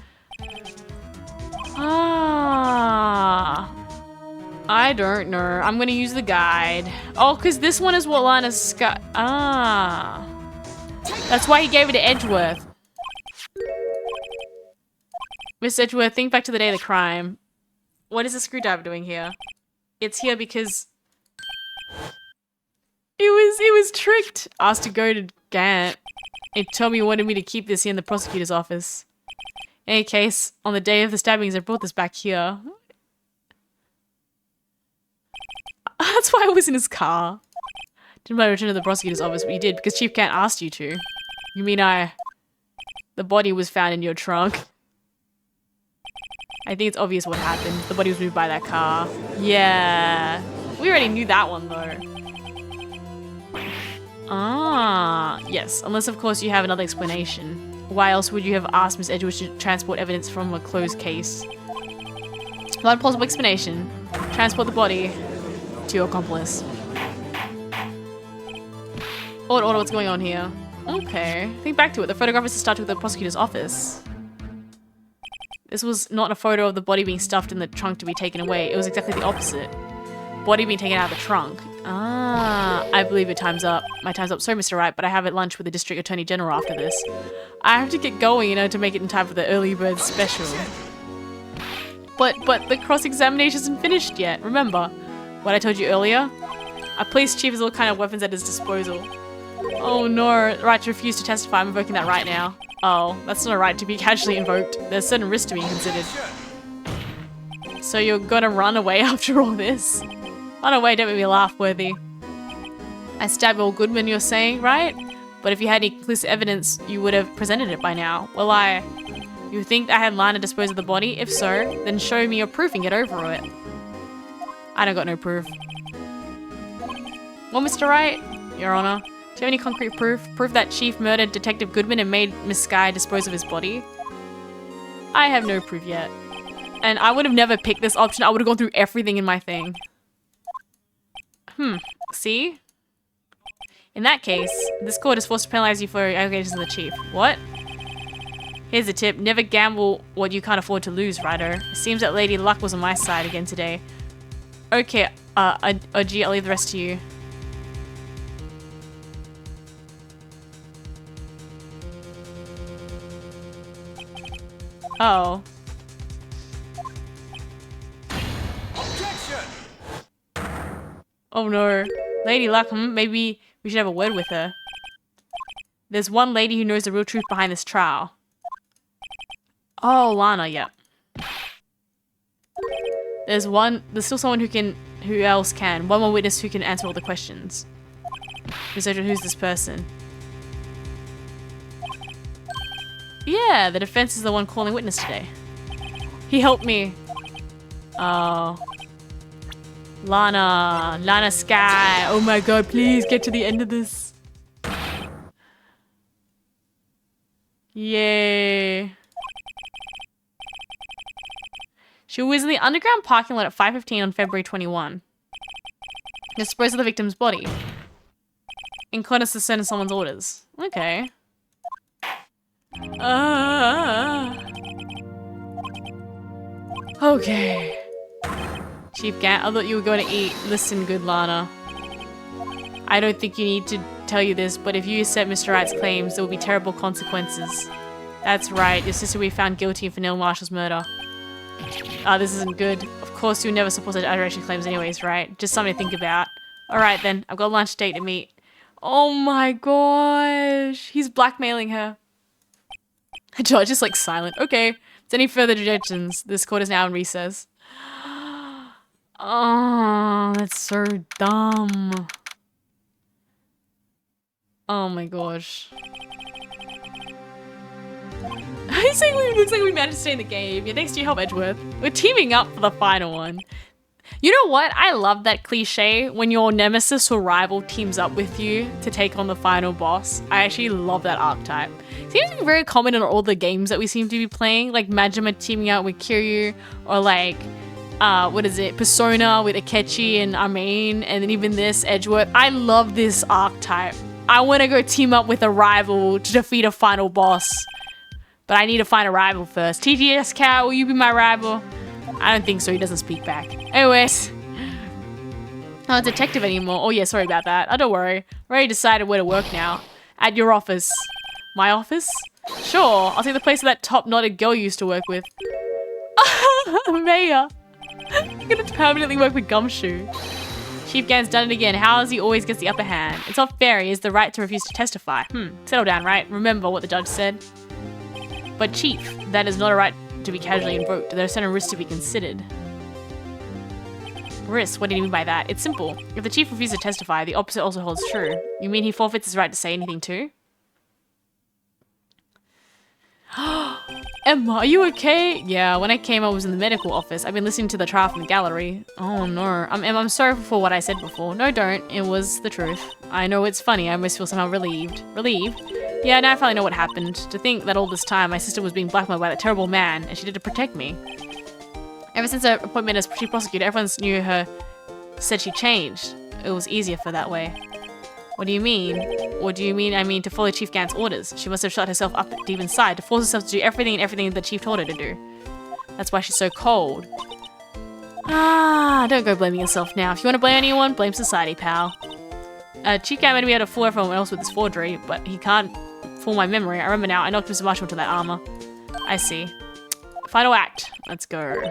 Ah. I don't know. I'm gonna use the guide. Oh, because this one is what Lana's got. Ah. That's why he gave it to Edgeworth. Miss Edgeworth, think back to the day of the crime. What is the screwdriver doing here? It's here because it was tricked. Asked to go to Gant. It told me he wanted me to keep this here in the prosecutor's office. In any case, on the day of the stabbings, I brought this back here. That's why I was in his car. Didn't want to return to the prosecutor's office, but you did because Chief Gant asked you to. You mean the body was found in your trunk? I think it's obvious what happened. The body was moved by that car. Yeah. We already knew that one though. Ah, yes. Unless of course you have another explanation. Why else would you have asked Miss Edgeworth to transport evidence from a closed case? One plausible explanation. Transport the body to your accomplice. Order, what's going on here? Okay. Think back to it. The photograph is to start with the prosecutor's office. This was not a photo of the body being stuffed in the trunk to be taken away. It was exactly the opposite. Body being taken out of the trunk. Ah, I believe your time's up. My time's up. Sorry, Mr. Wright, but I have at lunch with the District Attorney General after this. I have to get going, you know, to make it in time for the early bird special. But the cross-examination isn't finished yet. Remember what I told you earlier? A police chief has all kind of weapons at his disposal. Oh no, right to refuse to testify. I'm invoking that right now. Oh, that's not a right to be casually invoked. There's certain risks to be considered. So you're gonna run away after all this? Run away, don't make me laugh, Worthy. I stabbed Will Goodman, you're saying, right? But if you had any conclusive evidence, you would have presented it by now. Well, you think I had Lana dispose of the body? If so, then show me your proof and get over it. I don't got no proof. Well, Mr. Wright, Your Honor, do you have any concrete proof? Proof that Chief murdered Detective Goodman and made Miss Skye dispose of his body? I have no proof yet. And I would have never picked this option. I would have gone through everything in my thing. See? In that case, this court is forced to penalize you for allegations of the Chief. What? Here's a tip. Never gamble what you can't afford to lose, Ryder. It seems that Lady Luck was on my side again today. Okay, Oji, I'll leave the rest to you. Oh. Objection! Oh no. Lady Luck, maybe we should have a word with her. There's one lady who knows the real truth behind this trial. Oh, Lana, yep. There's still someone who else can. One more witness who can answer all the questions. Who's this person? Yeah, the defense is the one calling witness today. He helped me. Oh. Lana Skye. Oh my god, please get to the end of this. Yay. She was in the underground parking lot at 5:15 on February 21. Disposed of the victim's body. In accordance to certain someone's orders. Okay. Okay. Chief Gant, I thought you were going to eat. Listen, good Lana. I don't think you need to tell you this, but if you accept Mr. Wright's claims, there will be terrible consequences. That's right, your sister will be found guilty for Neil Marshall's murder. This isn't good. Of course, you'll never support such adoration claims anyways, right? Just something to think about. Alright then, I've got a lunch date to meet. Oh my gosh. He's blackmailing her. The judge is like silent. Okay. If there's any further objections, this court is now in recess. Oh, that's so dumb. Oh my gosh. It looks like we managed to stay in the game. Yeah, thanks to your help, Edgeworth. We're teaming up for the final one. You know what? I love that cliche when your nemesis or rival teams up with you to take on the final boss. I actually love that archetype. Seems to be very common in all the games that we seem to be playing, like Majima teaming up with Kiryu, or like what is it? Persona with Akechi and Armin, and then even this Edgeworth. I love this archetype. I want to go team up with a rival to defeat a final boss. But I need to find a rival first. TGS Cat, will you be my rival? I don't think so. He doesn't speak back. Anyways. Not a detective anymore. Oh yeah, sorry about that. Oh, don't worry. I already decided where to work now. At your office. My office? Sure. I'll take the place of that top-knotted girl you used to work with. Maya. You're gonna permanently work with Gumshoe. Chief Gan's done it again. How is he always gets the upper hand? It's not fair. He has the right to refuse to testify. Settle down, right? Remember what the judge said. But Chief, that is not a right to be casually invoked. There are certain risks to be considered. Risks? What do you mean by that? It's simple. If the Chief refuses to testify, the opposite also holds true. You mean he forfeits his right to say anything too? Emma, are you okay? Yeah, when I came, I was in the medical office. I've been listening to the trial from the gallery. Oh no. Emma, I'm sorry for what I said before. No, don't. It was the truth. I know it's funny. I almost feel somehow relieved. Relieved? Yeah, now I finally know what happened. To think that all this time, my sister was being blackmailed by that terrible man, and she did to protect me. Ever since her appointment as chief prosecutor, everyone knew her, said she changed. It was easier for that way. What do you mean? What do you mean? I mean to follow Chief Gant's orders. She must have shut herself up deep inside to force herself to do everything the Chief told her to do. That's why she's so cold. Don't go blaming yourself now. If you want to blame anyone, blame society, pal. Chief Gant may be able to fool everyone else with his forgery, but he can't fool my memory. I remember now, I knocked Mr. Marshall into that armor. I see. Final act. Let's go.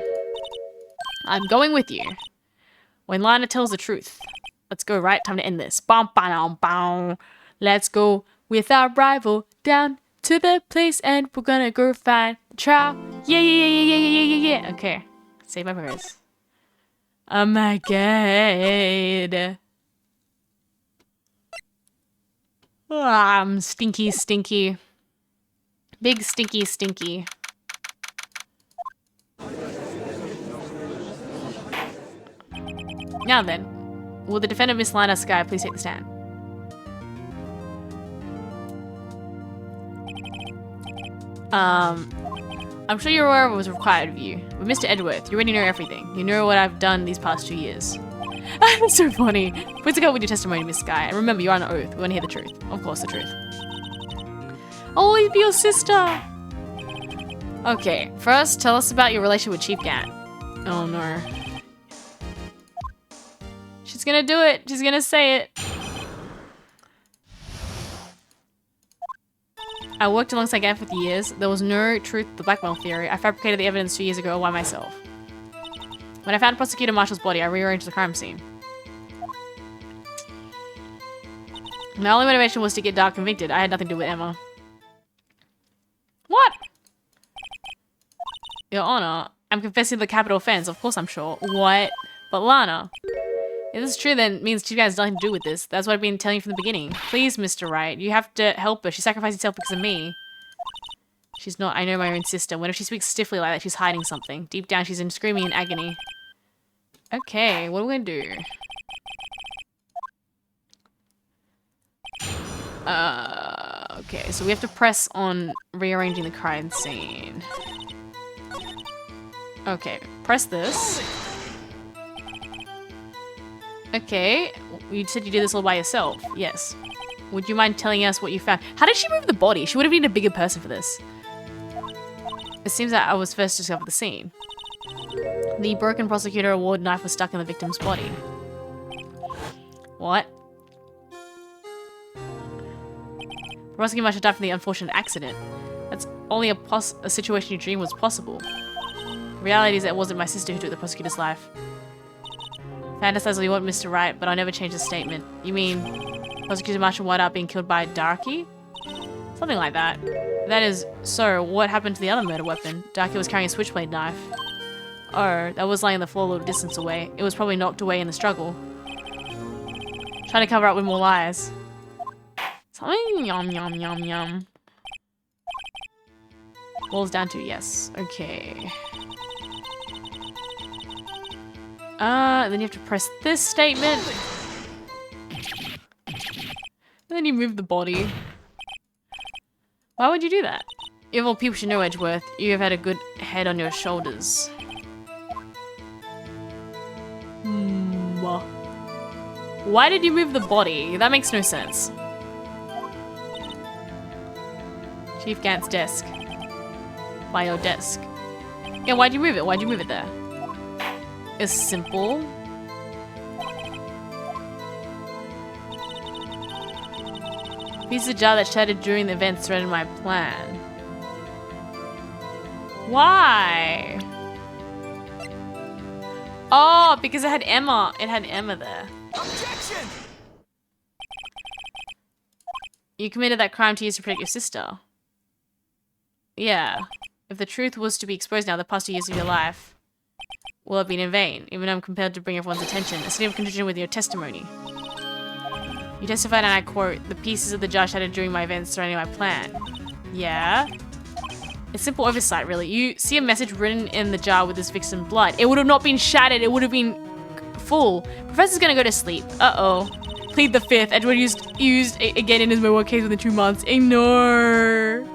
I'm going with you. When Lana tells the truth. Let's go, right? Time to end this. Bum, ba, bum. Let's go with our rival down to the place and we're gonna go find the trial. Yeah. Okay. Save my prayers. Oh my god. I'm stinky. Big stinky. Now then. Will the defendant, Miss Lana Sky, please take the stand? I'm sure you're aware of what was required of you. But Mr. Edgeworth, you already know everything. You know what I've done these past 2 years. That's so funny. Please go with your testimony, Miss Sky. And remember, you're on an oath. We want to hear the truth. Of course, the truth. I'll always be your sister. Okay, first, tell us about your relationship with Chief Gant. Oh no. She's gonna do it. She's gonna say it. I worked alongside Gant for years. There was no truth to the blackmail theory. I fabricated the evidence 2 years ago by myself. When I found Prosecutor Marshall's body, I rearranged the crime scene. My only motivation was to get Dark convicted. I had nothing to do with Emma. What? Your Honor, I'm confessing the capital offense. Of course I'm sure. What? But Lana... If this is true, then it means Chief Gant has nothing to do with this. That's what I've been telling you from the beginning. Please, Mr. Wright, you have to help her. She sacrificed herself because of me. She's not. I know my own sister. When if she speaks stiffly like that, she's hiding something. Deep down, she's screaming in agony. Okay, what are we gonna do? Okay, so we have to press on rearranging the crime scene. Okay, press this. Okay, you said you did this all by yourself. Yes. Would you mind telling us what you found? How did she move the body? She would have needed a bigger person for this. It seems that I was first to discover the scene. The broken prosecutor award knife was stuck in the victim's body. What? The prosecutor must have died from the unfortunate accident. That's only a situation you dreamed was possible. The reality is that it wasn't my sister who took the prosecutor's life. Fantasize all you want, Mr. Wright, but I'll never change the statement. You mean Prosecutor Marshall Whiteout being killed by Darky? Something like that. That is so. What happened to the other murder weapon? Darky was carrying a switchblade knife. Oh, that was lying on the floor a little distance away. It was probably knocked away in the struggle. Trying to cover up with more lies. Something yum. Boils down to yes. Okay. Then you have to press this statement. And then you move the body. Why would you do that? You of all people should know, Edgeworth. You have had a good head on your shoulders. Why did you move the body? That makes no sense. Chief Gant's desk. By your desk. Yeah, why'd you move it? Why'd you move it there? It's simple. Piece of jar that shattered during the event threatened my plan. Why? Oh, because it had Emma. It had Emma there. Objection! You committed that crime to use to protect your sister. Yeah. If the truth was to be exposed now, the past 2 years of your life will have been in vain, even though I'm compelled to bring everyone's attention. It's not even contingent with your testimony. You testified, and I quote, the pieces of the jar shattered during my events surrounding my plan. Yeah. It's simple oversight, really. You see a message written in the jar with this victim's blood. It would have not been shattered. It would have been full. Professor's gonna go to sleep. Uh-oh. Plead the fifth. Edward used again in his murder case within 2 months. Ignore.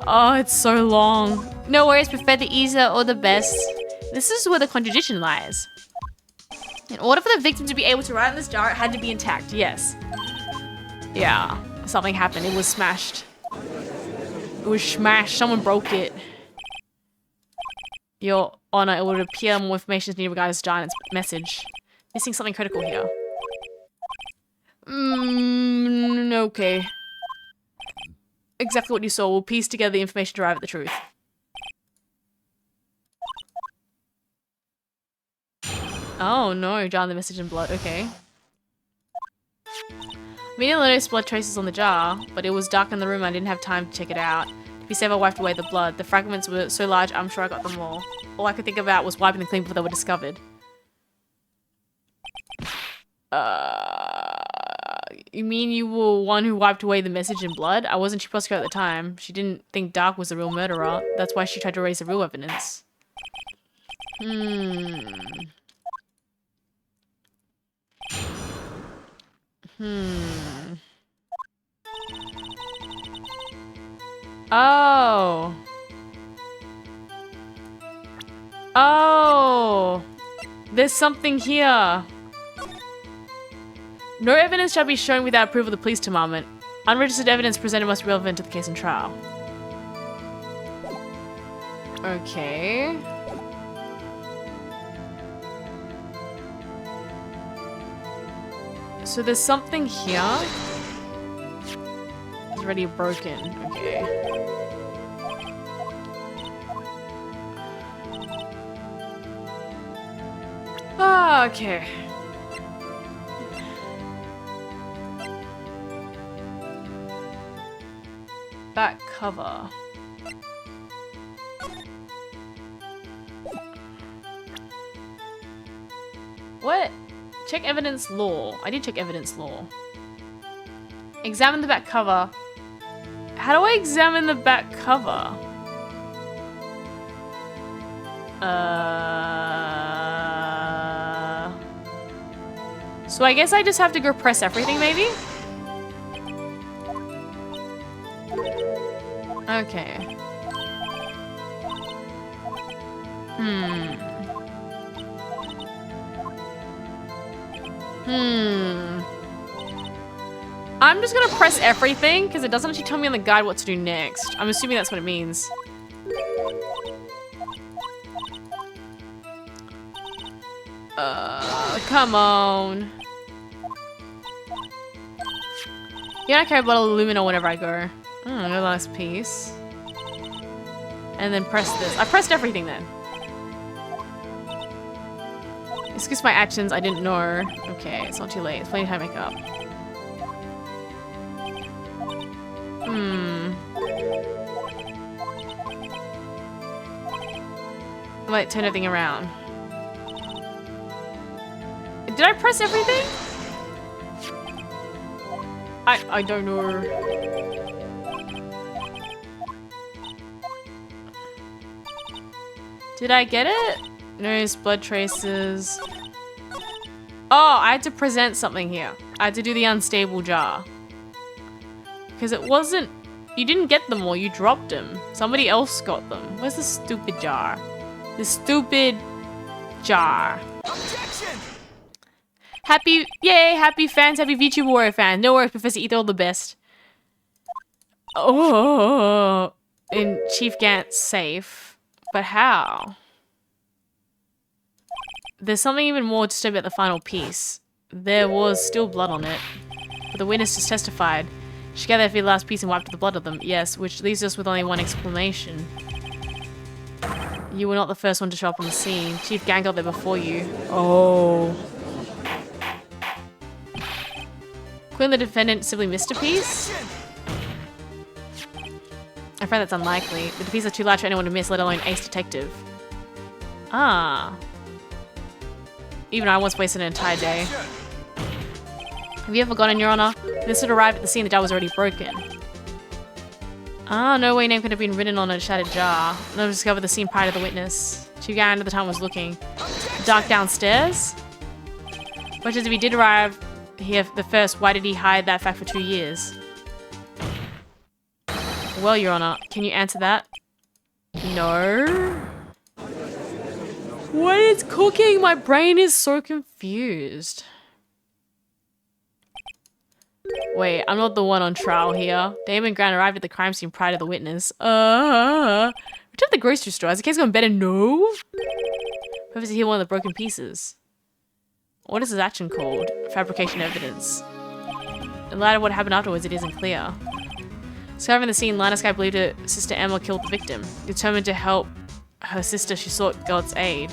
Oh, it's so long. No worries, prefer the easier or the best. This is where the contradiction lies. In order for the victim to be able to write in this jar, it had to be intact. Yes. Yeah. Something happened. It was smashed. It was smashed. Someone broke it. Your Honor, it would appear more information is needed regarding this jar and its message. Missing something critical here. Okay. Exactly what you saw. We'll piece together the information to arrive at the truth. Oh no, jar and the message in blood. Okay. Immediately noticed blood traces on the jar, but it was dark in the room and I didn't have time to check it out. To be safe, I wiped away the blood. The fragments were so large, I'm sure I got them all. All I could think about was wiping them clean before they were discovered. You mean you were one who wiped away the message in blood? I wasn't chief prosecutor at the time. She didn't think Dark was the real murderer. That's why she tried to erase the real evidence. Oh. Oh. There's something here. No evidence shall be shown without approval of the police department. Unregistered evidence presented must be relevant to the case and trial. Okay. So there's something here. It's already broken. Okay. Ah, okay. Back cover. What? Check evidence law. I did check evidence law. Examine the back cover. How do I examine the back cover? So I guess I just have to go press everything, maybe? Okay. I'm just gonna press everything because it doesn't actually tell me on the guide what to do next. I'm assuming that's what it means. Come on. Yeah, I carry a bottle of Lumina whenever I go. Oh, no nice piece. And then press this. I pressed everything then. Excuse my actions, I didn't know. Okay, it's not too late. It's plenty of time to make up. I might turn everything around. Did I press everything? I don't know. Did I get it? Nose, blood traces. Oh, I had to present something here. I had to do the unstable jar. Because it wasn't... You didn't get them all, you dropped them. Somebody else got them. Where's the stupid jar? The stupid jar. Objection! Objection! Happy fans, happy VTuber Warrior fans. No worries, Professor Ether, all the best. Oh, in Chief Gant's safe. But how? There's something even more disturbing about the final piece. There was still blood on it. But the witness just testified. She gathered every last piece and wiped the blood of them. Yes, which leaves us with only one explanation. You were not the first one to show up on the scene. Chief Gant got there before you. Oh. Couldn't the defendant simply missed a piece? I find that's unlikely. The pieces are too large for anyone to miss, let alone ace detective. Ah. Even I once wasted an entire day. Have you ever forgotten, Your Honor? This would arrive at the scene the jar was already broken. Ah, no way name could have been written on a shattered jar. No one discovered the scene prior to the witness. Chief Gant at the time was looking. Dark downstairs? But if he did arrive here the first, why did he hide that fact for 2 years? Well, Your Honor, can you answer that? No? What is cooking? My brain is so confused. Wait, I'm not the one on trial here. Damon Grant arrived at the crime scene prior to the witness. Return to the grocery store. Has the case gone better? No? Purposely heal one of the broken pieces. What is this action called? Fabrication evidence. In light of what happened afterwards, it isn't clear. Discovering the scene, Lana Sky believed her sister Emma killed the victim. Determined to help her sister, she sought God's aid.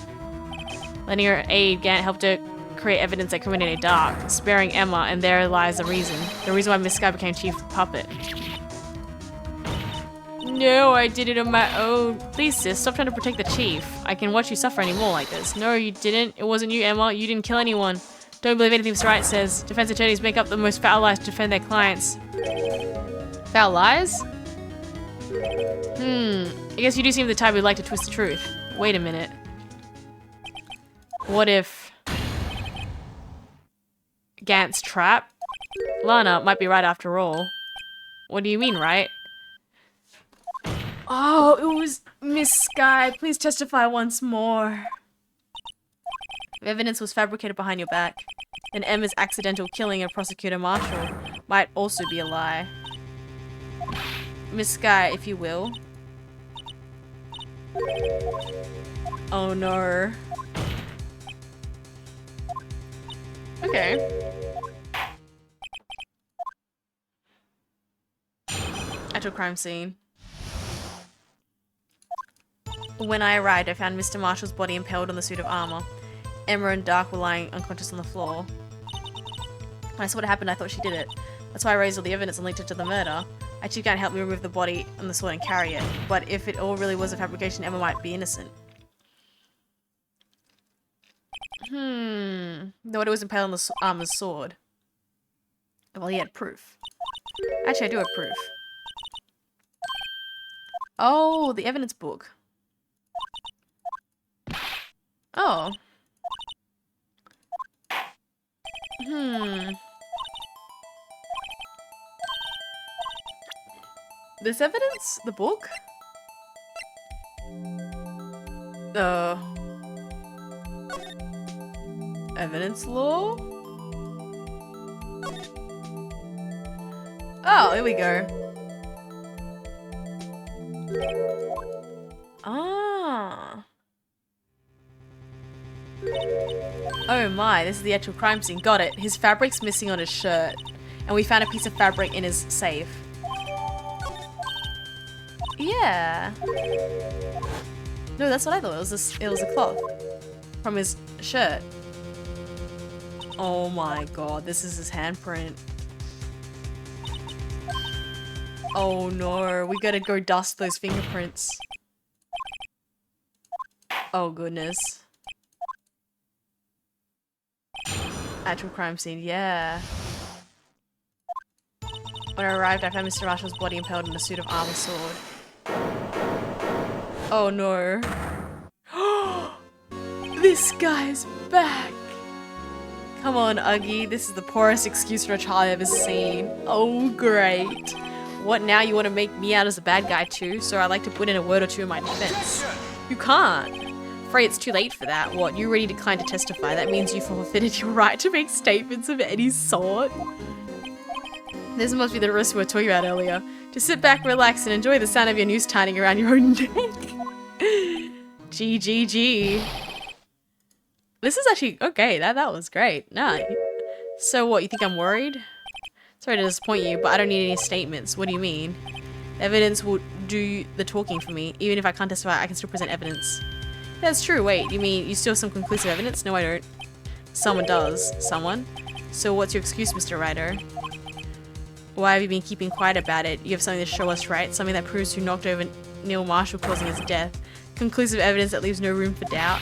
Lending her aid, Gant helped her create evidence that criminated Dark, sparing Emma, and there lies the reason. The reason why Miss Sky became chief puppet. No, I did it on my own. Please, sis, stop trying to protect the chief. I can watch you suffer anymore like this. No, you didn't. It wasn't you, Emma. You didn't kill anyone. Don't believe anything Mr. Wright says. Defense attorneys make up the most foul lies to defend their clients. Foul lies? I guess you do seem the type who'd like to twist the truth. Wait a minute. What if Gant's trap? Lana might be right after all. What do you mean, right? Oh, it was Miss Sky. Please testify once more. If evidence was fabricated behind your back, then Emma's accidental killing of Prosecutor Marshall might also be a lie. Miss Sky, if you will. Oh no. Okay. Actual crime scene. When I arrived, I found Mr. Marshall's body impaled on the suit of armor. Emma and Dark were lying unconscious on the floor. When I saw what happened, I thought she did it. That's why I raised all the evidence and linked it to the murder. I too can't help me remove the body and the sword and carry it. But if it all really was a fabrication, Emma might be innocent. No, it was impaled on the armor's sword. Well, he had proof. Actually, I do have proof. Oh, the evidence book. Oh. This evidence? The book? Evidence law? Oh, here we go. Ah. Oh my, this is the actual crime scene. Got it. His fabric's missing on his shirt. And we found a piece of fabric in his safe. Yeah. No, that's what I thought. It was a cloth from his shirt. Oh my god, this is his handprint. Oh no, we gotta go dust those fingerprints. Oh goodness. Actual crime scene, yeah. When I arrived, I found Mr. Marshall's body impaled in a suit of armor sword. Oh no. This guy's back! Come on, Uggy. This is the poorest excuse for a child I've ever seen. Oh, great. What now? You want to make me out as a bad guy too? So I'd like to put in a word or two in my defense. You can't. Afraid it's too late for that. What? You already declined to testify. That means you forfeited your right to make statements of any sort. This must be the risk we were talking about earlier. Just sit back, relax, and enjoy the sound of your noose tightening around your own neck. GGG. This is actually okay. That was great. Nah. So what? You think I'm worried? Sorry to disappoint you, but I don't need any statements. What do you mean? Evidence will do the talking for me. Even if I can't testify, I can still present evidence. That's true. Wait, you mean you still have some conclusive evidence? No, I don't. Someone does. Someone? So what's your excuse, Mr. Ryder? Why have you been keeping quiet about it? You have something to show us, right? Something that proves who knocked over Neil Marshall, causing his death. Conclusive evidence that leaves no room for doubt.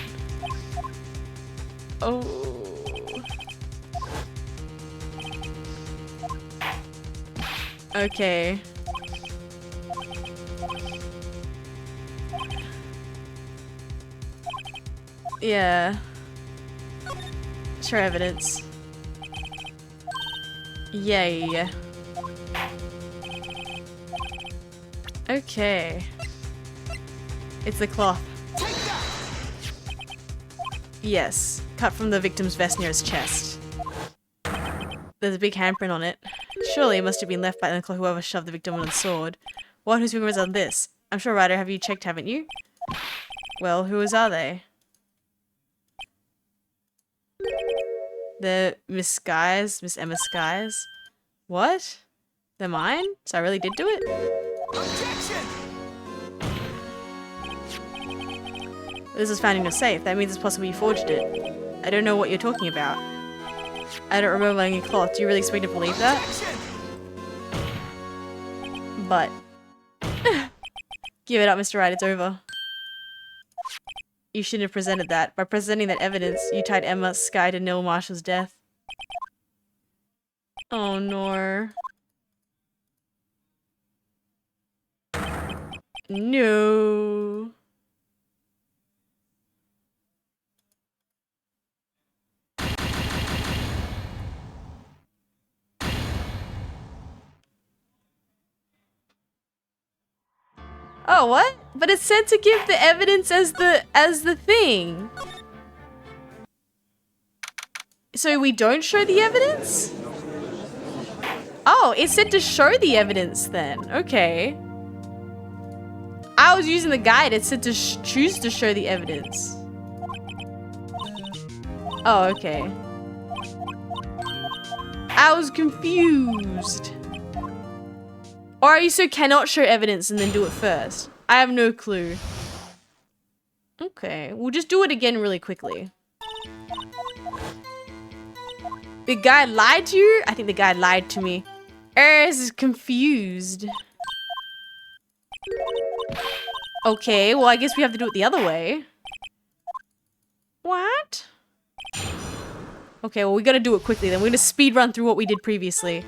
Oh. Okay. Yeah. Show evidence. Yay. Okay. It's the cloth. Yes. Cut from the victim's vest near his chest. There's a big handprint on it. Surely it must have been left by whoever shoved the victim on the sword. What? Whose fingers on this? I'm sure, Ryder, have you checked, haven't you? Well, whose are they? The Miss Skies? Miss Emma Skies? What? They're mine? So I really did do it? Objection! This was found in your safe. That means it's possible you forged it. I don't know what you're talking about. I don't remember laying a cloth. Do you really expect me to believe that? Objection! But give it up, Mr. Wright. It's over. You shouldn't have presented that. By presenting that evidence, you tied Emma Sky to Neil Marshall's death. Oh no. No. Oh, what? But it said to give the evidence as the thing. So we don't show the evidence? Oh, it said to show the evidence then. Okay. I was using the guide. It said to choose to show the evidence. Oh, okay. I was confused. Or you so cannot show evidence and then do it first? I have no clue. Okay, we'll just do it again really quickly. The guy lied to you? I think the guy lied to me. Eris is confused. Okay, well I guess we have to do it the other way. What? Okay, well we gotta do it quickly then. We're gonna speed run through what we did previously.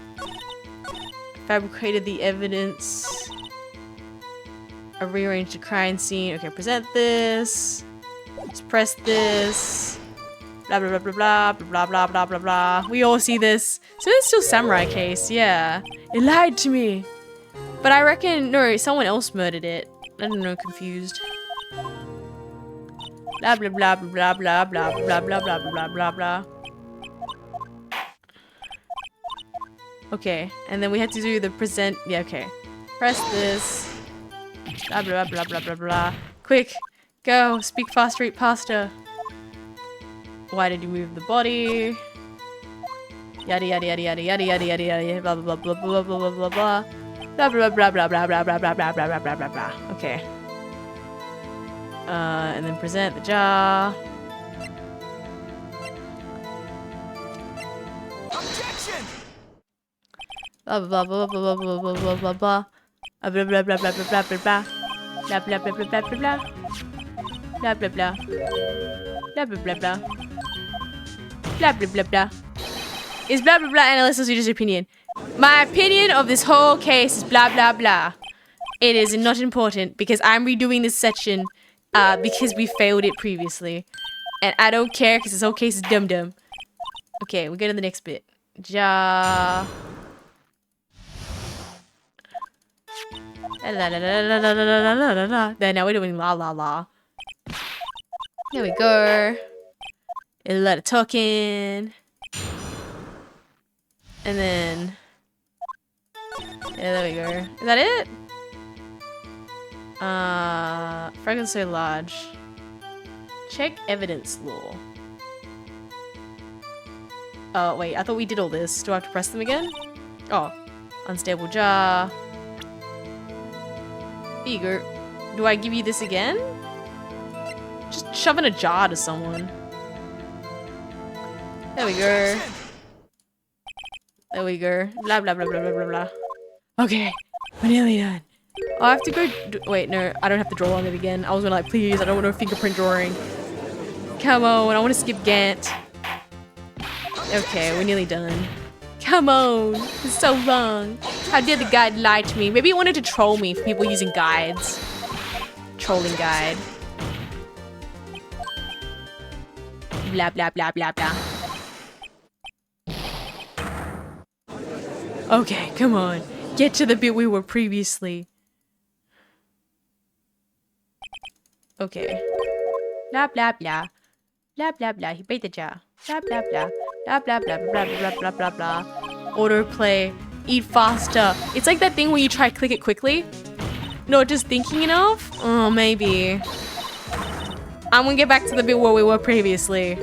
Fabricated the evidence. I rearranged the crime scene. Okay, present this. Let's press this. Blah blah blah blah blah blah blah blah blah blah. We all see this. So it's still samurai case, yeah. It lied to me. But I reckon no, someone else murdered it. I don't know, confused. Blah blah blah blah blah blah blah blah blah blah blah blah blah. Okay, and then we had to do the present. Yeah, okay. Press this. Blah blah blah blah blah blah. Quick, go. Speak faster, eat pasta. Why did you move the body? Yada yada yada yada yada yada yada yada. Blah blah blah blah blah blah blah blah. Blah blah blah blah blah blah blah blah blah blah blah blah blah blah. Okay. And then present the jar. Objection! Blah blah blah blah blah blah blah blah blah blah. Blah blah blah blah blah blah blah blah. Blah blah blah blah blah blah blah. Blah blah blah. Blah blah blah blah. Blah blah blah blah. Is blah blah blah analyst's reader's opinion? My opinion of this whole case is blah blah blah. It is not important because I'm redoing this section because we failed it previously. And I don't care because this whole case is dumb. Okay, we go to the next bit. Ja. La la la la la la la la la la. Then now we're doing la la la. Here we go. A lot of talking. And then... Yeah, there we go. Is that it? Fragrance so large. Check evidence law. Oh, wait, I thought we did all this. Do I have to press them again? Oh, unstable jar. Here you go. Do I give you this again? Just shove in a jar to someone. There we go. Objection! There we go. Blah, blah, blah, blah, blah, blah, blah. Okay, we're nearly done. Oh, I have to go... Wait, no, I don't have to draw on it again. I was gonna like, please, I don't want no fingerprint drawing. Come on, I want to skip Gantt. Okay, we're nearly done. Come on, it's so long. How dare the guide lie to me? Maybe it wanted to troll me for people using guides. Trolling guide. Blah, blah, blah, blah, blah. Okay, come on. Get to the bit we were previously. Okay. Blah, blah, blah. Blah, blah, blah. He bait the jar. Blah, blah, blah. Blah, blah, blah, blah, blah, blah, blah, blah. Autoplay. Eat faster. It's like that thing where you try click it quickly. Not just thinking enough? Oh, maybe. I'm gonna get back to the bit where we were previously.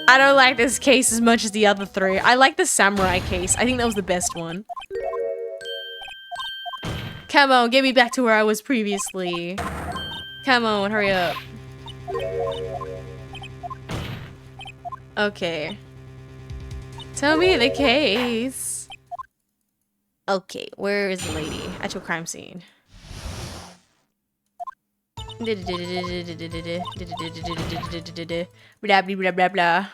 I don't like this case as much as the other three. I like the samurai case. I think that was the best one. Come on, get me back to where I was previously. Come on, hurry up. Okay. Tell me the case. Okay, where is the lady? Actual crime scene. Blah, blah, blah, blah.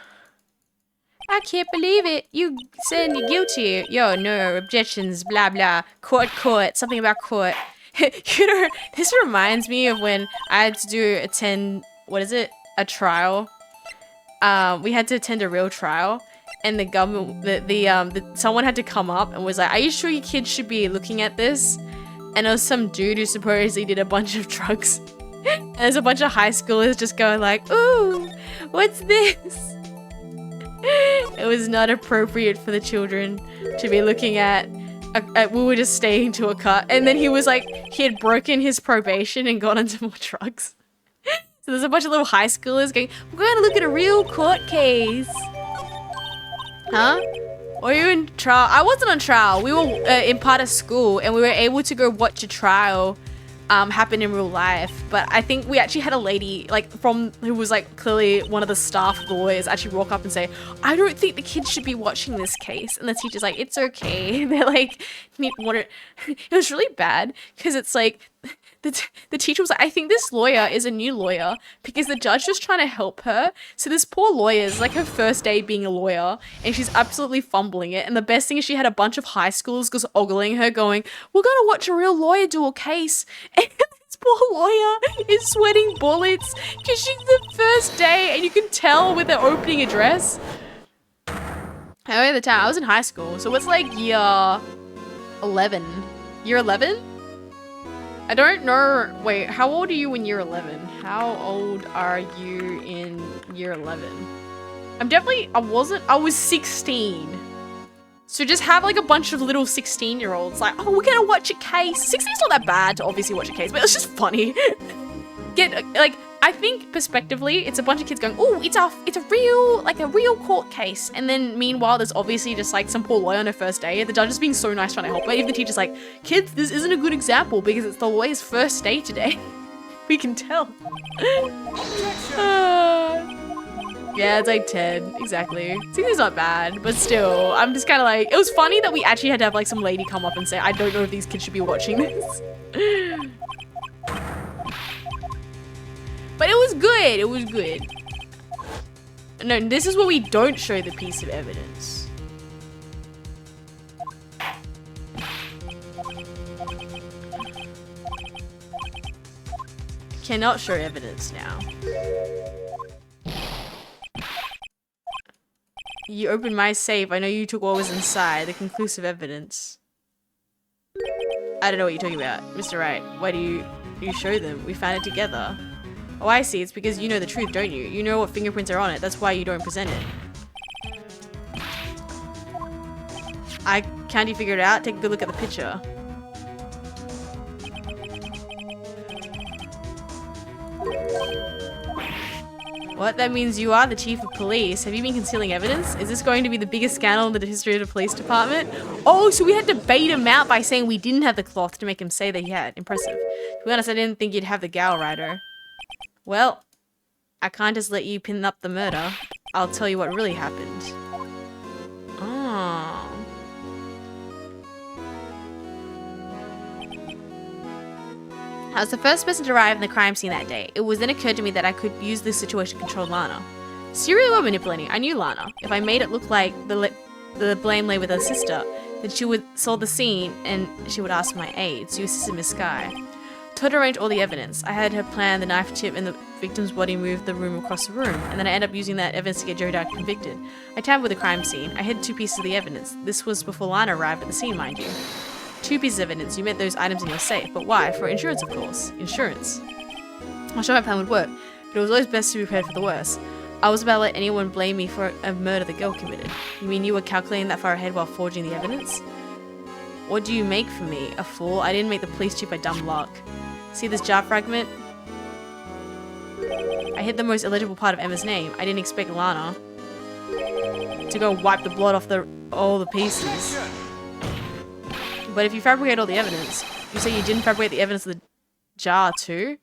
I can't believe it. You said you're guilty. Yo, no, objections, blah, blah. Court, something about court. You know, this reminds me of when I had to attend, what is it? A trial. We had to attend a real trial. And the government, someone had to come up and was like, are you sure your kids should be looking at this? And there was some dude who supposedly did a bunch of drugs. And there's a bunch of high schoolers just going like, ooh, what's this? It was not appropriate for the children to be looking at. We were just staying to a cut. And then he was like, he had broken his probation and gone into more drugs. So there's a bunch of little high schoolers going, we're going to look at a real court case. Huh? Were you in trial? I wasn't on trial. We were in part of school and we were able to go watch a trial happen in real life. But I think we actually had a lady like who was like clearly one of the staff of the lawyers actually walk up and say, I don't think the kids should be watching this case. And the teacher's like, it's okay. They're like, it was really bad because it's like, the teacher was like, I think this lawyer is a new lawyer because the judge was trying to help her. So this poor lawyer is like her first day being a lawyer and she's absolutely fumbling it. And the best thing is she had a bunch of high schoolers just ogling her going, we're going to watch a real lawyer do a case. And this poor lawyer is sweating bullets because she's the first day and you can tell with her opening address. At the time, I was in high school. So it's like year 11. Year 11? I don't know. Wait, how old are you when you're 11? How old are you in year 11? I was 16. So just have like a bunch of little 16-year-olds like, oh, we're gonna watch a case. 16's not that bad to obviously watch a case, but it's just funny. I think prospectively, it's a bunch of kids going, oh, it's a real court case. And then meanwhile, there's obviously just like some poor lawyer on her first day. The judge is being so nice trying to help her. Even the teacher's like, kids, this isn't a good example because it's the lawyer's first day today. We can tell. Yeah, it's like 10. Exactly. 16's not bad, but still, I'm just kind of like, it was funny that we actually had to have like some lady come up and say, I don't know if these kids should be watching this. But it was good. It was good. No, this is where we don't show the piece of evidence. Cannot show evidence now. You opened my safe. I know you took what was inside. The conclusive evidence. I don't know what you're talking about. Mr. Wright, why do you show them? We found it together. Oh, I see. It's because you know the truth, don't you? You know what fingerprints are on it. That's why you don't present it. Can't you figure it out? Take a good look at the picture. What? That means you are the chief of police. Have you been concealing evidence? Is this going to be the biggest scandal in the history of the police department? Oh, so we had to bait him out by saying we didn't have the cloth to make him say that he had. Impressive. To be honest, I didn't think you'd have the gal rider. Well, I can't just let you pin up the murder. I'll tell you what really happened. Oh. I was the first person to arrive in the crime scene that day. It was then occurred to me that I could use this situation to control Lana. Serial or manipulating? I knew Lana. If I made it look like the blame lay with her sister, then she would solve the scene and she would ask for my aid. So you assisted Miss Sky. Told her to arrange all the evidence. I had her plan the knife tip and the victim's body move the room across the room, and then I ended up using that evidence to get Joe Dart convicted. I tampered with the crime scene. I hid 2 pieces of the evidence. This was before Lana arrived at the scene, mind you. 2 pieces of evidence. You meant those items in your safe, but why? For insurance, of course. Insurance. I'm sure my plan would work, but it was always best to be prepared for the worst. I was about to let anyone blame me for a murder the girl committed. You mean you were calculating that far ahead while forging the evidence? What do you make for me? A fool? I didn't make the police chief by dumb luck. See this jar fragment? I hid the most illegible part of Emma's name. I didn't expect Lana to go wipe the blood off all the pieces. But if you fabricate all the evidence, you say you didn't fabricate the evidence of the jar too?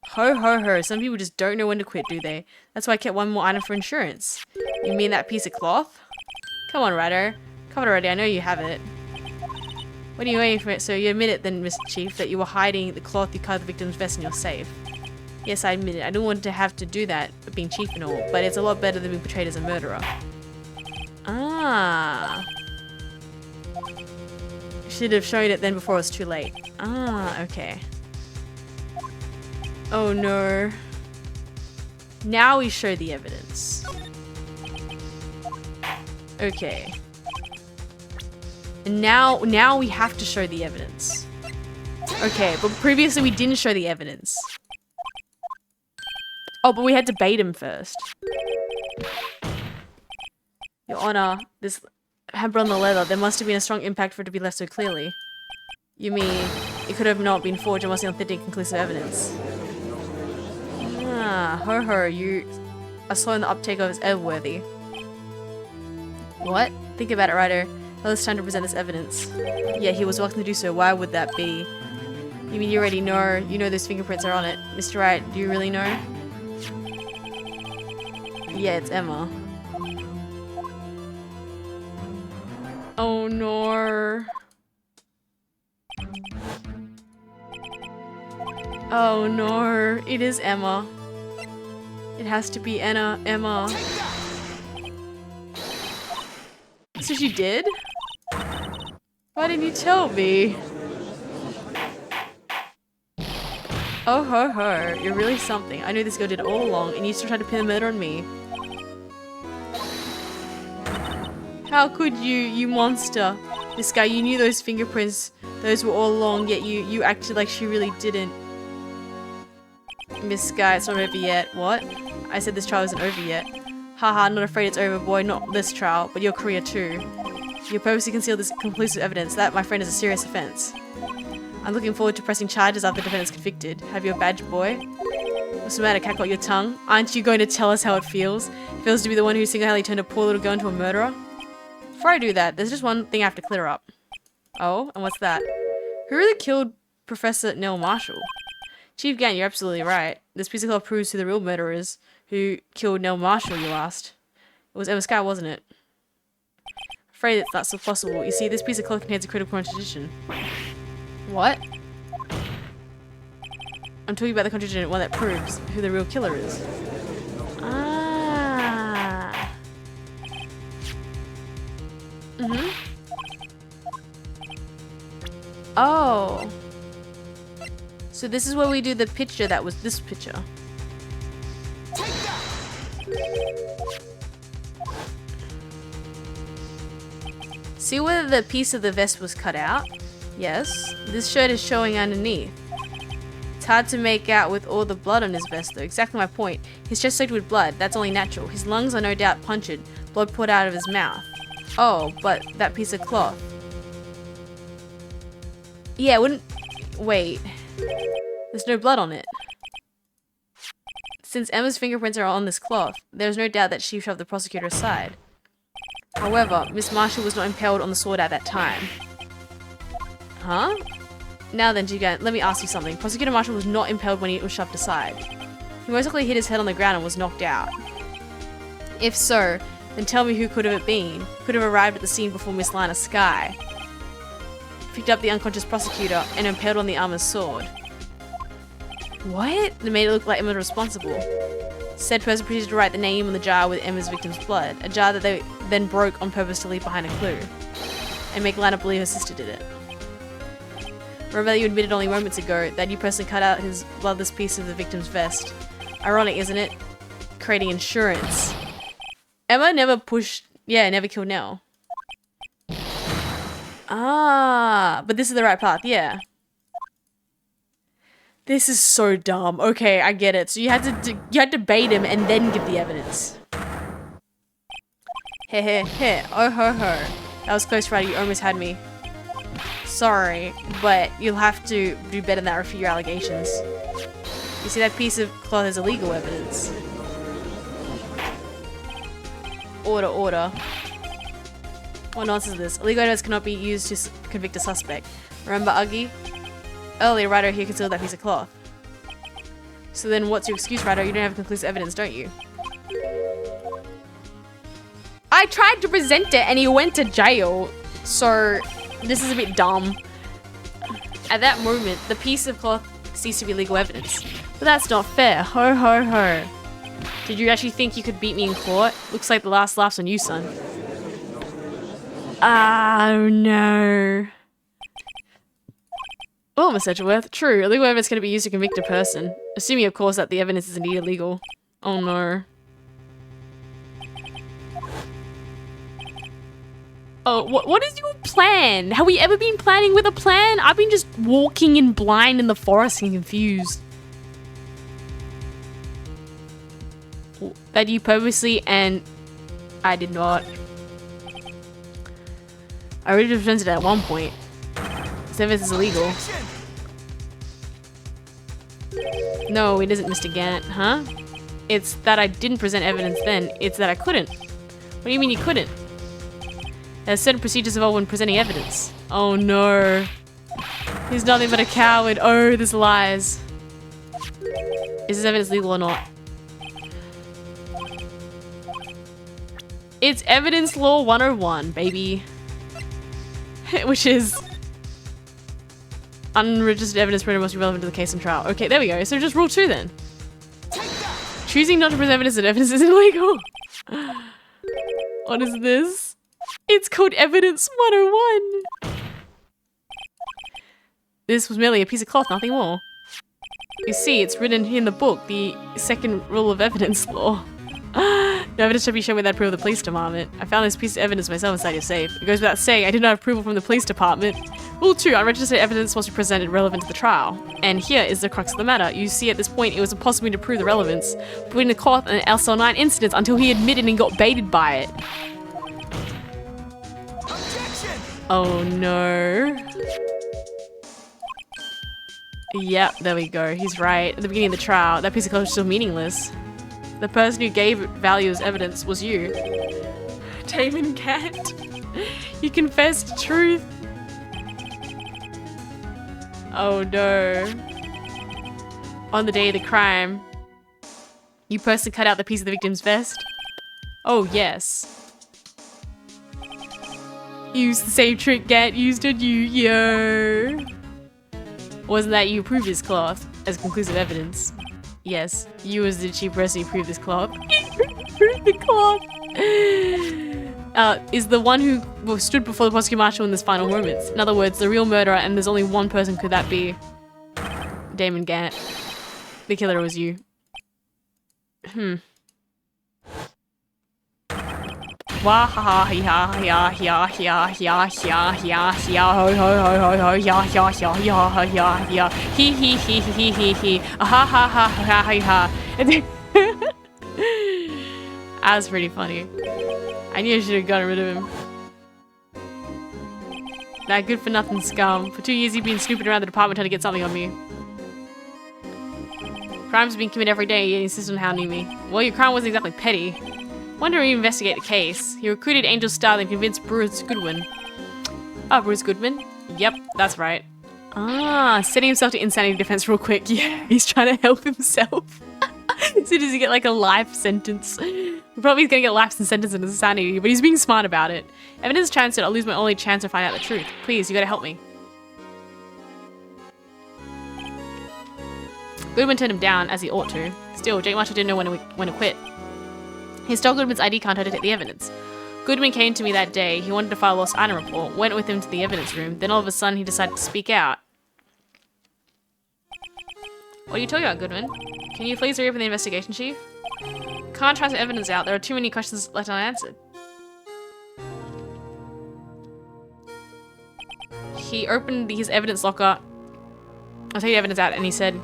Ho ho ho, some people just don't know when to quit, do they? That's why I kept 1 more item for insurance. You mean that piece of cloth? Come on, Ryder. Covered already, I know you have it. What are you waiting for? So you admit it then, Mr. Chief, that you were hiding the cloth you cut the victim's vest in your safe. Yes, I admit it. I don't want to have to do that, being chief and all, but it's a lot better than being portrayed as a murderer. Ah. Should have shown it then before it was too late. Ah, okay. Oh no. Now we show the evidence. Okay. And now we have to show the evidence. Okay, but previously we didn't show the evidence. Oh, but we had to bait him first. Your Honor, this hamper on the leather, there must have been a strong impact for it to be left so clearly. You mean it could have not been forged and was the authentic conclusive evidence? Ah, ho ho, you are slow in the uptake of his Edworthy. What? Think about it, Ryder. Now it's time to present this evidence. Yeah, he was welcome to do so. Why would that be? You mean you already know? You know those fingerprints are on it. Mr. Wright, do you really know? Yeah, it's Emma. Oh no. Oh no, it is Emma. It has to be Emma. So she did? Why didn't you tell me? Oh ho ho, you're really something. I knew this girl did it all along, and you still tried to pin the murder on me. How could you monster? This guy, you knew those fingerprints, those were all along, yet you acted like she really didn't. Miss Sky, it's not over yet. What? I said this trial isn't over yet. Haha, not afraid it's over, boy. Not this trial, but your career too. You purposely concealed this conclusive evidence. That, my friend, is a serious offense. I'm looking forward to pressing charges after the defendant's convicted. Have your badge, boy? What's the matter, cat? Got your tongue? Aren't you going to tell us how it feels? It feels to be the one who single-handedly turned a poor little girl into a murderer? Before I do that, there's just one thing I have to clear up. Oh, and what's that? Who really killed Professor Neil Marshall? Chief Gant, you're absolutely right. This piece of cloth proves who the real murderer is. Who killed Neil Marshall, you asked? It was Emma Sky, wasn't it? Afraid that's not possible. You see, this piece of cloth contains a critical contradiction. What? I'm talking about the contradiction, one that proves who the real killer is. Ah. Mm-hmm. Oh. So this is where we do the picture that was this picture. See whether the piece of the vest was cut out? Yes. This shirt is showing underneath. hard to make out with all the blood on his vest though. Exactly my point. His chest soaked with blood. That's only natural. His lungs are no doubt punctured. Blood poured out of his mouth. Oh, but that piece of cloth. Yeah, wouldn't... Wait. There's no blood on it. Since Emma's fingerprints are on this cloth, there's no doubt that she shoved the prosecutor aside. However, Miss Marshall was not impaled on the sword at that time. Huh? Now then, Jigan, let me ask you something. Prosecutor Marshall was not impaled when he was shoved aside. He most likely hit his head on the ground and was knocked out. If so, then tell me who could have it been? Could have arrived at the scene before Miss Lina Sky. Picked up the unconscious prosecutor and impaled on the armor's sword. What? They made it look like Emma was responsible. Said person proceeded to write the name on the jar with Emma's victim's blood, a jar that they then broke on purpose to leave behind a clue, and make Lana believe her sister did it. Remember that you admitted only moments ago that you personally cut out his bloodless piece of the victim's vest. Ironic, isn't it? Creating insurance. Emma never never killed Nell. Ah, but this is the right path, yeah. This is so dumb. Okay, I get it. So you had to bait him and then give the evidence. Heh heh heh. Oh ho ho. That was close, Ryder. You almost had me. Sorry, but you'll have to do better than that or refute your allegations. You see, that piece of cloth is illegal evidence. Order, order. What nonsense is this? Illegal evidence cannot be used to convict a suspect. Remember Uggy? Earlier, Ryder here concealed that piece of cloth. So then what's your excuse, Ryder? You don't have conclusive evidence, don't you? I tried to present it and he went to jail. So this is a bit dumb. At that moment, the piece of cloth ceased to be legal evidence. But that's not fair. Ho ho ho. Did you actually think you could beat me in court? Looks like the last laugh's on you, son. Oh no. Well, Miss Edgeworth, true. Illegal evidence can be used to convict a person. Assuming, of course, that the evidence is indeed illegal. Oh no. Oh, what is your plan? Have we ever been planning with a plan? I've been just walking in blind in the forest and confused. That you purposely and I did not. I already presented it at one point. This evidence is illegal. No, it isn't, Mr. Gant, huh? It's that I didn't present evidence then. It's that I couldn't. What do you mean you couldn't? There's certain procedures involved when presenting evidence. Oh no. He's nothing but a coward. Oh, this lies. Is this evidence legal or not? It's Evidence Law 101, baby. Which is unregistered evidence printed must be relevant to the case and trial. Okay, there we go. So just rule 2 then. Choosing not to present evidence and evidence is illegal. What is this? It's called Evidence 101. This was merely a piece of cloth, nothing more. You see, it's written in the book, the second rule of evidence law. No evidence should be shown without approval of the police department. I found this piece of evidence myself inside your safe. It goes without saying, I did not have approval from the police department. Rule 2, unregistered evidence must be presented relevant to the trial. And here is the crux of the matter. You see, at this point, it was impossible to prove the relevance between the cloth and the SL9 incidents until he admitted and got baited by it. Objection! Oh no. Yep, there we go. He's right. At the beginning of the trial, that piece of cloth was still meaningless. The person who gave value as evidence was you. Damon Gant. You confessed the truth. Oh no. On the day of the crime, you personally cut out the piece of the victim's vest? Oh yes. Used the same trick Gant used on you, yo. Wasn't that you proved his cloth as conclusive evidence? Yes, you as the chief person who proved this cloth. Proved the cloth! Is the one who stood before the prosecutor marshal in this final moments. In other words, the real murderer, and there's only one person could that be. Damon Gant. The killer was you. Wah ha ha ya ya ya ya ya ya ya ya ho ho ho ho ho ya ya ya ya ya ya he ha ha ha ha ha ha. That was pretty funny. I knew I should have gotten rid of him. That good for nothing scum. For 2 years you've been snooping around the department trying to get something on me. Crimes being committed every day, yet you insist on hounding me. Well, your crime wasn't exactly petty. Why don't we investigate the case? He recruited Angel Starling and convinced Bruce Goodwin. Oh, Bruce Goodwin? Yep, that's right. Ah, setting himself to insanity defense real quick. Yeah, he's trying to help himself. So does he get like a life sentence? Probably he's gonna get life sentence in insanity, but he's being smart about it. Evidence transit, I'll lose my only chance to find out the truth. Please, you gotta help me. Goodwin turned him down, as he ought to. Still, Jake Marshall didn't know when to quit. He stole Goodman's ID card to detect the evidence. Goodman came to me that day. He wanted to file a lost item report. Went with him to the evidence room. Then all of a sudden, he decided to speak out. What are you talking about, Goodman? Can you please reopen the investigation, Chief? Can't transfer evidence out. There are too many questions left unanswered. He opened his evidence locker. I'll take the evidence out, and he said,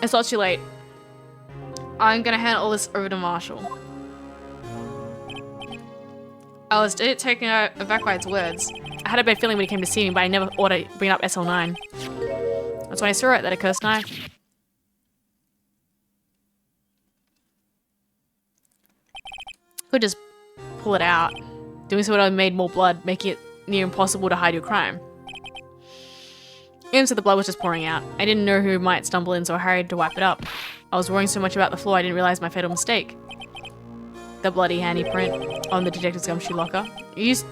"It's not too late. I'm gonna hand all this over to Marshall." I was taken aback by its words. I had a bad feeling when he came to see me, but I never ought to bring up SL9. That's when I saw it, that accursed knife. Could just pull it out. Doing so would have made more blood, making it near impossible to hide your crime. Even so, the blood was just pouring out. I didn't know who might stumble in, so I hurried to wipe it up. I was worrying so much about the floor, I didn't realize my fatal mistake. The bloody handprint on the detective's gumshoe locker. It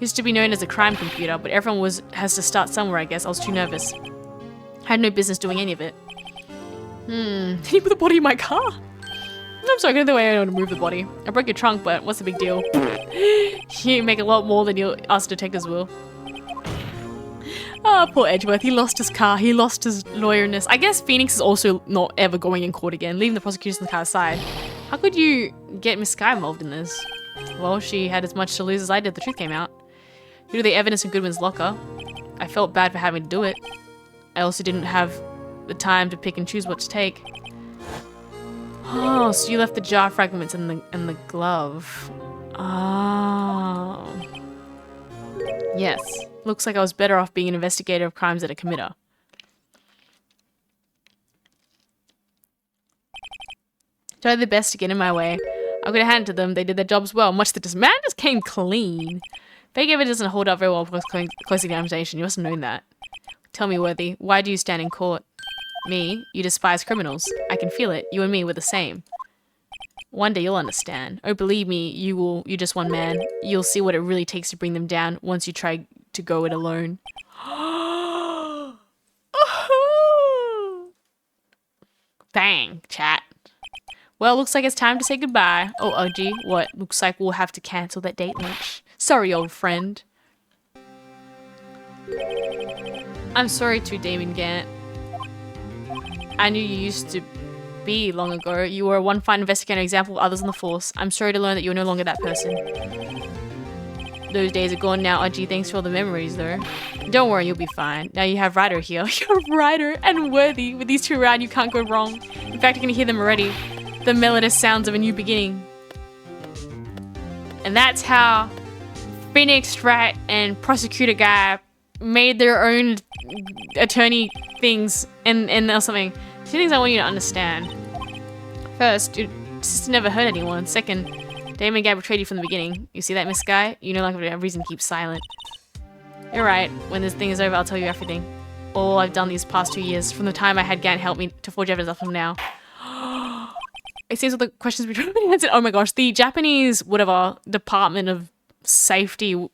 used to be known as a crime computer, but everyone has to start somewhere, I guess. I was too nervous. I had no business doing any of it. Did he put the body in my car? I'm sorry, I got the way I want to move the body. I broke your trunk, but what's the big deal? You make a lot more than us detectives will. Oh, poor Edgeworth. He lost his car. He lost his lawyerness. I guess Phoenix is also not ever going in court again, leaving the prosecution in the car aside. How could you get Miss Sky involved in this? Well, she had as much to lose as I did. The truth came out. Due to the evidence in Goodwin's locker, I felt bad for having to do it. I also didn't have the time to pick and choose what to take. Oh, so you left the jar fragments in the glove. Oh. Yes. Looks like I was better off being an investigator of crimes than a committer. Tried their best to get in my way. I'm gonna hand it to them. They did their jobs well. Much to this man just came clean. Fake evidence doesn't hold up very well for close examination. You must have known that. Tell me, Worthy, why do you stand in court? Me? You despise criminals. I can feel it. You and me were the same. One day you'll understand. Oh, believe me, you're just one man. You'll see what it really takes to bring them down once you try to go it alone. Bang, chat. Well, looks like it's time to say goodbye. Oh, Uggy, what? Looks like we'll have to cancel that date lunch. Sorry, old friend. I'm sorry too, Damon Gant. I knew you used to be long ago. You were one fine investigator example of others on the force. I'm sorry to learn that you're no longer that person. Those days are gone now, Uggy. Thanks for all the memories, though. Don't worry, you'll be fine. Now you have Ryder here. You have Ryder and Worthy. With these two around, you can't go wrong. In fact, you can hear them already. The melodious sounds of a new beginning. And that's how Phoenix Rat and Prosecutor Guy made their own attorney things and or something. Two things I want you to understand. First, your sister never hurt anyone. Second, Damon Guy betrayed you from the beginning. You see that, Miss Guy? You no longer have a reason to keep silent. You're right. When this thing is over, I'll tell you everything. All I've done these past 2 years, from the time I had Gant help me to forge evidence up from now. It seems all the questions we tried to answer. Oh my gosh, the Japanese, whatever, Department of Safety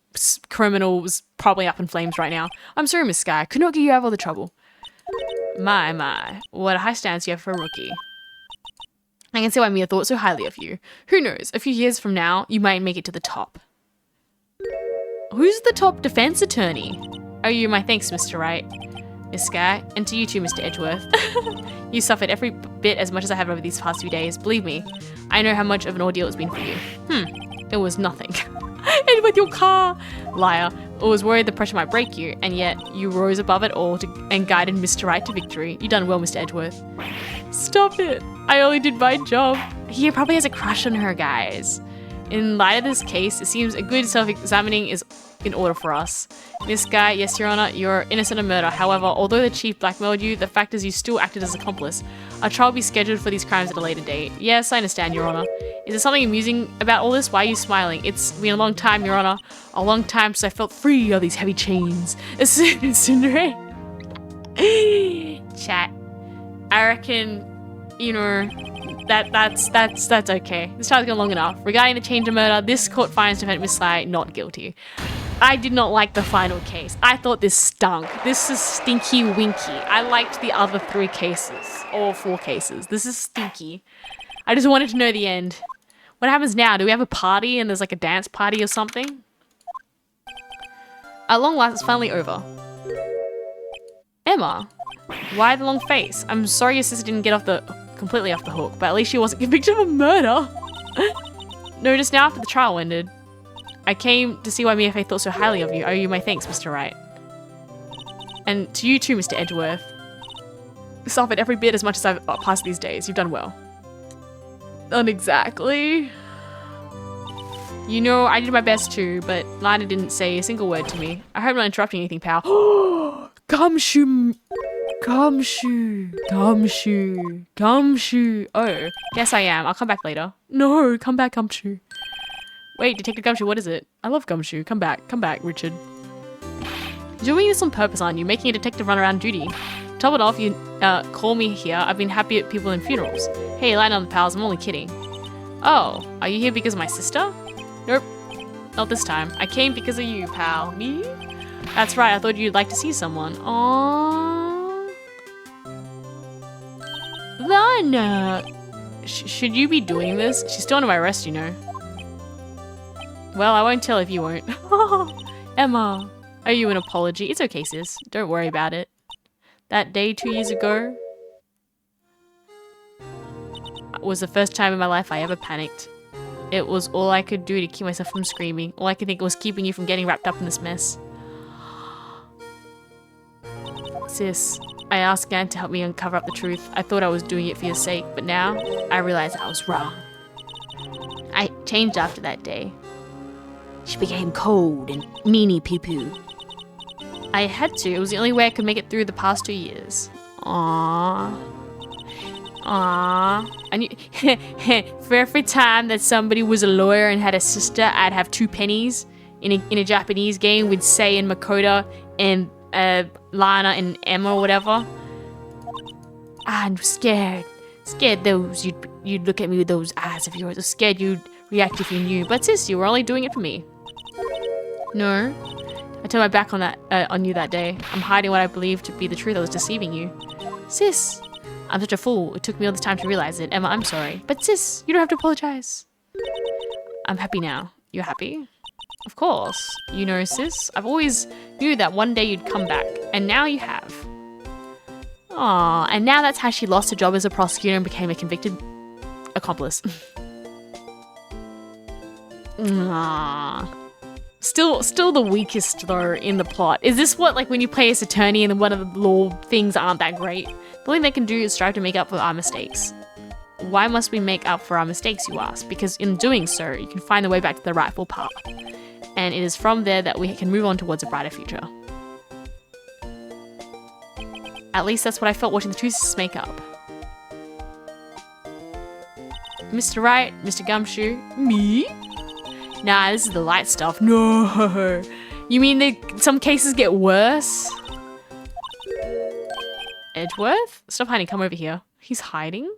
criminals probably up in flames right now. I'm sorry, Miss Sky. Could not get you out of all the trouble. My. What a high stance you have for a rookie. I can see why Mia thought so highly of you. Who knows, a few years from now, you might make it to the top. Who's the top defense attorney? Oh, you, my thanks, Mr. Wright. Miss Sky, and to you too, Mr. Edgeworth. You suffered every bit as much as I have over these past few days. Believe me, I know how much of an ordeal it's been for you. It was nothing. And with your car, liar. I was worried the pressure might break you, and yet you rose above it all and guided Mr. Right to victory. You done well, Mr. Edgeworth. Stop it. I only did my job. He probably has a crush on her, guys. In light of this case, it seems a good self-examining is in order for us. Miss Guy, yes, Your Honor, you're innocent of murder. However, although the chief blackmailed you, the fact is you still acted as accomplice. A trial will be scheduled for these crimes at a later date. Yes, I understand, Your Honor. Is there something amusing about all this? Why are you smiling? It's been a long time, Your Honor. A long time since I felt free of these heavy chains. Cinderella. Chat. I reckon, you know, that's okay. This trial's gone long enough. Regarding the change of murder, this court finds defendant Miss Sly not guilty. I did not like the final case. I thought this stunk. This is stinky winky. I liked the other 3 cases, or 4 cases. This is stinky. I just wanted to know the end. What happens now? Do we have a party and there's like a dance party or something? At long last, it's finally over. Emma, why the long face? I'm sorry your sister didn't get completely off the hook, but at least she wasn't convicted of murder. No, just now after the trial ended. I came to see why Mia Faye thought so highly of you. I owe you my thanks, Mr. Wright. And to you too, Mr. Edgeworth. Suffered every bit as much as I've passed these days. You've done well. Not exactly. You know, I did my best too, but Lana didn't say a single word to me. I hope I'm not interrupting anything, pal. Gumshoe. Gumshoe. Gumshoe. Gumshoe. Oh, guess I am. I'll come back later. No, come back, Gumshoe. Wait, Detective Gumshoe, what is it? I love Gumshoe. Come back, Richard. You're doing this on purpose, aren't you? Making a detective run around duty. Top it off, you call me here. I've been happy at people in funerals. Hey, line on the pals, I'm only kidding. Oh, are you here because of my sister? Nope, not this time. I came because of you, pal. Me? That's right, I thought you'd like to see someone. Aww. Lana! Should you be doing this? She's still under my arrest, you know. Well, I won't tell if you won't. Emma, owe you an apology. It's okay, sis. Don't worry about it. That day 2 years ago was the first time in my life I ever panicked. It was all I could do to keep myself from screaming. All I could think was keeping you from getting wrapped up in this mess. Sis, I asked Gan to help me uncover up the truth. I thought I was doing it for your sake, but now I realize I was wrong. I changed after that day. She became cold and meanie pee-poo. I had to. It was the only way I could make it through the past 2 years. Aww. Aww. I knew for every time that somebody was a lawyer and had a sister, I'd have 2 pennies. In a Japanese game, we'd say in Makoto and Lana and Emma or whatever. I'm scared. Scared those you'd look at me with those eyes of yours. I was scared you'd react if you knew. But sis, you were only doing it for me. No. I turned my back on on you that day. I'm hiding what I believed to be the truth. I was deceiving you. Sis, I'm such a fool. It took me all this time to realize it. Emma, I'm sorry. But sis, you don't have to apologize. I'm happy now. You're happy? Of course. You know, sis, I've always knew that one day you'd come back. And now you have. Aww, and now that's how she lost her job as a prosecutor and became a convicted accomplice. Aww. Still the weakest though in the plot. Is this what, like, when you play as attorney and one of the law things aren't that great? The only thing they can do is strive to make up for our mistakes. Why must we make up for our mistakes, you ask? Because in doing so, you can find the way back to the rightful path. And it is from there that we can move on towards a brighter future. At least that's what I felt watching the two sisters make up. Mr. Wright, Mr. Gumshoe, me? Nah, this is the light stuff. No. You mean some cases get worse? Edgeworth? Stop hiding, come over here. He's hiding?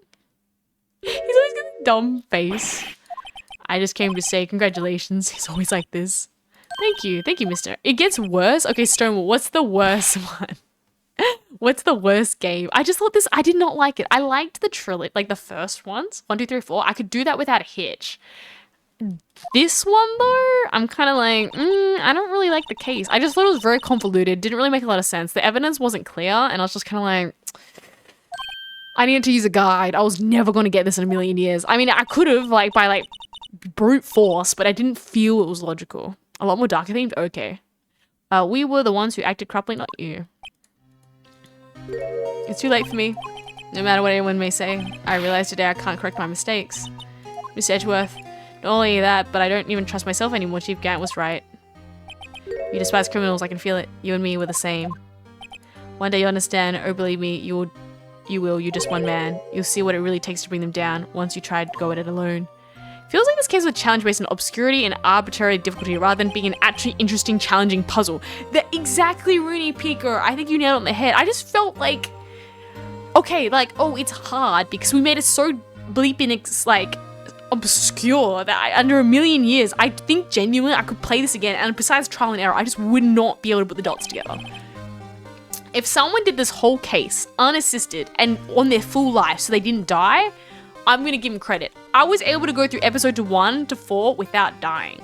He's always got a dumb face. I just came to say congratulations. He's always like this. Thank you, mister. It gets worse? Okay, Stonewall, what's the worst one? What's the worst game? I just thought I did not like it. I liked the trilogy, like the first ones, 1, 2, 3, 4. I could do that without a hitch. This one though, I'm kind of like, I don't really like the case. I just thought it was very convoluted. Didn't really make a lot of sense. The evidence wasn't clear, and I was just kind of like, I needed to use a guide. I was never going to get this in a million years. I mean, I could have, by brute force, but I didn't feel it was logical. A lot more darker themed? Okay. We were the ones who acted corruptly, not you. It's too late for me. No matter what anyone may say, I realized today I can't correct my mistakes. Miss Edgeworth, not only that, but I don't even trust myself anymore. Chief Gant was right. You despise criminals, I can feel it. You and me were the same. One day you'll understand, oh believe me, you will, you're just one man. You'll see what it really takes to bring them down once you try to go at it alone. Feels like this case was a challenge based on obscurity and arbitrary difficulty rather than being an actually interesting, challenging puzzle. Exactly, Rooney Pico. I think you nailed it on the head. I just felt like, okay, like, oh, it's hard because we made it so bleeping, like, obscure that under a million years, I think genuinely I could play this again, and besides trial and error, I just would not be able to put the dots together. If someone did this whole case unassisted and on their full life so they didn't die, I'm gonna give them credit. I was able to go through episode 1 to 4 without dying.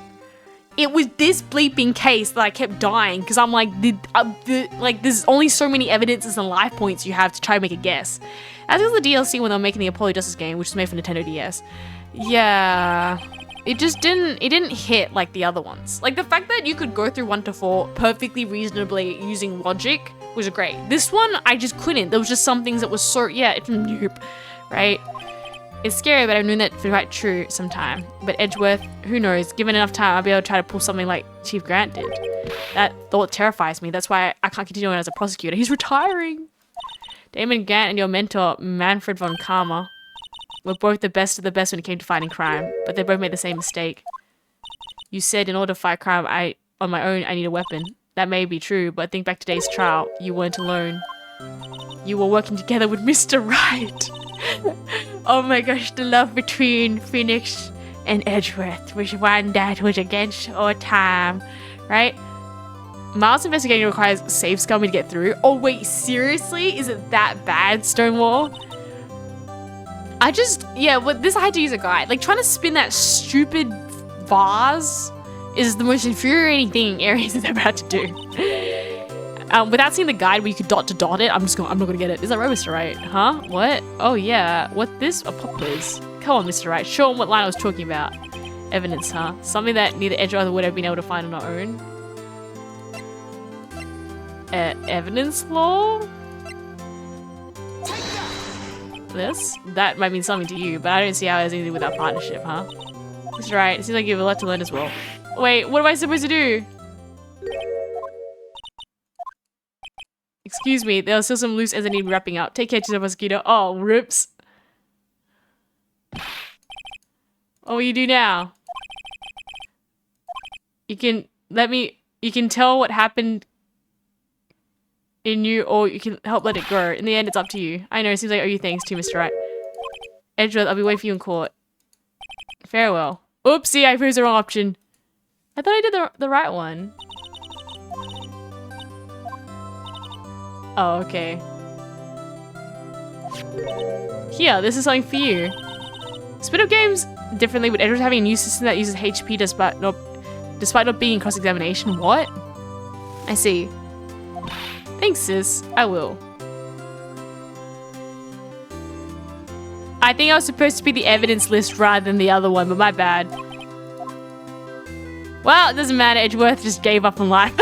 It was this bleeping case that I kept dying because I'm like, there's only so many evidences and life points you have to try to make a guess. As is the DLC when they were making the Apollo Justice game, which was made for Nintendo DS. Yeah, it didn't hit like the other ones. Like the fact that you could go through 1 to 4 perfectly reasonably using logic was great. This one, I just couldn't. There was just some things that was so, yeah, it's nope, right? It's scary, but I've known that for quite true sometime. But Edgeworth, who knows, given enough time, I'll be able to try to pull something like Chief Grant did. That thought terrifies me. That's why I can't continue on as a prosecutor. He's retiring. Damon Grant and your mentor, Manfred von Karma, were both the best of the best when it came to fighting crime, but they both made the same mistake. You said in order to fight crime, on my own, I need a weapon. That may be true, but think back to today's trial. You weren't alone. You were working together with Mr. Right. Oh my gosh, the love between Phoenix and Edgeworth was one that was against all time, right? Miles investigating requires save scummy to get through. Oh wait, seriously? Is it that bad, Stonewall? This I had to use a guide. Like trying to spin that stupid vase is the most infuriating thing Aries is about to do. Without seeing the guide where you could dot to dot it, I'm not gonna get it. Is that right, Mr. Right? Huh? What? Oh yeah. What this? A pop quiz. Come on, Mr. Right. Show him what line I was talking about. Evidence, huh? Something that neither Edge or other would have been able to find on our own. Evidence law? This? That might mean something to you, but I don't see how it's anything without partnership, huh? Mr. Right. It seems like you have a lot to learn as well. Wait, what am I supposed to do? Excuse me, there are still some loose ends that need wrapping up. Take care, Chief Mosquito. Oh, rips. What will you do now? You can tell what happened in you, or you can help let it go. In the end, it's up to you. I know, it seems like I owe you thanks too, Mr. Right. Edgeworth, I'll be waiting for you in court. Farewell. Oopsie, I chose the wrong option. I thought I did the right one. Oh, okay. Here, this is something for you. Spin up games differently, with Edward having a new system that uses HP despite not being in cross-examination. What? I see. Thanks, sis. I will. I think I was supposed to be the evidence list rather than the other one, but my bad. Well, it doesn't matter. Edgeworth just gave up on life.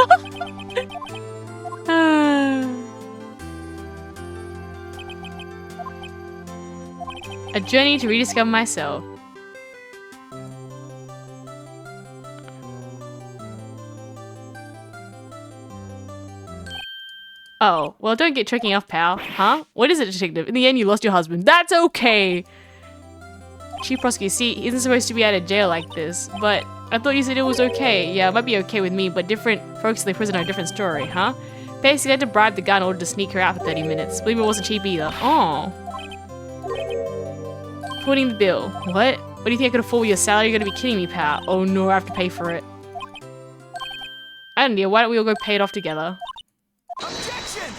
A journey to rediscover myself. Oh, well, don't get tricking off, pal. Huh? What is it, detective? In the end, you lost your husband. That's okay. Chief Prosecutor, see, he isn't supposed to be out of jail like this, but I thought you said it was okay. Yeah, it might be okay with me, but different folks in the prison are a different story, huh? Basically, I had to bribe the guy in order to sneak her out for 30 minutes. Believe me, it wasn't cheap either. Oh. Footing the bill. What? What do you think I could afford with your salary? You're gonna be kidding me, pal. Oh no, I have to pay for it. I don't know. Why don't we all go pay it off together? Objection!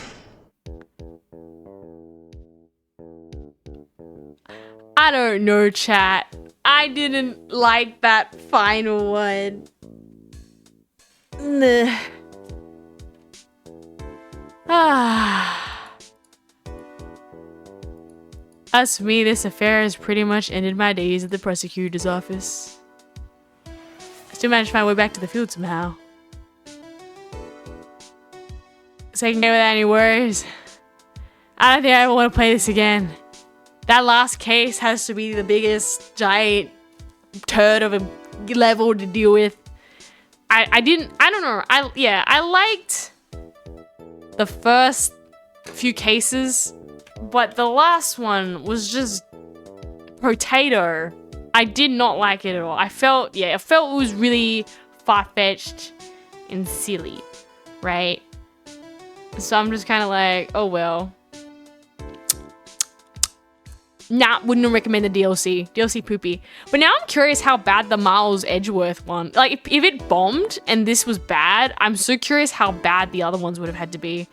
I don't know, chat. I didn't like that final one. Nah. As for me, this affair has pretty much ended my days at the prosecutor's office. Still managed to find my way back to the field somehow. Second game without any worries. I don't think I ever want to play this again. That last case has to be the biggest giant turd of a level to deal with. I don't know. I liked the first few cases, but the last one was just potato. I did not like it at all. I felt it was really far-fetched and silly, right? So I'm just kind of like, oh well. Nah, wouldn't recommend the DLC. DLC poopy. But now I'm curious how bad the Miles Edgeworth one, like if it bombed and this was bad, I'm so curious how bad the other ones would have had to be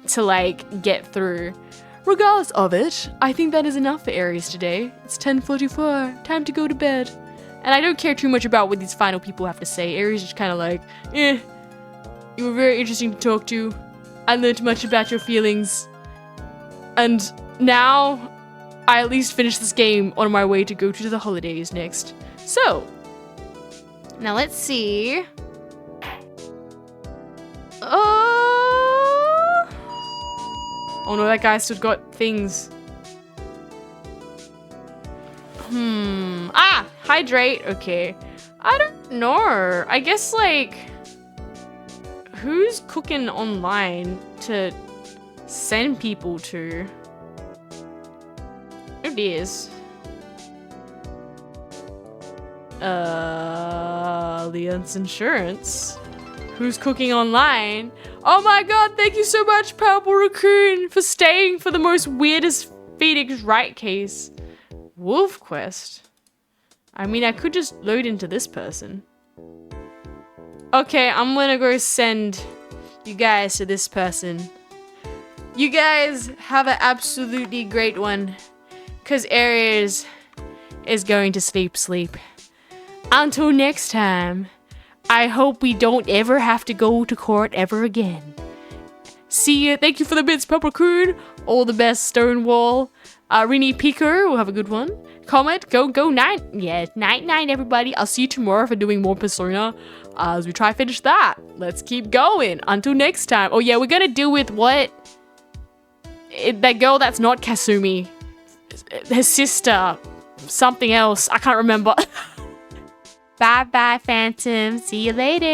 to like get through. Regardless of it, I think that is enough for Aries today. It's 10:44, time to go to bed. And I don't care too much about what these final people have to say. Aries is just kind of like, you were very interesting to talk to. I learned much about your feelings. And now I at least finished this game on my way to go to the holidays next. So, now let's see. Oh no, that guy still got things. Hydrate. Okay. I don't know. I guess like, who's cooking online to send people to? It is. Alliance Insurance. Who's cooking online? Oh my god, thank you so much, Purple Raccoon, for staying for the most weirdest Phoenix Wright case. Wolf Quest. I mean, I could just load into this person. Okay, I'm gonna go send you guys to this person. You guys have an absolutely great one. Because Aries is going to sleep. Until next time, I hope we don't ever have to go to court ever again. See ya. Thank you for the bits, Purple Coon. All the best, Stonewall. Rini Pico will have a good one. Comment, go night. Yeah, night, everybody. I'll see you tomorrow for doing more Persona as we try to finish that. Let's keep going. Until next time. Oh yeah, we're gonna deal with what? That girl that's not Kasumi. His sister, something else. I can't remember. Bye, Phantom. See you later.